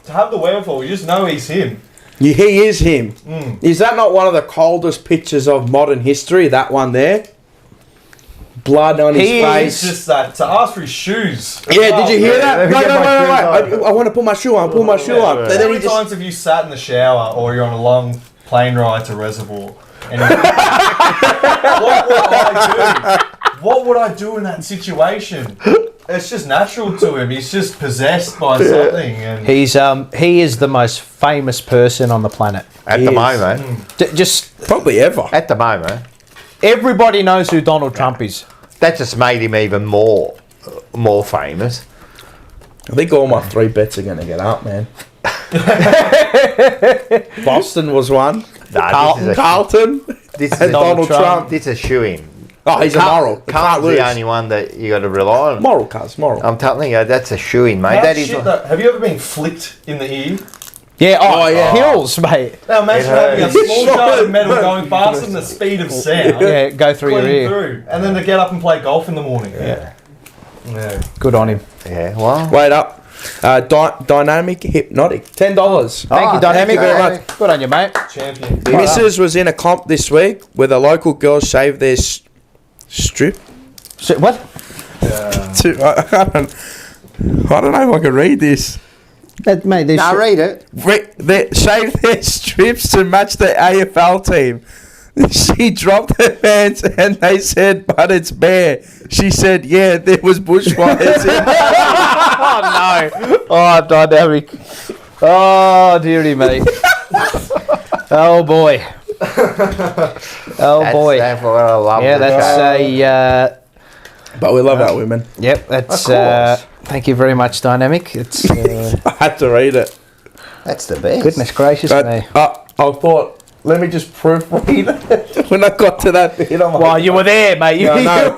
S3: To have the wherefore, you just know he's him.
S4: Yeah, he is him. Is that not one of the coldest pictures of modern history? That one there? Blood on his face.
S3: It's just that, to ask for his shoes.
S4: Yeah, did you hear that?
S2: Let me get my shoes
S4: No. I want to put my shoe on. Pull my shoe on. And
S3: How
S4: then
S3: many
S4: he just...
S3: times have you sat in the shower or you're on a long plane ride to Reservoir? And what would I do in that situation? It's just natural to him. He's just possessed by something. And
S1: He is the most famous person on the planet.
S2: At the moment.
S1: Just
S4: probably ever.
S2: At the moment.
S1: Everybody knows who Donald Trump is.
S2: That just made him even more famous.
S4: I think all my 3 bets are going to get up, man. Boston was one. Carlton.
S2: This is
S4: and Donald Trump.
S2: This is a shoe-in.
S4: Oh, he's a moral.
S2: Carlton's the only one that you got to rely on.
S4: Moral, cuz. Moral.
S2: I'm telling you, that's a shoe-in, mate. That is.
S3: Have you ever been flicked in the ear?
S1: Yeah, yeah. Hills, mate.
S3: Now imagine having a small shard of metal going faster than the speed of sound.
S1: Yeah, go through your ear.
S3: Through, and then to get up and play golf in the morning.
S2: Yeah.
S1: Good on him.
S2: Yeah, well.
S4: Wait up. Dynamic Hypnotic. $10.
S1: Thank you, Dynamic.
S4: Thank you very much.
S1: Good on you, mate.
S3: Champion.
S4: Missus was in a comp this week where the local girls shaved their strip.
S1: What?
S4: I don't know if I can read this.
S1: Mate,
S2: read it.
S4: They shaved their strips to match the AFL team. She dropped her pants and they said, but it's bare. She said, yeah, there was bushfires.
S1: Oh, no. Oh, Dynamic. Oh, dearie me. Oh, boy. Boy.
S2: That's what I love.
S1: Yeah, that's a...
S4: But we love our women.
S1: Yep, that's... thank you very much, Dynamic. It's...
S4: I had to read it.
S2: That's the best.
S1: Goodness gracious me.
S4: I thought... Let me just proofread it. When I got to that bit, I'm like...
S1: Well, you were there, mate. You were there.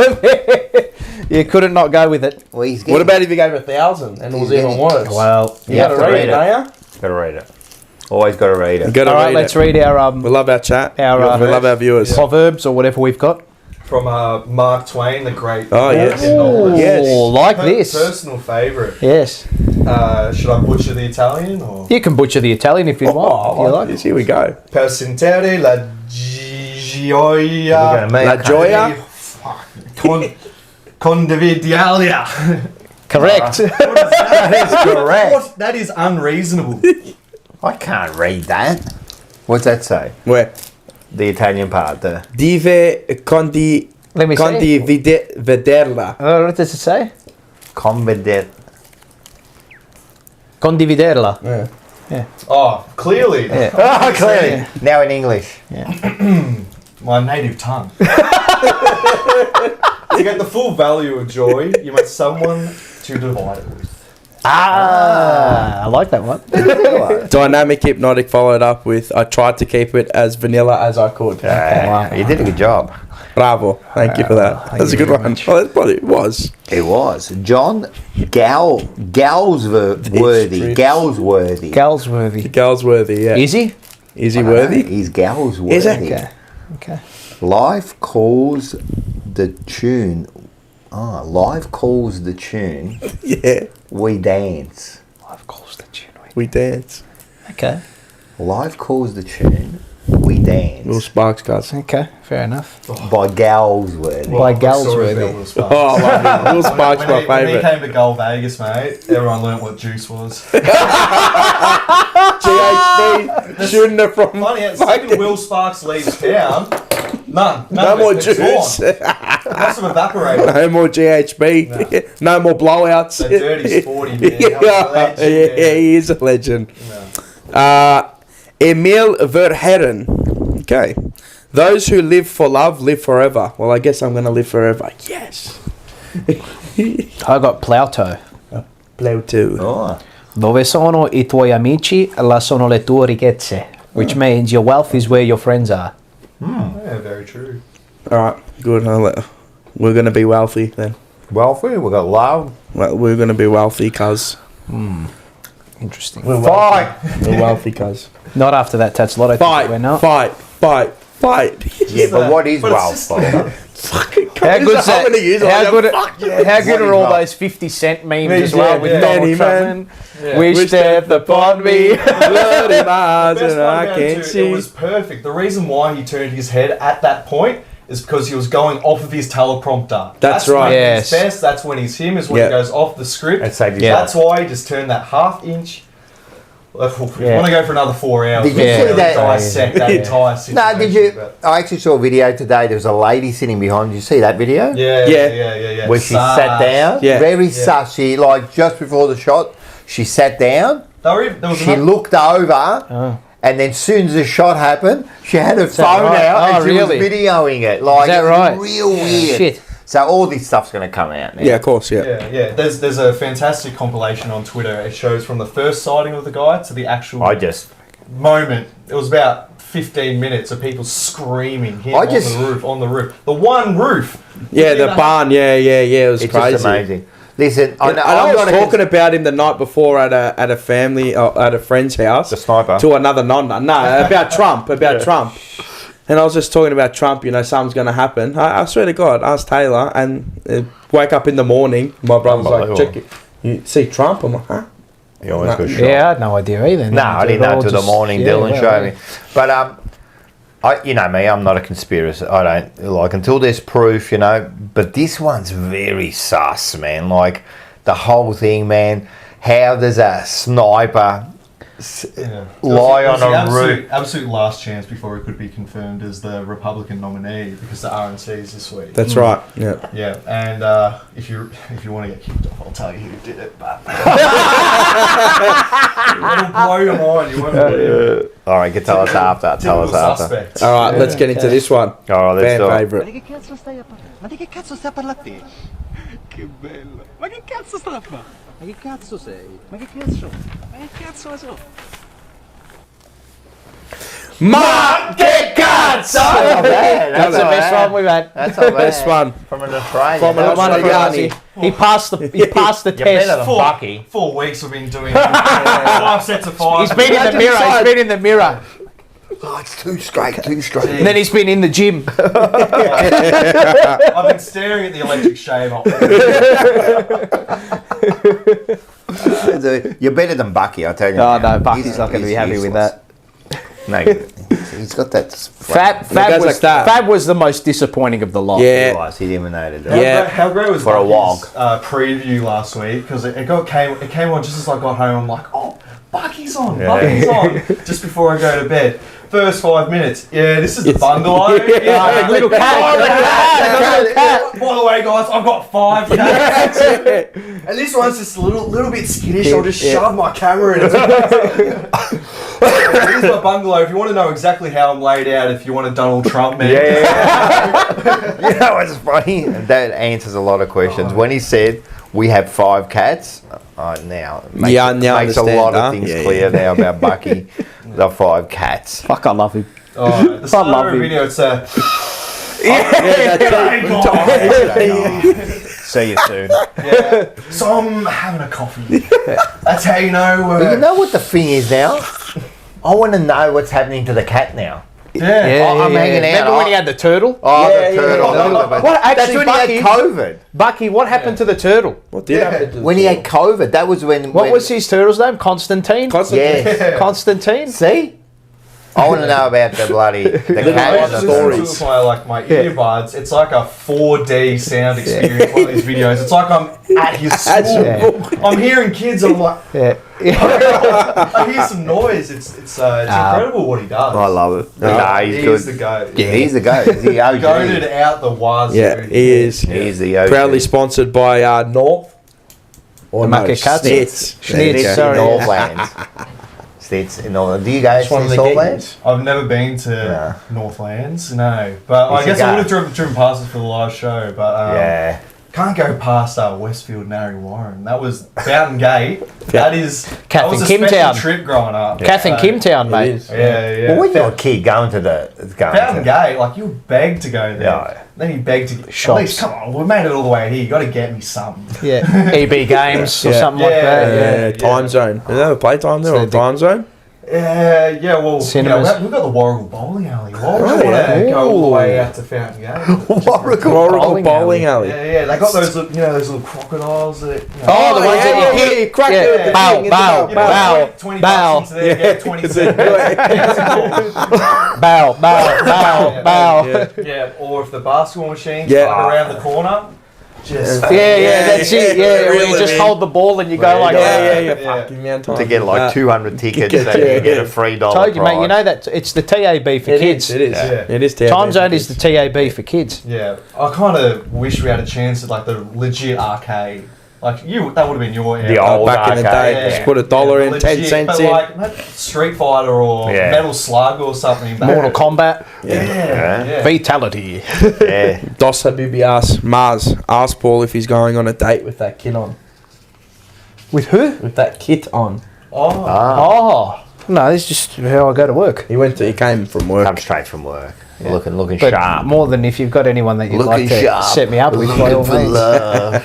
S1: You couldn't not go with it.
S2: Well,
S4: what about if you gave 1,000 and it was even worse?
S1: Well,
S4: you got to read it, don't you?
S2: Got to read it. Always got to read it.
S1: All right, let's read our...
S4: we love our chat.
S1: We
S4: love our viewers.
S1: Proverbs or whatever we've got.
S3: From Mark Twain, the great...
S4: Oh, yes.
S1: Yes. Like this.
S3: Personal favourite.
S1: Yes.
S3: Should I butcher the Italian? Or?
S1: You can butcher the Italian if you want. If you like.
S4: Yes, here we go.
S3: Per sentere la gioia...
S4: La gioia?
S3: Condividialia.
S1: Correct.
S2: That is correct.
S3: That is unreasonable.
S2: I can't read that. What's that say?
S4: Where?
S2: The Italian part. The
S4: Dive condi...
S1: Let me see.
S4: Condividerla.
S1: What does it say? Condividerla.
S4: Yeah.
S3: Oh, clearly.
S1: Yeah.
S2: Oh, clearly. Now in English.
S3: My native tongue. To get the full value of joy, you must someone to divide it with.
S1: I like that one.
S4: Dynamic Hypnotic followed up with, I tried to keep it as vanilla as I could.
S2: Wow. You did a good job.
S4: Bravo. Thank you for that. That's a good one. Oh, that's what it was.
S2: It was. John Galsworthy.
S1: Galsworthy,
S4: yeah.
S1: Is he?
S4: Is he worthy?
S2: He's Galsworthy.
S4: Is he?
S1: Okay.
S2: Life calls the tune. Life calls the tune.
S4: Yeah.
S2: We dance.
S1: Life calls the tune.
S4: We dance.
S1: Okay.
S2: Life calls the tune. We dance.
S4: Little Sparks guys.
S1: Okay, fair enough.
S2: By Galsworthy.
S1: By Galsworthy.
S4: Oh, I love it. Little Sparks my
S3: When he
S4: favourite.
S3: came to Gold Vegas, mate, everyone learnt what juice was.
S4: GHD. Shooting it from...
S3: Funny, as soon as Will Sparks leaves town, None.
S4: No more
S3: It's
S4: juice.
S3: gone. Must have evaporated.
S4: No more GHB. No more blowouts.
S3: The dirty sporty man.
S4: Yeah, he is a legend. Emil Verheeren. Okay. Those who live for love live forever. Well, I guess I'm going to live forever. Yes.
S1: I got Plauto.
S4: Plauto.
S2: Oh.
S1: Dove sono I tuoi amici, là sono le tue ricchezze. Which means your wealth is where your friends are.
S3: Yeah, very true.
S4: All right. Good. We're going to be wealthy then.
S2: Wealthy, we got love.
S4: Well, we're going to be wealthy, cuz.
S1: Interesting.
S4: We're wealthy, cuz.
S1: Not after that Tatslotto. We're not.
S4: Fight.
S2: Yeah, but what is
S3: But it's
S2: wealth?
S3: just
S2: Bob?
S1: How good's that? How good are all
S2: wealth?
S1: those 50 cent memes as
S3: Yeah,
S1: well with
S3: yeah.
S1: Donald
S4: Many
S1: Trump?
S4: men.
S3: Yeah.
S1: Wish death upon me.
S4: Bloody Mars
S3: Best
S4: and
S3: part
S4: I
S3: about
S4: can't
S3: it,
S4: see.
S3: it was perfect. The reason why he turned his head at that point is because he was going off of his teleprompter.
S4: That's right.
S3: When
S1: Yes.
S3: he's best. That's when he's him. Is when
S4: Yeah.
S3: he goes off the script.
S2: That saved his
S1: Yeah.
S3: That's why he just turned that half inch. If you want to go for another 4 hours,
S2: Did you
S3: we
S2: see
S3: really
S2: that-
S3: dissect that entire situation.
S2: No, did you?
S3: but-
S2: I actually saw a video today. There was a lady sitting behind. Did you see that video?
S3: Yeah.
S2: Where she sat down.
S4: Yeah.
S2: Very sus. She, like, just before the shot, she sat down.
S3: There was
S2: She
S3: another-
S2: looked over. And then as soon as the shot happened, she had her phone
S1: right?
S2: out and
S1: Oh,
S2: she
S1: really?
S2: was videoing it. Like,
S1: Is that
S2: it was
S1: right?
S2: real weird.
S1: Shit.
S2: So all this stuff's going to come out now.
S4: Yeah, of course, yeah.
S3: Yeah. There's a fantastic compilation on Twitter. It shows from the first sighting of the guy to the actual moment. It was about 15 minutes of people screaming him on the roof. The one roof.
S4: Yeah, the barn. Yeah. It was
S2: It's
S4: crazy.
S2: just amazing. Listen,
S4: I was talking about him the night before at a family at a friend's house.
S2: The sniper.
S4: To another nonna. No, about Trump. Trump. And I was just talking about Trump. Something's going to happen. I swear to God, asked Taylor and wake up in the morning. My brother's like, check it. You see Trump? I'm like, huh?
S2: He always got shot.
S1: Yeah, I had no idea either.
S2: No, I didn't know until the morning. Dylan showed me. But you know me, I'm not a conspiracy. I don't like until there's proof, But this one's very sus, man. Like the whole thing, man. How does a sniper lie on a roof?
S3: Absolute last chance before it could be confirmed as the Republican nominee because the RNC's this week.
S4: That's right. Yeah.
S3: Yeah, and if you want to get kicked off, I'll tell you who did it. But it'll blow your mind. You won't believe it.
S2: All right, tell us after. Tell us after.
S3: Suspect.
S4: All right, let's get into this one.
S2: All right, let's
S4: Fan
S2: do it.
S4: favourite.
S12: Ma di che cazzo stai a parlare a te? Che bello! Ma che cazzo sta a fare? Ma che cazzo sei? Ma che cazzo? Ma che cazzo so?
S1: Ma che cazzo! That's the best one we've had.
S2: That's not bad.
S4: Best one.
S2: From an Australian.
S4: From an Australian.
S1: He passed the
S2: better
S1: test.
S2: than Bucky.
S3: 4 weeks we've been doing 5 sets of 5.
S1: He's been in the mirror. He's been in the mirror.
S2: Oh, it's too straight.
S1: And then he's been in the gym.
S3: I've been staring at the electric shaver.
S2: You're better than Bucky, I tell you.
S1: Oh,
S2: now.
S1: no, Bucky's not going to be happy with that.
S2: No, he's got that.
S1: Fab was the most disappointing of the lot.
S4: Yeah.
S2: He eliminated it.
S4: Yeah.
S3: How great was
S2: For a
S3: Bucky's preview last week? Because it came on just as I got home. I'm like, oh, Bucky's on. Bucky's on. Just before I go to bed. First 5 minutes. Yeah, this is the bungalow. Yeah,
S1: Little cat.
S3: By the way, guys, I've got 5 cats. And this one's just a little bit skittish. I'll just shove my camera in it. Here's my bungalow. If you want to know exactly how I'm laid out, if you want a Donald Trump man.
S2: You know what's funny? That answers a lot of questions. When he said, we have 5 cats, now it makes, makes a lot of things clear now about Bucky. The 5 cats.
S1: Fuck, I love him.
S3: Oh, the start of the video, it's a...
S2: See you soon.
S3: Yeah. So I'm having a coffee. That's how you know.
S2: But you know what the thing is now? I want to know what's happening to the cat now. I'm hanging out.
S1: Remember when he had the turtle?
S2: Oh, the turtle.
S1: What, actually,
S2: That's when he had COVID.
S1: Bucky, what happened to the turtle?
S4: What did happen to
S2: When he had COVID, that was when...
S1: What was his turtle's name? Constantine?
S2: Yes.
S1: Constantine?
S2: See? I want to know about the bloody the cat
S3: I
S2: on the
S3: listen to my earbuds. It's like a 4D sound experience. One of these videos. It's like I'm at his school. I'm hearing kids. I'm like, I hear some noise. It's incredible what he does.
S2: I love it. He's good.
S3: He's the goat.
S2: Yeah, he's the goat. He's the OG.
S3: Goated out the wazoo.
S4: Yeah, he is.
S2: He's the OG.
S4: Proudly sponsored by North. Or
S2: Schnitz,
S4: sorry.
S2: Northlands. Schnitz in Northlands. Do you guys see Northlands?
S3: I've never been to Northlands, no. But I guess I would have driven past it for the live show. But can't go past Westfield, Narry Warren. That was Fountain Gate. That was a special trip growing up.
S1: Kath and Kimtown, mate.
S3: Yeah.
S2: Well, when you're a kid going to
S3: Fountain Gate, like you beg to go there.
S2: Yeah.
S3: Then you beg to get
S1: shops.
S3: At least, come on, we made it all the way here. You got to get me something.
S1: Yeah, EB Games or something like that.
S4: Time Zone. Have they ever play Time Zone or Time Zone?
S3: Yeah, well,
S1: Cinemas.
S3: we've got the Warrigal Bowling Alley. Why would you want to go all the way out to Fountain Gate?
S4: Warrigal Bowling Alley.
S3: Yeah, they got those, those little crocodiles that.
S1: The ones that you hit.
S4: Crack it.
S1: Bow.
S3: 20 bucks into there, get 20 cents.
S1: Bow.
S3: Yeah, or if the basketball machine around the corner. Just
S1: that's it. Yeah, where you just hold the ball and you go like
S2: to get like 200 tickets and you get a $3
S1: Told you,
S2: prize.
S1: mate. You know that it's the TAB for kids.
S4: It is. It is.
S1: Time Zone is the TAB for kids.
S3: Yeah, I kind of wish we had a chance at like the legit arcade. Like that would have been your era.
S2: The old
S4: back in the day, just put $1 in, 10 cents in.
S3: Like Street Fighter or Metal Slug or something.
S1: Mortal Kombat.
S3: Yeah.
S1: Fatality.
S2: Yeah.
S4: Dos Habibi asked Paul if he's going on a date with that kid on.
S1: With who?
S4: With that kit on.
S1: Oh. No, this is just how I go to work.
S4: He came from work.
S2: Come straight from work. Yeah. Looking
S1: but
S2: sharp.
S1: More than if you've got anyone that you'd like to set me up with.
S2: Looking for love.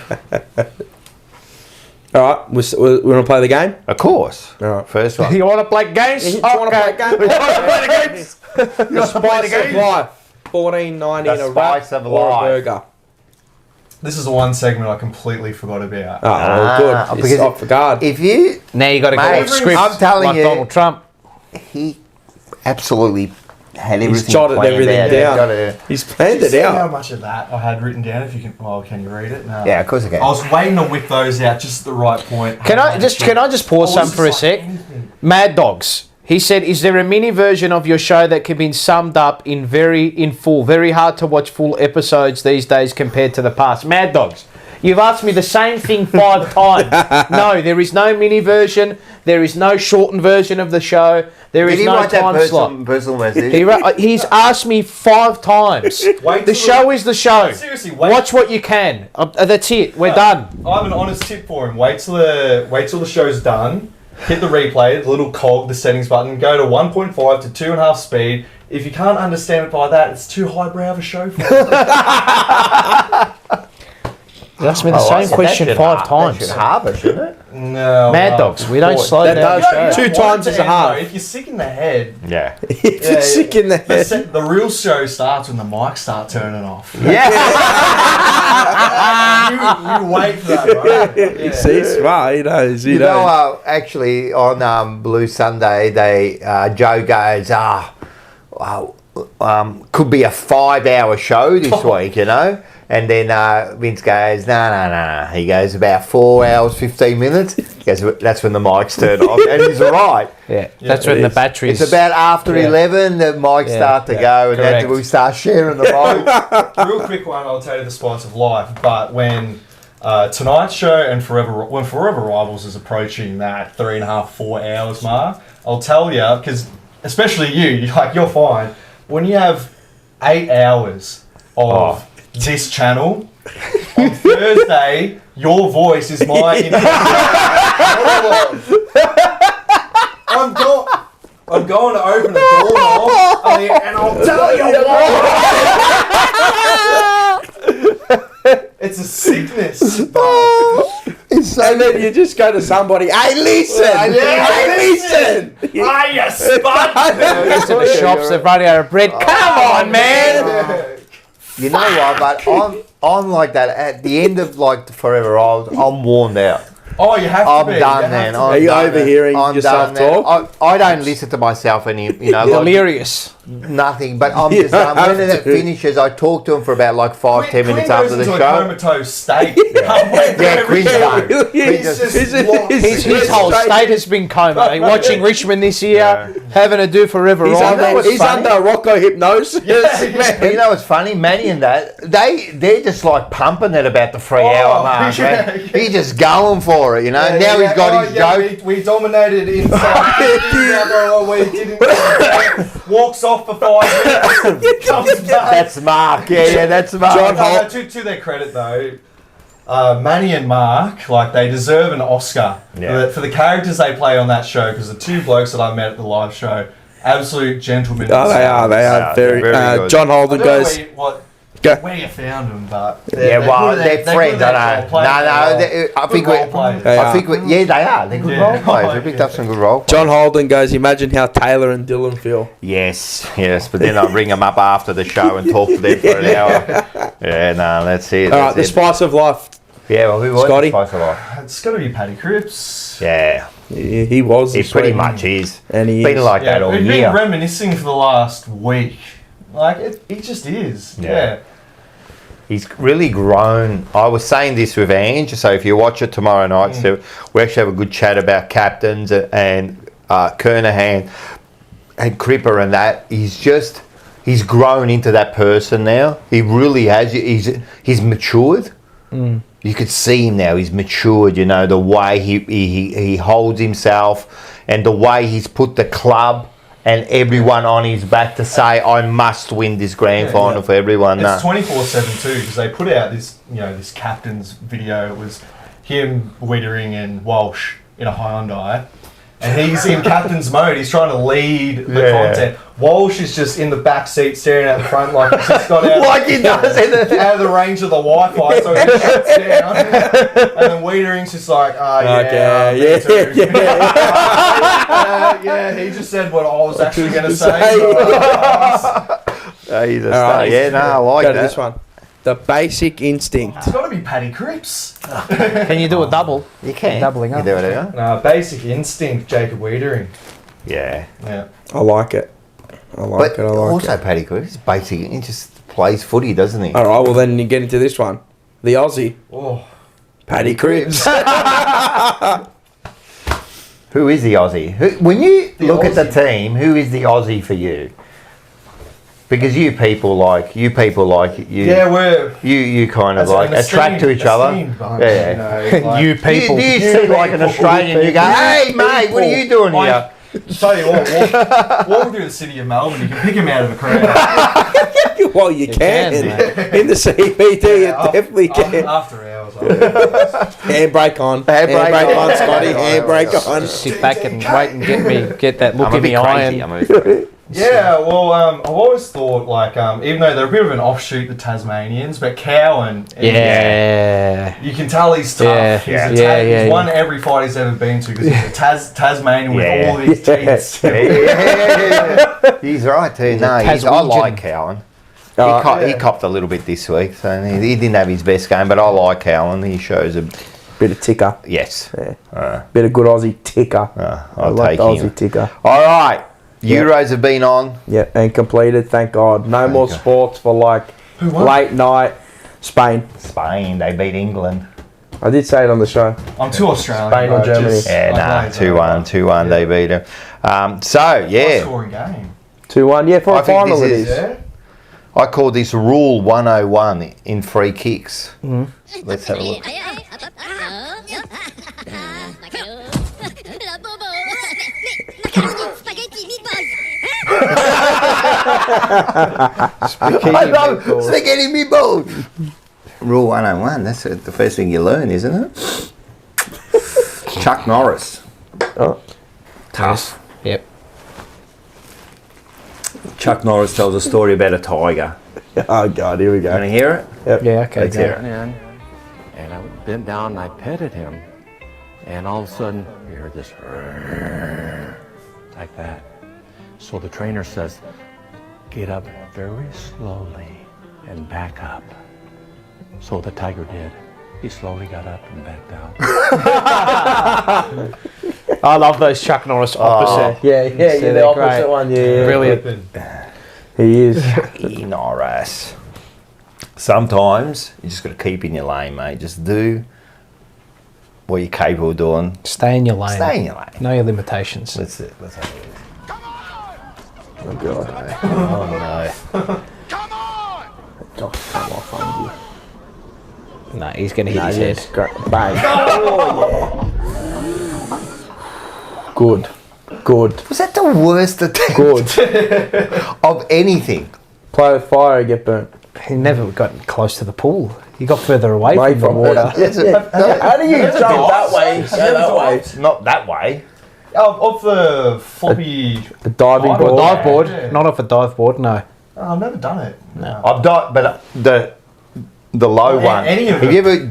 S4: All right, we want to play the game?
S2: Of course.
S4: All right.
S2: First one.
S1: You want to play games?
S4: You want to play games? The Spice of Life. $14.90 in a wrap or a burger.
S3: This is the one segment I completely forgot about.
S4: Oh, good. It's off the guard.
S2: If you...
S1: Now you got to go off script
S2: I'm telling
S1: like
S2: you,
S1: Donald Trump.
S2: He absolutely had everything
S4: He's jotted everything
S2: down.
S4: He's planned it
S3: See
S4: out.
S3: how much of that I had written down? If you can, can you read it? No.
S2: Yeah, of course I can.
S3: I was waiting to whip those out just at the right point.
S1: Can I just pause some for a sec? Mad Dogs. He said, "Is there a mini version of your show that can be summed up in full? Very hard to watch full episodes these days compared to the past." Mad Dogs. You've asked me the same thing 5 times. No, there is no mini version. There is no shortened version of the show. There is no time slot.
S2: Personal message?
S1: He's asked me 5 times. The show is the show.
S3: Seriously,
S1: watch what you can. That's it. We're done.
S3: I have an honest tip for him. Wait till the show's done. Hit the replay, the little cog, the settings button. Go to 1.5 to 2.5 speed. If you can't understand it by that, it's too highbrow of a show for him.
S1: You asked me the same question 5 times.
S2: That should harbour, shouldn't it?
S3: No.
S1: Mad Dogs. We don't slow down.
S4: That does 2 times is a half.
S3: If you're sick in the head.
S2: Yeah.
S4: If you're sick in the head.
S3: The real show starts when the mics start turning off.
S2: Yeah.
S3: you wait for that, right? Yeah.
S4: See, smart. He knows.
S2: You know, actually, on Blue Sunday, Joe goes, could be a 5-hour show this week, you know? And then Vince goes, no. He goes, about 4 hours, 15 minutes. He goes, that's when the mics turn off. And he's right.
S1: Yeah, that's when the batteries...
S2: It's about after 11, the mics start to go, and then we start sharing the mics.
S3: Real quick one, I'll tell you the spice of life. But when tonight's show and when Forever Rivals is approaching that 3.5, 4 hours mark, I'll tell you, because especially you're fine. When you have 8 hours of this channel, on Thursday, your voice is my I'm going to open the doorknob and I'll tell you what. It's a sickness.
S4: And then you just go to somebody, hey, listen! Listen!
S3: Ah, you spud!
S1: Go to the shops, they've run out of bread. Come on, man!
S2: You know what, but I'm like that. At the end of like the Forever Rivals, I'm worn out.
S3: Oh, you have to
S2: I'm
S3: be.
S2: done
S3: You
S2: then.
S3: have to
S4: Are you overhearing
S2: I'm
S4: yourself
S2: done then.
S4: talk?
S2: I don't listen to myself any, you know, like,
S1: Delirious.
S2: nothing. But I'm
S4: You
S2: just done.
S4: have
S2: When it
S4: to.
S2: finishes, I talk to him for about like 5-10 minutes after the
S3: goes into
S2: show.
S3: a comatose state.
S2: Yeah, Quinn's done. Quinn just-
S1: His whole state has been coma. Watching Richmond this year, having to do forever
S4: He's,
S1: on.
S2: what's funny?
S4: under Rocco hypnosis.
S2: But you know what's funny? Manny and that, they're just like pumping at about the 3 hour mark,
S3: yeah,
S2: man.
S3: yeah.
S2: He's just going for it, you know.
S3: Yeah,
S2: now
S3: yeah,
S2: he's got his joke.
S3: We dominated inside. We didn't. Walks off for 5 minutes. Comes back.
S2: That's Mark. Yeah, that's Mark.
S4: John
S3: No, to their credit though, Manny and Mark, like, they deserve an Oscar for the characters they play on that show, because the two blokes that I met at the live show, absolute gentlemen.
S4: Oh, they are very
S2: good.
S4: John Holden
S3: I don't know
S4: goes.
S3: where you found them, but
S2: They're friends, I know. I think they are. They're good role players. We picked up some good role players.
S4: John Holden goes, imagine how Taylor and Dylan feel.
S2: Yes, but then I'll ring them up after the show and talk to them for an hour. Yeah, no, that's it.
S4: All right, the spice of life.
S2: Yeah, well, who was
S4: Scotty?
S2: the spice of life?
S3: It's got to be Paddy Cripps.
S2: Yeah,
S4: He was.
S2: he pretty much is.
S4: And he
S2: Been
S4: is.
S2: like that all
S3: we've
S2: year.
S3: been reminiscing for the last week. Like, he just is. Yeah.
S2: He's really grown. I was saying this with Ange, so if you watch it tomorrow night, so we actually have a good chat about captains and Kernahan and Cripper and that. He's grown into that person now. He really has. He's matured. You could see him now. He's matured. You know, the way he holds himself and the way he's put the club and everyone on his back to say, I must win this grand final for everyone.
S3: It's 24/7 too, because they put out this captain's video. It was him, Wittering and Walsh in a Hyundai, and he's in captain's mode. He's trying to lead the content. Walsh is just in the back seat staring at the front like he's just got out,
S2: like he does
S3: out of the range of the Wi-Fi, so he shuts down. And then Wittering's just like, he just said what I was actually going to say.
S2: He's a star. Yeah, no, I like
S4: Go to
S2: that.
S4: this one. The basic instinct.
S3: It's got to be Paddy Cripps.
S1: Can you do a double?
S2: You can.
S1: Doubling up.
S2: You do it, yeah?
S3: No, basic instinct, Jacob Wittering.
S2: Yeah.
S4: I like it. I like it.
S2: Also, Paddy Cripps, basically, he just plays footy, doesn't he?
S4: All right, well then you get into this one. The Aussie.
S3: Oh.
S4: Paddy Cripps.
S2: Who is the Aussie? When you look at the team, who is the Aussie for you? Because you people like you.
S3: Yeah, we're
S2: you kind of
S3: as
S2: like
S3: an
S2: attract to each other.
S3: bunch,
S2: Yeah.
S3: you know, like-
S1: You people.
S2: Do you see like an Australian? You go, hey mate, what are you doing here?
S3: Tell you what, walking through the city of Melbourne, you can pick him out of a crowd.
S4: Well, you can.
S1: can,
S4: In the CBD, you definitely can.
S3: After hours.
S4: Handbrake on. Handbrake on, Scotty. Handbrake on.
S1: Just sit back and wait and get that look
S2: I'm a
S1: in
S2: bit
S1: the eye.
S2: crazy.
S1: And
S2: I'm a bit crazy.
S3: Yeah, well, I've always thought, like, even though they're a bit of an offshoot, the Tasmanians, but Cowan, you can tell he's tough. He's won every fight he's ever been to because he's a Tasmanian with all these teeth.
S2: He's right too. No, I like Cowan. He copped a little bit this week, so he didn't have his best game, but I like Cowan. He shows a
S4: bit of ticker.
S2: Yes.
S4: Bit of good Aussie ticker.
S2: I'll
S4: like
S2: take
S4: the
S2: him.
S4: Aussie ticker.
S2: All right. Euros have been on.
S4: Yeah, and completed, thank God. No more sports for like late night. Spain.
S2: They beat England.
S4: I did say it on the show.
S3: I'm too Australian.
S4: Spain or Germany.
S2: Yeah, 2-1, they beat them.
S3: Scoring game.
S4: 2-1, yeah, for
S2: I
S4: a
S2: think
S4: final
S2: this
S4: it
S2: is-
S4: is.
S2: I call this Rule 101 in free kicks. Let's have a look. I love spaghetti meatballs. Rule 101, that's the first thing you learn, isn't it? Chuck Norris.
S4: Oh.
S2: Tough.
S1: Yep.
S2: Chuck Norris tells a story about a tiger.
S4: Oh God, here we go.
S2: Want to hear it?
S4: Yep.
S1: Yeah, okay.
S2: Let's hear it.
S13: And I bent down and I petted him, and all of a sudden you heard this like that. So the trainer says, get up very slowly and back up. So the tiger did. He slowly got up and back down.
S1: I love those Chuck Norris opposite.
S4: Yeah, the opposite
S1: great.
S4: one. Yeah,
S1: Brilliant.
S4: He is.
S2: Chucky Norris. Sometimes you just got to keep in your lane, mate. Just do what you're capable of doing.
S1: Stay in your lane.
S2: Stay in your lane.
S1: Know your limitations.
S2: That's it. Let's have a look.
S4: Oh god.
S2: Oh no.
S4: Just come off on you.
S1: No, he's going to hit his head.
S4: Bang. Oh, yeah. Good.
S2: Was that the worst attempt of anything?
S4: Play with fire and get burnt.
S1: He never got close to the pool. He got further away from the water.
S4: How do you jump that way? Go that way.
S2: Not that way.
S3: Off the floppy...
S4: The diving
S1: Or
S4: board.
S1: dive board.
S3: Yeah.
S1: Not off a dive board, no.
S3: Oh, I've never done it.
S1: No.
S2: I've done, but the low one.
S3: Any of
S2: Have you ever?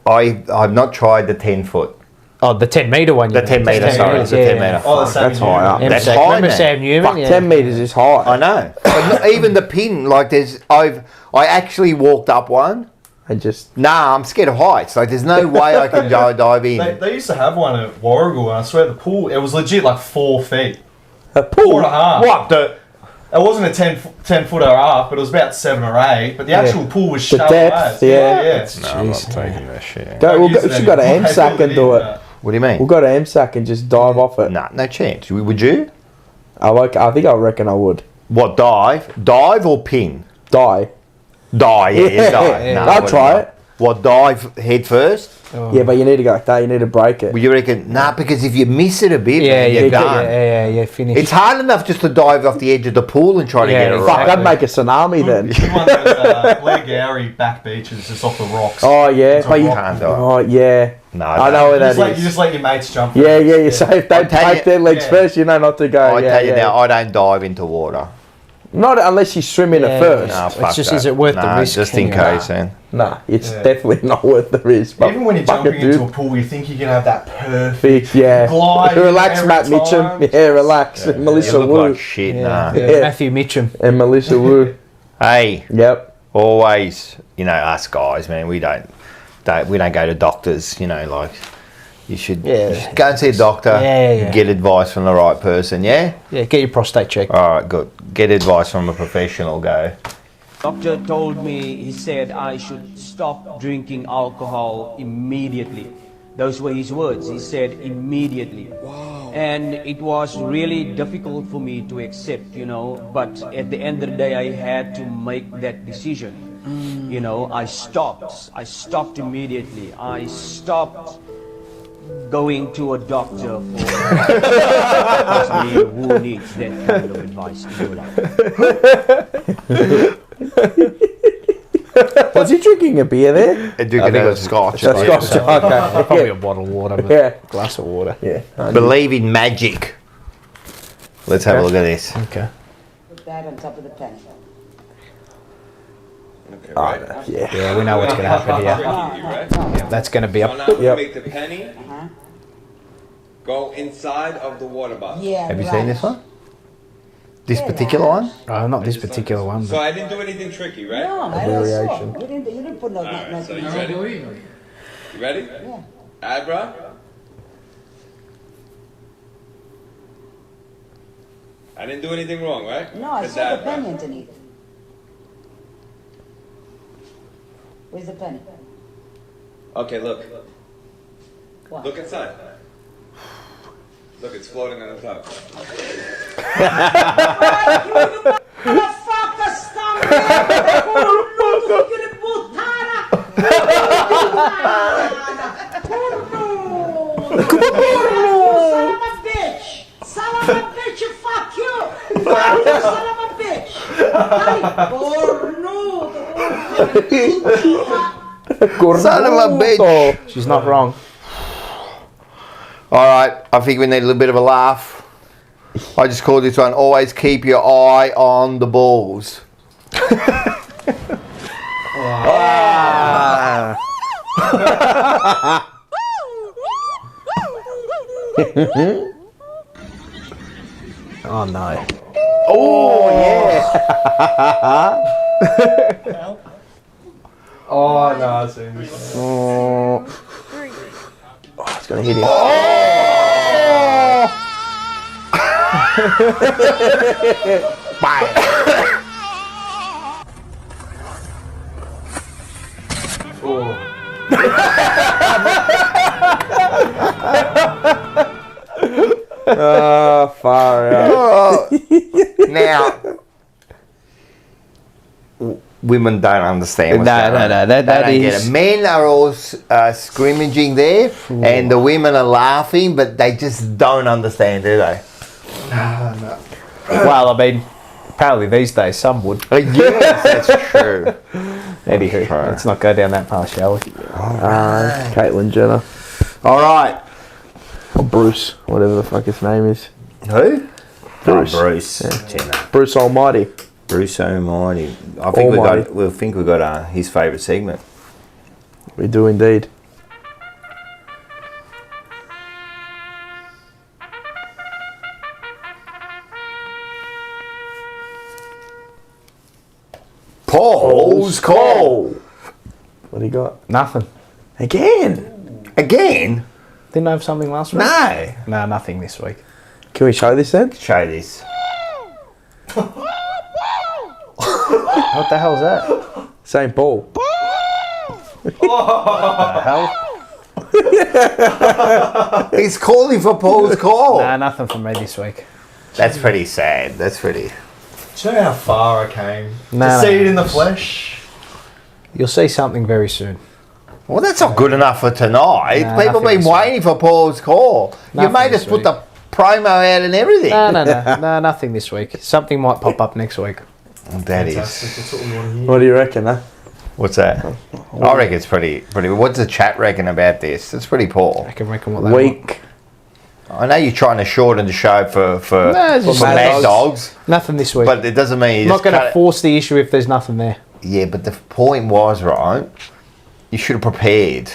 S2: I've not tried the 10-foot.
S1: Oh, the 10 metre one.
S2: The 10 metre. Sorry, it's the 10 metre.
S3: Oh, the
S4: That's high up.
S2: That's
S1: Sam-
S2: high,
S1: Remember
S2: man.
S1: Sam Newman?
S4: Fuck, 10 metres is high.
S2: I know. But not even the pin. Like I actually walked up one.
S4: And just
S2: Nah, I'm scared of heights. Like there's no way I can go dive in.
S3: They used to have one at Warrigal, and I swear the pool, it was legit like 4 feet.
S4: a pool.
S3: 4.5.
S2: What?
S3: It wasn't a 10 footer up, but it was about 7 or 8. But the actual pool was
S4: The
S3: shallow
S4: depth,
S3: as.
S4: yeah.
S2: No, I'm not taking that shit.
S4: Go,
S3: Don't use
S4: we
S3: it
S4: should go to
S3: anymore.
S4: MSAC and do it.
S2: What do you mean?
S4: We'll go to MSAC and just dive off it.
S2: Nah, no chance. Would you?
S4: I reckon I would.
S2: What, dive? Dive or pin?
S4: Die.
S2: Die, yeah,
S4: Yeah.
S2: dive.
S1: Yeah.
S2: No,
S4: I'll
S2: I
S4: try
S2: wouldn't. What, dive head first?
S4: Yeah, but you need to go like that. You need to break it.
S2: Well, you reckon? Nah, because if you miss it a bit,
S1: Yeah,
S2: man,
S1: yeah,
S2: you're
S1: yeah,
S2: done.
S1: yeah, finish.
S2: It's hard enough just to dive off the edge of the pool and try to
S1: Yeah,
S2: get it
S1: exactly.
S2: right.
S4: Fuck, I'd make a tsunami then.
S3: Good one was Blair Gowrie back beaches just off the rocks.
S4: Oh yeah,
S3: It's a
S4: but you,
S3: rock.
S2: Can't do it.
S4: oh yeah.
S2: No,
S4: I know where that
S3: You
S4: is.
S3: just let your mates jump.
S4: Yeah,
S3: first.
S4: yeah. You say if they
S2: I'll tell
S4: take
S2: you-
S4: their legs
S3: yeah.
S4: first, you know not to go.
S2: I
S4: yeah,
S2: tell you
S4: yeah.
S2: now, I don't dive into water.
S4: Not unless you swim in it
S1: Yeah,
S4: first.
S2: Nah,
S1: It's
S2: fuck
S1: just,
S2: that.
S1: is it worth the
S2: Nah,
S1: risk?
S2: just in
S1: anyway?
S2: case, man.
S4: Nah, it's
S3: Yeah.
S4: definitely not worth the risk. But
S3: Even when you're
S4: fuck it,
S3: jumping into
S4: dude.
S3: a pool, you think you can have that perfect
S4: Big, yeah.
S3: glide.
S4: Relax,
S3: every
S4: Matt
S3: time.
S4: Mitchum. Yeah, relax. And Melissa
S2: You look
S4: Wu.
S2: like shit,
S1: Yeah,
S2: nah.
S1: yeah.
S4: Yeah.
S1: Matthew Mitchum.
S4: And Melissa Wu.
S2: Hey,
S4: Yep.
S2: always, you know, us guys, man, we don't go to doctors, you know, like you should
S1: Yeah.
S2: go and see a doctor,
S1: Yeah.
S2: get advice from the right person, yeah?
S1: Yeah, get your prostate checked.
S2: All right, good. Get advice from a professional, go.
S14: Doctor told me, he said I should stop drinking alcohol immediately. Those were his words. He said immediately. Wow. And it was really difficult for me to accept, you know, but at the end of the day, I had to make that decision. You know, I stopped immediately. I stopped going to a doctor for who needs that kind of advice in your life.
S4: Was he drinking a beer there?
S2: Drinking a scotch.
S4: A scotch. Okay.
S1: Probably a bottle of water, but
S4: Yeah.
S1: glass of water.
S4: Yeah.
S2: Believe in magic. Let's have a look at this.
S1: Okay.
S10: Put that on top of the pen.
S12: Okay,
S4: Oh,
S12: right?
S4: yeah.
S1: Yeah, we know what's going to happen here.
S12: You right?
S1: That's going to be
S12: So
S1: up.
S12: now we
S4: Yep.
S12: make the penny go inside of the water bottle.
S10: Yeah,
S2: Have you
S10: right.
S2: seen this one? This particular one?
S1: Not this particular one.
S12: So I didn't do anything tricky, right?
S10: No, I
S4: variation.
S10: saw. You didn't put no,
S12: Alright,
S10: no,
S12: so
S10: no,
S12: you ready? You ready?
S10: Yeah.
S12: Abra? I didn't do anything wrong, right?
S10: No, I
S12: It's
S10: saw the
S12: Abra.
S10: penny underneath. Where's the penny?
S12: Okay, look.
S10: What?
S12: Look inside. Look, it's floating on the top.
S10: Motherfucker, stop Son of a bitch, you fuck you! Fuck you, son of a bitch!
S2: Son of a bitch.
S1: She's not wrong.
S2: All right, I think we need a little bit of a laugh. I just called this one, always keep your eye on the balls.
S1: Oh, no.
S4: Oh, yeah.
S3: Oh, no, I've seen this.
S4: Oh, it's going to hit him. Far out.
S2: Now, women don't understand what's
S1: No,
S2: going
S1: no,
S2: on.
S1: no,
S2: They
S1: that
S2: don't get
S1: is-
S2: it. Men are all scrimmaging there, and the women are laughing, but they just don't understand, do they?
S1: Well, I mean, apparently these days some would.
S2: Yes, that's true.
S1: Anywho, let's not go down that path, shall we?
S4: Caitlyn Jenner.
S2: All right.
S4: Or Bruce, whatever the fuck his name is.
S2: Who?
S4: Bruce.
S2: Oh, Bruce. Jenner.
S4: Bruce Almighty.
S2: Bruce Almighty. I think
S4: Almighty.
S2: we got his favourite segment.
S4: We do indeed.
S2: Paul's call.
S4: What do you got?
S1: Nothing.
S4: Again?
S1: Didn't I have something last week?
S2: No.
S1: No, nothing this week.
S4: Can we show this then?
S2: Show this.
S1: What the hell's that?
S4: St. Paul.
S1: What the hell?
S2: He's calling for Paul's call.
S1: Nah, nothing from me this week.
S2: That's pretty sad. That's pretty.
S3: Do you know how far I came
S1: No,
S3: to
S1: no,
S3: see it
S1: no.
S3: in the flesh?
S1: You'll see something very soon.
S2: Well, that's not good enough for tonight.
S1: Nah,
S2: People
S1: nothing
S2: been
S1: this week.
S2: waiting for Paul's call. You
S1: Nothing
S2: made us
S1: this
S2: put
S1: week.
S2: the promo out and everything.
S1: No, nothing this week. Something might pop up next week.
S2: That is.
S3: Fantastic, that's what we want to hear.
S4: What do you reckon, huh?
S2: What's that? I reckon it's pretty. What's the chat reckon about this? It's pretty poor.
S1: I can reckon what they want.
S4: Weak.
S2: I know you're trying to shorten the show for
S1: No, it's just
S2: Mad Dogs,
S1: Nothing this week.
S2: but it doesn't mean
S1: I'm
S2: you
S1: not
S2: just
S1: going
S2: cut
S1: to
S2: it.
S1: force the issue if there's nothing there.
S2: Yeah, but the point was, right, you should have prepared.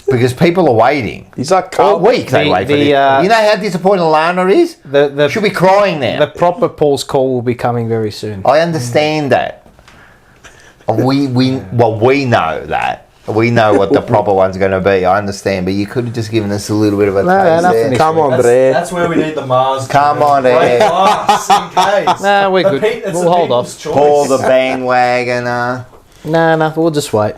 S2: Because people are waiting.
S4: He's like
S2: All
S4: Carlton.
S2: week they wait for this.
S1: the,
S2: You know how disappointing Lana is?
S1: The
S2: Should be crying now.
S1: the proper Paul's call will be coming very soon.
S2: I understand that. We know that. We know what the proper one's going to be. I understand, but you could have just given us a little bit of a
S1: No,
S2: taste
S1: nothing
S2: there.
S1: this
S4: Come
S1: week.
S4: on, Bre.
S3: That's where we need the Mars.
S2: Come on,
S3: Break
S2: Ed.
S3: glass in case.
S1: Nah, we're good.
S3: It's
S1: We'll
S3: the
S1: hold
S3: people's
S1: off.
S3: choice.
S2: Paul the bandwagoner.
S1: No, we'll just wait.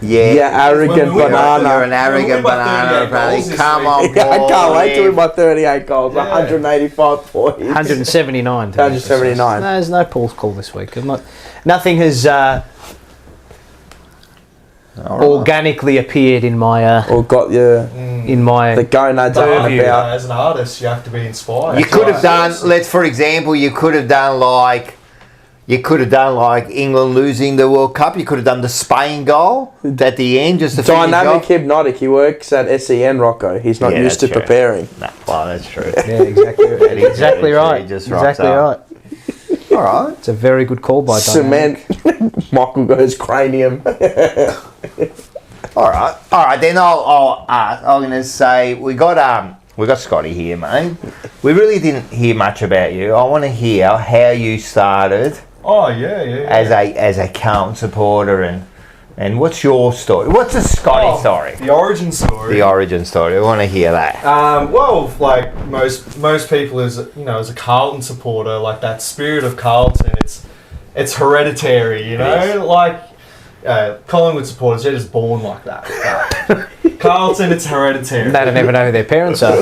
S2: Yeah.
S4: Yeah, arrogant
S3: When we win-
S4: banana.
S2: You're an arrogant
S3: We'll win by
S2: banana,
S3: 38
S2: buddy.
S3: goals this
S2: Come
S3: week.
S2: on,
S4: Yeah, I
S2: Paul.
S4: can't wait to win by 38 goals,
S3: Yeah.
S4: 185 points.
S1: 179. to be
S4: 179.
S1: precise. No, there's no Paul's call this week. Nothing has organically appeared in my
S4: Or got your the gonads
S3: But,
S4: up and about.
S3: as an artist, you have to be inspired.
S2: You could have done, for example, you could have done like England losing the World Cup. You could have done the Spain goal at the end, just to finish
S4: Dynamic,
S2: off.
S4: hypnotic. He works at SEN, Rocco. He's not
S2: Yeah,
S4: used to
S2: that's true.
S4: preparing.
S2: No, well, that's true.
S1: Yeah, exactly. exactly right.
S2: He just rocks
S1: Exactly right.
S2: up. All right.
S1: It's a very good call by Dynamic.
S4: Cement. Michael goes cranium.
S2: All right. Then I'll ask. I'm going to say we got Scotty here, mate. We really didn't hear much about you. I want to hear how you started
S3: Oh yeah.
S2: as a Carlton supporter and what's your story? What's the Scotty story?
S3: The origin story.
S2: The origin story. I want to hear that.
S3: Well, like most people, as a Carlton supporter, like that spirit of Carlton, it's hereditary. You know, like Collingwood supporters, they're just born like that. Carlton, it's hereditary.
S1: They don't ever know who their parents are.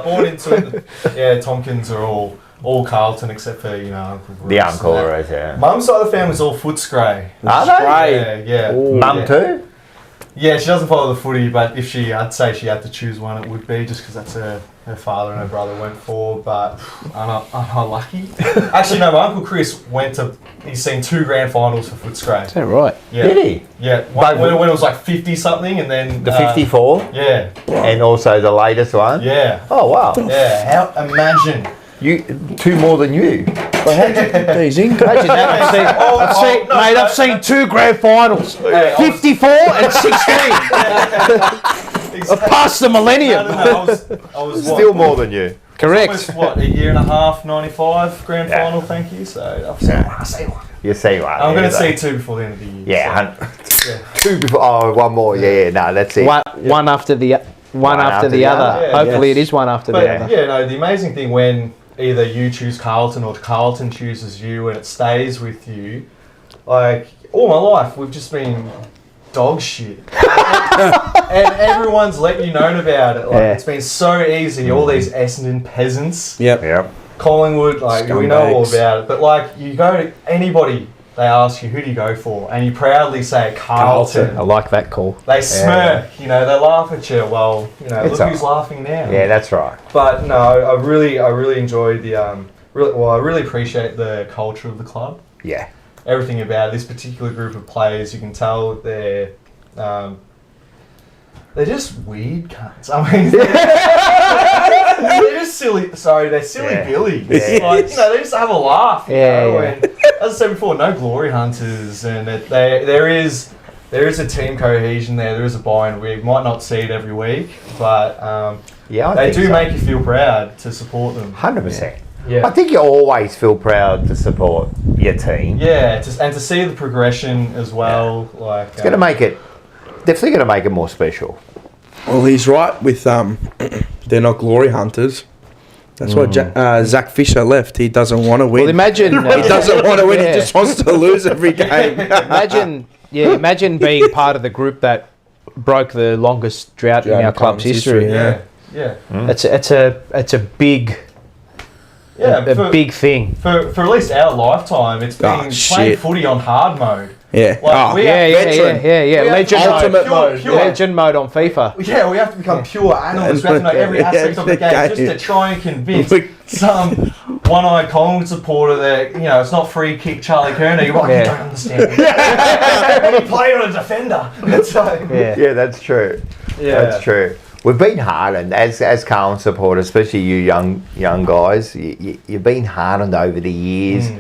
S3: Born into it. Yeah, Tompkins are all Carlton except for Uncle Bruce.
S2: The uncle,
S3: and that.
S2: right? Yeah.
S3: Mum's side of the family's all Footscray.
S2: Are they?
S3: Yeah.
S2: Mum
S3: Yeah.
S2: too?
S3: Yeah, she doesn't follow the footy, but I'd say she had to choose one, it would be just because that's her father and her brother went for. But I'm not lucky. Actually, no, my Uncle Chris he's seen 2 grand finals for Footscray.
S1: Is that right?
S3: Yeah.
S2: Did he?
S3: Yeah, when it was like 50 something, and then
S2: The 54?
S3: Yeah.
S2: And also the latest one?
S3: Yeah.
S2: Oh, wow.
S3: Yeah. Imagine.
S2: You 2 more than you.
S4: These income.
S1: Imagine that. I've seen 2 grand finals. 54 and 16.
S3: Exactly.
S1: Past the millennium.
S3: I was
S2: Still more than you.
S1: Correct.
S3: It's almost, a year and a half, 95 grand final, thank you. So I've seen one. I see one.
S2: You see one.
S3: I'm going to see 2 before the end of the year.
S2: Yeah, 2 before. Oh, one more. Yeah, no, that's it.
S1: One after the after the other.
S3: Yeah,
S1: Hopefully, it is one after the other.
S3: Yeah, no. The amazing thing when either you choose Carlton or Carlton chooses you, and it stays with you. Like all my life, we've just been dog shit, and everyone's let you know about it. Like it's been so easy. All these Essendon peasants.
S2: Yep.
S3: Collingwood, like we know all about it. But like you go to anybody, they ask you who do you go for, and you proudly say Carlton.
S1: I like that call.
S3: They smirk, they laugh at you. Well, look who's laughing now.
S2: Yeah, that's right.
S3: But no, I really enjoyed the I really appreciate the culture of the club.
S2: Yeah.
S3: Everything about this particular group of players, you can tell they're just weird cunts. I mean, they're just silly. Sorry, they're silly billies.
S2: Yeah.
S3: Like, they just have a laugh.
S1: Yeah.
S3: And as I said before, no glory hunters, and there is a team cohesion there. There is a buy-in. We might not see it every week, but they do make you feel proud to support them.
S2: 100%.
S3: Yeah.
S2: I think you always feel proud to support your team.
S3: Yeah, and to see the progression as well. Like
S2: it's going to make it. Definitely going to make it more special.
S4: Well, he's right with they're not glory hunters. That's why Zach Fisher left. He doesn't want to win.
S1: Well, imagine
S4: he doesn't want to win. He just wants to lose every game.
S1: Imagine being part of the group that broke the longest drought in our club's history.
S3: Yeah.
S1: It's a big.
S3: Yeah,
S1: a big thing.
S3: For at least our lifetime, it's been playing footy on hard mode.
S4: Yeah.
S1: Legend
S3: ultimate mode.
S1: Legend mode on FIFA.
S3: Yeah, we have to become pure analysts. We have to know every aspect of the game just to try and convince some one-eyed Collingwood supporter that, it's not free kick Charlie Kerner. You're like, you don't understand. When you play on a defender.
S2: Yeah, that's true. Yeah. That's true. We've been hardened as Carlton supporters, especially you young guys. You've been hardened over the years.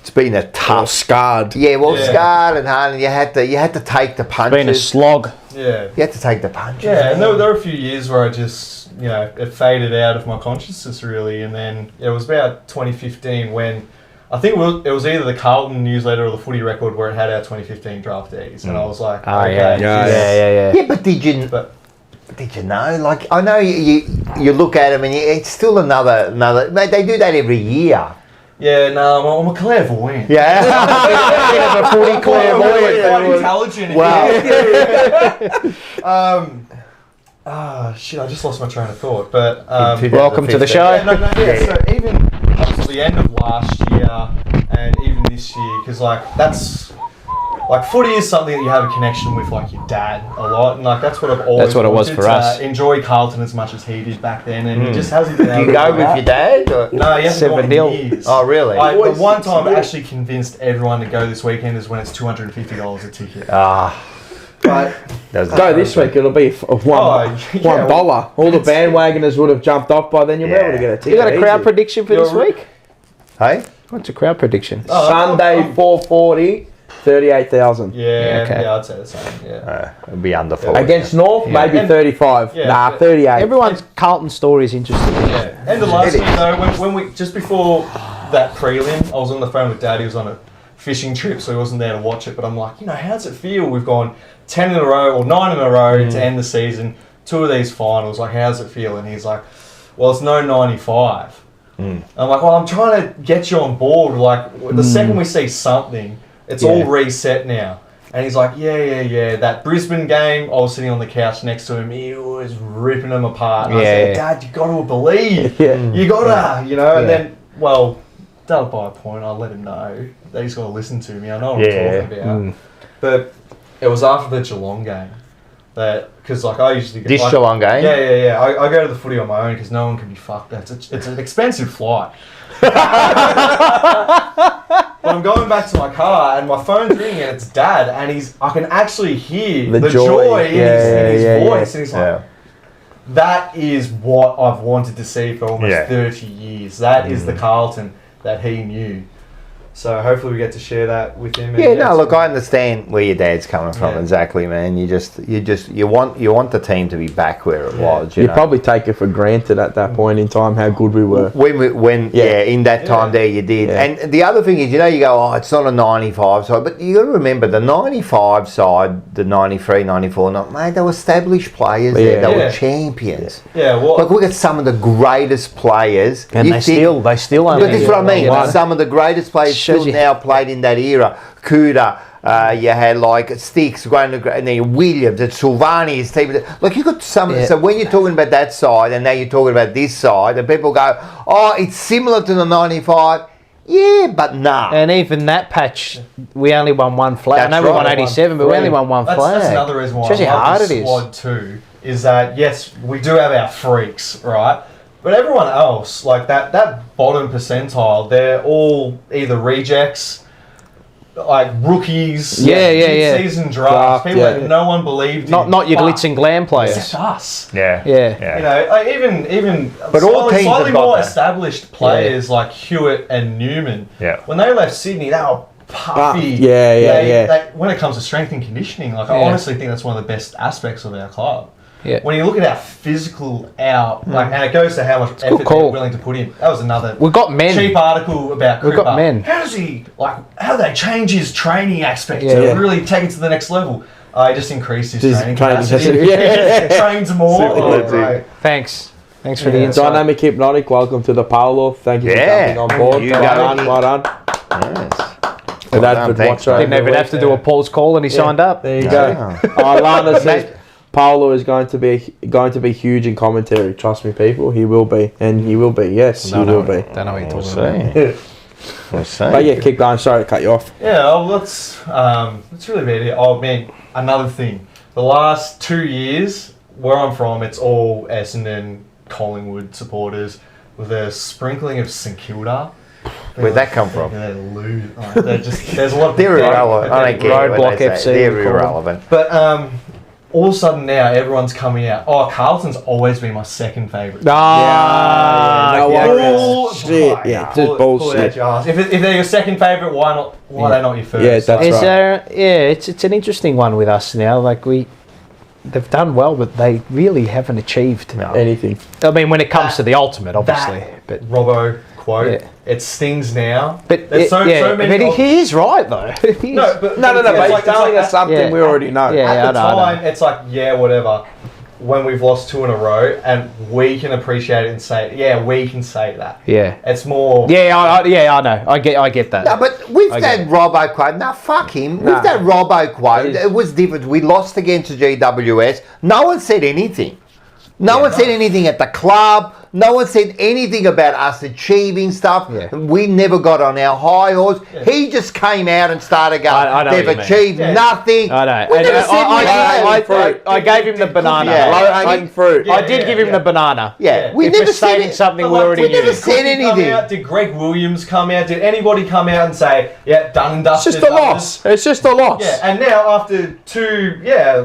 S2: It's been a tough,
S4: scarred.
S2: Yeah, scarred and hardened. You had to take the punches.
S1: It's been a slog.
S3: Yeah,
S2: you had to take the punches.
S3: Yeah, and there were a few years where I just it faded out of my consciousness really, and then it was about 2015 when I think it was either the Carlton newsletter or the Footy Record where it had our 2015 draftees, and I was like,
S2: Yeah, but did you know? Like, I know you look at them and it's still another. They do that every year.
S3: Yeah, no, I'm a clairvoyant.
S2: Yeah,
S3: a footy clairvoyant. Quite intelligent.
S2: Wow.
S3: Shit! I just lost my train of thought. But
S1: welcome to the show.
S3: So even up to the end of last year and even this year, because that's. Like footy is something that you have a connection with, like your dad, a lot, and like that's what I've always.
S1: That's what it was for us.
S3: Enjoy Carlton as much as he did back then, and he just hasn't been able
S2: Do you go with your dad? Or?
S3: No, he hasn't gone in years.
S2: Oh, really?
S3: The one time I actually convinced everyone to go this weekend is when it's $250 a ticket. But
S4: go this week. It'll be $1. All the bandwagoners would have jumped off by then. You'll be able to get a ticket.
S1: You got a crowd prediction for this week?
S2: Hey,
S1: what's a crowd prediction?
S4: Sunday 4:40. 38,000.
S3: Yeah, I'd say the same. Yeah,
S2: it'll be under 40.
S4: Against North, maybe 35. 38.
S1: Everyone's Carlton story is interesting.
S3: Yeah, and the last year though, when we just before that prelim, I was on the phone with Dad. He was on a fishing trip, so he wasn't there to watch it. But I'm like, how does it feel? We've gone 10 in a row or 9 in a row to end the season. 2 of these finals. Like, how does it feel? And he's like, well, it's no 95. I'm like, well, I'm trying to get you on board. Like, the second we see something. It's all reset now. And he's like, yeah. That Brisbane game, I was sitting on the couch next to him. He was ripping them apart. And I said, Dad, you got to believe. You got to, And then, that'll buy a point. I'll let him know that he's got to listen to me. I know what I'm talking about. But it was after the Geelong game. Because I usually go...
S2: This Geelong game?
S3: Yeah. I go to the footy on my own because no one can be fucked. It's an expensive flight. But I'm going back to my car and my phone's ringing and it's Dad and I can actually hear the joy in his voice and he's like, that is what I've wanted to see for almost 30 years. That is the Carlton that he knew. So hopefully we get to share that with him.
S2: Yeah, no, look, I understand where your dad's coming from. Exactly, man. You want the team to be back where it was.
S4: You probably take it for granted at that point in time how good we were.
S2: When in that time there you did.
S4: Yeah.
S2: And the other thing is, you go, oh, it's not a 95 side, but you got to remember the 95 side, the 93, 94, mate, they were established players there. They were champions.
S3: Yeah, well,
S2: like we got some of the greatest players,
S1: and they still
S2: But this is what I mean. Some of the greatest players still now played in that era. Kuda, you had like Sticks, and then Williams, and Silvani, Steve. Like you got some. So when you're talking about that side, and now you're talking about this side, and people go, "Oh, it's similar to the '95." Yeah, but nah.
S1: And even that patch, we only won one flag. I know we won 87, but we only won one flag.
S3: That's another reason why
S1: shows you how hard it
S3: the
S1: is.
S3: squad too. Is that yes, we do have our freaks, right? But everyone else, like that bottom percentile, they're all either rejects, like rookies, season drafts, people that no one believed in.
S1: Not your glitz and glam players.
S3: Except us.
S1: Yeah.
S3: You know, like even
S2: but all teams
S3: slightly
S2: have got
S3: more
S2: that.
S3: established players like Hewitt and Newman.
S2: Yeah.
S3: When they left Sydney, they were puffy. When it comes to strength and conditioning, like I honestly think that's one of the best aspects of our club.
S1: Yeah.
S3: When you look at our physical like, and it goes to how much effort they're willing to put in. That was another
S1: We've got men.
S3: cheap article about Cripps.
S1: We've got men.
S3: How do they change his training aspect to really take it to the next level? He just increased his training capacity. Trains more. Right.
S1: Thanks for the insight.
S4: Dynamic Hypnotic, welcome to the Paolo. Thank you for coming on board. Well done.
S2: Yes.
S1: Didn't even have to do a pause call and he signed up.
S4: There you go. Lana says Paolo is going to be huge in commentary. Trust me, people. He will be, and he will be. Yes, he will be.
S1: Don't know what you're talking about.
S4: But yeah, keep going. Sorry to cut you off.
S3: Yeah, well, let's really about it. Oh man, another thing. The last 2 years, where I'm from, it's all Essendon, Collingwood supporters with a sprinkling of St Kilda.
S2: Where'd that come from?
S3: They're lose. There's a lot of
S2: They're irrelevant. I don't care what they say. They're irrelevant.
S3: But all of a sudden now, everyone's coming out. Oh, Carlton's always been my second favourite.
S4: Bullshit. Yeah, just bullshit.
S3: If they're your second favourite, why not? Why are they not your first?
S4: Yeah, that's right.
S1: It's an interesting one with us now. Like they've done well, but they really haven't achieved
S4: anything.
S1: I mean, when it comes to the ultimate, obviously. But
S3: Robbo quote, it stings now.
S1: But
S3: there's so many.
S1: But he is right though.
S3: But he's
S4: telling us something we already know.
S3: At the time, it's like whatever. When we've lost 2 in a row, and we can appreciate it and say, we can say that.
S1: Yeah,
S3: it's more.
S1: I know. I get that.
S2: No, but with that Robbo quote, fuck him. With that Robbo quote, it was different. We lost against the GWS. No one said anything. No one said anything at the club. No one said anything about us achieving stuff. Yeah. We never got on our high horse. Yeah. He just came out and started going, they've achieved nothing.
S1: I know. I gave him the banana.
S4: Low-hanging fruit.
S1: I did give him the banana.
S2: Yeah. We never said
S1: something we already knew.
S2: We never said anything.
S3: Did Greg Williams come out? Did anybody come out and say, done and dusted?
S4: It's just a loss. It's just a loss.
S3: Yeah, and now after 2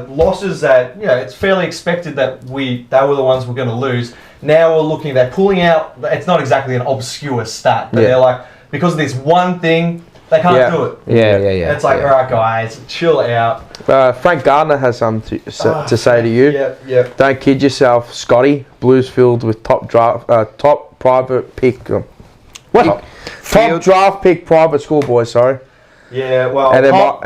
S3: losses that, it's fairly expected that they were the ones we're going to lose. Now we're looking, they're pulling out, it's not exactly an obscure stat, but they're like, because of this one thing, they can't do it.
S1: Yeah.
S3: And it's like, all right, guys, chill out.
S4: Frank Gardner has something to say to you.
S3: Yep.
S4: Don't kid yourself, Scotty. Blues filled with top private pick. Top draft pick private schoolboy, sorry.
S3: Yeah, well,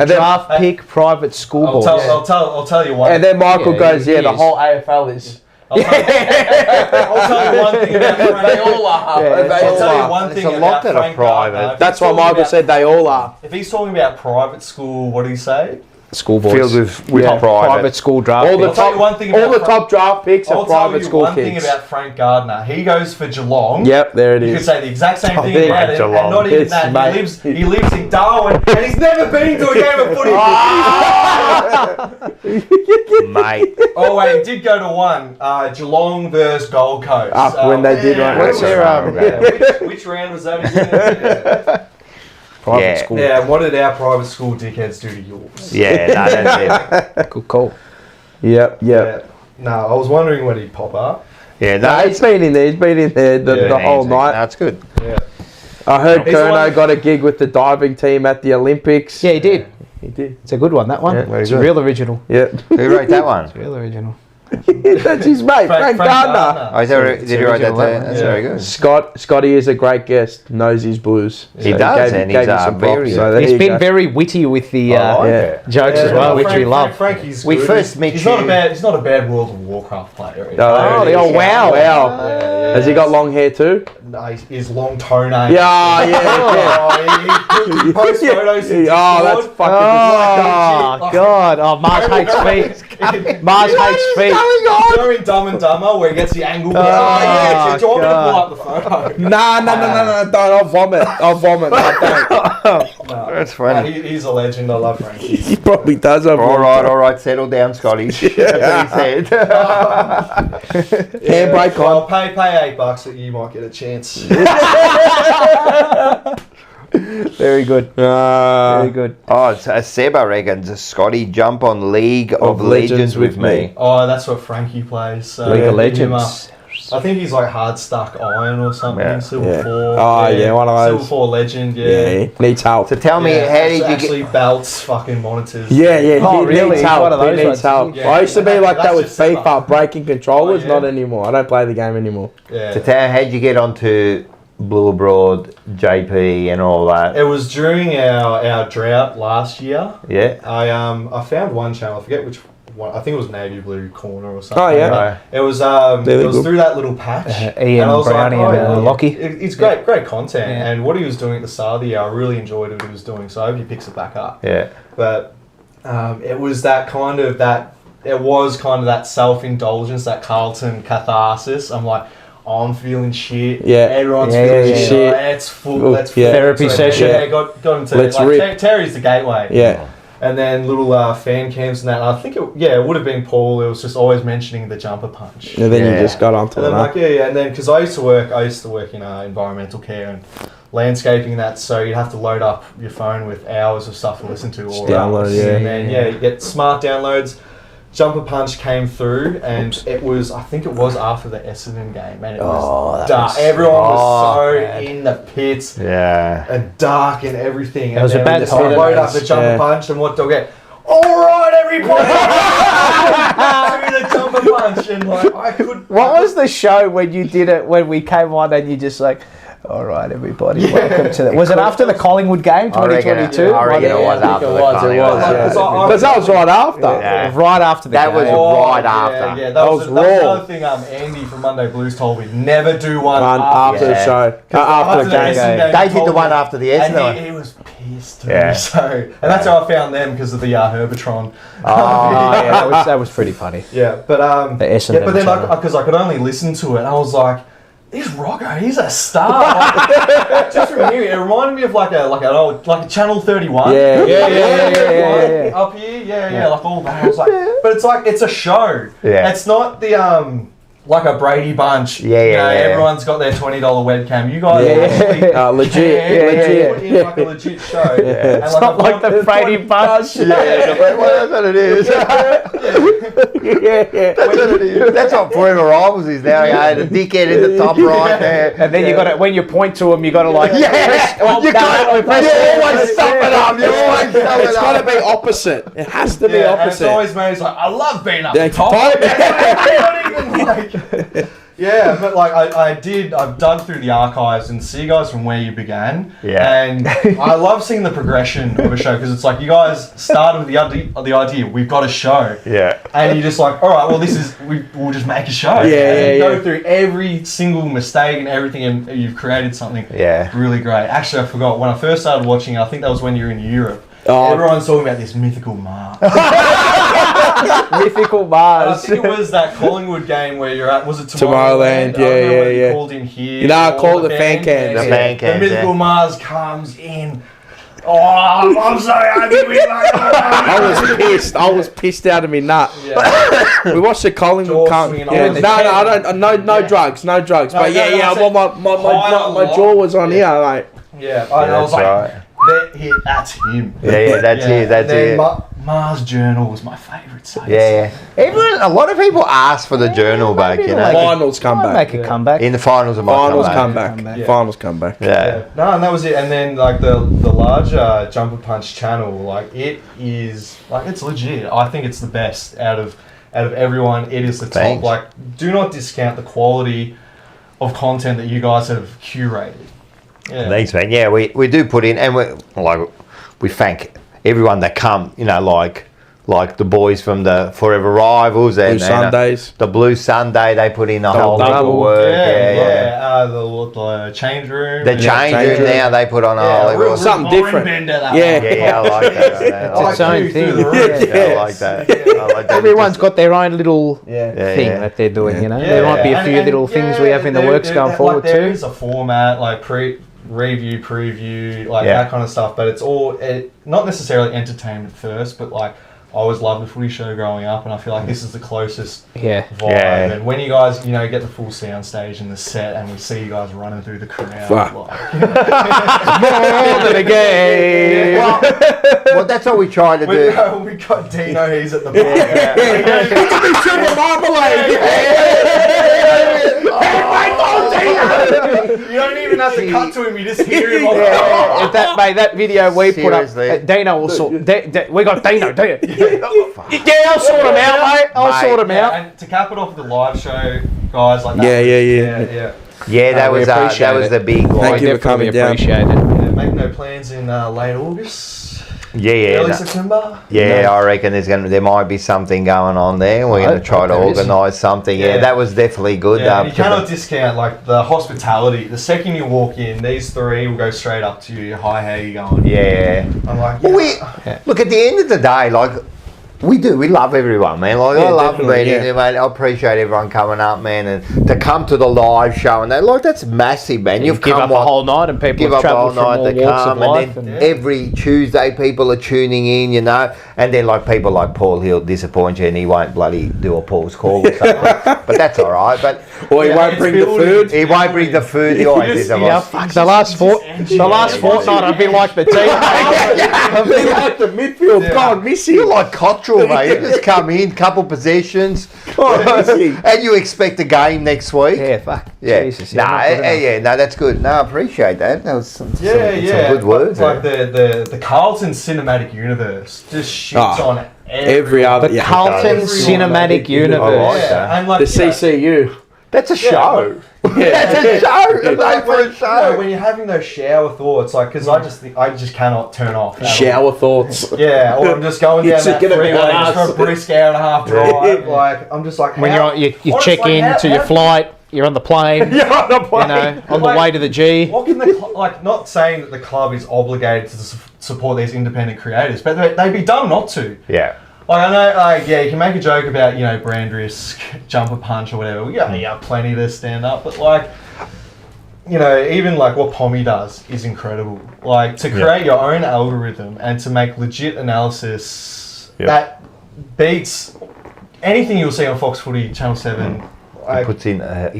S1: draft pick private schoolboy.
S3: I'll tell you one.
S4: And then Michael goes, the whole AFL is.
S3: I'll tell you one thing about Frank.
S4: They all are.
S3: I'll tell you one thing about Frank Gardner.
S4: That's why Michael said they all are.
S3: If he's talking about private school, what did he say?
S1: Schoolboys.
S2: Filled with
S1: private school draft.
S4: All the top draft picks are private school kids.
S3: One thing about Frank Gardner, he goes for Geelong.
S4: Yep, there it is.
S3: You could say the exact same thing about it, and not even that. He lives in Darwin, and he's never been to a game of footy.
S2: Mate.
S3: Oh wait, he did go to one. Geelong versus Gold Coast.
S4: When they did right.
S3: Which round was that again?
S1: Private school.
S3: Yeah, and what did our private school dickheads do to yours?
S2: Yeah, that's it.
S1: Good call.
S4: Yep.
S3: No, I was wondering when he'd pop up.
S2: Yeah,
S4: he's been in there. He's been in there the whole night.
S2: That's good.
S3: Yeah.
S4: I heard
S3: He's the
S4: Kerno
S3: one-
S4: got a gig with the diving team at the Olympics.
S1: Yeah, he did.
S4: He did.
S1: It's a good one, that one.
S4: Yeah,
S1: It's
S2: good.
S1: real original.
S4: Yeah.
S2: Who wrote that one?
S1: It's real original.
S4: That's his mate, Frank Gardner.
S2: Oh, did he write that? That's very good.
S4: Scotty is a great guest. Knows his blues.
S2: He does, and he's
S4: very.
S1: He's been very witty with the jokes as well, which we love.
S3: Frankie's
S2: We
S3: good.
S2: first met
S3: he's
S2: you.
S3: He's not a bad World of Warcraft player.
S1: Oh, the old wow.
S4: Has he got long hair too?
S3: No, he's long toenails.
S4: Yeah.
S3: He posts photos in
S4: that's
S3: Discord.
S4: fucking.
S1: Oh, God. Oh, Mars hates feet. Mars hates feet.
S3: You know in Dumb and Dumber where he gets the angle? Do you want me to pull up the photo?
S4: No, don't. I'll vomit. No, don't.
S2: That's funny.
S3: He's a legend. I love Frankie.
S4: He probably does.
S2: All right. Settle down, Scotty. That's what he said.
S4: Handbrake on.
S3: Well, pay $8 that you might get a chance.
S1: Very good. Very good.
S2: Oh, Seba reckons Scotty jump on League of Legends with me.
S3: Oh, that's what Frankie plays. So
S1: League of
S3: hit him
S1: Legends.
S3: up. I think he's like hard stuck iron or something.
S2: Yeah.
S3: Silver 4.
S4: Oh, yeah, one of those.
S3: Silver 4 legend.
S4: Yeah, needs help.
S2: So tell me, how did you
S3: actually
S2: get?
S3: belts fucking monitors?
S4: Yeah,
S1: Oh,
S4: he
S1: really?
S4: needs help.
S1: One of
S4: He
S1: those
S4: needs
S1: ones,
S4: help.
S3: yeah.
S4: I used to be like that
S3: That's
S4: with
S3: just Seba.
S4: FIFA, breaking controllers.
S3: Oh, yeah.
S4: Not anymore. I don't play the game anymore.
S3: Yeah.
S2: So tell, how'd you get onto Blue Abroad, JP, and all that?
S3: It was during our drought last year.
S2: Yeah.
S3: I found one channel. I forget which one. I think it was Navy Blue Corner or something.
S4: Oh, yeah.
S2: Right.
S3: It was
S4: Really good.
S3: through that little patch.
S1: Ian
S3: And I was
S1: Brownie
S3: like,
S1: and
S3: yeah,
S1: Lockie.
S3: It's great content.
S1: Yeah.
S3: And what he was doing at the start of the year, I really enjoyed what he was doing. So I hope he picks it back up.
S2: Yeah.
S3: But it was that kind of that self-indulgence, that Carlton catharsis. I'm like, I'm feeling shit.
S4: Yeah.
S3: Everyone's
S4: Yeah,
S3: feeling
S4: yeah,
S3: shit.
S4: yeah.
S3: Let's full.
S4: Ooh,
S3: Let's
S4: yeah.
S1: Therapy session.
S3: Yeah, got him to
S4: Let's
S3: like
S4: rip.
S3: Terry's the gateway.
S4: Yeah.
S3: And then little fan cams and that. And I think it would have been Paul. It was just always mentioning the jumper punch.
S4: And then
S2: Yeah.
S4: you just got onto
S3: And
S4: it.
S3: then like and then because I used to work in environmental care and landscaping and that, so you'd have to load up your phone with hours of stuff to listen to all
S4: download,
S3: hours.
S4: yeah.
S3: And then you get smart downloads. Jumper Punch came through, and I think it was after the Essendon game, and it was dark. Everyone was so in the pits
S2: Yeah.
S3: and dark and everything.
S1: It was
S3: and
S1: a
S3: then
S1: bad
S3: we just
S1: time.
S3: load up the Jumper Punch, and what they'll get. All right, everybody, do the Jumper Punch, and like I could.
S1: What was the show when you did it, when we came on and you just like, all right, everybody, welcome to that. Was it after the Collingwood game, 2022?
S2: I reckon it was after the Collingwood.
S4: Because that was right after.
S2: Yeah.
S1: Right after the
S2: That
S1: game.
S2: was right after.
S3: Yeah,
S4: That was
S3: that
S4: raw.
S3: was another thing Andy from Monday Blues told me. Never do one
S4: After the
S2: Yeah.
S4: show. After the game.
S2: They did the one after the Essendon.
S3: And he was pissed.
S2: Yeah.
S3: So, and that's how I found them, because of the Herbatron.
S1: Oh, yeah, that was pretty funny.
S3: Yeah, but
S1: The Essendon
S3: yeah, but then
S1: channel.
S3: because I could only listen to it, and I was like, "This Rocco, he's a star." Like, just from hearing it, it reminded me of like a Channel 31.
S4: Yeah.
S3: Up here, yeah, like all that. I was like, but it's like it's a show.
S2: Yeah.
S3: It's not the like a Brady Bunch.
S2: Yeah.
S3: Everyone's got their $20 webcam. You guys
S4: Yeah.
S3: actually
S4: Legit.
S3: put in like a legit show.
S4: Yeah.
S3: And
S1: It's not like the Brady Bunch.
S2: Yeah, that's what it is. That's what it is. That's what Forever Rivals is now. Yeah, the dickhead in the top right there.
S1: And then you got to, when you point to them, you got to like,
S2: You always sum it up. You always sum it
S4: It's got to
S2: up.
S4: be opposite. It has to be
S3: And it's
S4: opposite.
S3: always made like, I love being up
S4: Yeah,
S3: top.
S4: top.
S3: Not even like, yeah, but like I've dug through the archives and see you guys from where you began.
S2: Yeah.
S3: And I love seeing the progression of a show, because it's like you guys started with the idea, we've got a show.
S2: Yeah.
S3: And you're just like, all right, well, we'll just make a show.
S4: Yeah,
S3: Go through every single mistake and everything, and you've created something really great. Actually, I forgot, when I first started watching it, I think that was when you were in Europe.
S4: Oh.
S3: Everyone's talking about this mythical Mars.
S1: mythical
S3: I
S1: Mars.
S3: think it was that Collingwood game where you're at, was it
S4: Tomorrowland?
S3: Tomorrowland? I remember when
S4: Yeah.
S3: you called in here.
S4: You know, I
S3: all
S4: called the fan cams.
S2: The fan cams,
S3: The mythical
S2: yeah.
S3: Mars comes in. Oh, I'm so happy with
S4: I was pissed out of me nut.
S3: Yeah.
S4: We watched the Collingwood.
S3: Jaw swinging
S4: Yeah,
S3: on the
S4: no,
S3: head.
S4: I don't. No drugs. No drugs.
S3: No,
S4: But yeah,
S3: no,
S4: yeah.
S3: I said
S4: My jaw was on here, like.
S3: Yeah, I was
S2: that's
S3: like,
S2: right.
S3: that's him.
S2: Yeah, that's it. That's
S3: And then
S2: it.
S3: Mars Journal was my favourite save.
S2: Yeah. A lot of people ask for the journal back, you know.
S4: Finals come back.
S1: Make a comeback.
S2: In the finals of my
S4: Finals
S2: comeback.
S4: come back. Finals come back.
S2: Yeah.
S3: No, and that was it. And then like the larger Jumper Punch channel, like it is like it's legit. I think it's the best out of everyone. It is the
S2: Thanks.
S3: top. Like, do not discount the quality of content that you guys have curated. Yeah.
S2: Thanks, man. Yeah, we do put in, and we thank everyone that come, you know, like the boys from the Forever Rivals and
S4: Blue Sundays.
S2: The Blue Sunday, they put in the whole
S4: Double.
S2: heap of work. Yeah.
S3: The change room.
S2: The change room now, they put on a whole heap of
S4: Something different.
S2: Yeah, I like that.
S1: It's its own thing.
S2: I like that. I like that.
S1: Everyone's got their own little thing
S2: Yeah.
S1: that they're doing, you know. There might be a few little things we have in the works going forward
S3: There
S1: too.
S3: is a format, like review, preview, like
S2: Yeah.
S3: that kind of stuff, but it's all not necessarily entertainment first, but like I always loved the footy show growing up, and I feel like this is the closest vibe.
S2: Yeah.
S3: And when you guys, you know, get the full sound stage and the set, and we see you guys running through the crowd,
S4: Fuck.
S3: like,
S1: More than a game.
S2: Well, that's what we try to do.
S3: we got Dino. He's at the bar. You don't even have to cut to him. You just hear him.
S1: If that video we put
S2: Seriously.
S1: up, Dino will sort. We got Dino. Yeah, I'll sort him out, mate. I'll sort him out.
S3: And to cap it off with the live show, guys, like that.
S4: Yeah.
S2: Yeah, that
S1: we
S2: was
S1: appreciate
S2: the
S1: it.
S2: big one.
S4: Thank you for coming down.
S1: Appreciate it.
S3: Yeah, make no plans in late August. Early September.
S2: Yeah, I reckon there might be something going on there. We're going to try to organise something. Yeah, that was definitely good.
S3: Yeah, and you cannot discount like the hospitality. The second you walk in, these three will go straight up to you. Hi, how you going?
S2: Yeah.
S3: I'm like,
S2: Well, look, at the end of the day, like, we love everyone, man. Like, I love being here, mate. I appreciate everyone coming up, man, and to come to the live show and that, like, that's massive, man.
S1: You've give up a whole night, and people have travelled from all walks of life.
S2: And then every Tuesday, people are tuning in, you know, and then like people like Paul, he'll disappoint you, and he won't bloody do a Paul's call or something. But that's all right. But
S4: Or he won't bring the food.
S2: He won't bring the food. He always disappoints.
S1: Fuck, the last fortnight I've been like the team.
S4: I've been like the midfield gone missing.
S2: You're like Cottrell, mate. You just come in, couple possessions, and you expect a game next week.
S1: Yeah, fuck.
S2: Yeah.
S1: Jesus.
S2: No, that's good. No, I appreciate that. That was some
S3: yeah.
S2: good words.
S3: Like the Carlton cinematic universe just shits on
S4: every other.
S1: The Carlton cinematic universe.
S2: I like that.
S3: And like
S4: The CCU.
S2: That's a show. That's a show. It's like for a show.
S3: When you're having those shower thoughts, like, because I just cannot turn off.
S4: Shower thoughts.
S3: Yeah, or I'm just going down that
S4: gonna be
S3: freeway
S4: on
S3: just for a brisk hour and a half drive. Like, I'm just like,
S1: When you check in to your flight, you're on the plane.
S4: You're on the plane.
S1: You know, on the way to the G.
S3: What can not saying that the club is obligated to support these independent creators, but they'd be dumb not to.
S2: Yeah.
S3: Like, I know, you can make a joke about, you know, brand risk, jumper punch or whatever. Yeah, plenty to stand up, but like, you know, even like what Pommy does is incredible. Like, to create your own algorithm and to make legit analysis that beats anything you'll see on Fox Footy, Channel 7.
S2: He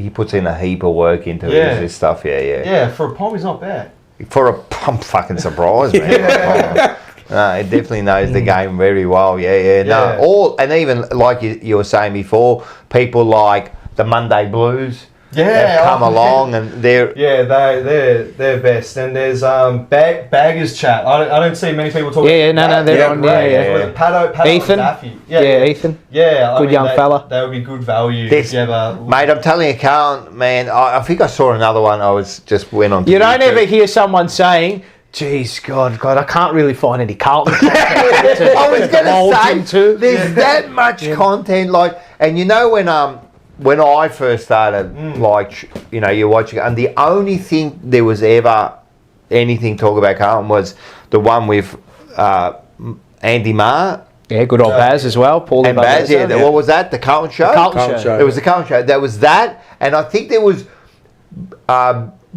S2: puts in a heap of work into this stuff.
S3: Yeah, for a Pommy's not bad.
S2: I'm fucking surprised, man. No, he definitely knows the game very well. And even like you were saying before, people like the Monday Blues have come along, and they're
S3: they're best. And there's Baggers Chat. I don't see many people talking.
S1: They're on.
S3: Pato
S1: Ethan.
S3: Daffy.
S1: Ethan.
S3: Yeah,
S1: good young fella.
S3: That would be good value together.
S2: Mate, I'm telling you, Carlton, man. I think I saw another one. I went on.
S1: You don't ever hear someone saying, "Geez, God, I can't really find any Carlton content."
S2: I was going to say, there's that much content, like, and you know when I first started, like, you know, you're watching, and the only thing there was ever anything talk about Carlton was the one with Andy Marr.
S1: Yeah, good old Baz as well. Paulie
S2: and Baz, what was that? The Carlton Show?
S1: The Carlton Show.
S2: It was the Carlton Show. There was that, and I think there was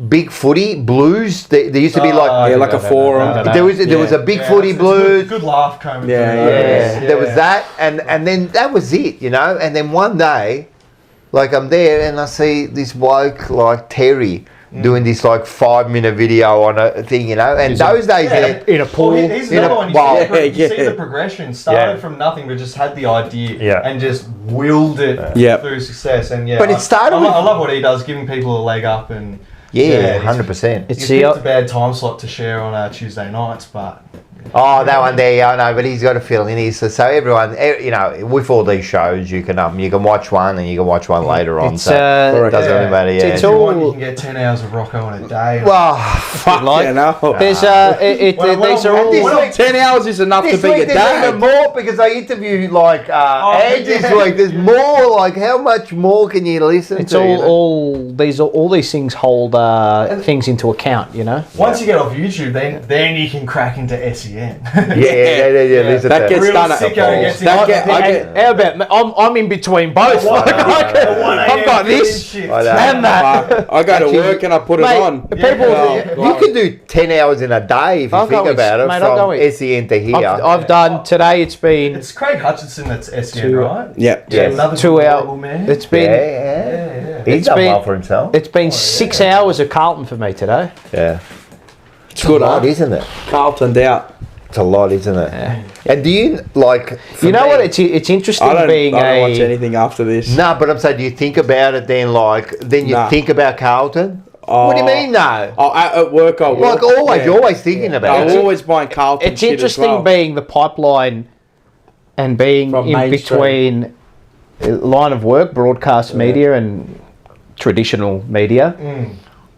S2: Big Footy Blues. There used to be like a forum. There was a Big Footy Blues.
S3: Good laugh coming.
S2: There was that, and then that was it, you know. And then one day, like, I'm there and I see this bloke like Terry doing this like 5-minute video on a thing, and those days
S1: in a pool.
S3: Well, here's another one. You see the progression. Started from nothing, but just had the idea and just willed it through success. And
S2: but it started.
S3: I love what he does, giving people a leg up and
S2: 100%.
S3: It's a bad time slot to share on Tuesday nights, but.
S2: Oh, that one there, I know, but he's got to fill in his. So everyone, with all these shows, you can watch one and you can watch one later on. So it doesn't really matter. Yeah,
S3: it's all. You can get 10 hours of Rocco in a day.
S2: Well, fuck
S1: There's these are all
S4: 10 hours is enough to be a day.
S2: There's even more because I interviewed Ed this week. There's more. Like, how much more can you listen
S1: it's
S2: to?
S1: all these things hold things into account.
S3: Once you get off YouTube, then you can crack into SEN.
S2: That
S4: gets done at
S1: how about I'm in between both. I've got this and that.
S4: I go to work and I put it on.
S2: You can do 10 hours in a day if you think about it, from SEN to here.
S1: I've done today.
S3: It's Craig Hutchinson that's SEN, right?
S4: Yeah.
S3: Another
S1: 2 hours.
S3: man.
S1: It's been
S2: he's done well for himself.
S1: It's been 6 hours of Carlton for me today.
S2: Yeah.
S4: It's good,
S2: a lot, isn't it?
S4: Carltoned out.
S2: It's a lot, isn't it?
S1: Yeah.
S2: And do you what? It's
S1: interesting being
S4: I don't watch anything after this.
S2: No, but I'm saying, do you think about it then? You think about Carlton? What do you mean, no?
S4: At work, I will.
S2: Like always, you're always thinking about it.
S4: I'm always buying Carlton.
S1: It's interesting being the pipeline and being
S4: from
S1: in between line of work, broadcast media and traditional media,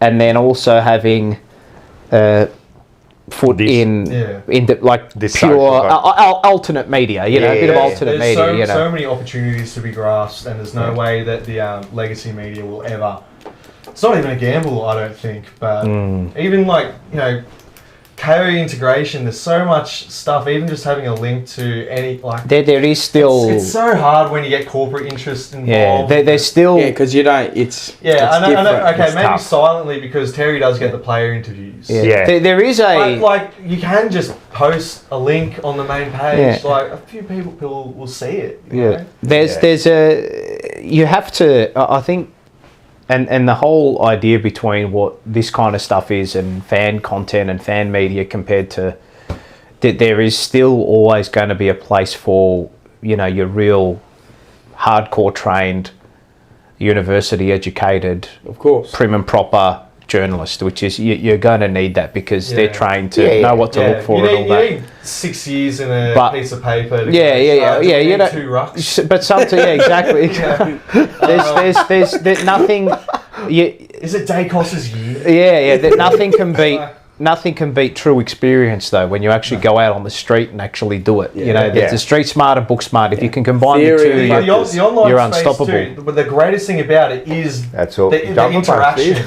S1: and then also having foot in this pure alternate media, a bit of alternate media.
S3: There's so many opportunities to be grasped, and there's no way that the legacy media will ever. It's not even a gamble, I don't think. But even KO integration, there's so much stuff. Even just having a link to any
S1: there is still.
S3: It's so hard when you get corporate interest involved.
S1: Yeah, there's still.
S4: Yeah, because you don't. It's
S3: I know. Okay,
S2: it's
S3: maybe
S2: tough.
S3: Silently because Terry does get the player interviews.
S1: Yeah. There is a
S3: you can just post a link on the main page. Like a few people will see it. You know?
S1: There's a you have to. I think. And the whole idea between what this kind of stuff is and fan content and fan media compared to that, there is still always going to be a place for your real hardcore trained, university educated,
S4: of course,
S1: prim and proper journalist, which is you're going to need that because they're trained to know what to look for and all that.
S3: You need 6 years in a piece of paper. To
S1: you know,
S3: 2 rucks.
S1: But sometimes, exactly. There's nothing.
S3: Is it Dacos's year?
S1: Nothing can beat true experience though when you actually go out on the street and actually do it. The street smart and book smart. If you can combine the two,
S3: the online
S1: you're
S3: space
S1: unstoppable.
S3: Too, but the greatest thing about it is
S2: the
S3: interaction.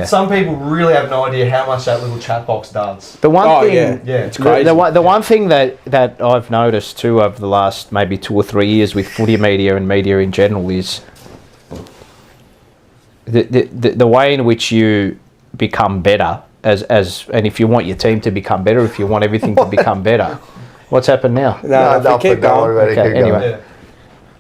S3: Some people really have no idea how much that little chat box does.
S1: The one thing,
S4: it's crazy.
S1: The one thing that I've noticed too over the last maybe 2 or 3 years with footy media and media in general is the way in which you become better as and if you want your team to become better, if you want everything to become better. What's happened now?
S2: No, keep going.
S1: Anyway.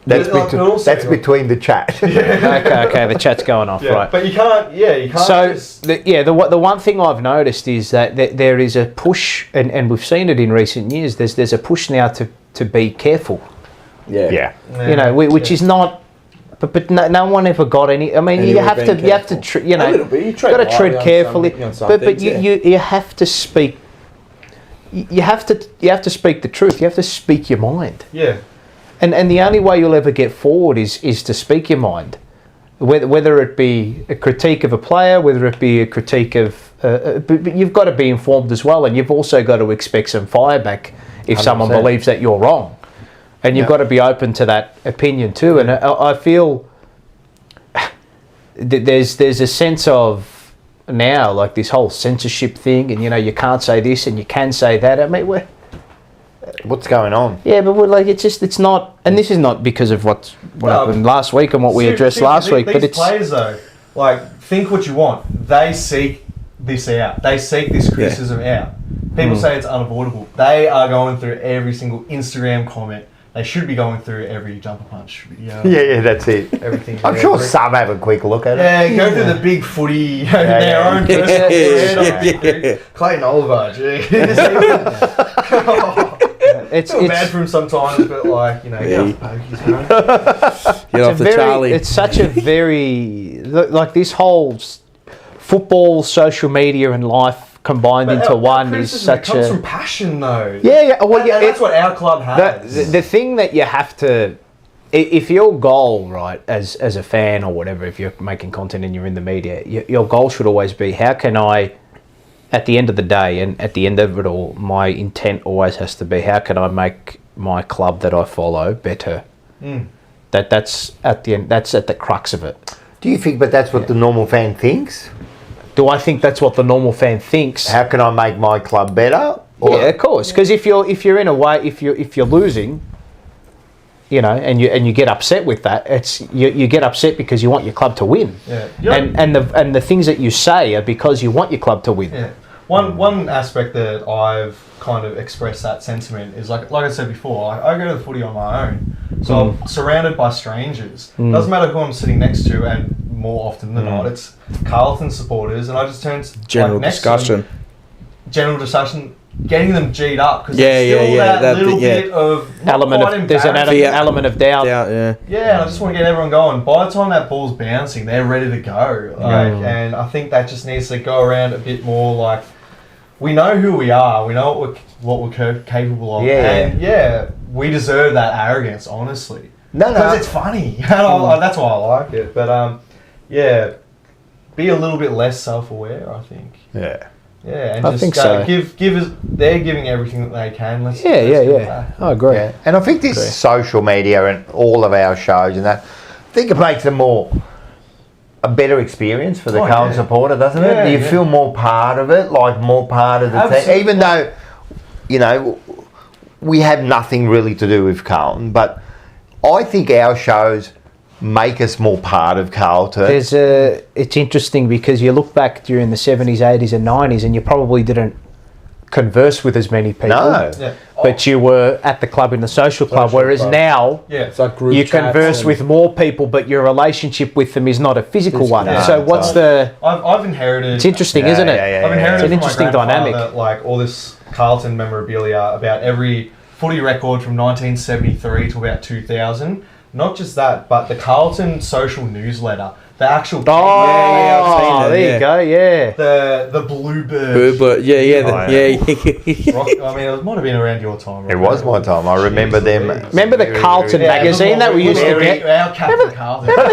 S2: That's between the chat.
S1: Okay, the chat's going off, right?
S3: But you can't.
S1: So the one thing I've noticed is that there is a push, and we've seen it in recent years. There's a push now to be careful. Which is not. But no one ever got any. I mean, you have to got to tread carefully. But you have to speak. You have to speak the truth. You have to speak your mind.
S3: Yeah.
S1: And the only way you'll ever get forward is to speak your mind, whether it be a critique of a player, whether it be a critique of. But you've got to be informed as well, and you've also got to expect some fireback if 100%. Someone believes that you're wrong, and you've got to be open to that opinion too. And I feel there's a sense of now like this whole censorship thing, and you can't say this and you can say that. I mean,
S2: what's going on?
S1: Yeah, but it's not, and this is not because of what happened last week and what we addressed last week. But it's
S3: players though, think what you want. They seek this out. They seek this criticism out. People say it's unavoidable. They are going through every single Instagram comment, they should be going through every jumper punch video.
S2: Yeah, that's it.
S3: Everything.
S2: I'm sure some have a quick look at it.
S3: Yeah, go through the big footy, their own personal Clayton Oliver, geez.
S1: It's
S3: bad for him sometimes, but like, get off pokies, man.
S4: Get off the Charlie.
S1: It's such a very like this whole football, social media, and life combined into one is such
S3: it comes from passion, though.
S1: Yeah. Well,
S3: and that's what our club has.
S1: The thing that you have to, if your goal, right, as a fan or whatever, if you're making content and you're in the media, your goal should always be, how can I, at the end of the day and at the end of it all, my intent always has to be, how can I make my club that I follow better? That's at the end. That's at the crux of it.
S2: Do you think? But that's what the normal fan thinks.
S1: Do I think that's what the normal fan thinks?
S2: How can I make my club better?
S1: Yeah, of course. Because if you're in a way, if you're losing, and you get upset with that, you get upset because you want your club to win.
S3: Yeah.
S1: And the things that you say are because you want your club to win.
S3: Yeah. One aspect that I've kind of expressed that sentiment is like I said before, I go to the footy on my own, so I'm surrounded by strangers. Doesn't matter who I'm sitting next to, and more often than not, it's Carlton supporters, and I just turn to
S4: general discussion,
S3: getting them G'd up because
S4: that
S3: little bit of
S1: there's an element of doubt.
S3: And I just want to get everyone going. By the time that ball's bouncing, they're ready to go. And I think that just needs to go around a bit more. Like, we know who we are. We know what we're capable of. And we deserve that arrogance, honestly. Because it's funny. That's why I like it. But be a little bit less self-aware, I think.
S2: Yeah.
S3: Yeah, and
S1: I
S3: just
S1: think so.
S3: give us. They're giving everything that they can. Let's
S1: give it back. I agree.
S2: Yeah. And I think this social media and all of our shows and that, I think it makes a better experience for the Carlton supporter, doesn't it? Do you feel more part of it, like more part of the team? Even though, we have nothing really to do with Carlton, but I think our shows make us more part of Carlton.
S1: It's interesting because you look back during the 70s, 80s and 90s and you probably didn't converse with as many people.
S2: No.
S3: Yeah.
S1: But you were at the club in the social club, whereas now
S4: it's like group
S1: you converse with more people, but your relationship with them is not a physical one. So what's
S3: I've inherited...
S1: It's interesting, isn't it?
S3: I've inherited
S1: it's an interesting dynamic.
S3: Like all this Carlton memorabilia about every footy record from 1973 to about 2000. Not just that, but the Carlton social newsletter, the actual...
S1: I've seen that. There you go,
S3: The Bluebird. It might have been around your time.
S2: Right? It was my time. I remember them.
S1: Remember the Carlton magazine that we used to get?
S3: Remember
S1: the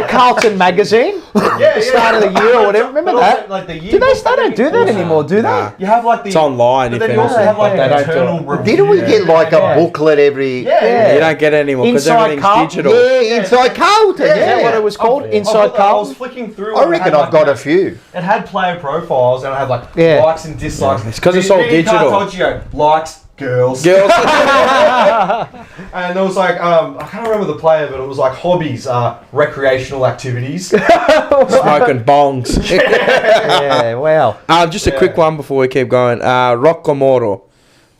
S1: Carlton magazine? Start of the year or whatever. Remember that?
S3: Like the year
S1: they don't do that anymore, do they?
S3: You have like the...
S4: It's online.
S3: But then you also have like the internal review.
S2: Didn't we get like a booklet every...
S3: Yeah.
S4: You don't get it anymore because everything's digital.
S2: Yeah, Inside Carlton.
S1: Is that what it was called? Inside Carlton?
S3: I was flicking through.
S2: I reckon I've got a few.
S3: It had player profiles and I had like likes and dislikes.
S4: It's because it's all digital.
S3: Likes, girls. And there was like, I can't remember the player, but it was like hobbies, recreational activities.
S4: Smoking bongs.
S1: Yeah, wow.
S4: Just a quick one before we keep going. Rocco Moro,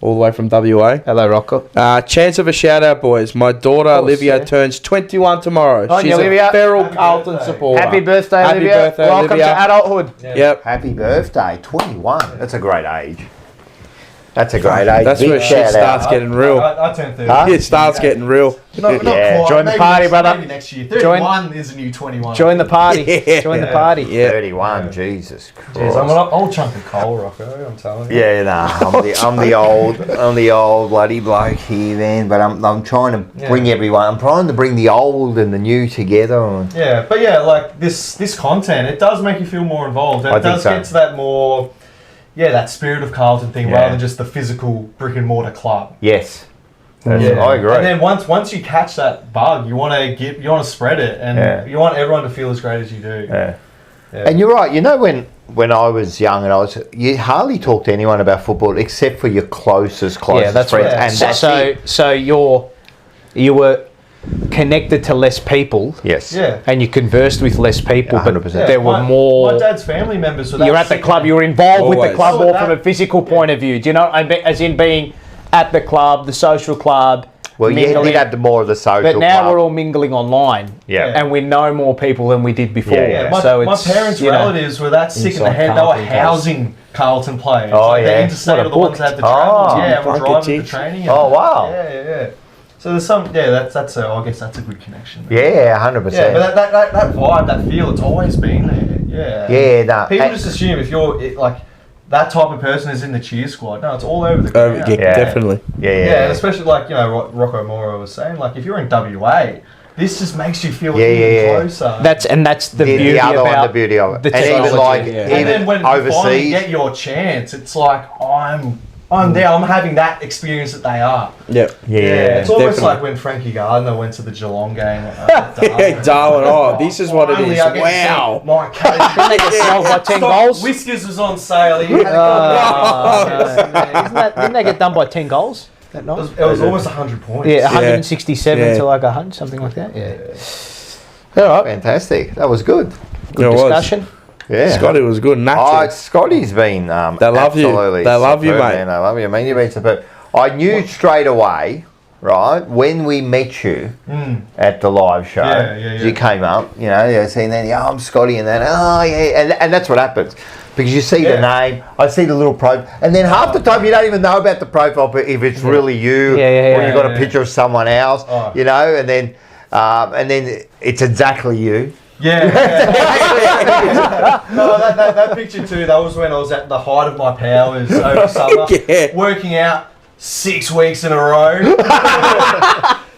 S4: all the way from WA.
S1: Hello, Rocco.
S4: Chance of a shout out, boys. My daughter Olivia turns 21
S1: Oh,
S4: tomorrow. She's
S1: Olivia.
S4: a feral Carlton supporter.
S1: Happy birthday,
S4: Happy
S1: Olivia.
S4: birthday,
S1: Welcome
S4: Olivia.
S1: to adulthood.
S4: Yep.
S2: Happy birthday, 21. That's a great age. That's a great age.
S4: That's where shit starts getting real.
S3: I turned 30.
S4: It starts getting real.
S3: Not quite.
S1: Join the party, brother.
S3: Maybe next year. 31 is a new 21.
S1: Join the party. Join the party.
S2: 31, Jesus Christ.
S3: Jeez, I'm an old chunk of coal, Rocco, I'm telling you.
S2: Yeah, I'm the old bloody bloke here, man. But I'm trying to bring everyone. I'm trying to bring the old and the new together.
S3: Yeah, but like this content, it does make you feel more involved. And it does get to that more, that spirit of Carlton thing rather than just the physical brick and mortar club.
S2: Yes. I agree.
S3: And then once you catch that bug, you want to spread it, and you want everyone to feel as great as you do.
S2: Yeah. And you're right. You know, when I was young and you hardly talk to anyone about football except for your closest friends. And that's it.
S1: So you were connected to less people.
S2: Yes.
S3: Yeah.
S1: And you conversed with less people,
S2: 100%.
S1: but there were more.
S3: My dad's family members.
S1: You're at the club. You're involved with the club more from a physical point of view. Do you know? As in being at the club, the social club,
S2: Well, you
S1: mingling.
S2: did have the more of the social.
S1: But now
S2: club.
S1: we're all mingling online.
S2: Yeah.
S1: And we know more people than we did before.
S2: Yeah.
S3: My,
S1: So
S3: my
S1: it's,
S3: parents'
S1: you know,
S3: relatives were that sick in the
S1: inside
S3: head. They were
S1: Carlton case.
S3: housing Carlton players.
S2: Oh,
S3: like,
S2: yeah.
S3: The interstate
S1: What a
S3: are the ones
S1: book.
S3: that had the travels.
S2: Oh,
S3: yeah, we're
S4: fucking
S3: driving the
S4: chicks.
S3: training. and
S2: Oh,
S3: that.
S2: wow.
S3: Yeah. So there's some, that's I guess that's a good connection.
S2: Yeah, 100%.
S3: Yeah, but that vibe, that feel, it's always been there. Yeah.
S2: Yeah, no.
S3: People just assume if you're like that type of person is in the cheer squad. No, it's all over the ground.
S4: Definitely.
S3: Yeah, and especially like Rocco Mora was saying, like if you're in WA, this just makes you feel even closer.
S1: That's the beauty
S2: the other
S1: about
S2: one, the beauty of it.
S1: the
S2: And even
S1: technology.
S2: like
S3: and then
S2: even
S3: when you finally
S2: overseas.
S3: get your chance, it's like I'm there. I'm having that experience that they are.
S4: Yep.
S2: Yeah,
S3: It's almost
S4: definitely.
S3: like when Frankie Gardner went to the Geelong game.
S4: Darwin, this is what it is. Wow.
S3: My case.
S1: Didn't they get sold by 10 goals?
S3: Whiskers was on sale. He had to
S1: Didn't they get done by 10 goals that night?
S3: it was almost 100 points.
S1: Yeah, 167
S4: Yeah.
S1: to like 100, something like that. Yeah.
S2: All right, fantastic. That was good.
S1: Good discussion.
S2: Yeah.
S4: Scotty was good. Natural.
S2: Scotty's been
S4: They love you.
S2: absolutely
S4: They love you,
S2: superb,
S4: mate.
S2: Man. They love you. I mean, you've been superb. I knew straight away, right, when we met you at the live show, you came up, saying then, I'm Scotty, and then, and that's what happens. Because you see the name, I see the little profile, and then half the time you don't even know about the profile, but if it's really you, or you've got a picture of someone else, and then it's exactly you.
S3: Yeah. No, that picture too, that was when I was at the height of my powers over summer. Working out 6 weeks in a row.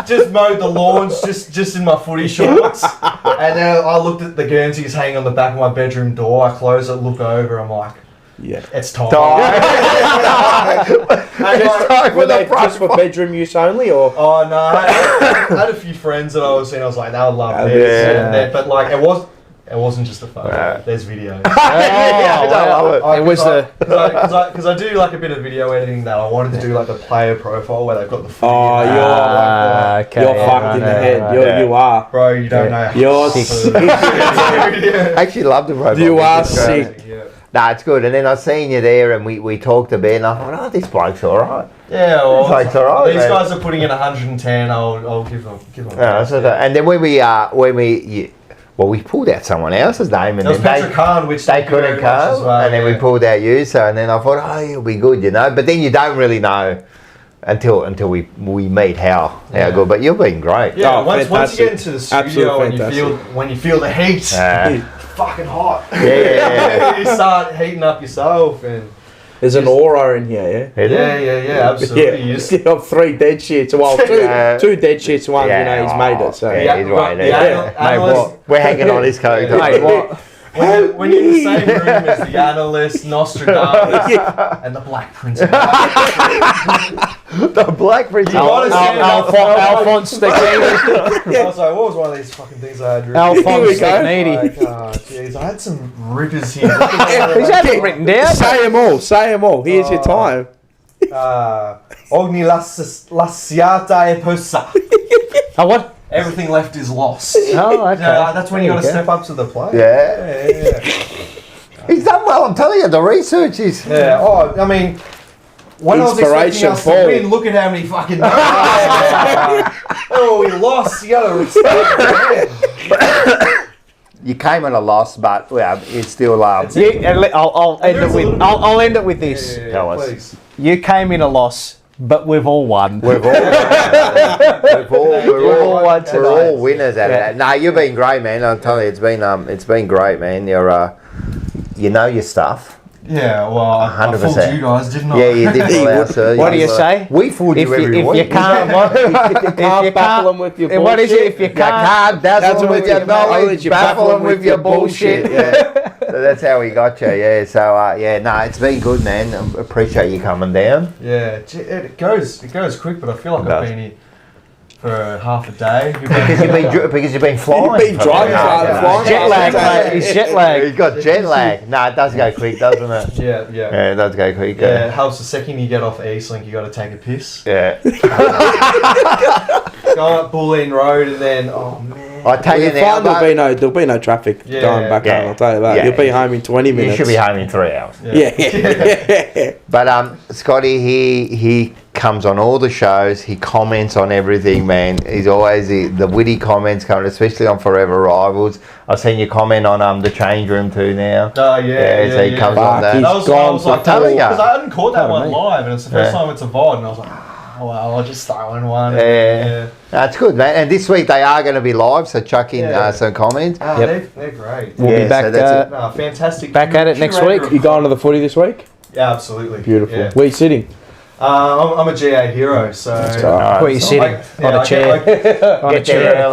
S3: Just mowed the lawns just in my footy shorts. And then I looked at the Guernseys hanging on the back of my bedroom door. I close it, look over, I'm like, it's time.
S4: Were they just for bedroom use only, or?
S3: Oh no, I had a few friends that I was seeing. I was like, they'll love this.
S2: Yeah.
S3: And then, but like, it wasn't just a photo. There's videos.
S2: I love it.
S1: It was
S3: because I do like a bit of video editing that I wanted to do like the player profile where they've got the footy.
S4: Oh, you're fucked in the head. You are.
S3: Bro, you don't know.
S4: You're sick.
S2: I actually love the profile.
S4: You are
S2: It's great.
S4: sick.
S2: Nah, it's good. And then I seen you there, and we talked a bit, and I thought, this bloke's all right.
S3: Yeah, well,
S2: It's all right,
S3: these
S2: man.
S3: guys are putting in 110. I'll give them.
S2: And then when we pulled out someone else's name, and
S3: It was
S2: then
S3: Patrick Khan, which
S2: they
S3: thank you
S2: couldn't
S3: very much as
S2: come,
S3: well,
S2: and then we pulled out you. So and then I thought, you'll be good, But then you don't really know until we meet how good. But you've been great.
S3: Yeah, once you get into the studio and when you feel the heat, it's fucking hot.
S2: Yeah.
S3: You start heating up yourself and.
S4: There's an aura in here,
S3: Yeah, absolutely. You just-
S4: You got 3 dead shits. Well, two dead shits. One, he's made it. So
S2: he's right.
S3: analyst-
S2: We're hanging on his coat.
S1: Mate, what?
S3: When you're in the same room as the analyst, Nostradamus, and the Black Prince.
S2: The Black Prince.
S1: Alphonse the King.
S3: I was like, what was one of these fucking things I had written?
S1: Alphonse the Needy.
S3: Like, oh, jeez, I had some rippers here.
S1: He's had it written down.
S4: Say them all. Here's your time.
S3: Ogni lasciata e persa.
S1: Oh, what?
S3: Everything left is lost.
S1: Oh, okay.
S3: That's when you got to step up to the plate.
S2: Yeah. He's done well, I'm telling you, the research is...
S3: Yeah, I mean, when I was expecting us to win, look at how many fucking... we lost. You got to respect it.
S2: You came at a loss, but it's still...
S1: I'll end it with this.
S2: Tell us.
S3: Please.
S1: You came in a loss, but we've all won.
S2: We're all winners at it. No, you've been great, man. I'm telling you, it's been great, man. You know your stuff.
S3: Yeah, well, I fooled you guys, didn't I?
S2: Yeah, you did fool us, sir.
S1: What do you say?
S2: We fooled you every week.
S1: If you can't
S4: baffle them with your bullshit.
S1: What is it? If you can't
S2: dazzle them with your knowledge, baffle them with your bullshit. Yeah. So that's how we got you, yeah. So, it's been good, man. Appreciate you coming down.
S3: Yeah, it goes quick, but I feel like I've been here for half a day.
S2: Because you've been flying.
S4: You've been driving, flying.
S1: Jet lag, mate. He's jet lag.
S2: He's got jet lag. No, it does go quick, doesn't it?
S3: Yeah.
S2: Yeah, it does go quick.
S3: Yeah, it helps the second you get off Eastlink, you got to take a piss.
S2: Yeah.
S3: Go up Bulleen Road and then, oh man.
S2: I tell you now,
S4: there'll be no traffic going back home. I'll tell you that. You'll be home in 20 minutes.
S2: You should be home in 3 hours.
S4: Yeah.
S2: But Scotty, he comes on all the shows. He comments on everything, man. He's always the witty comments coming, especially on Forever Rivals. I've seen you comment on the change room too now.
S3: Oh yeah.
S2: So he comes on that.
S3: I was like,
S2: I'm telling you.
S3: because I hadn't caught that one live, and it's the first time it's a VOD, and I was like, oh well, I'll just throw in one.
S2: Yeah. That's good, man. And this week they are going to be live, so chuck in some comments.
S3: Oh, they're great.
S1: We'll be back.
S3: So fantastic.
S1: Back at it next week.
S4: You going to the footy this week?
S3: Yeah, absolutely.
S4: Beautiful.
S3: Yeah.
S4: Where are you sitting?
S3: I'm a GA hero, so
S1: where are you sitting? On a chair. On a chair.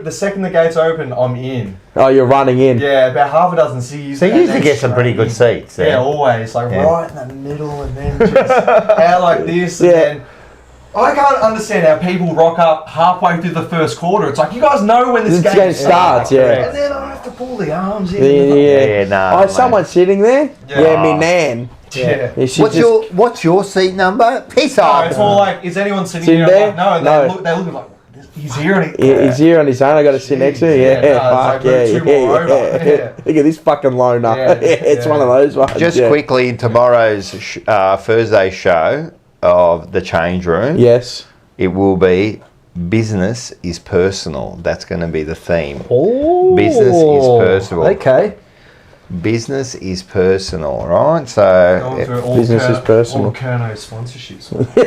S3: The second the gates open, I'm in.
S4: Oh, you're running in.
S3: Yeah, about half a dozen seats.
S2: So you usually get some pretty good seats.
S3: Yeah, always right in the middle, and then just out like this, and then. I can't understand how people rock up halfway through the first quarter. It's like, you guys know when this game starts.
S4: Yeah.
S3: And then I have to pull the arms in.
S4: Someone sitting there? Yeah, me nan.
S3: Yeah.
S2: What's your seat number? Piss off.
S3: No, it's more like, is anyone sitting here?
S4: there?
S3: Like, no, they look like, he's here and
S4: he's here on his own. I got to sit next to him. Yeah. Look at this fucking loner. It's one of those ones.
S2: Just quickly, tomorrow's Thursday show of the change room.
S4: Yes.
S2: It will be business is personal. That's going to be the theme.
S1: Oh.
S2: Business is personal.
S1: Okay.
S2: Business is personal, right? So
S4: business is personal.
S3: All Kerno sponsorships. Do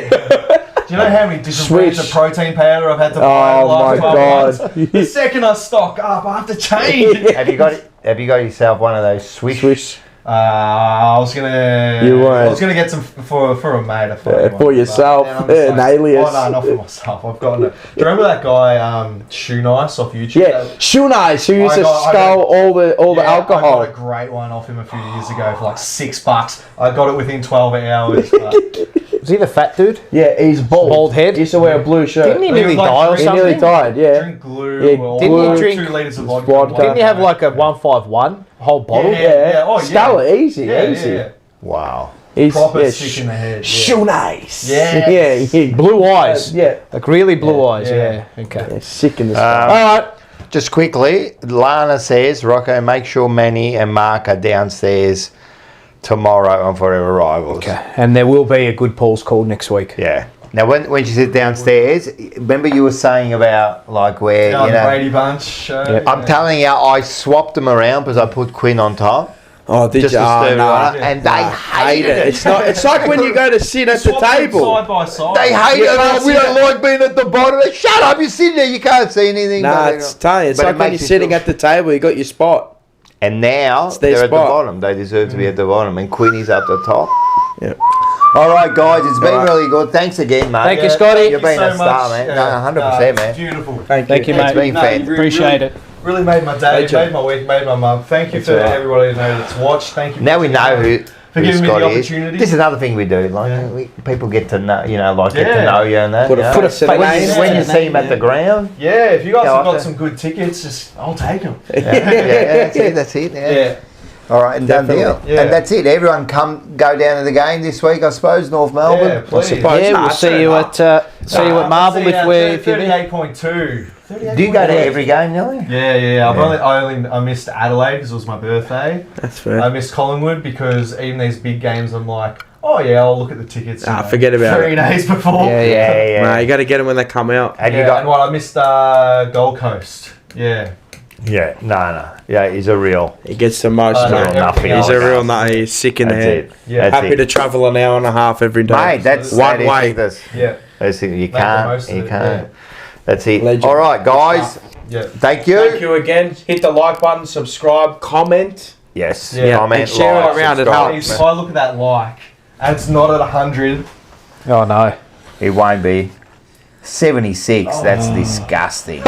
S3: you know how many different brands of protein powder I've had to buy in the last 12 months? The second I stock up, I have to change it.
S2: Have you got yourself one of those Swish?
S3: I was gonna get some for a mate.
S4: For yourself, an alias.
S3: Oh no, not for myself. I've got. Do you remember that guy, Shoe Nice off YouTube?
S4: Yeah, Shoe Nice, who used to scull all the alcohol.
S3: I got a great one off him a few years ago for like $6. I got it within 12 hours.
S1: Was he the fat dude?
S4: Yeah, he's bald.
S1: Bald head.
S4: He used to wear a blue shirt.
S1: Didn't he nearly die or something?
S4: He nearly died, yeah.
S3: Drink glue.
S1: Yeah, didn't he drink
S3: 2 litres of vodka?
S1: Didn't he have like a 151 whole bottle?
S3: Yeah. Oh,
S4: Scull it, easy.
S3: Yeah.
S2: Wow.
S3: He's proper sick in the head.
S4: Shoe Nice.
S3: Yeah.
S1: Blue eyes.
S4: Yeah.
S1: Like really blue eyes. Yeah. Okay.
S4: Yeah, sick in the
S2: All right. Just quickly, Lana says, Rocco, make sure Manny and Mark are downstairs tomorrow on Forever Rivals.
S1: Okay. And there will be a good Paul's call next week.
S2: Yeah. Now, when you sit downstairs, remember you were saying about like where
S3: the Brady Bunch show.
S1: Yep.
S2: I'm telling you, I swapped them around because I put Quinn on top.
S4: Oh, did
S2: just
S4: you?
S2: And they hate it.
S4: It's like when you go to sit at the table.
S3: Side by side.
S2: They hate it. We don't like being at the bottom. Shut up! You're sitting there. You can't see anything.
S4: Nah, it's telling you. It's like when you're sitting at the table. You got your spot.
S2: And now they're at the bottom. They deserve to be at the bottom. And Quinny's up the top.
S4: Yeah.
S2: All right, guys. It's been really good. Thanks again, mate.
S1: Thank you, Scotty.
S2: You've been a star, man. No, 100%, man.
S3: Beautiful.
S1: Thank you, mate.
S2: It's been fantastic.
S1: Appreciate it.
S3: Really made my day, made my week, made my month. Thank you for everybody that's watched. Thank you.
S2: Now we know who
S3: giving me the
S2: Scotty is.
S3: opportunity.
S2: This is another thing we do. Like people get to know, get to know you and that.
S4: Put a face
S2: when you see him at the ground.
S3: Yeah, if you guys have got some good tickets, I'll take them.
S2: That's it. Yeah. All right, and done deal.
S3: Yeah.
S2: And that's it. Everyone go down to the game this week, I suppose, North Melbourne.
S3: Yeah, please.
S1: We'll see you at Marvel if you're there.
S3: 38.2.
S2: Do you go to every game, Nelly?
S3: Yeah. I missed Adelaide because it was my birthday.
S4: That's fair.
S3: I missed Collingwood because even these big games, I'm like, oh yeah, I'll look at the tickets.
S4: Forget about
S3: 3 days before.
S2: Yeah.
S4: Nah, you got to get them when they come out.
S3: And I missed Gold Coast. Yeah.
S2: Yeah, no. Yeah, he's a real.
S4: He gets the most.
S2: Nothing.
S4: He's a real nut. He's sick in the head.
S3: Yeah.
S4: Happy to travel an hour and a half every day.
S2: Mate, that's
S4: one way.
S3: Yeah.
S2: You can't.
S3: Yeah.
S2: That's it.
S4: Legend.
S2: All right, guys.
S3: Yeah.
S2: Thank you.
S4: Thank you again. Hit the like button, subscribe, comment.
S2: Yes.
S3: Yeah.
S2: Comment,
S4: and share
S2: like,
S4: it around. It
S2: subscribe.
S4: helps.
S3: If I look at that like, and it's not at 100.
S1: Oh no.
S2: It won't be. 76. That's disgusting.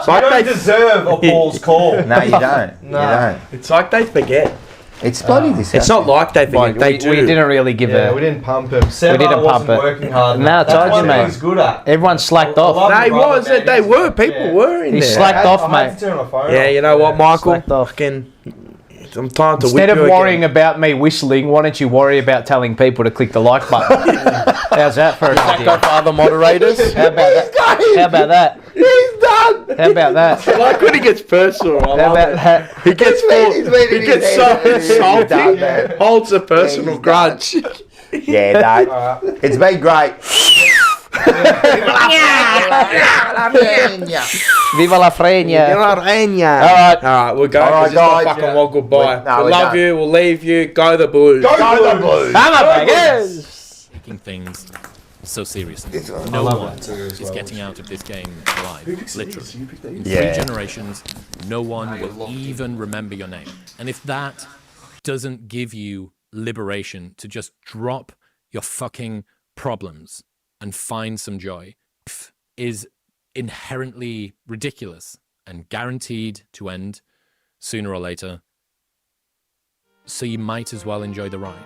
S3: You don't deserve a Paul's call.
S2: No, you don't.
S3: No.
S2: You don't.
S4: It's like they forget.
S2: It's bloody disgusting.
S4: It's not like they forget. They do.
S1: We didn't really give
S3: we didn't pump him.
S1: We didn't pump it.
S3: Working hard.
S1: No,
S3: That's
S1: told you,
S3: one thing
S1: mate.
S3: he's good at.
S1: Everyone slacked off.
S4: They were. People were in
S1: He
S4: there.
S1: slacked off,
S3: I had
S1: mate.
S3: to turn my phone
S4: Yeah,
S3: off.
S4: you know what, Michael?
S1: Slacked off.
S4: Fucking, I'm time to
S1: Instead
S4: whip
S1: of
S4: you
S1: worrying
S4: again.
S1: about me whistling, why don't you worry about telling people to click the like button? How's that for an idea?
S4: Go for other moderators.
S1: How about that? How about that?
S4: He's done.
S1: How about that?
S4: I like when he gets personal.
S1: How about that?
S4: He gets so insulting. Holds a personal grudge.
S2: Yeah, no, it's been great.
S1: Viva la Frenia.
S4: All right, we'll go.
S2: All right,
S4: It's not
S2: guys,
S4: fucking well goodbye.
S2: no,
S4: we
S2: we're
S4: love
S2: done.
S4: you. We'll leave you. Go the Blues.
S2: Go the Blues.
S1: Come on, Vegas.
S15: Taking things so seriously.
S2: I
S15: No
S3: love
S15: one
S3: that too as
S15: is
S3: well.
S15: getting out of this game alive. Literally. In
S2: Yeah.
S15: 3 generations, no one will even remember your name. And if that doesn't give you liberation to just drop your fucking problems and find some joy, is inherently ridiculous and guaranteed to end sooner or later. So you might as well enjoy the ride.